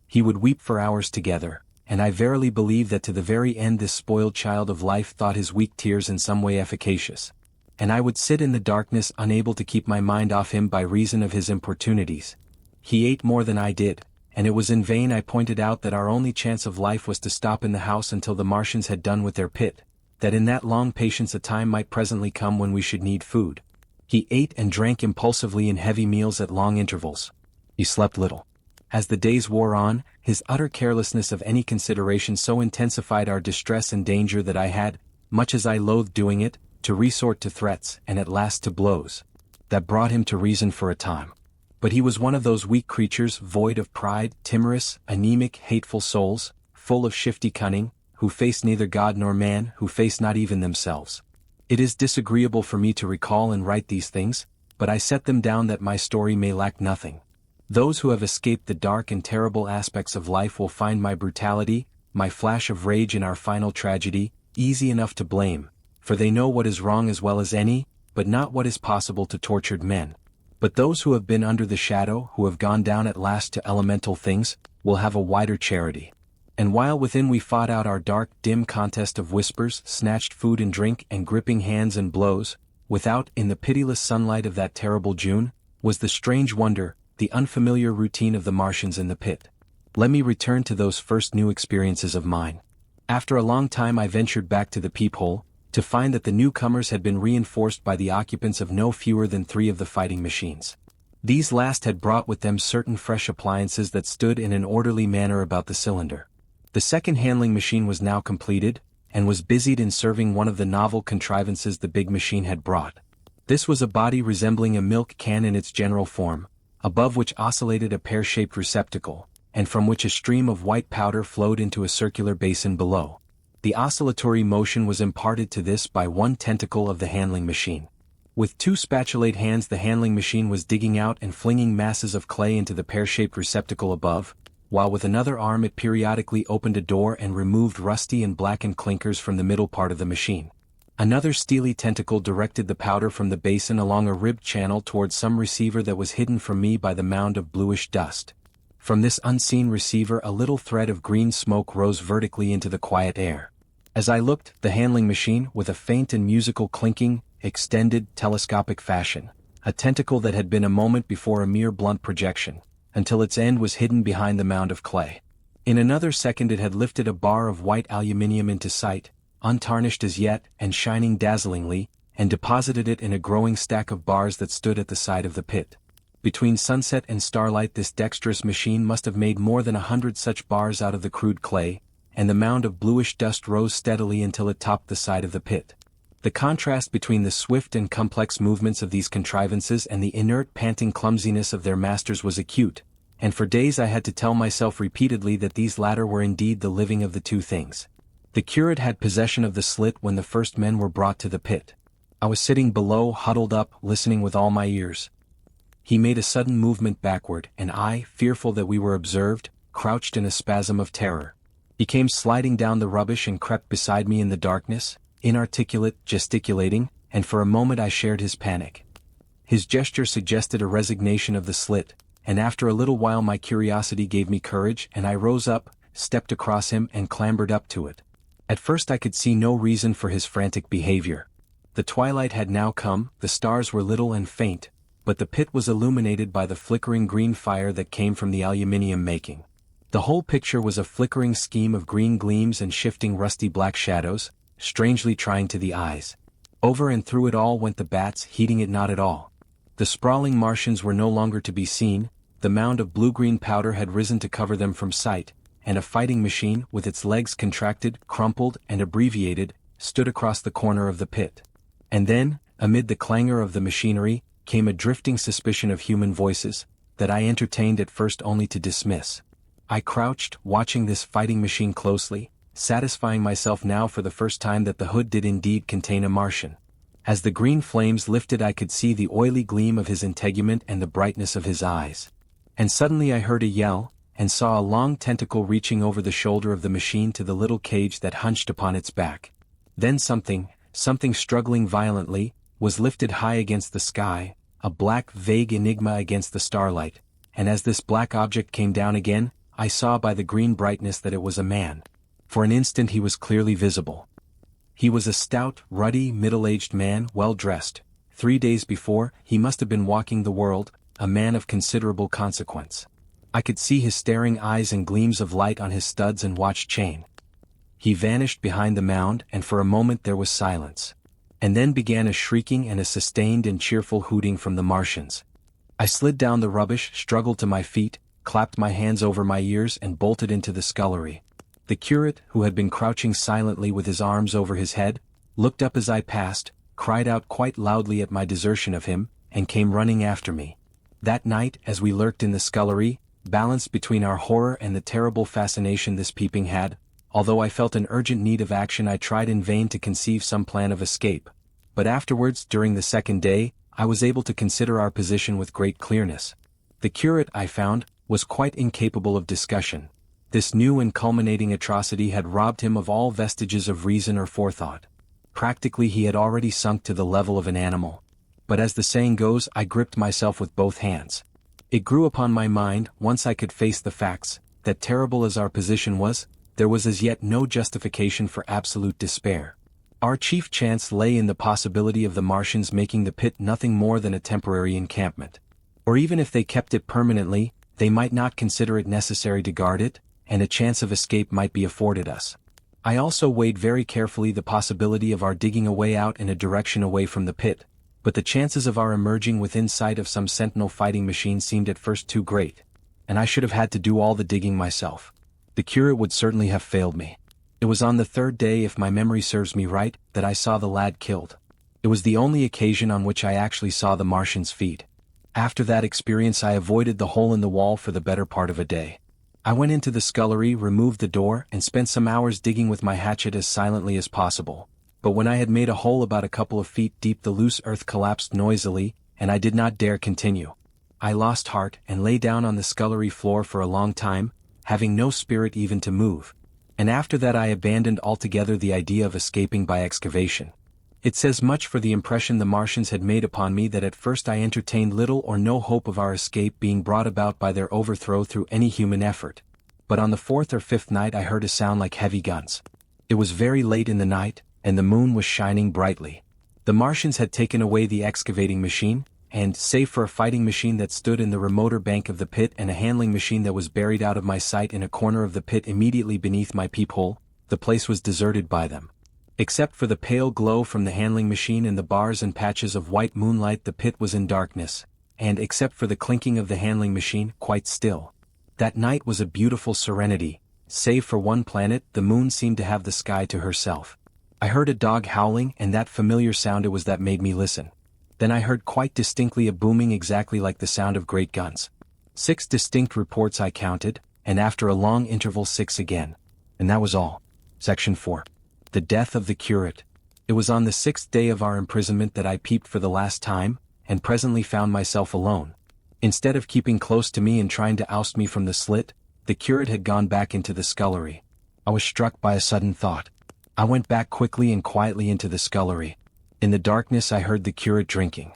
He would weep for hours together, and I verily believe that to the very end this spoiled child of life thought his weak tears in some way efficacious. And I would sit in the darkness unable to keep my mind off him by reason of his importunities. He ate more than I did, and it was in vain I pointed out that our only chance of life was to stop in the house until the Martians had done with their pit, that in that long patience a time might presently come when we should need food. He ate and drank impulsively in heavy meals at long intervals. He slept little. As the days wore on, his utter carelessness of any consideration so intensified our distress and danger that I had, much as I loathed doing it, to resort to threats and at last to blows. That brought him to reason for a time. But he was one of those weak creatures void of pride, timorous, anemic, hateful souls, full of shifty cunning, who face neither God nor man, who face not even themselves. It is disagreeable for me to recall and write these things, but I set them down that my story may lack nothing. Those who have escaped the dark and terrible aspects of life will find my brutality, my flash of rage in our final tragedy, easy enough to blame, for they know what is wrong as well as any, but not what is possible to tortured men. But those who have been under the shadow, who have gone down at last to elemental things, will have a wider charity. And while within we fought out our dark, dim contest of whispers, snatched food and drink, and gripping hands and blows, without, in the pitiless sunlight of that terrible June, was the strange wonder, the unfamiliar routine of the Martians in the pit. Let me return to those first new experiences of mine. After a long time I ventured back to the peephole, to find that the newcomers had been reinforced by the occupants of no fewer than 3 of the fighting machines. These last had brought with them certain fresh appliances that stood in an orderly manner about the cylinder. The second handling machine was now completed, and was busied in serving one of the novel contrivances the big machine had brought. This was a body resembling a milk can in its general form, above which oscillated a pear-shaped receptacle, and from which a stream of white powder flowed into a circular basin below. The oscillatory motion was imparted to this by one tentacle of the handling machine. With 2 spatulate hands the handling machine was digging out and flinging masses of clay into the pear-shaped receptacle above, while with another arm it periodically opened a door and removed rusty and blackened clinkers from the middle part of the machine. Another steely tentacle directed the powder from the basin along a ribbed channel towards some receiver that was hidden from me by the mound of bluish dust. From this unseen receiver a little thread of green smoke rose vertically into the quiet air. As I looked, the handling machine, with a faint and musical clinking, extended, telescopic fashion, a tentacle that had been a moment before a mere blunt projection, until its end was hidden behind the mound of clay. In another second it had lifted a bar of white aluminium into sight, untarnished as yet and shining dazzlingly, and deposited it in a growing stack of bars that stood at the side of the pit. Between sunset and starlight this dexterous machine must have made more than 100 such bars out of the crude clay, and the mound of bluish dust rose steadily until it topped the side of the pit. The contrast between the swift and complex movements of these contrivances and the inert panting clumsiness of their masters was acute, and for days I had to tell myself repeatedly that these latter were indeed the living of the two things. The curate had possession of the slit when the first men were brought to the pit. I was sitting below, huddled up, listening with all my ears. He made a sudden movement backward, and I, fearful that we were observed, crouched in a spasm of terror. He came sliding down the rubbish and crept beside me in the darkness, inarticulate, gesticulating, and for a moment I shared his panic. His gesture suggested a resignation of the slit, and after a little while my curiosity gave me courage, and I rose up, stepped across him, and clambered up to it. At first I could see no reason for his frantic behavior. The twilight had now come, the stars were little and faint, but the pit was illuminated by the flickering green fire that came from the aluminium making. The whole picture was a flickering scheme of green gleams and shifting rusty black shadows, strangely trying to the eyes. Over and through it all went the bats, heeding it not at all. The sprawling Martians were no longer to be seen, the mound of blue-green powder had risen to cover them from sight, and a fighting machine, with its legs contracted, crumpled, and abbreviated, stood across the corner of the pit. And then, amid the clangor of the machinery, came a drifting suspicion of human voices, that I entertained at first only to dismiss. I crouched, watching this fighting machine closely, satisfying myself now for the first time that the hood did indeed contain a Martian. As the green flames lifted I could see the oily gleam of his integument and the brightness of his eyes. And suddenly I heard a yell, and saw a long tentacle reaching over the shoulder of the machine to the little cage that hunched upon its back. Then something struggling violently, was lifted high against the sky, a black vague enigma against the starlight, and as this black object came down again, I saw by the green brightness that it was a man. For an instant he was clearly visible. He was a stout, ruddy, middle-aged man, well-dressed. 3 days before, he must have been walking the world, a man of considerable consequence. I could see his staring eyes and gleams of light on his studs and watch chain. He vanished behind the mound, and for a moment there was silence. And then began a shrieking and a sustained and cheerful hooting from the Martians. I slid down the rubbish, struggled to my feet, clapped my hands over my ears and bolted into the scullery. The curate, who had been crouching silently with his arms over his head, looked up as I passed, cried out quite loudly at my desertion of him, and came running after me. That night, as we lurked in the scullery, balanced between our horror and the terrible fascination this peeping had, although I felt an urgent need of action, I tried in vain to conceive some plan of escape. But afterwards, during the second day, I was able to consider our position with great clearness. The curate, I found, was quite incapable of discussion. This new and culminating atrocity had robbed him of all vestiges of reason or forethought. Practically he had already sunk to the level of an animal. But as the saying goes, I gripped myself with both hands. It grew upon my mind, once I could face the facts, that terrible as our position was, there was as yet no justification for absolute despair. Our chief chance lay in the possibility of the Martians making the pit nothing more than a temporary encampment. Or even if they kept it permanently, they might not consider it necessary to guard it, and a chance of escape might be afforded us. I also weighed very carefully the possibility of our digging a way out in a direction away from the pit, but the chances of our emerging within sight of some sentinel fighting machine seemed at first too great, and I should have had to do all the digging myself. The curate would certainly have failed me. It was on the third day, if my memory serves me right, that I saw the lad killed. It was the only occasion on which I actually saw the Martian's feet. After that experience I avoided the hole in the wall for the better part of a day. I went into the scullery, removed the door, and spent some hours digging with my hatchet as silently as possible. But when I had made a hole about a couple of feet deep, the loose earth collapsed noisily, and I did not dare continue. I lost heart and lay down on the scullery floor for a long time, having no spirit even to move. And after that I abandoned altogether the idea of escaping by excavation. It says much for the impression the Martians had made upon me that at first I entertained little or no hope of our escape being brought about by their overthrow through any human effort. But on the fourth or fifth night I heard a sound like heavy guns. It was very late in the night, and the moon was shining brightly. The Martians had taken away the excavating machine, and, save for a fighting machine that stood in the remoter bank of the pit and a handling machine that was buried out of my sight in a corner of the pit immediately beneath my peephole, the place was deserted by them. Except for the pale glow from the handling machine and the bars and patches of white moonlight, the pit was in darkness, and except for the clinking of the handling machine, quite still. That night was a beautiful serenity. Save for one planet, the moon seemed to have the sky to herself. I heard a dog howling, and that familiar sound it was that made me listen. Then I heard quite distinctly a booming exactly like the sound of great guns. 6 distinct reports I counted, and after a long interval 6 again. And that was all. Section 4. The death of the curate. It was on the 6th day of our imprisonment that I peeped for the last time, and presently found myself alone. Instead of keeping close to me and trying to oust me from the slit, the curate had gone back into the scullery. I was struck by a sudden thought. I went back quickly and quietly into the scullery. In the darkness I heard the curate drinking.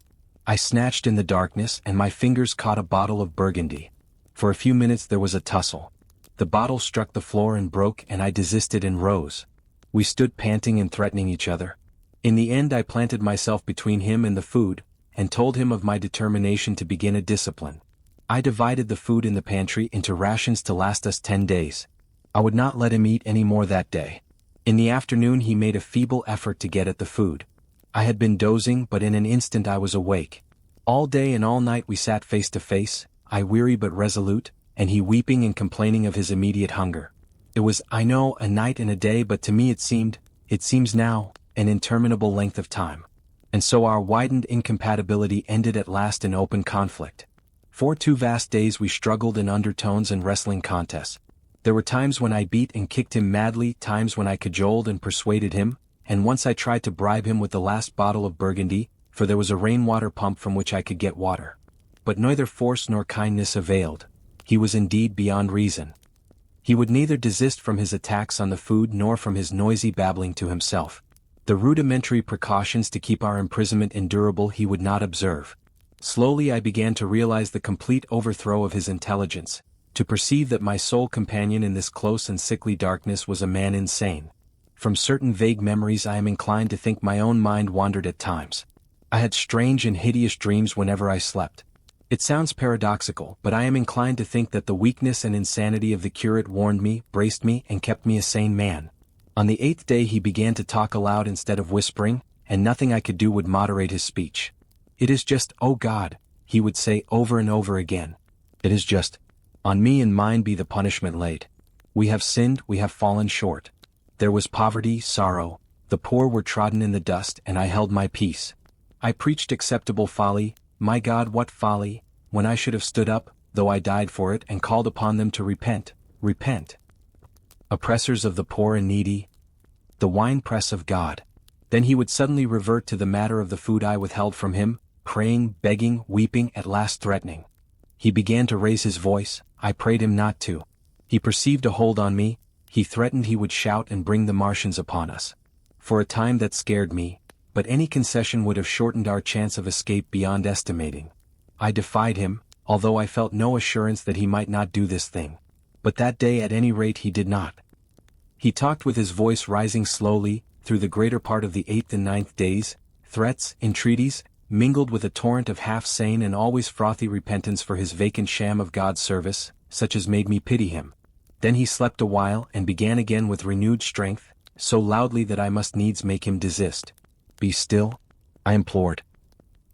I snatched in the darkness, and my fingers caught a bottle of Burgundy. For a few minutes there was a tussle. The bottle struck the floor and broke, and I desisted and rose. We stood panting and threatening each other. In the end I planted myself between him and the food, and told him of my determination to begin a discipline. I divided the food in the pantry into rations to last us 10 days. I would not let him eat any more that day. In the afternoon he made a feeble effort to get at the food. I had been dozing, but in an instant I was awake. All day and all night we sat face to face, I weary but resolute, and he weeping and complaining of his immediate hunger. It was, I know, a night and a day, but to me it seems now, an interminable length of time. And so our widened incompatibility ended at last in open conflict. For 2 vast days we struggled in undertones and wrestling contests. There were times when I beat and kicked him madly, times when I cajoled and persuaded him, and once I tried to bribe him with the last bottle of Burgundy, for there was a rainwater pump from which I could get water. But neither force nor kindness availed. He was indeed beyond reason. He would neither desist from his attacks on the food nor from his noisy babbling to himself. The rudimentary precautions to keep our imprisonment endurable he would not observe. Slowly I began to realize the complete overthrow of his intelligence, to perceive that my sole companion in this close and sickly darkness was a man insane. From certain vague memories I am inclined to think my own mind wandered at times. I had strange and hideous dreams whenever I slept. It sounds paradoxical, but I am inclined to think that the weakness and insanity of the curate warned me, braced me, and kept me a sane man. On the 8th day he began to talk aloud instead of whispering, and nothing I could do would moderate his speech. "It is just, oh God," he would say over and over again. "It is just. On me and mine be the punishment laid. We have sinned, we have fallen short. There was poverty, sorrow, the poor were trodden in the dust, and I held my peace. I preached acceptable folly, my God what folly, when I should have stood up, though I died for it, and called upon them to repent, repent. Oppressors of the poor and needy, the winepress of God." Then he would suddenly revert to the matter of the food I withheld from him, praying, begging, weeping, at last threatening. He began to raise his voice. I prayed him not to. He perceived a hold on me. He threatened he would shout and bring the Martians upon us. For a time that scared me, but any concession would have shortened our chance of escape beyond estimating. I defied him, although I felt no assurance that he might not do this thing. But that day at any rate he did not. He talked with his voice rising slowly, through the greater part of the 8th and 9th days, threats, entreaties, mingled with a torrent of half-sane and always frothy repentance for his vacant sham of God's service, such as made me pity him. Then he slept a while and began again with renewed strength, so loudly that I must needs make him desist. "Be still," I implored.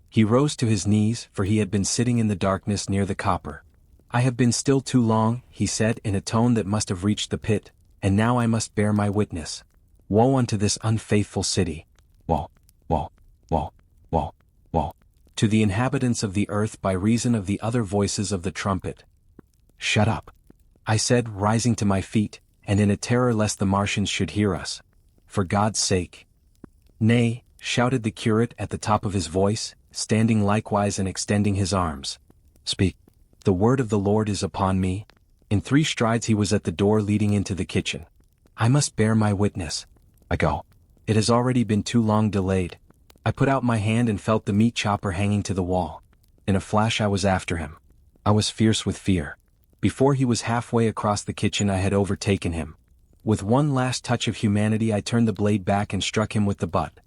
He rose to his knees, for he had been sitting in the darkness near the copper. "I have been still too long," he said in a tone that must have reached the pit, "and now I must bear my witness. Woe unto this unfaithful city! Woe, woe, woe, woe, woe, to the inhabitants of the earth by reason of the other voices of the trumpet." "Shut up," I said, rising to my feet, and in a terror lest the Martians should hear us. "For God's sake." "Nay," shouted the curate at the top of his voice, standing likewise and extending his arms. "Speak. The word of the Lord is upon me." In 3 strides he was at the door leading into the kitchen. "I must bear my witness. I go. It has already been too long delayed." I put out my hand and felt the meat chopper hanging to the wall. In a flash I was after him. I was fierce with fear. Before he was halfway across the kitchen I had overtaken him. With one last touch of humanity I turned the blade back and struck him with the butt.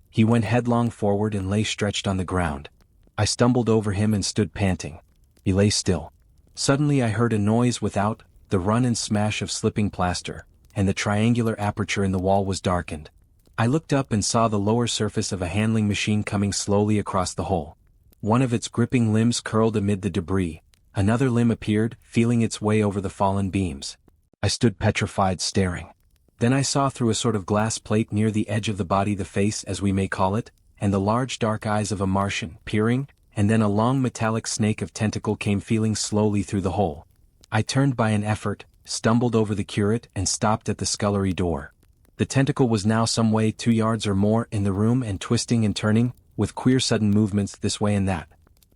He went headlong forward and lay stretched on the ground. I stumbled over him and stood panting. He lay still. Suddenly I heard a noise without, the run and smash of slipping plaster, and the triangular aperture in the wall was darkened. I looked up and saw the lower surface of a handling machine coming slowly across the hole. One of its gripping limbs curled amid the debris. Another limb appeared, feeling its way over the fallen beams. I stood petrified, staring. Then I saw through a sort of glass plate near the edge of the body the face, as we may call it, and the large dark eyes of a Martian, peering, and then a long metallic snake of tentacle came feeling slowly through the hole. I turned by an effort, stumbled over the curate, and stopped at the scullery door. The tentacle was now some way 2 yards or more in the room and twisting and turning, with queer sudden movements this way and that.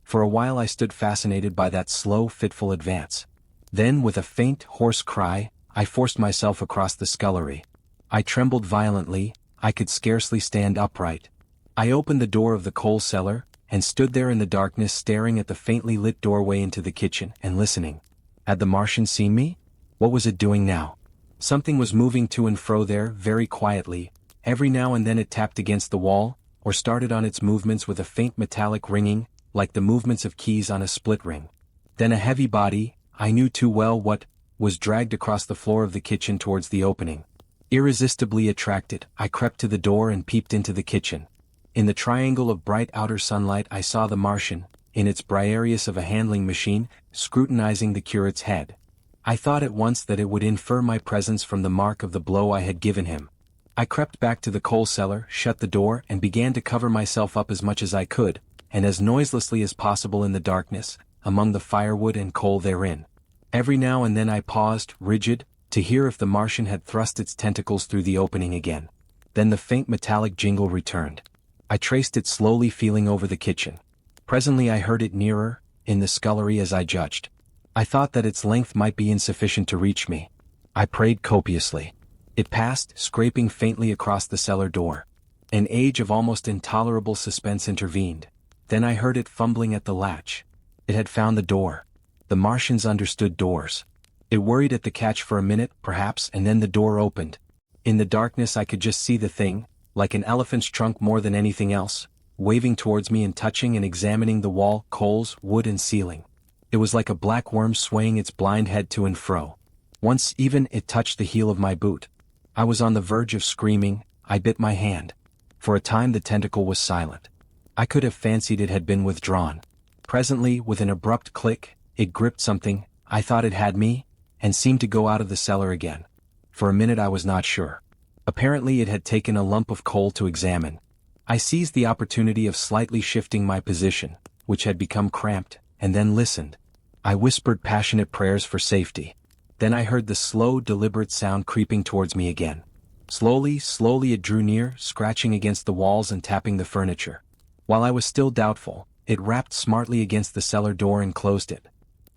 For a while I stood fascinated by that slow, fitful advance. Then, with a faint, hoarse cry, I forced myself across the scullery. I trembled violently, I could scarcely stand upright. I opened the door of the coal cellar, and stood there in the darkness staring at the faintly lit doorway into the kitchen, and listening. Had the Martian seen me? What was it doing now? Something was moving to and fro there, very quietly. Every now and then it tapped against the wall, or started on its movements with a faint metallic ringing, like the movements of keys on a split ring. Then a heavy body, I knew too well what, was dragged across the floor of the kitchen towards the opening. Irresistibly attracted, I crept to the door and peeped into the kitchen. In the triangle of bright outer sunlight I saw the Martian, in its Briareus of a handling machine, scrutinizing the curate's head. I thought at once that it would infer my presence from the mark of the blow I had given him. I crept back to the coal cellar, shut the door, and began to cover myself up as much as I could, and as noiselessly as possible in the darkness, among the firewood and coal therein. Every now and then I paused, rigid, to hear if the Martian had thrust its tentacles through the opening again. Then the faint metallic jingle returned. I traced it slowly, feeling over the kitchen. Presently I heard it nearer, in the scullery as I judged. I thought that its length might be insufficient to reach me. I prayed copiously. It passed, scraping faintly across the cellar door. An age of almost intolerable suspense intervened. Then I heard it fumbling at the latch. It had found the door. The Martians understood doors. It worried at the catch for a minute, perhaps, and then the door opened. In the darkness I could just see the thing, like an elephant's trunk more than anything else, waving towards me and touching and examining the wall, coals, wood and ceiling. It was like a black worm swaying its blind head to and fro. Once even it touched the heel of my boot. I was on the verge of screaming. I bit my hand. For a time the tentacle was silent. I could have fancied it had been withdrawn. Presently, with an abrupt click, it gripped something, I thought it had me, and seemed to go out of the cellar again. For a minute I was not sure. Apparently it had taken a lump of coal to examine. I seized the opportunity of slightly shifting my position, which had become cramped, and then listened. I whispered passionate prayers for safety. Then I heard the slow, deliberate sound creeping towards me again. Slowly, slowly it drew near, scratching against the walls and tapping the furniture. While I was still doubtful, it rapped smartly against the cellar door and closed it.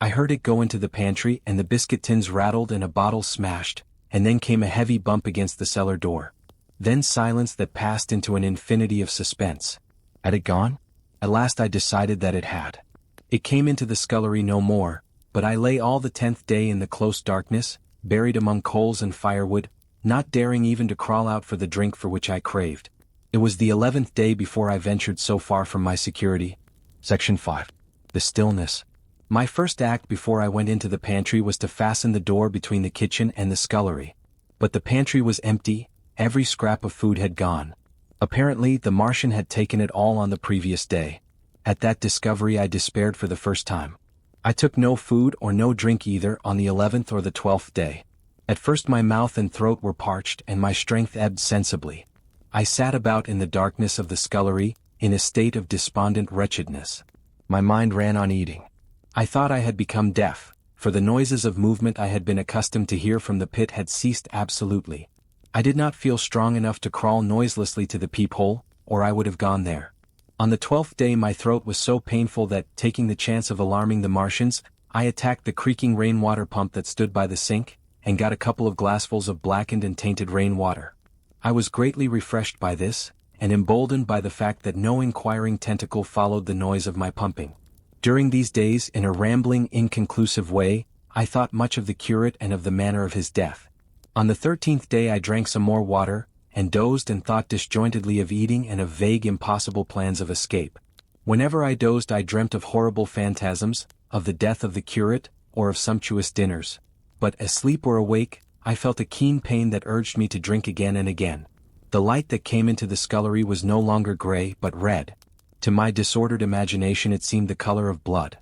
I heard it go into the pantry and the biscuit tins rattled and a bottle smashed, and then came a heavy bump against the cellar door. Then silence that passed into an infinity of suspense. Had it gone? At last I decided that it had. It came into the scullery no more, but I lay all the 10th day in the close darkness, buried among coals and firewood, not daring even to crawl out for the drink for which I craved. It was the 11th day before I ventured so far from my security. Section 5. The stillness. My first act before I went into the pantry was to fasten the door between the kitchen and the scullery. But the pantry was empty, every scrap of food had gone. Apparently, the Martian had taken it all on the previous day. At that discovery I despaired for the first time. I took no food or no drink either on the 11th or the 12th day. At first my mouth and throat were parched and my strength ebbed sensibly. I sat about in the darkness of the scullery, in a state of despondent wretchedness. My mind ran on eating. I thought I had become deaf, for the noises of movement I had been accustomed to hear from the pit had ceased absolutely. I did not feel strong enough to crawl noiselessly to the peephole, or I would have gone there. On the 12th day my throat was so painful that, taking the chance of alarming the Martians, I attacked the creaking rainwater pump that stood by the sink, and got a couple of glassfuls of blackened and tainted rainwater. I was greatly refreshed by this, and emboldened by the fact that no inquiring tentacle followed the noise of my pumping. During these days, in a rambling, inconclusive way, I thought much of the curate and of the manner of his death. On the 13th day I drank some more water, and dozed and thought disjointedly of eating and of vague impossible plans of escape. Whenever I dozed I dreamt of horrible phantasms, of the death of the curate, or of sumptuous dinners. But, asleep or awake, I felt a keen pain that urged me to drink again and again. The light that came into the scullery was no longer gray but red. To my disordered imagination it seemed the color of blood.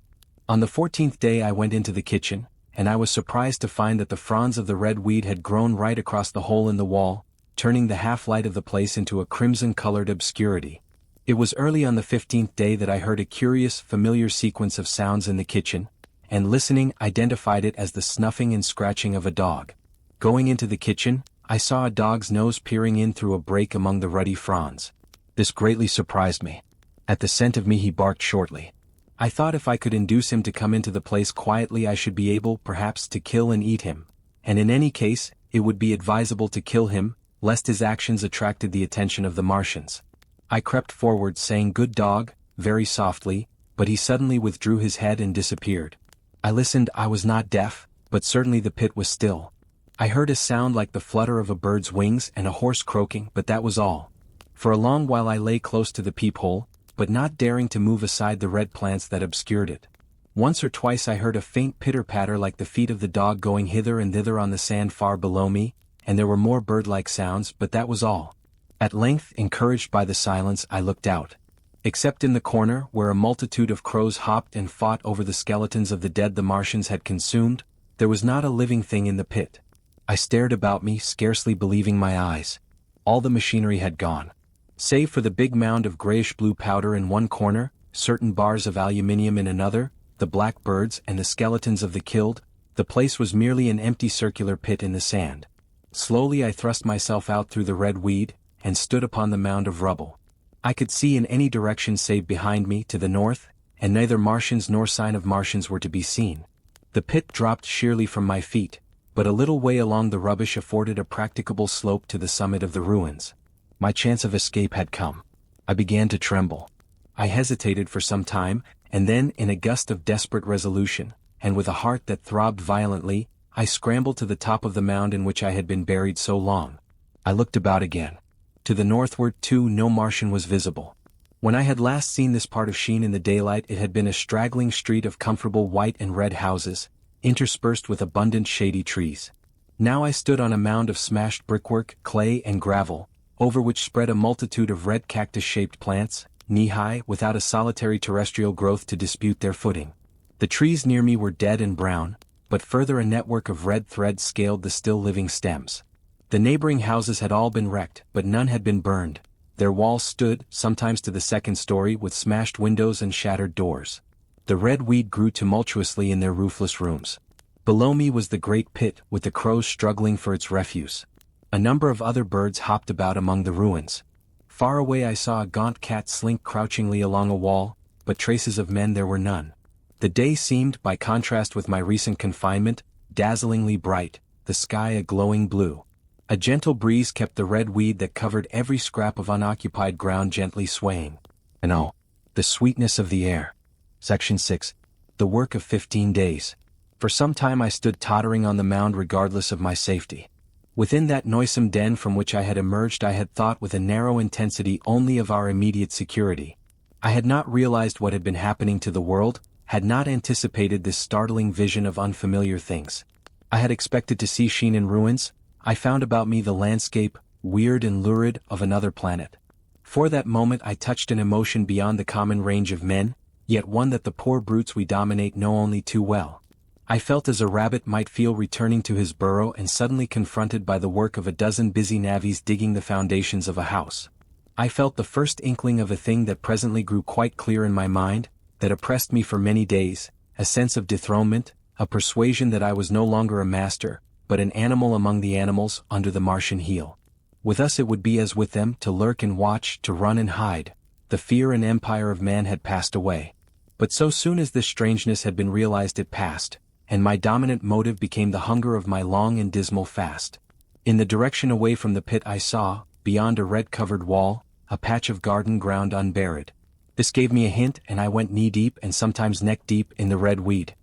On the 14th day I went into the kitchen, and I was surprised to find that the fronds of the red weed had grown right across the hole in the wall, turning the half-light of the place into a crimson-colored obscurity. It was early on the 15th day that I heard a curious, familiar sequence of sounds in the kitchen, and listening identified it as the snuffing and scratching of a dog. Going into the kitchen, I saw a dog's nose peering in through a break among the ruddy fronds. This greatly surprised me. At the scent of me he barked shortly. I thought if I could induce him to come into the place quietly I should be able, perhaps, to kill and eat him, and in any case, it would be advisable to kill him, lest his actions attracted the attention of the Martians. I crept forward saying "Good dog," very softly, but he suddenly withdrew his head and disappeared. I listened. I was not deaf, but certainly the pit was still. I heard a sound like the flutter of a bird's wings and a horse croaking, but that was all. For a long while I lay close to the peephole, but not daring to move aside the red plants that obscured it. Once or twice I heard a faint pitter-patter like the feet of the dog going hither and thither on the sand far below me, and there were more bird-like sounds, but that was all. At length, encouraged by the silence, I looked out. Except in the corner, where a multitude of crows hopped and fought over the skeletons of the dead the Martians had consumed, there was not a living thing in the pit. I stared about me, scarcely believing my eyes. All the machinery had gone. Save for the big mound of grayish-blue powder in one corner, certain bars of aluminium in another, the black birds and the skeletons of the killed, the place was merely an empty circular pit in the sand. Slowly I thrust myself out through the red weed, and stood upon the mound of rubble. I could see in any direction save behind me to the north, and neither Martians nor sign of Martians were to be seen. The pit dropped sheerly from my feet, but a little way along the rubbish afforded a practicable slope to the summit of the ruins. My chance of escape had come. I began to tremble. I hesitated for some time, and then, in a gust of desperate resolution, and with a heart that throbbed violently, I scrambled to the top of the mound in which I had been buried so long. I looked about again. To the northward, too, no Martian was visible. When I had last seen this part of Sheen in the daylight, it had been a straggling street of comfortable white and red houses, interspersed with abundant shady trees. Now I stood on a mound of smashed brickwork, clay and gravel, over which spread a multitude of red cactus-shaped plants, knee-high, without a solitary terrestrial growth to dispute their footing. The trees near me were dead and brown, but further a network of red threads scaled the still living stems. The neighboring houses had all been wrecked, but none had been burned. Their walls stood, sometimes to the second story, with smashed windows and shattered doors. The red weed grew tumultuously in their roofless rooms. Below me was the great pit, with the crows struggling for its refuse. A number of other birds hopped about among the ruins. Far away I saw a gaunt cat slink crouchingly along a wall, but traces of men there were none. The day seemed, by contrast with my recent confinement, dazzlingly bright, the sky a glowing blue. A gentle breeze kept the red weed that covered every scrap of unoccupied ground gently swaying. And oh, the sweetness of the air. Section 6. The work of 15 days. For some time I stood tottering on the mound regardless of my safety. Within that noisome den from which I had emerged I had thought with a narrow intensity only of our immediate security. I had not realized what had been happening to the world, had not anticipated this startling vision of unfamiliar things. I had expected to see Sheen in ruins. I found about me the landscape, weird and lurid, of another planet. For that moment I touched an emotion beyond the common range of men, yet one that the poor brutes we dominate know only too well. I felt as a rabbit might feel returning to his burrow and suddenly confronted by the work of a dozen busy navvies digging the foundations of a house. I felt the first inkling of a thing that presently grew quite clear in my mind, that oppressed me for many days, a sense of dethronement, a persuasion that I was no longer a master, but an animal among the animals under the Martian heel. With us it would be as with them, to lurk and watch, to run and hide. The fear and empire of man had passed away. But so soon as this strangeness had been realized it passed, and my dominant motive became the hunger of my long and dismal fast. In the direction away from the pit I saw, beyond a red-covered wall, a patch of garden ground unburied. This gave me a hint, and I went knee-deep and sometimes neck-deep in the red weed.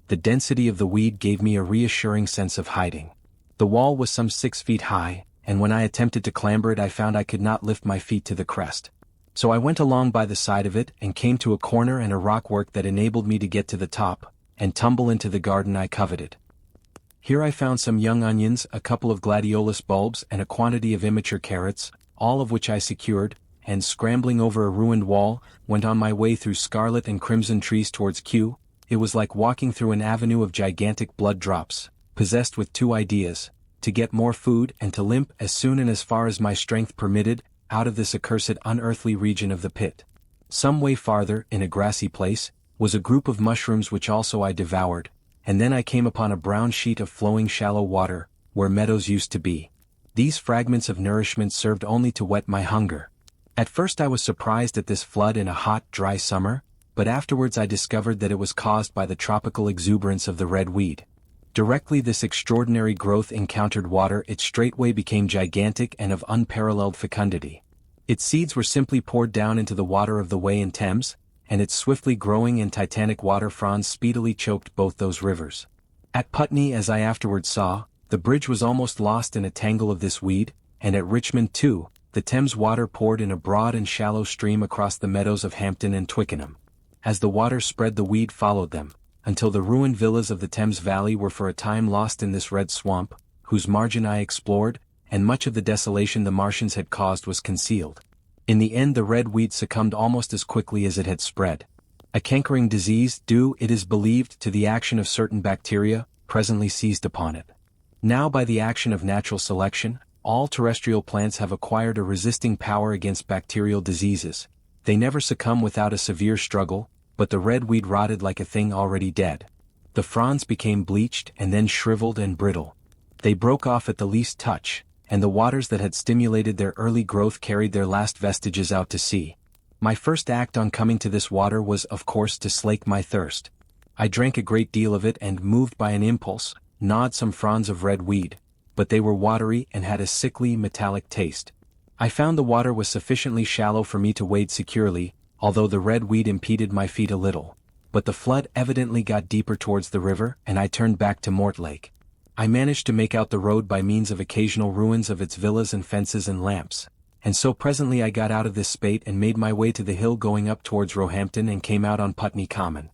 The density of the weed gave me a reassuring sense of hiding. The wall was some 6 feet high, and when I attempted to clamber it I found I could not lift my feet to the crest. So I went along by the side of it and came to a corner and a rockwork that enabled me to get to the top, and tumble into the garden I coveted. Here I found some young onions, a couple of gladiolus bulbs and a quantity of immature carrots, all of which I secured, and scrambling over a ruined wall, went on my way through scarlet and crimson trees towards Q. It was like walking through an avenue of gigantic blood drops, possessed with two ideas, to get more food and to limp as soon and as far as my strength permitted, out of this accursed unearthly region of the pit. Some way farther, in a grassy place, was a group of mushrooms which also I devoured, and then I came upon a brown sheet of flowing shallow water, where meadows used to be. These fragments of nourishment served only to whet my hunger. At first I was surprised at this flood in a hot, dry summer, but afterwards I discovered that it was caused by the tropical exuberance of the red weed. Directly this extraordinary growth encountered water it straightway became gigantic and of unparalleled fecundity. Its seeds were simply poured down into the water of the Wey and Thames, and its swiftly growing and titanic water fronds speedily choked both those rivers. At Putney, as I afterwards saw, the bridge was almost lost in a tangle of this weed, and at Richmond too, the Thames water poured in a broad and shallow stream across the meadows of Hampton and Twickenham. As the water spread the weed followed them, until the ruined villas of the Thames Valley were for a time lost in this red swamp, whose margin I explored, and much of the desolation the Martians had caused was concealed. In the end the red weed succumbed almost as quickly as it had spread. A cankering disease, due, it is believed, to the action of certain bacteria, presently seized upon it. Now by the action of natural selection, All terrestrial plants have acquired a resisting power against bacterial diseases. They never succumb without a severe struggle, but the red weed rotted like a thing already dead. The fronds became bleached and then shriveled and brittle. They broke off at the least touch, and the waters that had stimulated their early growth carried their last vestiges out to sea. My first act on coming to this water was, of course, to slake my thirst. I drank a great deal of it and, moved by an impulse, gnawed some fronds of red weed, but they were watery and had a sickly, metallic taste. I found the water was sufficiently shallow for me to wade securely, although the red weed impeded my feet a little. But the flood evidently got deeper towards the river, and I turned back to Mortlake. I managed to make out the road by means of occasional ruins of its villas and fences and lamps, and so presently I got out of this spate and made my way to the hill going up towards Roehampton and came out on Putney Common.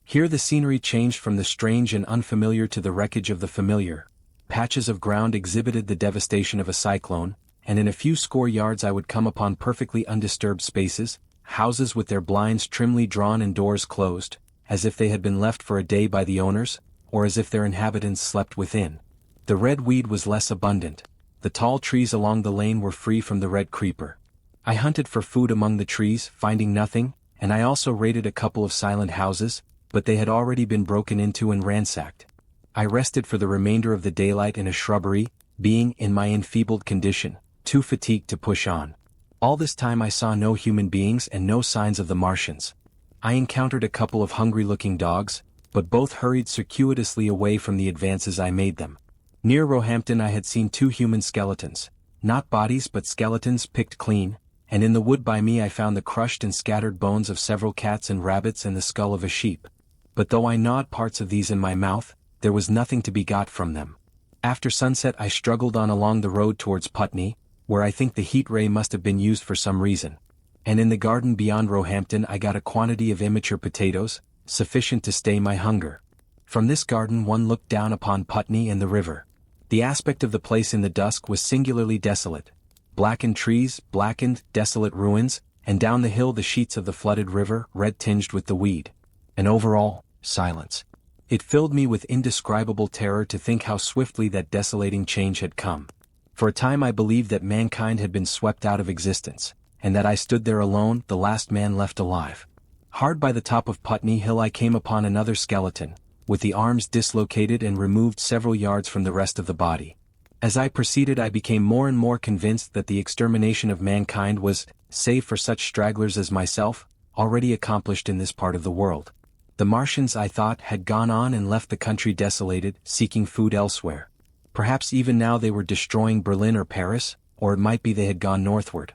Here the scenery changed from the strange and unfamiliar to the wreckage of the familiar. Patches of ground exhibited the devastation of a cyclone, and in a few score yards I would come upon perfectly undisturbed spaces, houses with their blinds trimly drawn and doors closed, as if they had been left for a day by the owners, or as if their inhabitants slept within. The red weed was less abundant. The tall trees along the lane were free from the red creeper. I hunted for food among the trees, finding nothing, and I also raided a couple of silent houses, but they had already been broken into and ransacked. I rested for the remainder of the daylight in a shrubbery, being, in my enfeebled condition, too fatigued to push on. All this time I saw no human beings and no signs of the Martians. I encountered a couple of hungry-looking dogs, but both hurried circuitously away from the advances I made them. Near Roehampton I had seen 2 human skeletons, not bodies but skeletons picked clean, and in the wood by me I found the crushed and scattered bones of several cats and rabbits and the skull of a sheep. But though I gnawed parts of these in my mouth, there was nothing to be got from them. After sunset I struggled on along the road towards Putney, where I think the heat ray must have been used for some reason. And in the garden beyond Roehampton I got a quantity of immature potatoes, sufficient to stay my hunger. From this garden one looked down upon Putney and the river. The aspect of the place in the dusk was singularly desolate. Blackened trees, blackened, desolate ruins, and down the hill the sheets of the flooded river, red-tinged with the weed. And over all, silence. It filled me with indescribable terror to think how swiftly that desolating change had come. For a time I believed that mankind had been swept out of existence, and that I stood there alone, the last man left alive. Hard by the top of Putney Hill I came upon another skeleton, with the arms dislocated and removed several yards from the rest of the body. As I proceeded I became more and more convinced that the extermination of mankind was, save for such stragglers as myself, already accomplished in this part of the world. The Martians, I thought, had gone on and left the country desolated, seeking food elsewhere. Perhaps even now they were destroying Berlin or Paris, or it might be they had gone northward.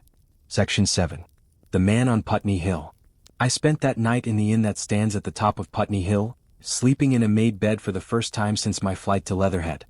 Section 7. The Man on Putney Hill. I spent that night in the inn that stands at the top of Putney Hill, sleeping in a made bed for the first time since my flight to Leatherhead.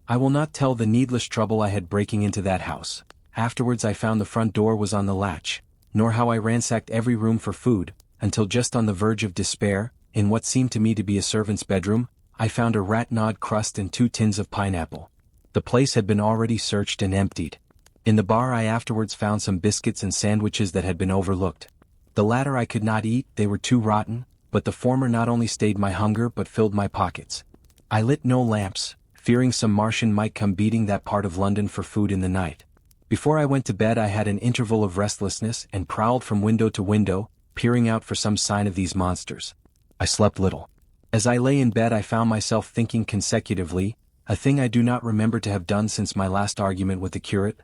I will not tell the needless trouble I had breaking into that house. Afterwards I found the front door was on the latch, nor how I ransacked every room for food, until just on the verge of despair, in what seemed to me to be a servant's bedroom, I found a rat-gnawed crust and 2 tins of pineapple. The place had been already searched and emptied. In the bar I afterwards found some biscuits and sandwiches that had been overlooked. The latter I could not eat, they were too rotten, but the former not only stayed my hunger but filled my pockets. I lit no lamps, fearing some Martian might come beating that part of London for food in the night. Before I went to bed I had an interval of restlessness and prowled from window to window, peering out for some sign of these monsters. I slept little. As I lay in bed I found myself thinking consecutively, a thing I do not remember to have done since my last argument with the curate.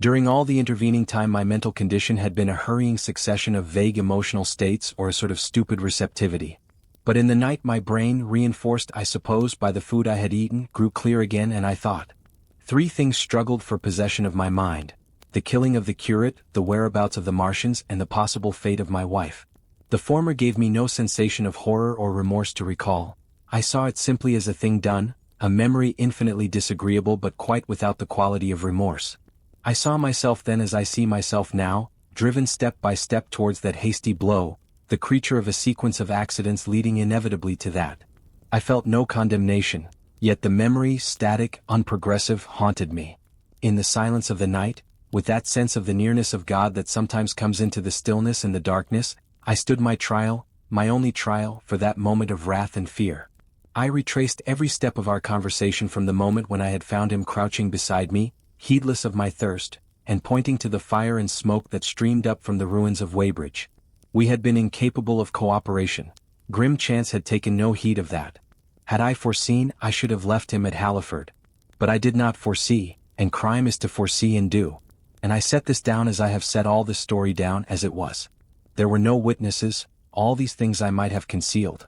During all the intervening time my mental condition had been a hurrying succession of vague emotional states or a sort of stupid receptivity. But in the night my brain, reinforced I suppose by the food I had eaten, grew clear again and I thought. 3 things struggled for possession of my mind: the killing of the curate, the whereabouts of the Martians, and the possible fate of my wife. The former gave me no sensation of horror or remorse to recall. I saw it simply as a thing done, a memory infinitely disagreeable but quite without the quality of remorse. I saw myself then as I see myself now, driven step by step towards that hasty blow, the creature of a sequence of accidents leading inevitably to that. I felt no condemnation, yet the memory, static, unprogressive, haunted me. In the silence of the night, with that sense of the nearness of God that sometimes comes into the stillness and the darkness, I stood my trial, my only trial, for that moment of wrath and fear. I retraced every step of our conversation from the moment when I had found him crouching beside me, heedless of my thirst, and pointing to the fire and smoke that streamed up from the ruins of Weybridge. We had been incapable of cooperation. Grim chance had taken no heed of that. Had I foreseen, I should have left him at Halliford. But I did not foresee, and crime is to foresee and do. And I set this down as I have set all this story down as it was. There were no witnesses, all these things I might have concealed.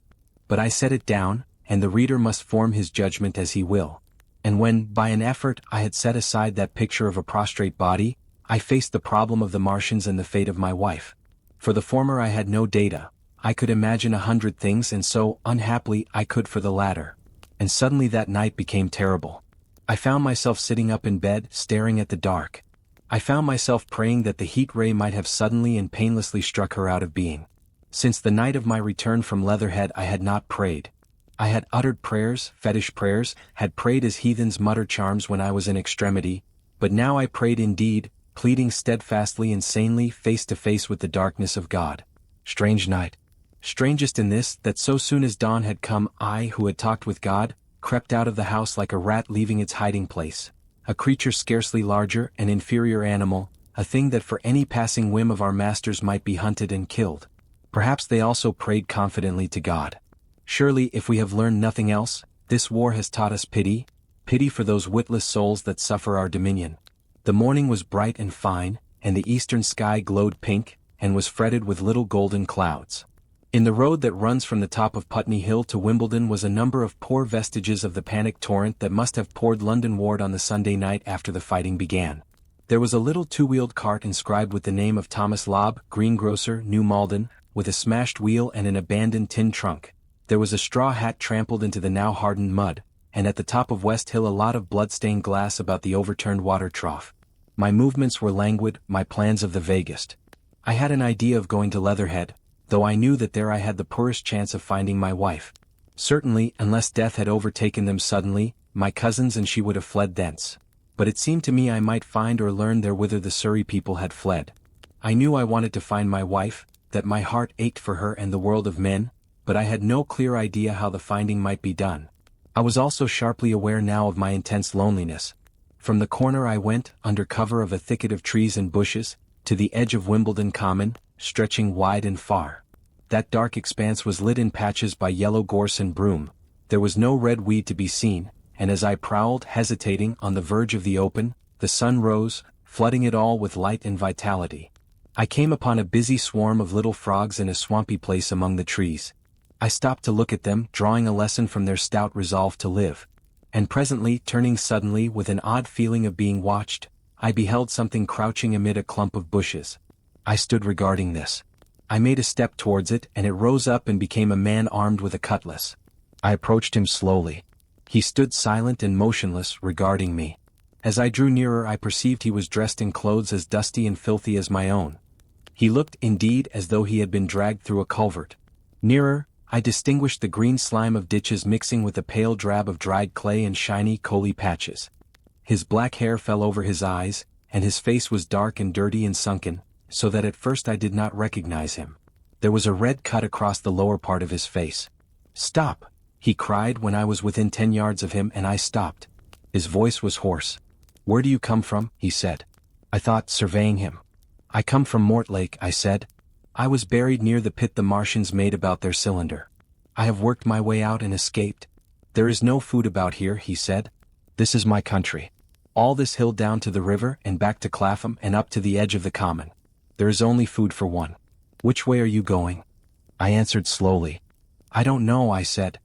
But I set it down, and the reader must form his judgment as he will. And when, by an effort, I had set aside that picture of a prostrate body, I faced the problem of the Martians and the fate of my wife. For the former I had no data. I could imagine 100 things, and so, unhappily, I could for the latter. And suddenly that night became terrible. I found myself sitting up in bed, staring at the dark. I found myself praying that the heat ray might have suddenly and painlessly struck her out of being. Since the night of my return from Leatherhead I had not prayed. I had uttered prayers, fetish prayers, had prayed as heathens mutter charms when I was in extremity, but now I prayed indeed, pleading steadfastly and sanely face to face with the darkness of God. Strange night. Strangest in this, that so soon as dawn had come, I, who had talked with God, crept out of the house like a rat leaving its hiding place. A creature scarcely larger, an inferior animal, a thing that for any passing whim of our masters might be hunted and killed. Perhaps they also prayed confidently to God. Surely, if we have learned nothing else, this war has taught us pity, pity for those witless souls that suffer our dominion. The morning was bright and fine, and the eastern sky glowed pink, and was fretted with little golden clouds. In the road that runs from the top of Putney Hill to Wimbledon was a number of poor vestiges of the panic torrent that must have poured London-ward on the Sunday night after the fighting began. There was a little two-wheeled cart inscribed with the name of Thomas Lobb, greengrocer, New Malden, with a smashed wheel and an abandoned tin trunk. There was a straw hat trampled into the now hardened mud, and at the top of West Hill a lot of blood-stained glass about the overturned water trough. My movements were languid, my plans of the vaguest. I had an idea of going to Leatherhead, though I knew that there I had the poorest chance of finding my wife. Certainly, unless death had overtaken them suddenly, my cousins and she would have fled thence. But it seemed to me I might find or learn there whither the Surrey people had fled. I knew I wanted to find my wife, that my heart ached for her and the world of men, but I had no clear idea how the finding might be done. I was also sharply aware now of my intense loneliness. From the corner I went, under cover of a thicket of trees and bushes, to the edge of Wimbledon Common, stretching wide and far. That dark expanse was lit in patches by yellow gorse and broom. There was no red weed to be seen, and as I prowled, hesitating, on the verge of the open, the sun rose, flooding it all with light and vitality. I came upon a busy swarm of little frogs in a swampy place among the trees. I stopped to look at them, drawing a lesson from their stout resolve to live. And presently, turning suddenly with an odd feeling of being watched, I beheld something crouching amid a clump of bushes. I stood regarding this. I made a step towards it, and it rose up and became a man armed with a cutlass. I approached him slowly. He stood silent and motionless, regarding me. As I drew nearer I perceived he was dressed in clothes as dusty and filthy as my own. He looked, indeed, as though he had been dragged through a culvert. Nearer, I distinguished the green slime of ditches mixing with the pale drab of dried clay and shiny coaly patches. His black hair fell over his eyes, and his face was dark and dirty and sunken, so that at first I did not recognize him. There was a red cut across the lower part of his face. "Stop!" he cried when I was within 10 yards of him, and I stopped. His voice was hoarse. "Where do you come from?" he said. I thought, surveying him. "I come from Mortlake," I said. "I was buried near the pit the Martians made about their cylinder. I have worked my way out and escaped. There is no food about here," he said. "This is my country. All this hill down to the river and back to Clapham and up to the edge of the common. There is only food for one. Which way are you going?" I answered slowly. "I don't know," I said.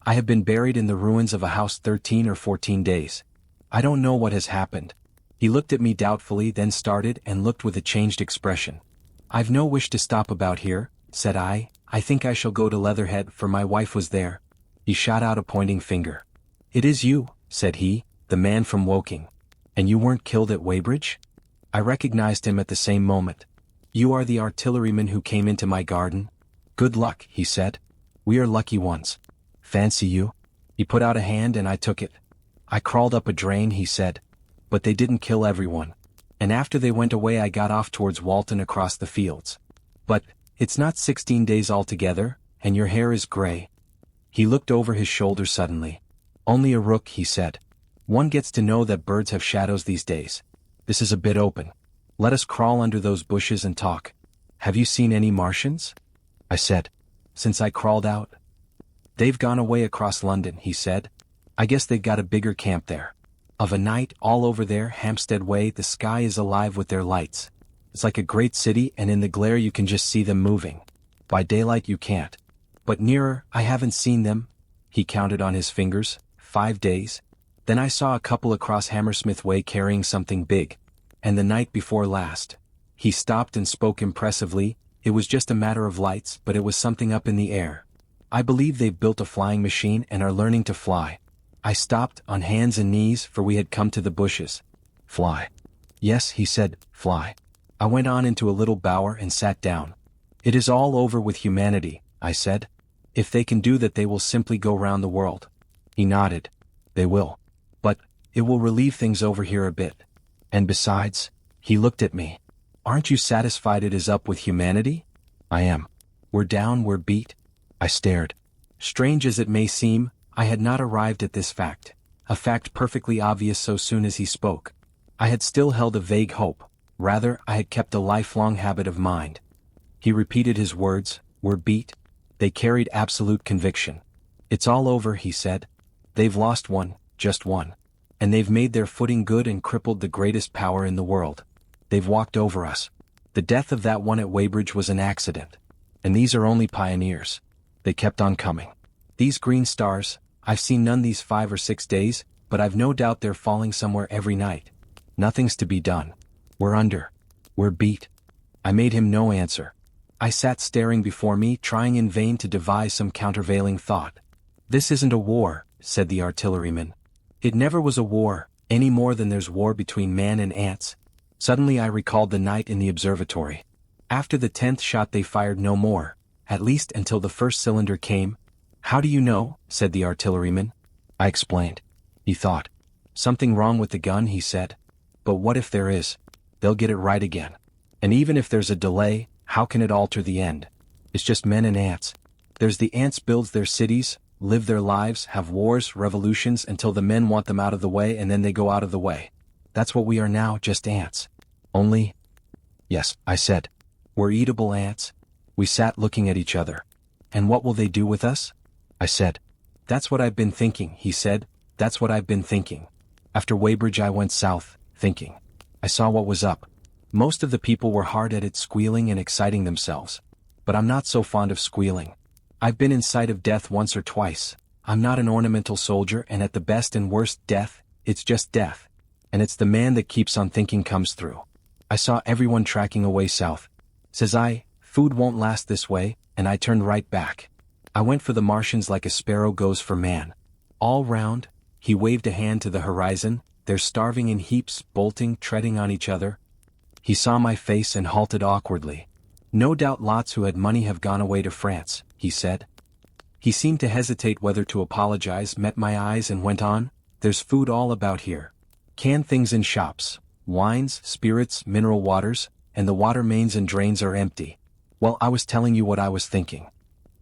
"I have been buried in the ruins of a house 13 or 14 days. I don't know what has happened." He looked at me doubtfully, then started and looked with a changed expression. "I've no wish to stop about here," said I. "I think I shall go to Leatherhead, for my wife was there." He shot out a pointing finger. "It is you," said he, "the man from Woking. And you weren't killed at Weybridge?" I recognized him at the same moment. "You are the artilleryman who came into my garden?" "Good luck," he said. "We are lucky ones. Fancy you." He put out a hand and I took it. "I crawled up a drain," he said. "But they didn't kill everyone. And after they went away I got off towards Walton across the fields. But it's not 16 days altogether, and your hair is grey." He looked over his shoulder suddenly. "Only a rook," he said. One gets to know that birds have shadows these days. This is a bit open. Let us crawl under those bushes and talk. Have you seen any Martians? I said. Since I crawled out? They've gone away across London, he said. I guess they've got a bigger camp there. Of a night, all over there, Hampstead Way, the sky is alive with their lights. It's like a great city, and in the glare you can just see them moving. By daylight you can't. But nearer, I haven't seen them. He counted on his fingers. 5 days. Then I saw a couple across Hammersmith Way carrying something big. And the night before last. He stopped and spoke impressively. It was just a matter of lights, but it was something up in the air. I believe they've built a flying machine and are learning to fly. I stopped, on hands and knees, for we had come to the bushes. Fly. Yes, he said, fly. I went on into a little bower and sat down. It is all over with humanity, I said. If they can do that, they will simply go round the world. He nodded. They will. But it will relieve things over here a bit. And besides, he looked at me. Aren't you satisfied it is up with humanity? I am. We're down, we're beat. I stared. Strange as it may seem, I had not arrived at this fact, a fact perfectly obvious so soon as he spoke. I had still held a vague hope, rather I had kept a lifelong habit of mind. He repeated his words, we're beat. They carried absolute conviction. It's all over, he said. They've lost one, just one. And they've made their footing good and crippled the greatest power in the world. They've walked over us. The death of that one at Weybridge was an accident. And these are only pioneers. They kept on coming. These green stars, I've seen none these 5 or 6 days, but I've no doubt they're falling somewhere every night. Nothing's to be done. We're under. We're beat. I made him no answer. I sat staring before me, trying in vain to devise some countervailing thought. This isn't a war, said the artilleryman. It never was a war, any more than there's war between man and ants. Suddenly I recalled the night in the observatory. After the 10th shot they fired no more, at least until the first cylinder came. How do you know? Said the artilleryman. I explained. He thought. Something wrong with the gun, he said. But what if there is? They'll get it right again. And even if there's a delay, how can it alter the end? It's just men and ants. There's the ants builds their cities, live their lives, have wars, revolutions until the men want them out of the way and then they go out of the way. That's what we are now, just ants. Only... Yes, I said. We're eatable ants. We sat looking at each other. And what will they do with us? I said. That's what I've been thinking, he said. That's what I've been thinking. After Weybridge I went south, thinking. I saw what was up. Most of the people were hard at it, squealing and exciting themselves. But I'm not so fond of squealing. I've been in sight of death once or twice. I'm not an ornamental soldier, and at the best and worst death, it's just death. And it's the man that keeps on thinking comes through. I saw everyone tracking away south. Says I, food won't last this way, and I turned right back. I went for the Martians like a sparrow goes for man. All round, he waved a hand to the horizon, they're starving in heaps, bolting, treading on each other. He saw my face and halted awkwardly. No doubt lots who had money have gone away to France, he said. He seemed to hesitate whether to apologize, met my eyes and went on, there's food all about here. Canned things in shops, wines, spirits, mineral waters, and the water mains and drains are empty. Well, I was telling you what I was thinking.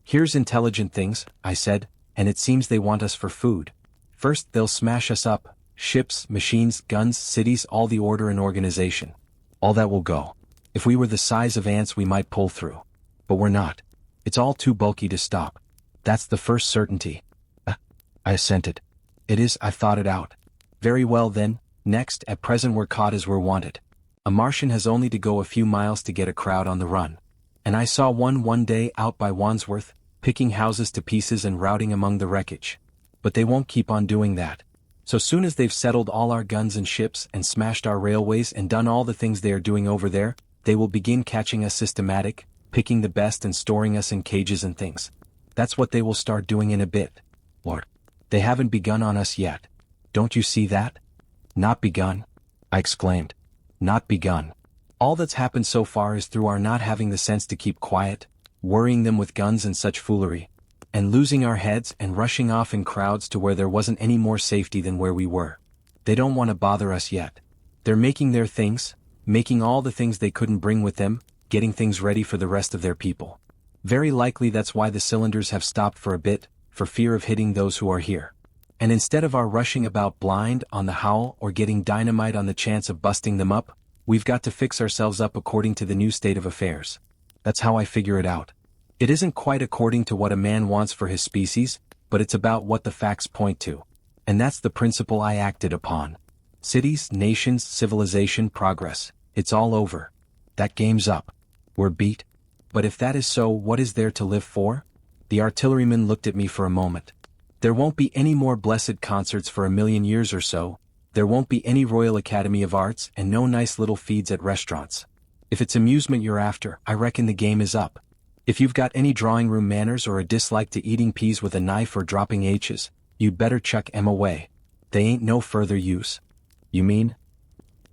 Here's intelligent things, I said, and it seems they want us for food. First they'll smash us up, ships, machines, guns, cities, all the order and organization. All that will go. If we were the size of ants we might pull through. But we're not. It's all too bulky to stop. That's the first certainty. I assented. It is, I've thought it out. Very well then, next, at present we're caught as we're wanted. A Martian has only to go a few miles to get a crowd on the run. And I saw one day out by Wandsworth, picking houses to pieces and routing among the wreckage. But they won't keep on doing that. So soon as they've settled all our guns and ships and smashed our railways and done all the things they are doing over there, they will begin catching us systematic, picking the best and storing us in cages and things. That's what they will start doing in a bit. Lord, they haven't begun on us yet. Don't you see that? Not begun? I exclaimed. Not begun. All that's happened so far is through our not having the sense to keep quiet, worrying them with guns and such foolery, and losing our heads and rushing off in crowds to where there wasn't any more safety than where we were. They don't want to bother us yet. They're making their things, making all the things they couldn't bring with them, getting things ready for the rest of their people. Very likely that's why the cylinders have stopped for a bit, for fear of hitting those who are here. And instead of our rushing about blind on the howl or getting dynamite on the chance of busting them up, we've got to fix ourselves up according to the new state of affairs. That's how I figure it out. It isn't quite according to what a man wants for his species, but it's about what the facts point to. And that's the principle I acted upon. Cities, nations, civilization, progress. It's all over. That game's up. We're beat. But if that is so, what is there to live for? The artilleryman looked at me for a moment. There won't be any more blessed concerts for 1,000,000 years or so. There won't be any Royal Academy of Arts and no nice little feeds at restaurants. If it's amusement you're after, I reckon the game is up. If you've got any drawing room manners or a dislike to eating peas with a knife or dropping H's, you'd better chuck 'em away. They ain't no further use. You mean?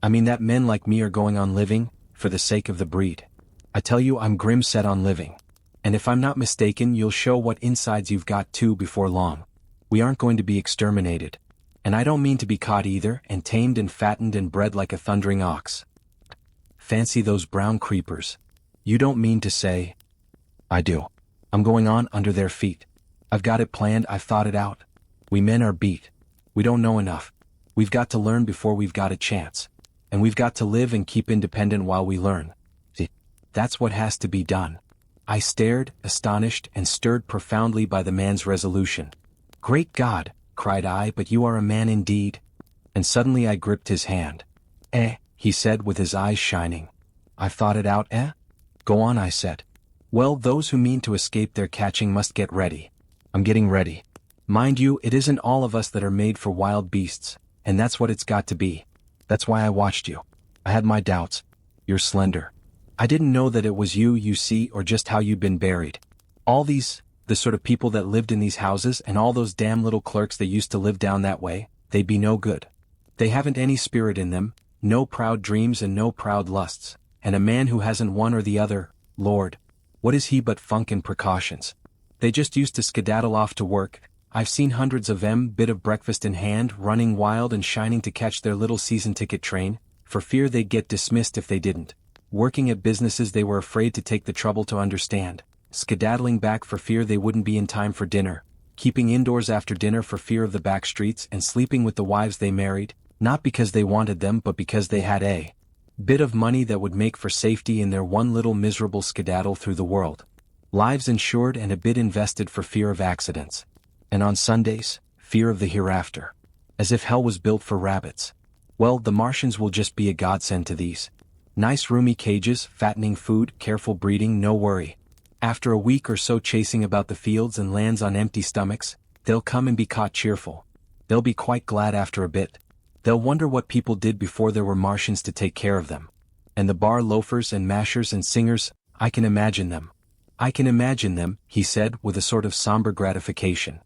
I mean that men like me are going on living, for the sake of the breed. I tell you I'm grim set on living. And if I'm not mistaken you'll show what insides you've got too before long. We aren't going to be exterminated. And I don't mean to be caught either, and tamed and fattened and bred like a thundering ox. Fancy those brown creepers. You don't mean to say... I do. I'm going on under their feet. I've got it planned, I've thought it out. We men are beat. We don't know enough. We've got to learn before we've got a chance. And we've got to live and keep independent while we learn. See, that's what has to be done. I stared, astonished, and stirred profoundly by the man's resolution. Great God, cried I, but you are a man indeed. And suddenly I gripped his hand. He said with his eyes shining. I've thought it out, Go on, I said. Well, those who mean to escape their catching must get ready. I'm getting ready. Mind you, it isn't all of us that are made for wild beasts, and that's what it's got to be. That's why I watched you. I had my doubts. You're slender. I didn't know that it was you, you see, or just how you'd been buried. All these, the sort of people that lived in these houses and all those damn little clerks that used to live down that way, they'd be no good. They haven't any spirit in them, no proud dreams and no proud lusts, and a man who hasn't one or the other, Lord, what is he but funk and precautions? They just used to skedaddle off to work. I've seen hundreds of 'em, bit of breakfast in hand, running wild and shining to catch their little season ticket train, for fear they'd get dismissed if they didn't. Working at businesses they were afraid to take the trouble to understand, skedaddling back for fear they wouldn't be in time for dinner, keeping indoors after dinner for fear of the back streets, and sleeping with the wives they married, not because they wanted them but because they had a bit of money that would make for safety in their one little miserable skedaddle through the world. Lives insured and a bit invested for fear of accidents. And on Sundays, fear of the hereafter. As if hell was built for rabbits. Well, the Martians will just be a godsend to these. Nice roomy cages, fattening food, careful breeding, no worry. After a week or so chasing about the fields and lands on empty stomachs, they'll come and be caught cheerful. They'll be quite glad after a bit. They'll wonder what people did before there were Martians to take care of them. And the bar loafers and mashers and singers, I can imagine them. I can imagine them, he said with a sort of somber gratification.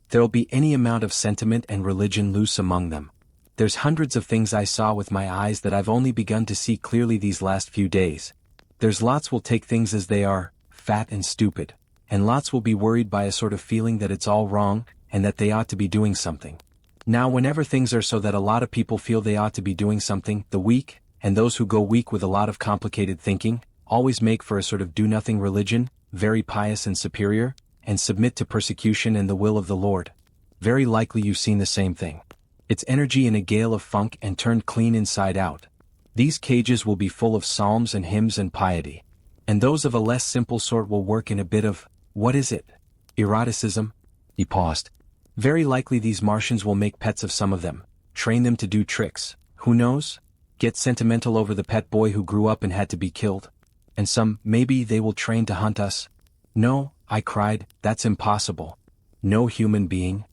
There'll be any amount of sentiment and religion loose among them. There's hundreds of things I saw with my eyes that I've only begun to see clearly these last few days. There's lots will take things as they are, fat and stupid, and lots will be worried by a sort of feeling that it's all wrong, and that they ought to be doing something. Now whenever things are so that a lot of people feel they ought to be doing something, the weak, and those who go weak with a lot of complicated thinking, always make for a sort of do-nothing religion, very pious and superior, and submit to persecution and the will of the Lord. Very likely you've seen the same thing. It's energy in a gale of funk and turned clean inside out. These cages will be full of psalms and hymns and piety. And those of a less simple sort will work in a bit of, what is it? Eroticism? He paused. Very likely these Martians will make pets of some of them, train them to do tricks, who knows? Get sentimental over the pet boy who grew up and had to be killed. And some, maybe they will train to hunt us. No, I cried, that's impossible. No human being.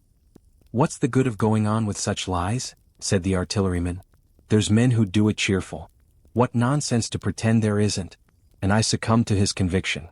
What's the good of going on with such lies? Said the artilleryman. There's men who do it cheerful. What nonsense to pretend there isn't. And I succumbed to his conviction.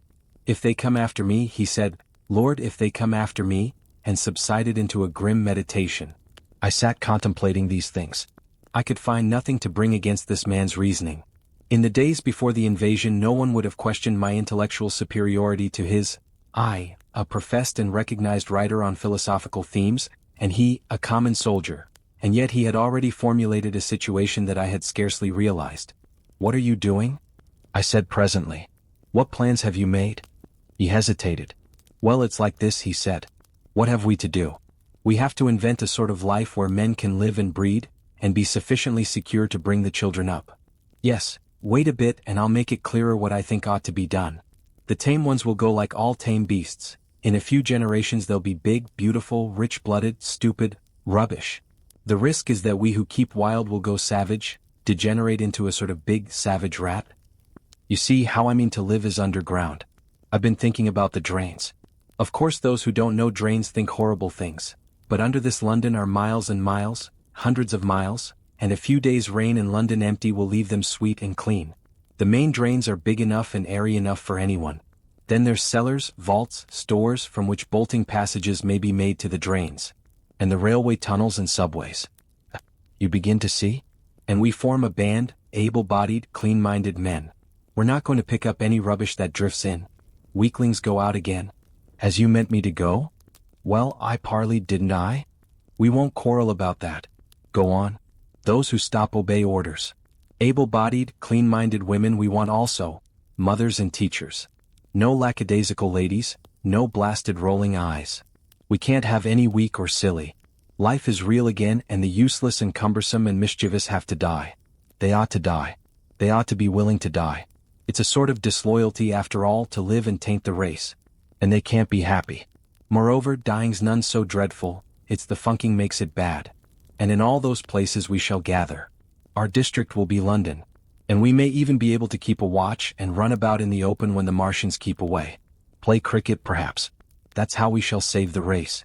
If they come after me, he said, Lord, if they come after me, and subsided into a grim meditation. I sat contemplating these things. I could find nothing to bring against this man's reasoning. In the days before the invasion no one would have questioned my intellectual superiority to his. I, a professed and recognized writer on philosophical themes, and he, a common soldier, and yet he had already formulated a situation that I had scarcely realized. What are you doing? I said presently. What plans have you made? He hesitated. Well, it's like this, he said. What have we to do? We have to invent a sort of life where men can live and breed, and be sufficiently secure to bring the children up. Yes, wait a bit and I'll make it clearer what I think ought to be done. The tame ones will go like all tame beasts. In a few generations they'll be big, beautiful, rich-blooded, stupid, rubbish. The risk is that we who keep wild will go savage, degenerate into a sort of big, savage rat. You see, how I mean to live is underground. I've been thinking about the drains. Of course those who don't know drains think horrible things, but under this London are miles and miles, hundreds of miles, and a few days' rain in London empty will leave them sweet and clean. The main drains are big enough and airy enough for anyone. Then there's cellars, vaults, stores from which bolting passages may be made to the drains. And the railway tunnels and subways. You begin to see? And we form a band, able-bodied, clean-minded men. We're not going to pick up any rubbish that drifts in. Weaklings go out again. As you meant me to go? Well, I parleyed, didn't I? We won't quarrel about that. Go on. Those who stop obey orders. Able-bodied, clean-minded women we want also, mothers and teachers. No lackadaisical ladies, no blasted rolling eyes. We can't have any weak or silly. Life is real again and the useless and cumbersome and mischievous have to die. They ought to die. They ought to be willing to die. It's a sort of disloyalty after all to live and taint the race. And they can't be happy. Moreover, dying's none so dreadful, it's the funking makes it bad. And in all those places we shall gather. Our district will be London. And we may even be able to keep a watch and run about in the open when the Martians keep away. Play cricket perhaps. That's how we shall save the race.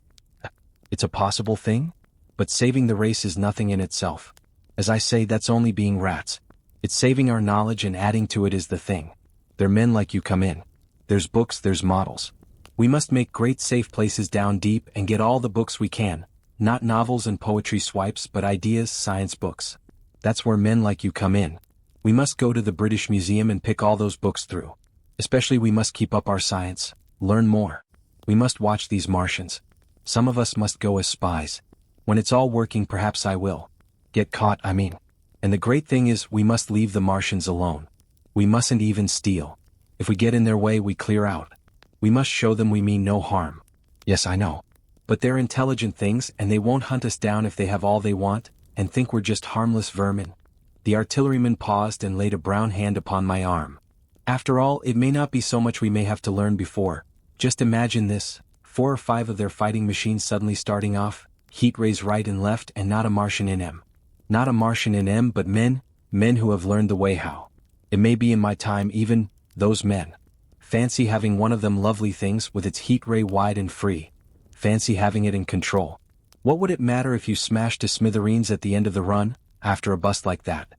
It's a possible thing? But saving the race is nothing in itself. As I say, that's only being rats. It's saving our knowledge and adding to it is the thing. There men like you come in. There's books, there's models. We must make great safe places down deep and get all the books we can. Not novels and poetry swipes but ideas, science books. That's where men like you come in. We must go to the British Museum and pick all those books through. Especially we must keep up our science, learn more. We must watch these Martians. Some of us must go as spies. When it's all working perhaps I will. Get caught, I mean. And the great thing is we must leave the Martians alone. We mustn't even steal. If we get in their way we clear out. We must show them we mean no harm. Yes, I know. But they're intelligent things and they won't hunt us down if they have all they want, and think we're just harmless vermin. The artilleryman paused and laid a brown hand upon my arm. After all, it may not be so much we may have to learn before. Just imagine this, 4 or 5 of their fighting machines suddenly starting off, heat rays right and left and not a Martian in them. Not a Martian in them but men who have learned the way how. It may be in my time even, those men. Fancy having one of them lovely things with its heat ray wide and free. Fancy having it in control. What would it matter if you smashed to smithereens at the end of the run, after a bust like that?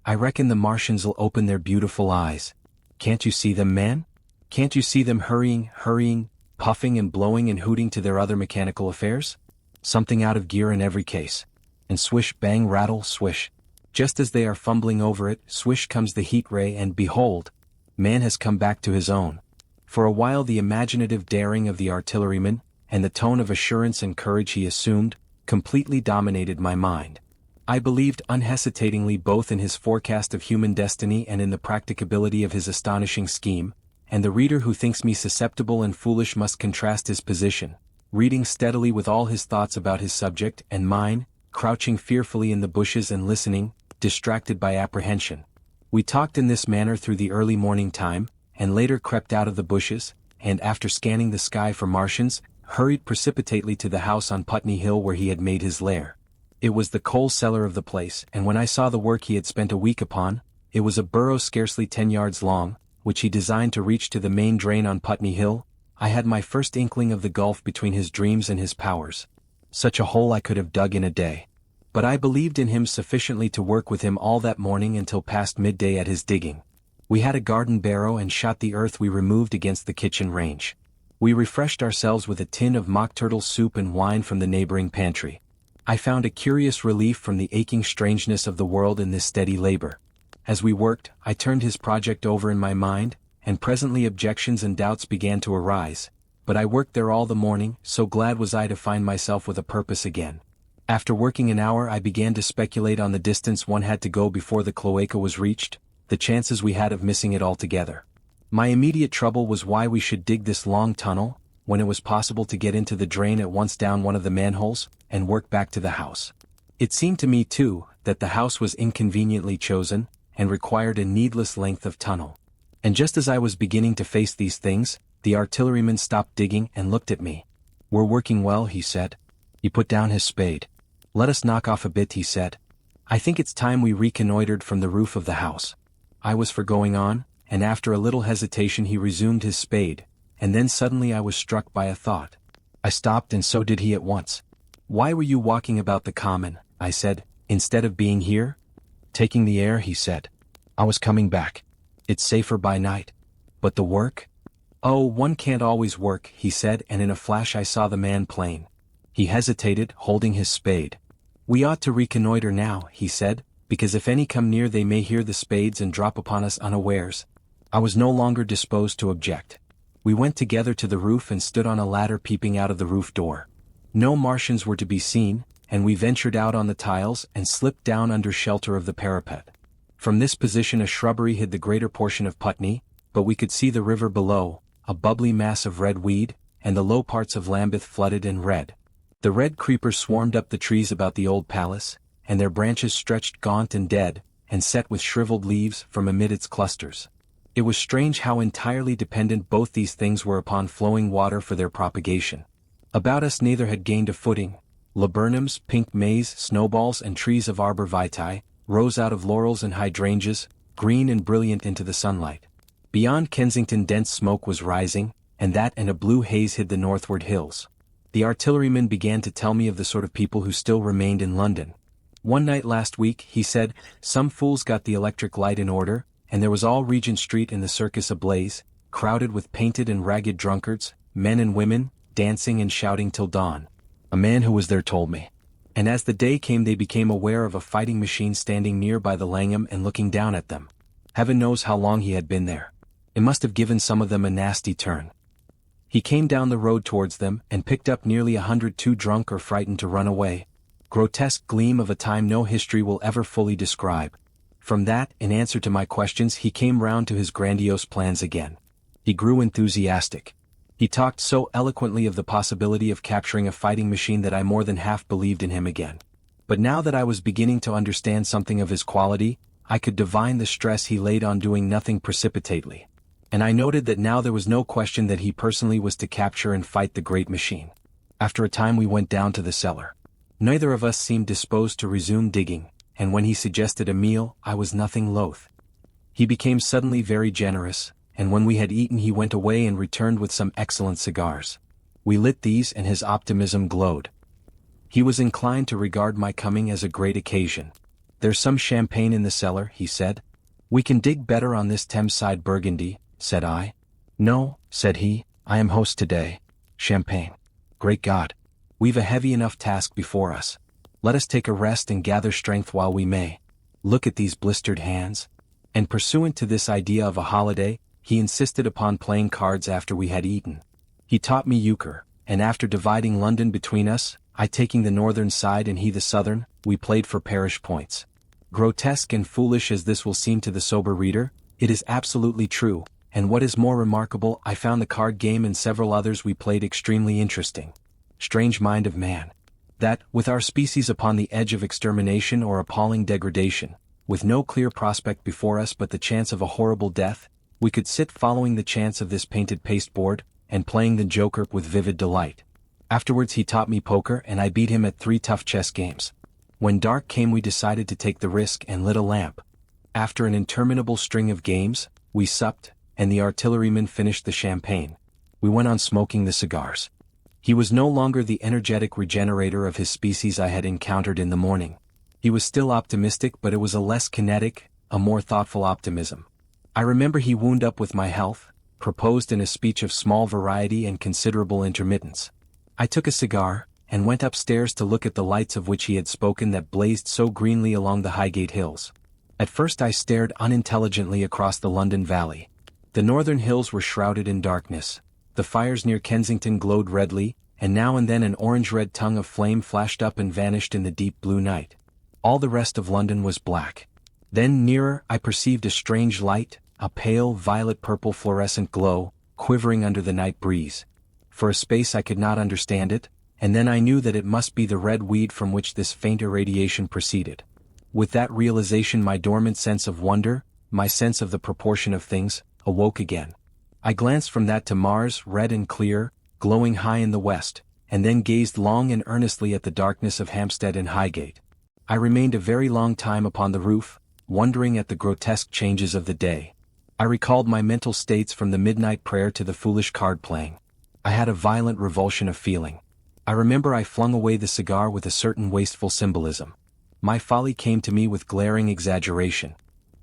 I reckon the Martians'll open their beautiful eyes. Can't you see them, man? Can't you see them hurrying, puffing and blowing and hooting to their other mechanical affairs? Something out of gear in every case. And swish, bang, rattle, swish. Just as they are fumbling over it, swish comes the heat ray and behold, man has come back to his own. For a while the imaginative daring of the artilleryman, and the tone of assurance and courage he assumed, completely dominated my mind. I believed unhesitatingly both in his forecast of human destiny and in the practicability of his astonishing scheme, and the reader who thinks me susceptible and foolish must contrast his position, reading steadily with all his thoughts about his subject, and mine, crouching fearfully in the bushes and listening, distracted by apprehension. We talked in this manner through the early morning time, and later crept out of the bushes, and after scanning the sky for Martians, hurried precipitately to the house on Putney Hill where he had made his lair. It was the coal cellar of the place, and when I saw the work he had spent a week upon, it was a burrow scarcely 10 yards long, which he designed to reach to the main drain on Putney Hill, I had my first inkling of the gulf between his dreams and his powers. Such a hole I could have dug in a day. But I believed in him sufficiently to work with him all that morning until past midday at his digging. We had a garden barrow and shot the earth we removed against the kitchen range. We refreshed ourselves with a tin of mock turtle soup and wine from the neighboring pantry. I found a curious relief from the aching strangeness of the world in this steady labor. As we worked, I turned his project over in my mind, and presently objections and doubts began to arise. But I worked there all the morning, so glad was I to find myself with a purpose again. After working an hour I began to speculate on the distance one had to go before the cloaca was reached, the chances we had of missing it altogether. My immediate trouble was why we should dig this long tunnel, when it was possible to get into the drain at once down one of the manholes, and work back to the house. It seemed to me too, that the house was inconveniently chosen, and required a needless length of tunnel. And just as I was beginning to face these things, the artilleryman stopped digging and looked at me. "We're working well," he said. He put down his spade. "Let us knock off a bit," he said. "I think it's time we reconnoitered from the roof of the house." I was for going on, and after a little hesitation he resumed his spade, and then suddenly I was struck by a thought. I stopped and so did he at once. "Why were you walking about the common," I said, "instead of being here?" "Taking the air," he said. "I was coming back. It's safer by night." "But the work?" "Oh, one can't always work," he said, and in a flash I saw the man plain. He hesitated, holding his spade. "We ought to reconnoiter now," he said, "because if any come near they may hear the spades and drop upon us unawares." I was no longer disposed to object. We went together to the roof and stood on a ladder peeping out of the roof door. No Martians were to be seen, and we ventured out on the tiles and slipped down under shelter of the parapet. From this position a shrubbery hid the greater portion of Putney, but we could see the river below, a bubbly mass of red weed, and the low parts of Lambeth flooded and red. The red creepers swarmed up the trees about the old palace, and their branches stretched gaunt and dead, and set with shriveled leaves from amid its clusters. It was strange how entirely dependent both these things were upon flowing water for their propagation. About us neither had gained a footing. Laburnums, pink maize, snowballs and trees of arbor vitae, rose out of laurels and hydrangeas, green and brilliant into the sunlight. Beyond Kensington dense smoke was rising, and that and a blue haze hid the northward hills. The artilleryman began to tell me of the sort of people who still remained in London. "One night last week," he said, "some fools got the electric light in order, and there was all Regent Street in the circus ablaze, crowded with painted and ragged drunkards, men and women, dancing and shouting till dawn." A man who was there told me. And as the day came they became aware of a fighting machine standing near by the Langham and looking down at them. Heaven knows how long he had been there. It must have given some of them a nasty turn. He came down the road towards them and picked up nearly 100 too drunk or frightened to run away. Grotesque gleam of a time no history will ever fully describe. From that, in answer to my questions, he came round to his grandiose plans again. He grew enthusiastic. He talked so eloquently of the possibility of capturing a fighting machine that I more than half believed in him again. But now that I was beginning to understand something of his quality, I could divine the stress he laid on doing nothing precipitately. And I noted that now there was no question that he personally was to capture and fight the great machine. After a time we went down to the cellar. Neither of us seemed disposed to resume digging, and when he suggested a meal, I was nothing loath. He became suddenly very generous, and when we had eaten he went away and returned with some excellent cigars. We lit these and his optimism glowed. He was inclined to regard my coming as a great occasion. "There's some champagne in the cellar," he said. "We can dig better on this Thames-side Burgundy," said I. "No," said he, "I am host today. Champagne. Great God. We've a heavy enough task before us. Let us take a rest and gather strength while we may. Look at these blistered hands." And pursuant to this idea of a holiday, he insisted upon playing cards after we had eaten. He taught me euchre, and after dividing London between us, I taking the northern side and he the southern, we played for parish points. Grotesque and foolish as this will seem to the sober reader, it is absolutely true, and what is more remarkable, I found the card game and several others we played extremely interesting. Strange mind of man. That, with our species upon the edge of extermination or appalling degradation, with no clear prospect before us but the chance of a horrible death, we could sit following the chance of this painted pasteboard, and playing the joker with vivid delight. Afterwards he taught me poker and I beat him at 3 tough chess games. When dark came we decided to take the risk and lit a lamp. After an interminable string of games, we supped, and the artilleryman finished the champagne. We went on smoking the cigars. He was no longer the energetic regenerator of his species I had encountered in the morning. He was still optimistic, but it was a less kinetic, a more thoughtful optimism. I remember he wound up with my health, proposed in a speech of small variety and considerable intermittence. I took a cigar, and went upstairs to look at the lights of which he had spoken that blazed so greenly along the Highgate hills. At first I stared unintelligently across the London Valley. The northern hills were shrouded in darkness. The fires near Kensington glowed redly, and now and then an orange-red tongue of flame flashed up and vanished in the deep blue night. All the rest of London was black. Then nearer I perceived a strange light, a pale violet-purple fluorescent glow, quivering under the night breeze. For a space I could not understand it, and then I knew that it must be the red weed from which this faint irradiation proceeded. With that realization my dormant sense of wonder, my sense of the proportion of things, awoke again. I glanced from that to Mars, red and clear, glowing high in the west, and then gazed long and earnestly at the darkness of Hampstead and Highgate. I remained a very long time upon the roof, wondering at the grotesque changes of the day. I recalled my mental states from the midnight prayer to the foolish card-playing. I had a violent revulsion of feeling. I remember I flung away the cigar with a certain wasteful symbolism. My folly came to me with glaring exaggeration.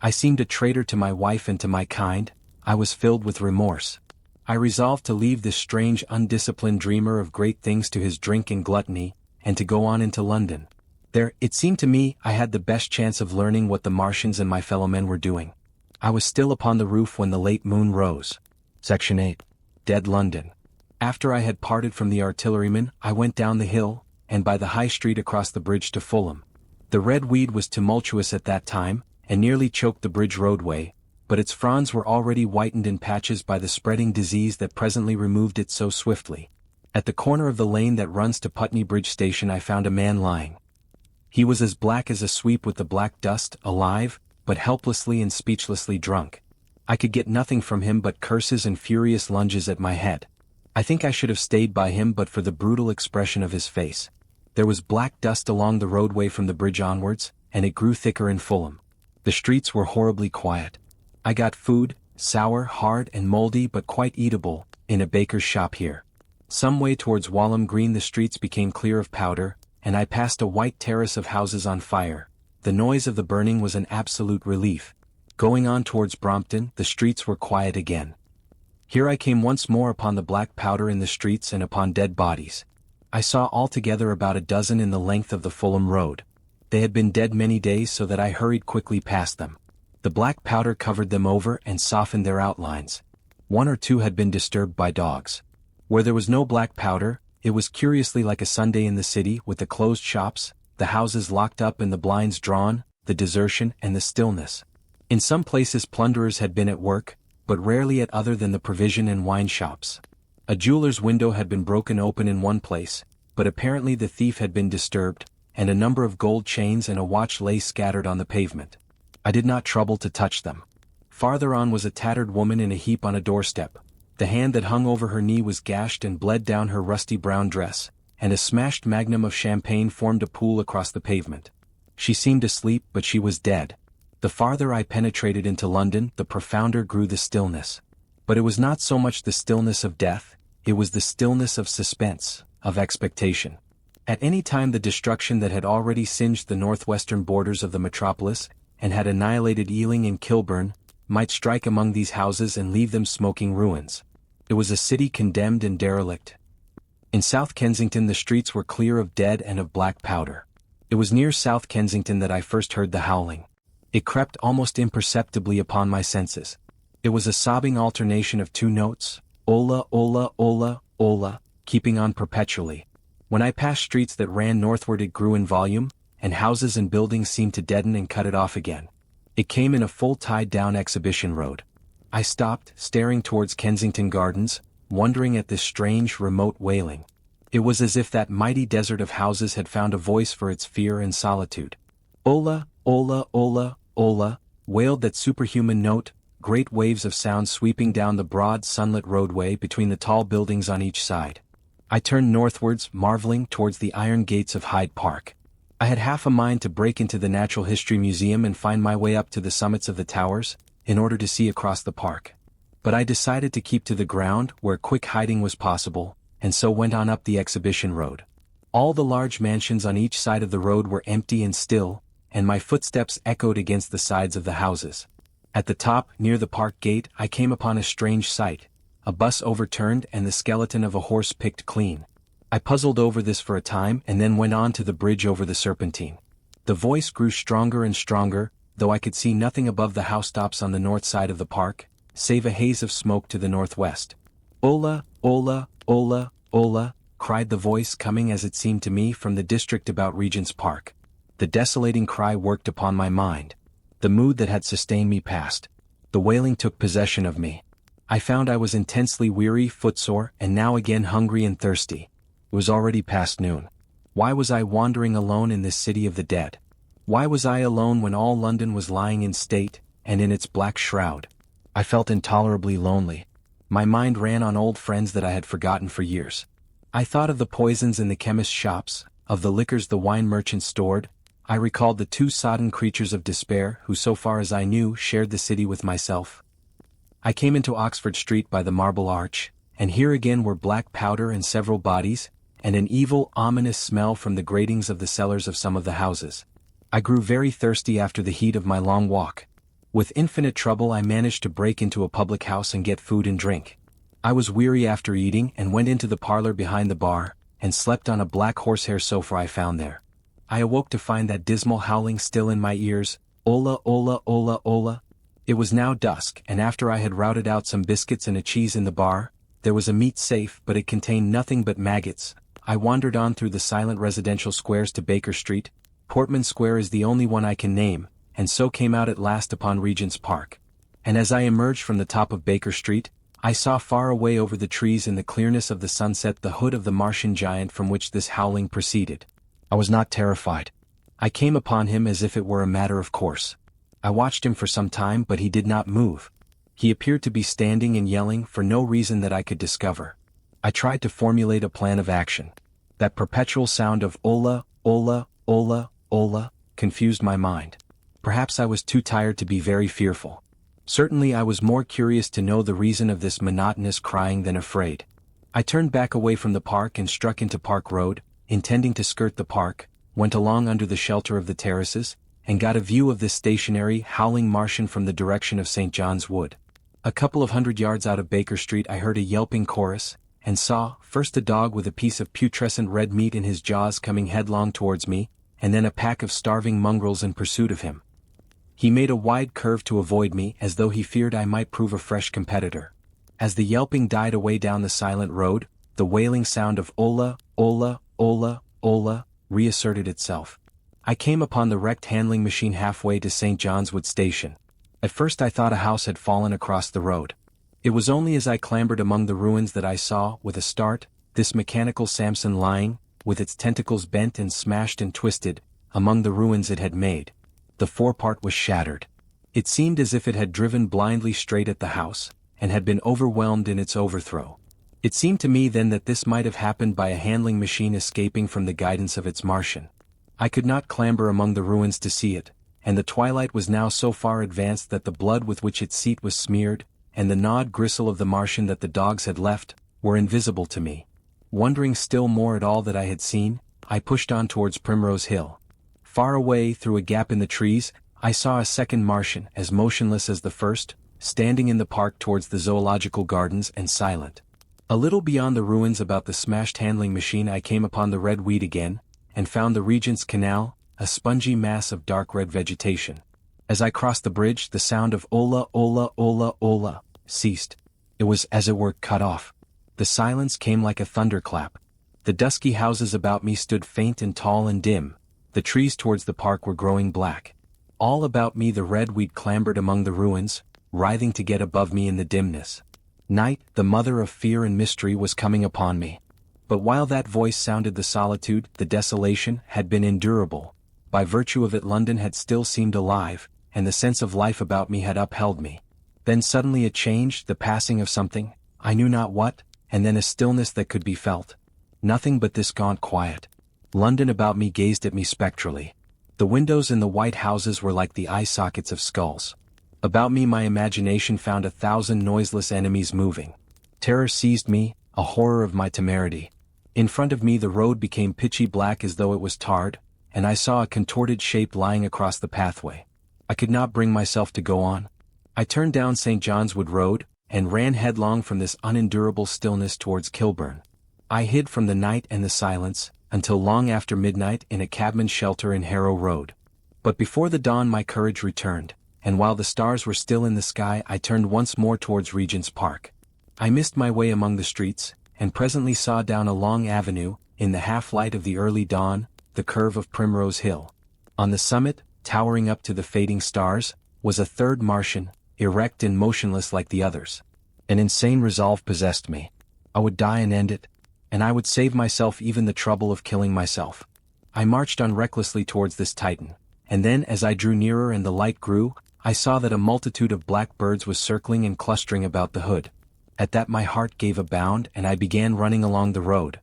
I seemed a traitor to my wife and to my kind. I was filled with remorse. I resolved to leave this strange undisciplined dreamer of great things to his drink and gluttony, and to go on into London. There, it seemed to me, I had the best chance of learning what the Martians and my fellow men were doing. I was still upon the roof when the late moon rose. Section 8. Dead London. After I had parted from the artilleryman, I went down the hill, and by the High Street across the bridge to Fulham. The red weed was tumultuous at that time, and nearly choked the bridge roadway, but its fronds were already whitened in patches by the spreading disease that presently removed it so swiftly. At the corner of the lane that runs to Putney Bridge Station I found a man lying. He was as black as a sweep with the black dust, alive, but helplessly and speechlessly drunk. I could get nothing from him but curses and furious lunges at my head. I think I should have stayed by him but for the brutal expression of his face. There was black dust along the roadway from the bridge onwards, and it grew thicker in Fulham. The streets were horribly quiet. I got food, sour, hard and mouldy but quite eatable, in a baker's shop here. Some way towards Walham Green the streets became clear of powder, and I passed a white terrace of houses on fire. The noise of the burning was an absolute relief. Going on towards Brompton, the streets were quiet again. Here I came once more upon the black powder in the streets and upon dead bodies. I saw altogether about a dozen in the length of the Fulham Road. They had been dead many days so that I hurried quickly past them. The black powder covered them over and softened their outlines. One or two had been disturbed by dogs. Where there was no black powder, it was curiously like a Sunday in the city, with the closed shops, the houses locked up and the blinds drawn, the desertion and the stillness. In some places plunderers had been at work, but rarely at other than the provision and wine shops. A jeweler's window had been broken open in one place, but apparently the thief had been disturbed, and a number of gold chains and a watch lay scattered on the pavement. I did not trouble to touch them. Farther on was a tattered woman in a heap on a doorstep. The hand that hung over her knee was gashed and bled down her rusty brown dress, and a smashed magnum of champagne formed a pool across the pavement. She seemed asleep, but she was dead. The farther I penetrated into London, the profounder grew the stillness. But it was not so much the stillness of death, it was the stillness of suspense, of expectation. At any time the destruction that had already singed the northwestern borders of the metropolis, and had annihilated Ealing and Kilburn, might strike among these houses and leave them smoking ruins. It was a city condemned and derelict. In South Kensington the streets were clear of dead and of black powder. It was near South Kensington that I first heard the howling. It crept almost imperceptibly upon my senses. It was a sobbing alternation of two notes, ola, ola, ola, ola, keeping on perpetually. When I passed streets that ran northward it grew in volume, and houses and buildings seemed to deaden and cut it off again. It came in a full tide down Exhibition Road. I stopped, staring towards Kensington Gardens, wondering at this strange, remote wailing. It was as if that mighty desert of houses had found a voice for its fear and solitude. Ola, ola, ola, ola, wailed that superhuman note, great waves of sound sweeping down the broad sunlit roadway between the tall buildings on each side. I turned northwards, marveling, towards the iron gates of Hyde Park. I had half a mind to break into the Natural History Museum and find my way up to the summits of the towers, in order to see across the park. But I decided to keep to the ground, where quick hiding was possible, and so went on up the Exhibition Road. All the large mansions on each side of the road were empty and still, and my footsteps echoed against the sides of the houses. At the top, near the park gate, I came upon a strange sight. A bus overturned and the skeleton of a horse picked clean. I puzzled over this for a time and then went on to the bridge over the Serpentine. The voice grew stronger and stronger, though I could see nothing above the housetops on the north side of the park, save a haze of smoke to the northwest. Ola, ola, ola, ola, cried the voice, coming as it seemed to me from the district about Regent's Park. The desolating cry worked upon my mind. The mood that had sustained me passed. The wailing took possession of me. I found I was intensely weary, footsore, and now again hungry and thirsty. It was already past noon. Why was I wandering alone in this city of the dead? Why was I alone when all London was lying in state, and in its black shroud? I felt intolerably lonely. My mind ran on old friends that I had forgotten for years. I thought of the poisons in the chemist's shops, of the liquors the wine merchants stored. I recalled the two sodden creatures of despair who, so far as I knew, shared the city with myself. I came into Oxford Street by the Marble Arch, and here again were black powder and several bodies, and an evil, ominous smell from the gratings of the cellars of some of the houses. I grew very thirsty after the heat of my long walk. With infinite trouble I managed to break into a public house and get food and drink. I was weary after eating and went into the parlor behind the bar, and slept on a black horsehair sofa I found there. I awoke to find that dismal howling still in my ears, "Ola, ola, ola, ola." It was now dusk, and after I had routed out some biscuits and a cheese in the bar, there was a meat safe, but it contained nothing but maggots. I wandered on through the silent residential squares to Baker Street. Portman Square is the only one I can name, and so came out at last upon Regent's Park. And as I emerged from the top of Baker Street, I saw far away over the trees in the clearness of the sunset the hood of the Martian giant from which this howling proceeded. I was not terrified. I came upon him as if it were a matter of course. I watched him for some time, but he did not move. He appeared to be standing and yelling for no reason that I could discover. I tried to formulate a plan of action. That perpetual sound of "Ola, ola, ola, ola" confused my mind. Perhaps I was too tired to be very fearful. Certainly I was more curious to know the reason of this monotonous crying than afraid. I turned back away from the park and struck into Park Road, intending to skirt the park, went along under the shelter of the terraces, and got a view of this stationary, howling Martian from the direction of St. John's Wood. A couple of 100 yards out of Baker Street I heard a yelping chorus, and saw, first a dog with a piece of putrescent red meat in his jaws coming headlong towards me, and then a pack of starving mongrels in pursuit of him. He made a wide curve to avoid me as though he feared I might prove a fresh competitor. As the yelping died away down the silent road, the wailing sound of "Ola, ola, ola, ola" reasserted itself. I came upon the wrecked handling machine halfway to St. John's Wood Station. At first I thought a house had fallen across the road. It was only as I clambered among the ruins that I saw, with a start, this mechanical Samson lying, with its tentacles bent and smashed and twisted, among the ruins it had made. The forepart was shattered. It seemed as if it had driven blindly straight at the house, and had been overwhelmed in its overthrow. It seemed to me then that this might have happened by a handling machine escaping from the guidance of its Martian. I could not clamber among the ruins to see it, and the twilight was now so far advanced that the blood with which its seat was smeared, and the gnawed gristle of the Martian that the dogs had left, were invisible to me. Wondering still more at all that I had seen, I pushed on towards Primrose Hill. Far away, through a gap in the trees, I saw a second Martian, as motionless as the first, standing in the park towards the zoological gardens and silent. A little beyond the ruins about the smashed handling machine I came upon the red weed again, and found the Regent's Canal, a spongy mass of dark red vegetation. As I crossed the bridge, the sound of "Ola, ola, ola, ola" ceased. It was as it were cut off. The silence came like a thunderclap. The dusky houses about me stood faint and tall and dim. The trees towards the park were growing black. All about me the red weed clambered among the ruins, writhing to get above me in the dimness. Night, the mother of fear and mystery, was coming upon me. But while that voice sounded, the solitude, the desolation, had been endurable. By virtue of it London had still seemed alive, and the sense of life about me had upheld me. Then suddenly a change, the passing of something, I knew not what, and then a stillness that could be felt. Nothing but this gaunt quiet. London about me gazed at me spectrally. The windows in the white houses were like the eye sockets of skulls. About me my imagination found 1,000 noiseless enemies moving. Terror seized me, a horror of my temerity. In front of me the road became pitchy black as though it was tarred, and I saw a contorted shape lying across the pathway. I could not bring myself to go on. I turned down St. John's Wood Road, and ran headlong from this unendurable stillness towards Kilburn. I hid from the night and the silence, until long after midnight in a cabman's shelter in Harrow Road. But before the dawn my courage returned, and while the stars were still in the sky I turned once more towards Regent's Park. I missed my way among the streets, and presently saw down a long avenue, in the half-light of the early dawn, the curve of Primrose Hill. On the summit, towering up to the fading stars, was a third Martian, erect and motionless like the others. An insane resolve possessed me. I would die and end it, and I would save myself even the trouble of killing myself. I marched on recklessly towards this titan, and then as I drew nearer and the light grew, I saw that a multitude of black birds was circling and clustering about the hood. At that my heart gave a bound and I began running along the road.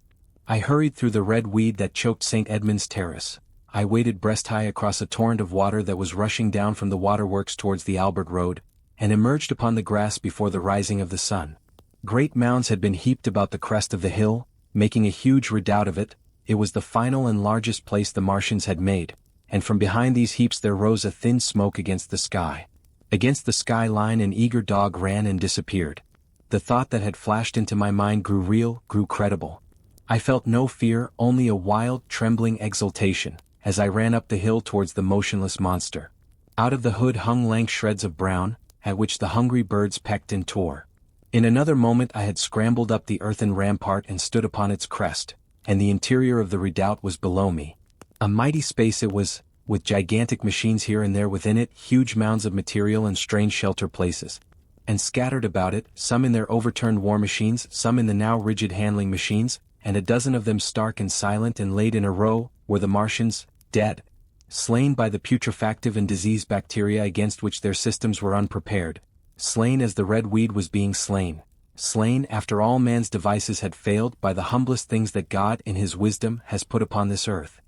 I hurried through the red weed that choked St. Edmund's Terrace. I waded breast-high across a torrent of water that was rushing down from the waterworks towards the Albert Road, and emerged upon the grass before the rising of the sun. Great mounds had been heaped about the crest of the hill, making a huge redoubt of it. It was the final and largest place the Martians had made, and from behind these heaps there rose a thin smoke against the sky. Against the skyline an eager dog ran and disappeared. The thought that had flashed into my mind grew real, grew credible. I felt no fear, only a wild, trembling exultation, as I ran up the hill towards the motionless monster. Out of the hood hung lank shreds of brown, at which the hungry birds pecked and tore. In another moment I had scrambled up the earthen rampart and stood upon its crest, and the interior of the redoubt was below me. A mighty space it was, with gigantic machines here and there within it, huge mounds of material and strange shelter places. And scattered about it, some in their overturned war machines, some in the now rigid handling machines, and a dozen of them stark and silent and laid in a row, were the Martians, dead, slain by the putrefactive and disease bacteria against which their systems were unprepared, slain as the red weed was being slain, slain after all man's devices had failed by the humblest things that God in his wisdom has put upon this earth.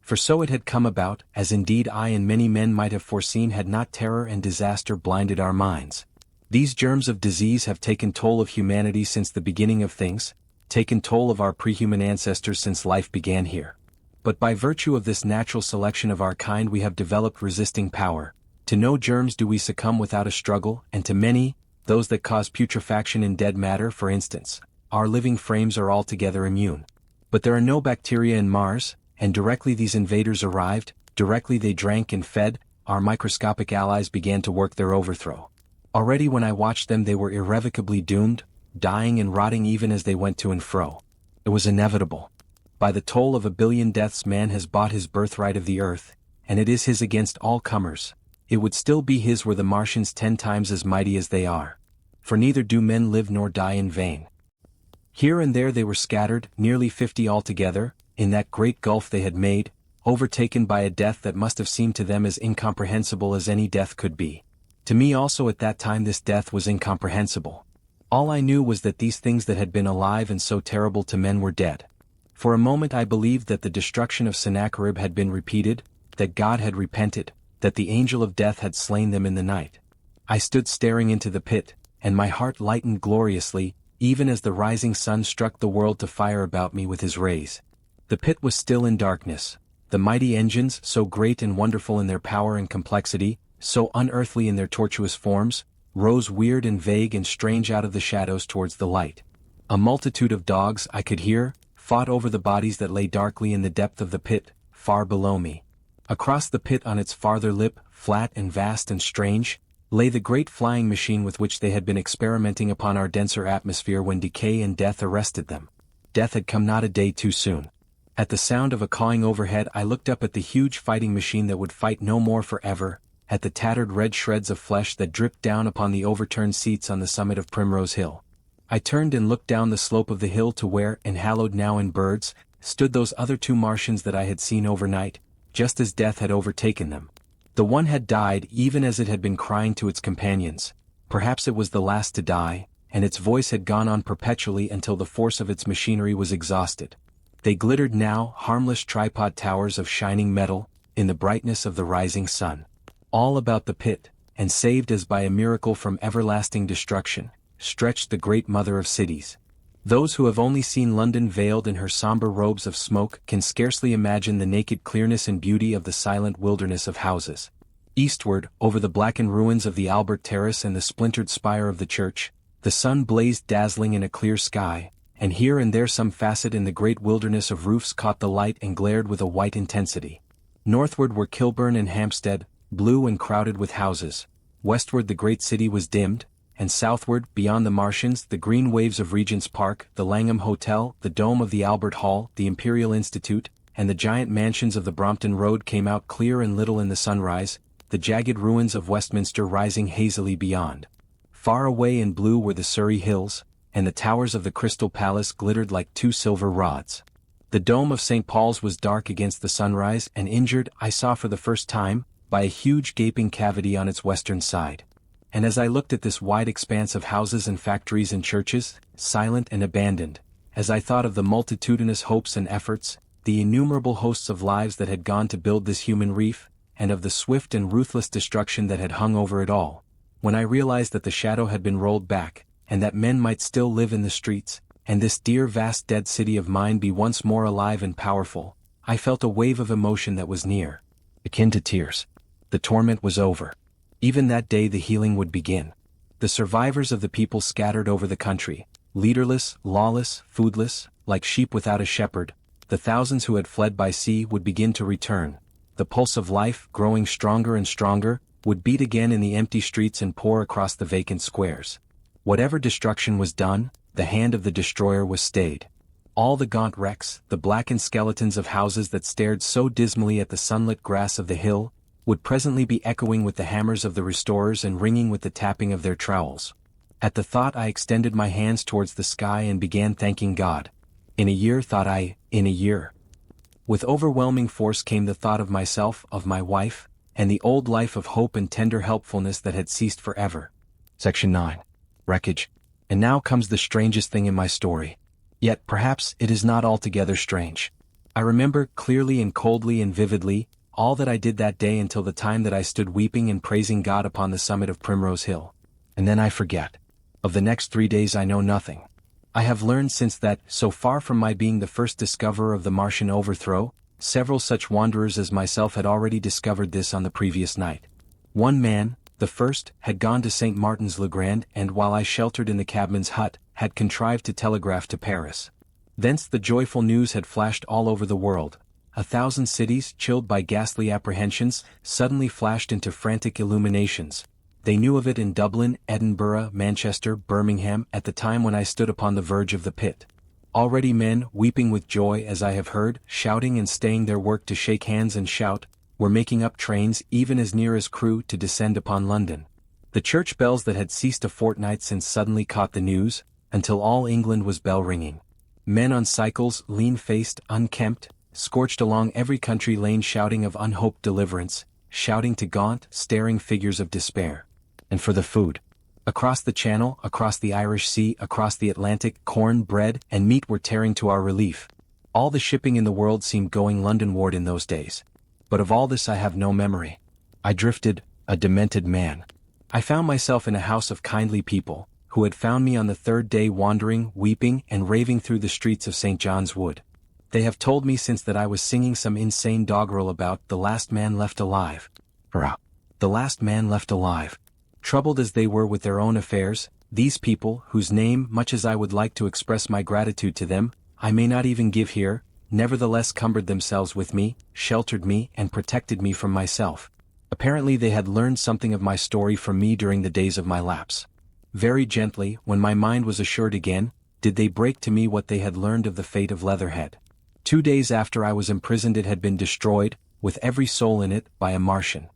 For so it had come about, as indeed I and many men might have foreseen had not terror and disaster blinded our minds. These germs of disease have taken toll of humanity since the beginning of things, taken toll of our prehuman ancestors since life began here. But by virtue of this natural selection of our kind we have developed resisting power. To no germs do we succumb without a struggle, and to many, those that cause putrefaction in dead matter for instance, our living frames are altogether immune. But there are no bacteria in Mars, and directly these invaders arrived, directly they drank and fed, our microscopic allies began to work their overthrow. Already when I watched them they were irrevocably doomed, dying and rotting even as they went to and fro. It was inevitable. By the toll of 1 billion deaths man has bought his birthright of the earth, and it is his against all comers. It would still be his were the Martians 10 times as mighty as they are. For neither do men live nor die in vain. Here and there they were scattered, nearly 50 altogether, in that great gulf they had made, overtaken by a death that must have seemed to them as incomprehensible as any death could be. To me also at that time this death was incomprehensible. All I knew was that these things that had been alive and so terrible to men were dead. For a moment I believed that the destruction of Sennacherib had been repeated, that God had repented, that the angel of death had slain them in the night. I stood staring into the pit, and my heart lightened gloriously, even as the rising sun struck the world to fire about me with his rays. The pit was still in darkness. The mighty engines, so great and wonderful in their power and complexity, so unearthly in their tortuous forms, rose weird and vague and strange out of the shadows towards the light. A multitude of dogs, I could hear, fought over the bodies that lay darkly in the depth of the pit, far below me. Across the pit on its farther lip, flat and vast and strange, lay the great flying machine with which they had been experimenting upon our denser atmosphere when decay and death arrested them. Death had come not a day too soon. At the sound of a cawing overhead I looked up at the huge fighting machine that would fight no more forever, at the tattered red shreds of flesh that dripped down upon the overturned seats on the summit of Primrose Hill. I turned and looked down the slope of the hill to where, enhaloed now in birds, stood those other 2 Martians that I had seen overnight, just as death had overtaken them. The one had died even as it had been crying to its companions. Perhaps it was the last to die, and its voice had gone on perpetually until the force of its machinery was exhausted. They glittered now, harmless tripod towers of shining metal, in the brightness of the rising sun. All about the pit, and saved as by a miracle from everlasting destruction, stretched the great mother of cities. Those who have only seen London veiled in her somber robes of smoke can scarcely imagine the naked clearness and beauty of the silent wilderness of houses. Eastward, over the blackened ruins of the Albert Terrace and the splintered spire of the church, the sun blazed dazzling in a clear sky, and here and there some facet in the great wilderness of roofs caught the light and glared with a white intensity. Northward were Kilburn and Hampstead, blue and crowded with houses. Westward the great city was dimmed, and southward, beyond the Martians, the green waves of Regent's Park, the Langham Hotel, the dome of the Albert Hall, the Imperial Institute, and the giant mansions of the Brompton Road came out clear and little in the sunrise, the jagged ruins of Westminster rising hazily beyond. Far away in blue were the Surrey Hills, and the towers of the Crystal Palace glittered like two silver rods. The dome of St. Paul's was dark against the sunrise and injured, I saw for the first time, by a huge gaping cavity on its western side. And as I looked at this wide expanse of houses and factories and churches, silent and abandoned, as I thought of the multitudinous hopes and efforts, the innumerable hosts of lives that had gone to build this human reef, and of the swift and ruthless destruction that had hung over it all, when I realized that the shadow had been rolled back, and that men might still live in the streets, and this dear vast dead city of mine be once more alive and powerful, I felt a wave of emotion that was near, akin to tears. The torment was over. Even that day the healing would begin. The survivors of the people scattered over the country, leaderless, lawless, foodless, like sheep without a shepherd, the thousands who had fled by sea would begin to return. The pulse of life, growing stronger and stronger, would beat again in the empty streets and pour across the vacant squares. Whatever destruction was done, the hand of the destroyer was stayed. All the gaunt wrecks, the blackened skeletons of houses that stared so dismally at the sunlit grass of the hill, would presently be echoing with the hammers of the restorers and ringing with the tapping of their trowels. At the thought I extended my hands towards the sky and began thanking God. In a year, thought I, in a year. With overwhelming force came the thought of myself, of my wife, and the old life of hope and tender helpfulness that had ceased forever. Section 9. Wreckage. And now comes the strangest thing in my story. Yet perhaps it is not altogether strange. I remember, clearly and coldly and vividly, all that I did that day until the time that I stood weeping and praising God upon the summit of Primrose Hill. And then I forget. Of the next 3 days I know nothing. I have learned since that, so far from my being the first discoverer of the Martian overthrow, several such wanderers as myself had already discovered this on the previous night. One man, the first, had gone to St. Martin's-le-Grand and, while I sheltered in the cabman's hut, had contrived to telegraph to Paris. Thence the joyful news had flashed all over the world. 1,000 cities, chilled by ghastly apprehensions, suddenly flashed into frantic illuminations. They knew of it in Dublin, Edinburgh, Manchester, Birmingham, at the time when I stood upon the verge of the pit. Already men, weeping with joy as I have heard, shouting and staying their work to shake hands and shout, were making up trains even as near as Crewe to descend upon London. The church bells that had ceased a fortnight since suddenly caught the news, until all England was bell-ringing. Men on cycles, lean-faced, unkempt, scorched along every country lane shouting of unhoped deliverance, shouting to gaunt, staring figures of despair. And for the food. Across the Channel, across the Irish Sea, across the Atlantic, corn, bread, and meat were tearing to our relief. All the shipping in the world seemed going Londonward in those days. But of all this I have no memory. I drifted, a demented man. I found myself in a house of kindly people, who had found me on the third day wandering, weeping, and raving through the streets of St. John's Wood. They have told me since that I was singing some insane doggerel about the last man left alive. Hurrah! The last man left alive. Troubled as they were with their own affairs, these people, whose name, much as I would like to express my gratitude to them, I may not even give here, nevertheless cumbered themselves with me, sheltered me, and protected me from myself. Apparently they had learned something of my story from me during the days of my lapse. Very gently, when my mind was assured again, did they break to me what they had learned of the fate of Leatherhead. 2 days after I was imprisoned it had been destroyed, with every soul in it, by a Martian.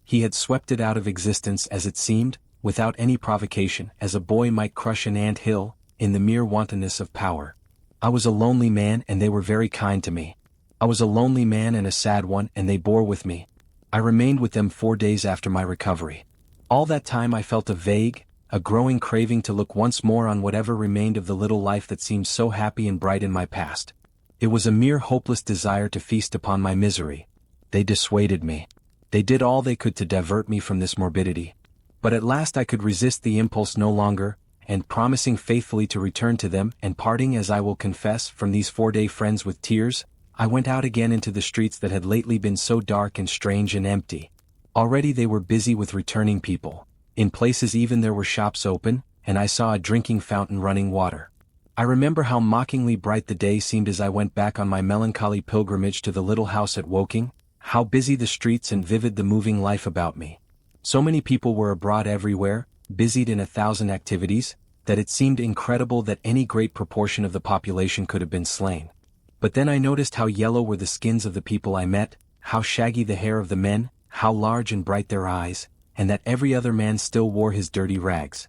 He had swept it out of existence as it seemed, without any provocation, as a boy might crush an ant hill, in the mere wantonness of power. I was a lonely man and they were very kind to me. I was a lonely man and a sad one and they bore with me. I remained with them 4 days after my recovery. All that time I felt a growing craving to look once more on whatever remained of the little life that seemed so happy and bright in my past. It was a mere hopeless desire to feast upon my misery. They dissuaded me. They did all they could to divert me from this morbidity. But at last I could resist the impulse no longer, and promising faithfully to return to them, and parting as I will confess from these 4-day friends with tears, I went out again into the streets that had lately been so dark and strange and empty. Already they were busy with returning people. In places even there were shops open, and I saw a drinking fountain running water. I remember how mockingly bright the day seemed as I went back on my melancholy pilgrimage to the little house at Woking, how busy the streets and vivid the moving life about me. So many people were abroad everywhere, busied in 1,000 activities, that it seemed incredible that any great proportion of the population could have been slain. But then I noticed how yellow were the skins of the people I met, how shaggy the hair of the men, how large and bright their eyes, and that every other man still wore his dirty rags.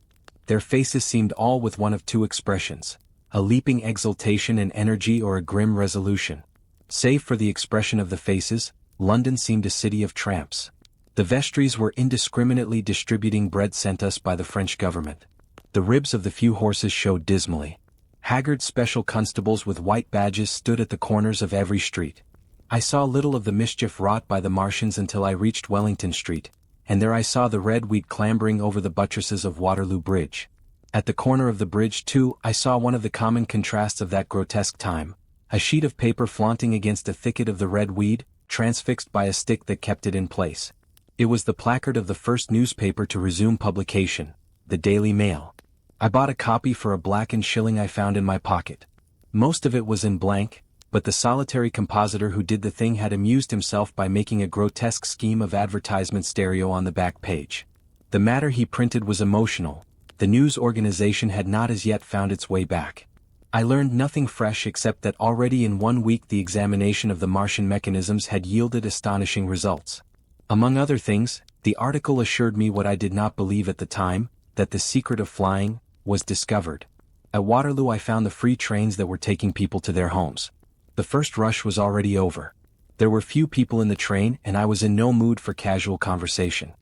Their faces seemed all with one of two expressions: a leaping exultation and energy or a grim resolution. Save for the expression of the faces, London seemed a city of tramps. The vestries were indiscriminately distributing bread sent us by the French government. The ribs of the few horses showed dismally. Haggard special constables with white badges stood at the corners of every street. I saw little of the mischief wrought by the Martians until I reached Wellington Street, and there I saw the red wheat clambering over the buttresses of Waterloo Bridge. At the corner of the bridge, too, I saw one of the common contrasts of that grotesque time: a sheet of paper flaunting against a thicket of the red weed, transfixed by a stick that kept it in place. It was the placard of the first newspaper to resume publication, the Daily Mail. I bought a copy for a blackened shilling I found in my pocket. Most of it was in blank, but the solitary compositor who did the thing had amused himself by making a grotesque scheme of advertisement stereo on the back page. The matter he printed was emotional. The news organization had not as yet found its way back. I learned nothing fresh except that already in 1 week the examination of the Martian mechanisms had yielded astonishing results. Among other things, the article assured me what I did not believe at the time, that the secret of flying was discovered. At Waterloo I found the free trains that were taking people to their homes. The first rush was already over. There were few people in the train and I was in no mood for casual conversation.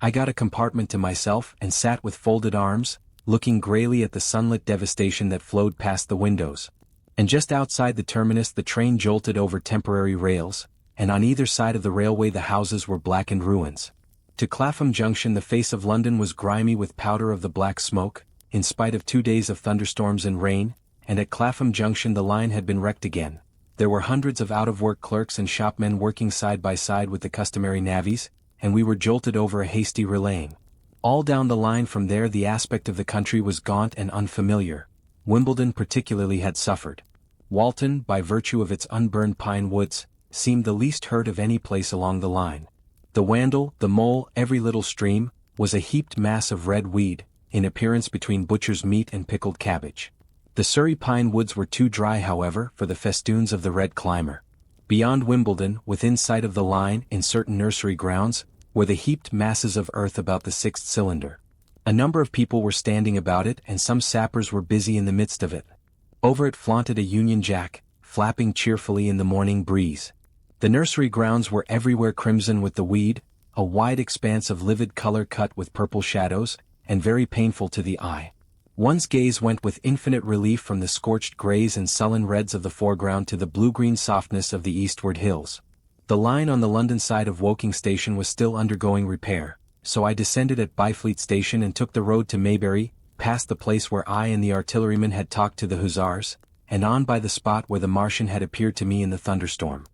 I got a compartment to myself and sat with folded arms, looking grayly at the sunlit devastation that flowed past the windows. And just outside the terminus the train jolted over temporary rails, and on either side of the railway the houses were blackened ruins. To Clapham Junction the face of London was grimy with powder of the black smoke, in spite of 2 days of thunderstorms and rain, and at Clapham Junction the line had been wrecked again. There were hundreds of out-of-work clerks and shopmen working side by side with the customary navvies, and we were jolted over a hasty relaying. All down the line from there the aspect of the country was gaunt and unfamiliar. Wimbledon particularly had suffered. Walton, by virtue of its unburned pine woods, seemed the least hurt of any place along the line. The Wandle, the Mole, every little stream, was a heaped mass of red weed, in appearance between butcher's meat and pickled cabbage. The Surrey pine woods were too dry, however, for the festoons of the red climber. Beyond Wimbledon, within sight of the line, in certain nursery grounds, were the heaped masses of earth about the 6th cylinder. A number of people were standing about it and some sappers were busy in the midst of it. Over it flaunted a Union Jack, flapping cheerfully in the morning breeze. The nursery grounds were everywhere crimson with the weed, a wide expanse of livid color cut with purple shadows, and very painful to the eye. One's gaze went with infinite relief from the scorched grays and sullen reds of the foreground to the blue-green softness of the eastward hills. The line on the London side of Woking Station was still undergoing repair, so I descended at Byfleet Station and took the road to Maybury, past the place where I and the artilleryman had talked to the hussars, and on by the spot where the Martian had appeared to me in the thunderstorm.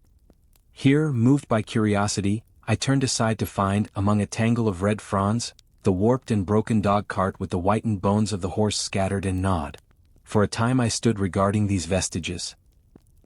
Here, moved by curiosity, I turned aside to find, among a tangle of red fronds, the warped and broken dog-cart with the whitened bones of the horse scattered and gnawed. For a time I stood regarding these vestiges.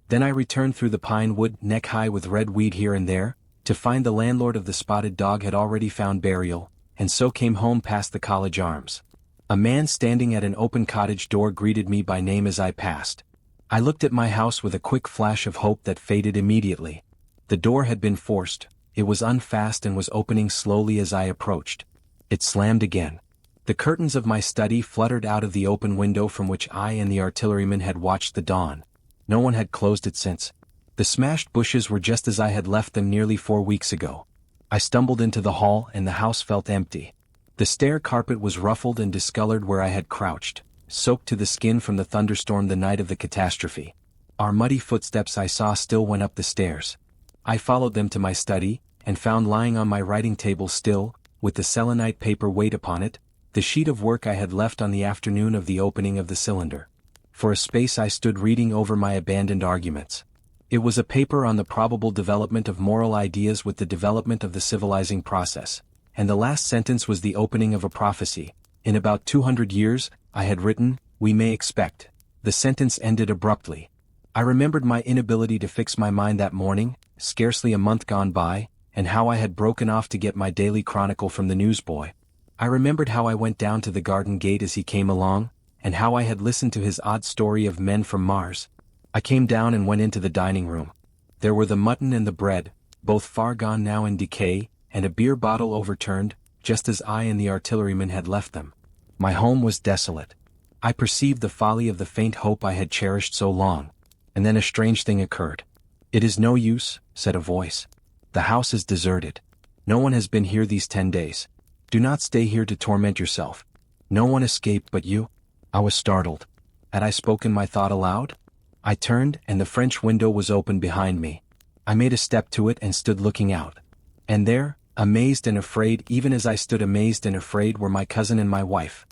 Then I returned through the pine wood, neck-high with red weed here and there, to find the landlord of the spotted dog had already found burial, and so came home past the College Arms. A man standing at an open cottage door greeted me by name as I passed. I looked at my house with a quick flash of hope that faded immediately. The door had been forced, it was unfast and was opening slowly as I approached. It slammed again. The curtains of my study fluttered out of the open window from which I and the artilleryman had watched the dawn. No one had closed it since. The smashed bushes were just as I had left them nearly 4 weeks ago. I stumbled into the hall and the house felt empty. The stair carpet was ruffled and discolored where I had crouched, soaked to the skin from the thunderstorm the night of the catastrophe. Our muddy footsteps I saw still went up the stairs. I followed them to my study, and found lying on my writing table still, with the selenite paper weight upon it, the sheet of work I had left on the afternoon of the opening of the cylinder. For a space I stood reading over my abandoned arguments. It was a paper on the probable development of moral ideas with the development of the civilizing process, and the last sentence was the opening of a prophecy. In about 200 years, I had written, we may expect. The sentence ended abruptly. I remembered my inability to fix my mind that morning, scarcely a month gone by, and how I had broken off to get my daily chronicle from the newsboy. I remembered how I went down to the garden gate as he came along, and how I had listened to his odd story of men from Mars. I came down and went into the dining room. There were the mutton and the bread, both far gone now in decay, and a beer bottle overturned, just as I and the artilleryman had left them. My home was desolate. I perceived the folly of the faint hope I had cherished so long. And then a strange thing occurred. "It is no use," said a voice. "The house is deserted. No one has been here these 10 days. Do not stay here to torment yourself. No one escaped but you." I was startled. Had I spoken my thought aloud? I turned, and the French window was open behind me. I made a step to it and stood looking out. And there, amazed and afraid even as I stood amazed and afraid, were my cousin and my wife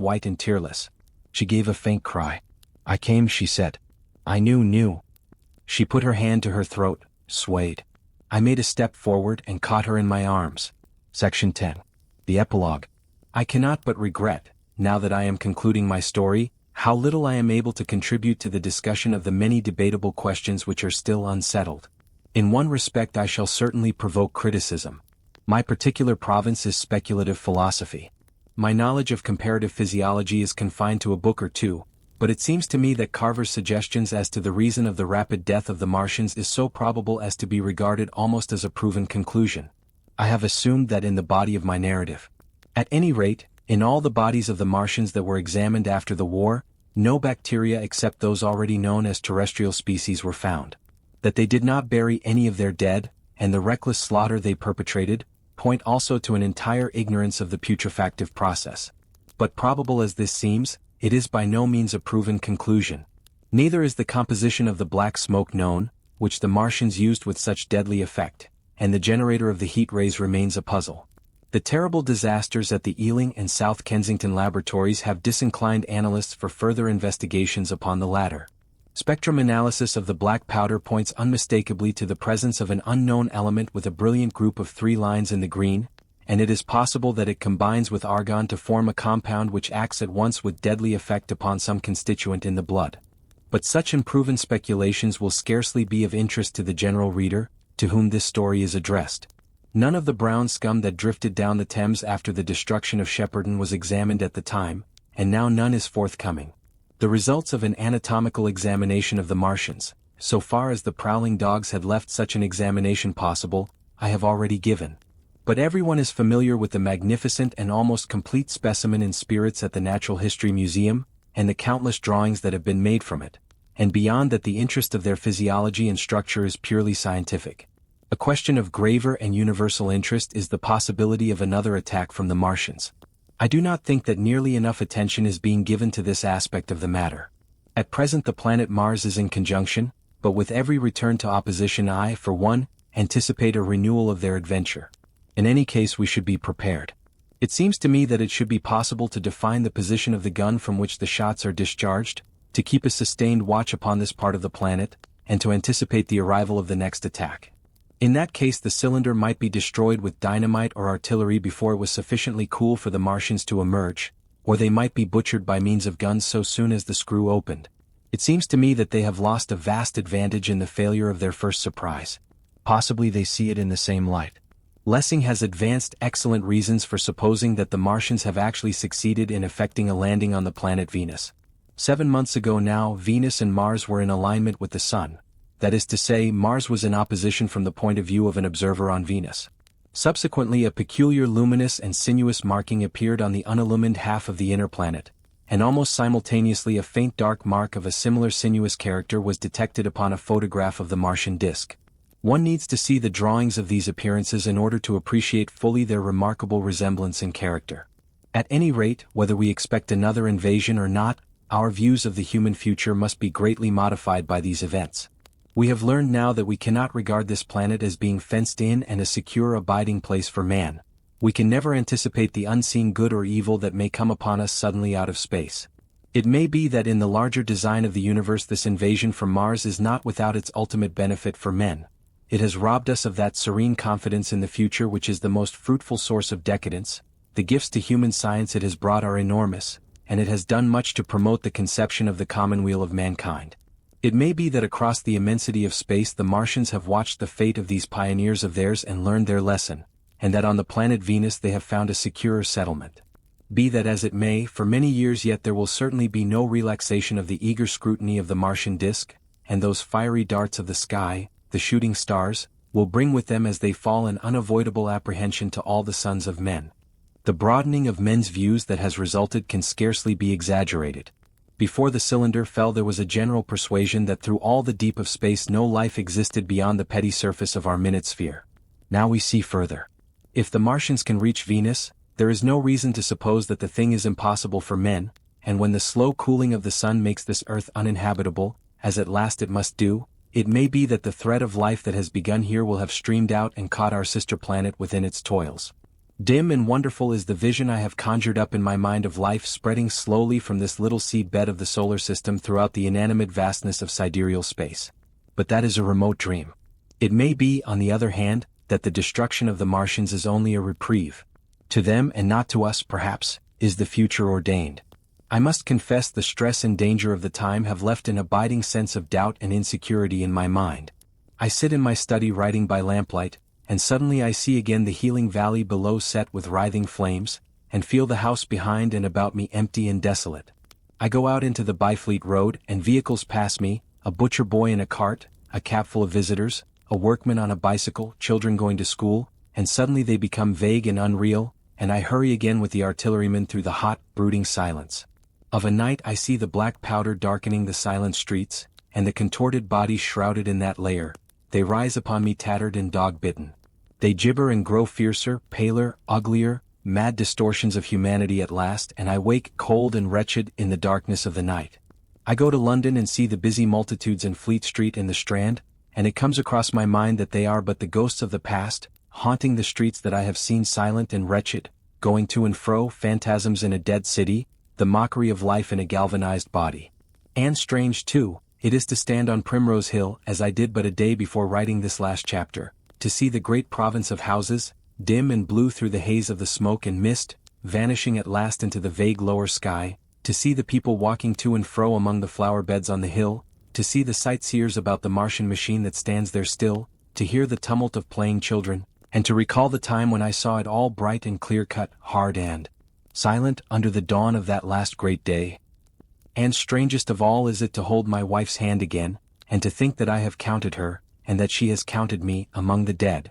white and tearless. She gave a faint cry. "I came," she said. "I knew." She put her hand to her throat, swayed. I made a step forward and caught her in my arms. Section 10. The Epilogue. I cannot but regret, now that I am concluding my story, how little I am able to contribute to the discussion of the many debatable questions which are still unsettled. In one respect I shall certainly provoke criticism. My particular province is speculative philosophy. My knowledge of comparative physiology is confined to a book or two, but it seems to me that Carver's suggestions as to the reason of the rapid death of the Martians is so probable as to be regarded almost as a proven conclusion. I have assumed that in the body of my narrative. At any rate, in all the bodies of the Martians that were examined after the war, no bacteria except those already known as terrestrial species were found. That they did not bury any of their dead, and the reckless slaughter they perpetrated, point also to an entire ignorance of the putrefactive process. But probable as this seems, it is by no means a proven conclusion. Neither is the composition of the black smoke known, which the Martians used with such deadly effect, and the generator of the heat rays remains a puzzle. The terrible disasters at the Ealing and South Kensington laboratories have disinclined analysts for further investigations upon the latter. Spectrum analysis of the black powder points unmistakably to the presence of an unknown element with a brilliant group of 3 lines in the green, and it is possible that it combines with argon to form a compound which acts at once with deadly effect upon some constituent in the blood. But such unproven speculations will scarcely be of interest to the general reader, to whom this story is addressed. None of the brown scum that drifted down the Thames after the destruction of Shepperton was examined at the time, and now none is forthcoming. The results of an anatomical examination of the Martians, so far as the prowling dogs had left such an examination possible, I have already given. But everyone is familiar with the magnificent and almost complete specimen in spirits at the Natural History Museum, and the countless drawings that have been made from it, and beyond that the interest of their physiology and structure is purely scientific. A question of graver and universal interest is the possibility of another attack from the Martians. I do not think that nearly enough attention is being given to this aspect of the matter. At present the planet Mars is in conjunction, but with every return to opposition I, for one, anticipate a renewal of their adventure. In any case we should be prepared. It seems to me that it should be possible to define the position of the gun from which the shots are discharged, to keep a sustained watch upon this part of the planet, and to anticipate the arrival of the next attack. In that case the cylinder might be destroyed with dynamite or artillery before it was sufficiently cool for the Martians to emerge, or they might be butchered by means of guns so soon as the screw opened. It seems to me that they have lost a vast advantage in the failure of their first surprise. Possibly they see it in the same light. Lessing has advanced excellent reasons for supposing that the Martians have actually succeeded in effecting a landing on the planet Venus. 7 months ago now Venus and Mars were in alignment with the Sun. That is to say, Mars was in opposition from the point of view of an observer on Venus. Subsequently a peculiar luminous and sinuous marking appeared on the unillumined half of the inner planet, and almost simultaneously a faint dark mark of a similar sinuous character was detected upon a photograph of the Martian disk. One needs to see the drawings of these appearances in order to appreciate fully their remarkable resemblance in character. At any rate, whether we expect another invasion or not, our views of the human future must be greatly modified by these events. We have learned now that we cannot regard this planet as being fenced in and a secure abiding place for man. We can never anticipate the unseen good or evil that may come upon us suddenly out of space. It may be that in the larger design of the universe this invasion from Mars is not without its ultimate benefit for men. It has robbed us of that serene confidence in the future which is the most fruitful source of decadence. The gifts to human science it has brought are enormous, and it has done much to promote the conception of the commonweal of mankind. It may be that across the immensity of space the Martians have watched the fate of these pioneers of theirs and learned their lesson, and that on the planet Venus they have found a securer settlement. Be that as it may, for many years yet there will certainly be no relaxation of the eager scrutiny of the Martian disk, and those fiery darts of the sky, the shooting stars, will bring with them as they fall an unavoidable apprehension to all the sons of men. The broadening of men's views that has resulted can scarcely be exaggerated. Before the cylinder fell, there was a general persuasion that through all the deep of space no life existed beyond the petty surface of our minute sphere. Now we see further. If the Martians can reach Venus, there is no reason to suppose that the thing is impossible for men, and when the slow cooling of the sun makes this earth uninhabitable, as at last it must do, it may be that the thread of life that has begun here will have streamed out and caught our sister planet within its toils. Dim and wonderful is the vision I have conjured up in my mind of life spreading slowly from this little seed bed of the solar system throughout the inanimate vastness of sidereal space. But that is a remote dream. It may be, on the other hand, that the destruction of the Martians is only a reprieve. To them, and not to us perhaps, is the future ordained. I must confess the stress and danger of the time have left an abiding sense of doubt and insecurity in my mind. I sit in my study writing by lamplight, and suddenly I see again the healing valley below set with writhing flames, and feel the house behind and about me empty and desolate. I go out into the Byfleet Road, and vehicles pass me, a butcher boy in a cart, a cabful of visitors, a workman on a bicycle, children going to school, and suddenly they become vague and unreal, and I hurry again with the artilleryman through the hot, brooding silence. Of a night I see the black powder darkening the silent streets, and the contorted bodies shrouded in that layer. They rise upon me tattered and dog-bitten. They gibber and grow fiercer, paler, uglier, mad distortions of humanity at last, and I wake cold and wretched in the darkness of the night. I go to London and see the busy multitudes in Fleet Street and the Strand, and it comes across my mind that they are but the ghosts of the past, haunting the streets that I have seen silent and wretched, going to and fro, phantasms in a dead city, the mockery of life in a galvanized body. And strange, too, it is to stand on Primrose Hill, as I did but a day before writing this last chapter, to see the great province of houses, dim and blue through the haze of the smoke and mist, vanishing at last into the vague lower sky, to see the people walking to and fro among the flower beds on the hill, to see the sightseers about the Martian machine that stands there still, to hear the tumult of playing children, and to recall the time when I saw it all bright and clear-cut, hard and silent under the dawn of that last great day. And strangest of all is it to hold my wife's hand again, and to think that I have counted her, and that she has counted me, among the dead.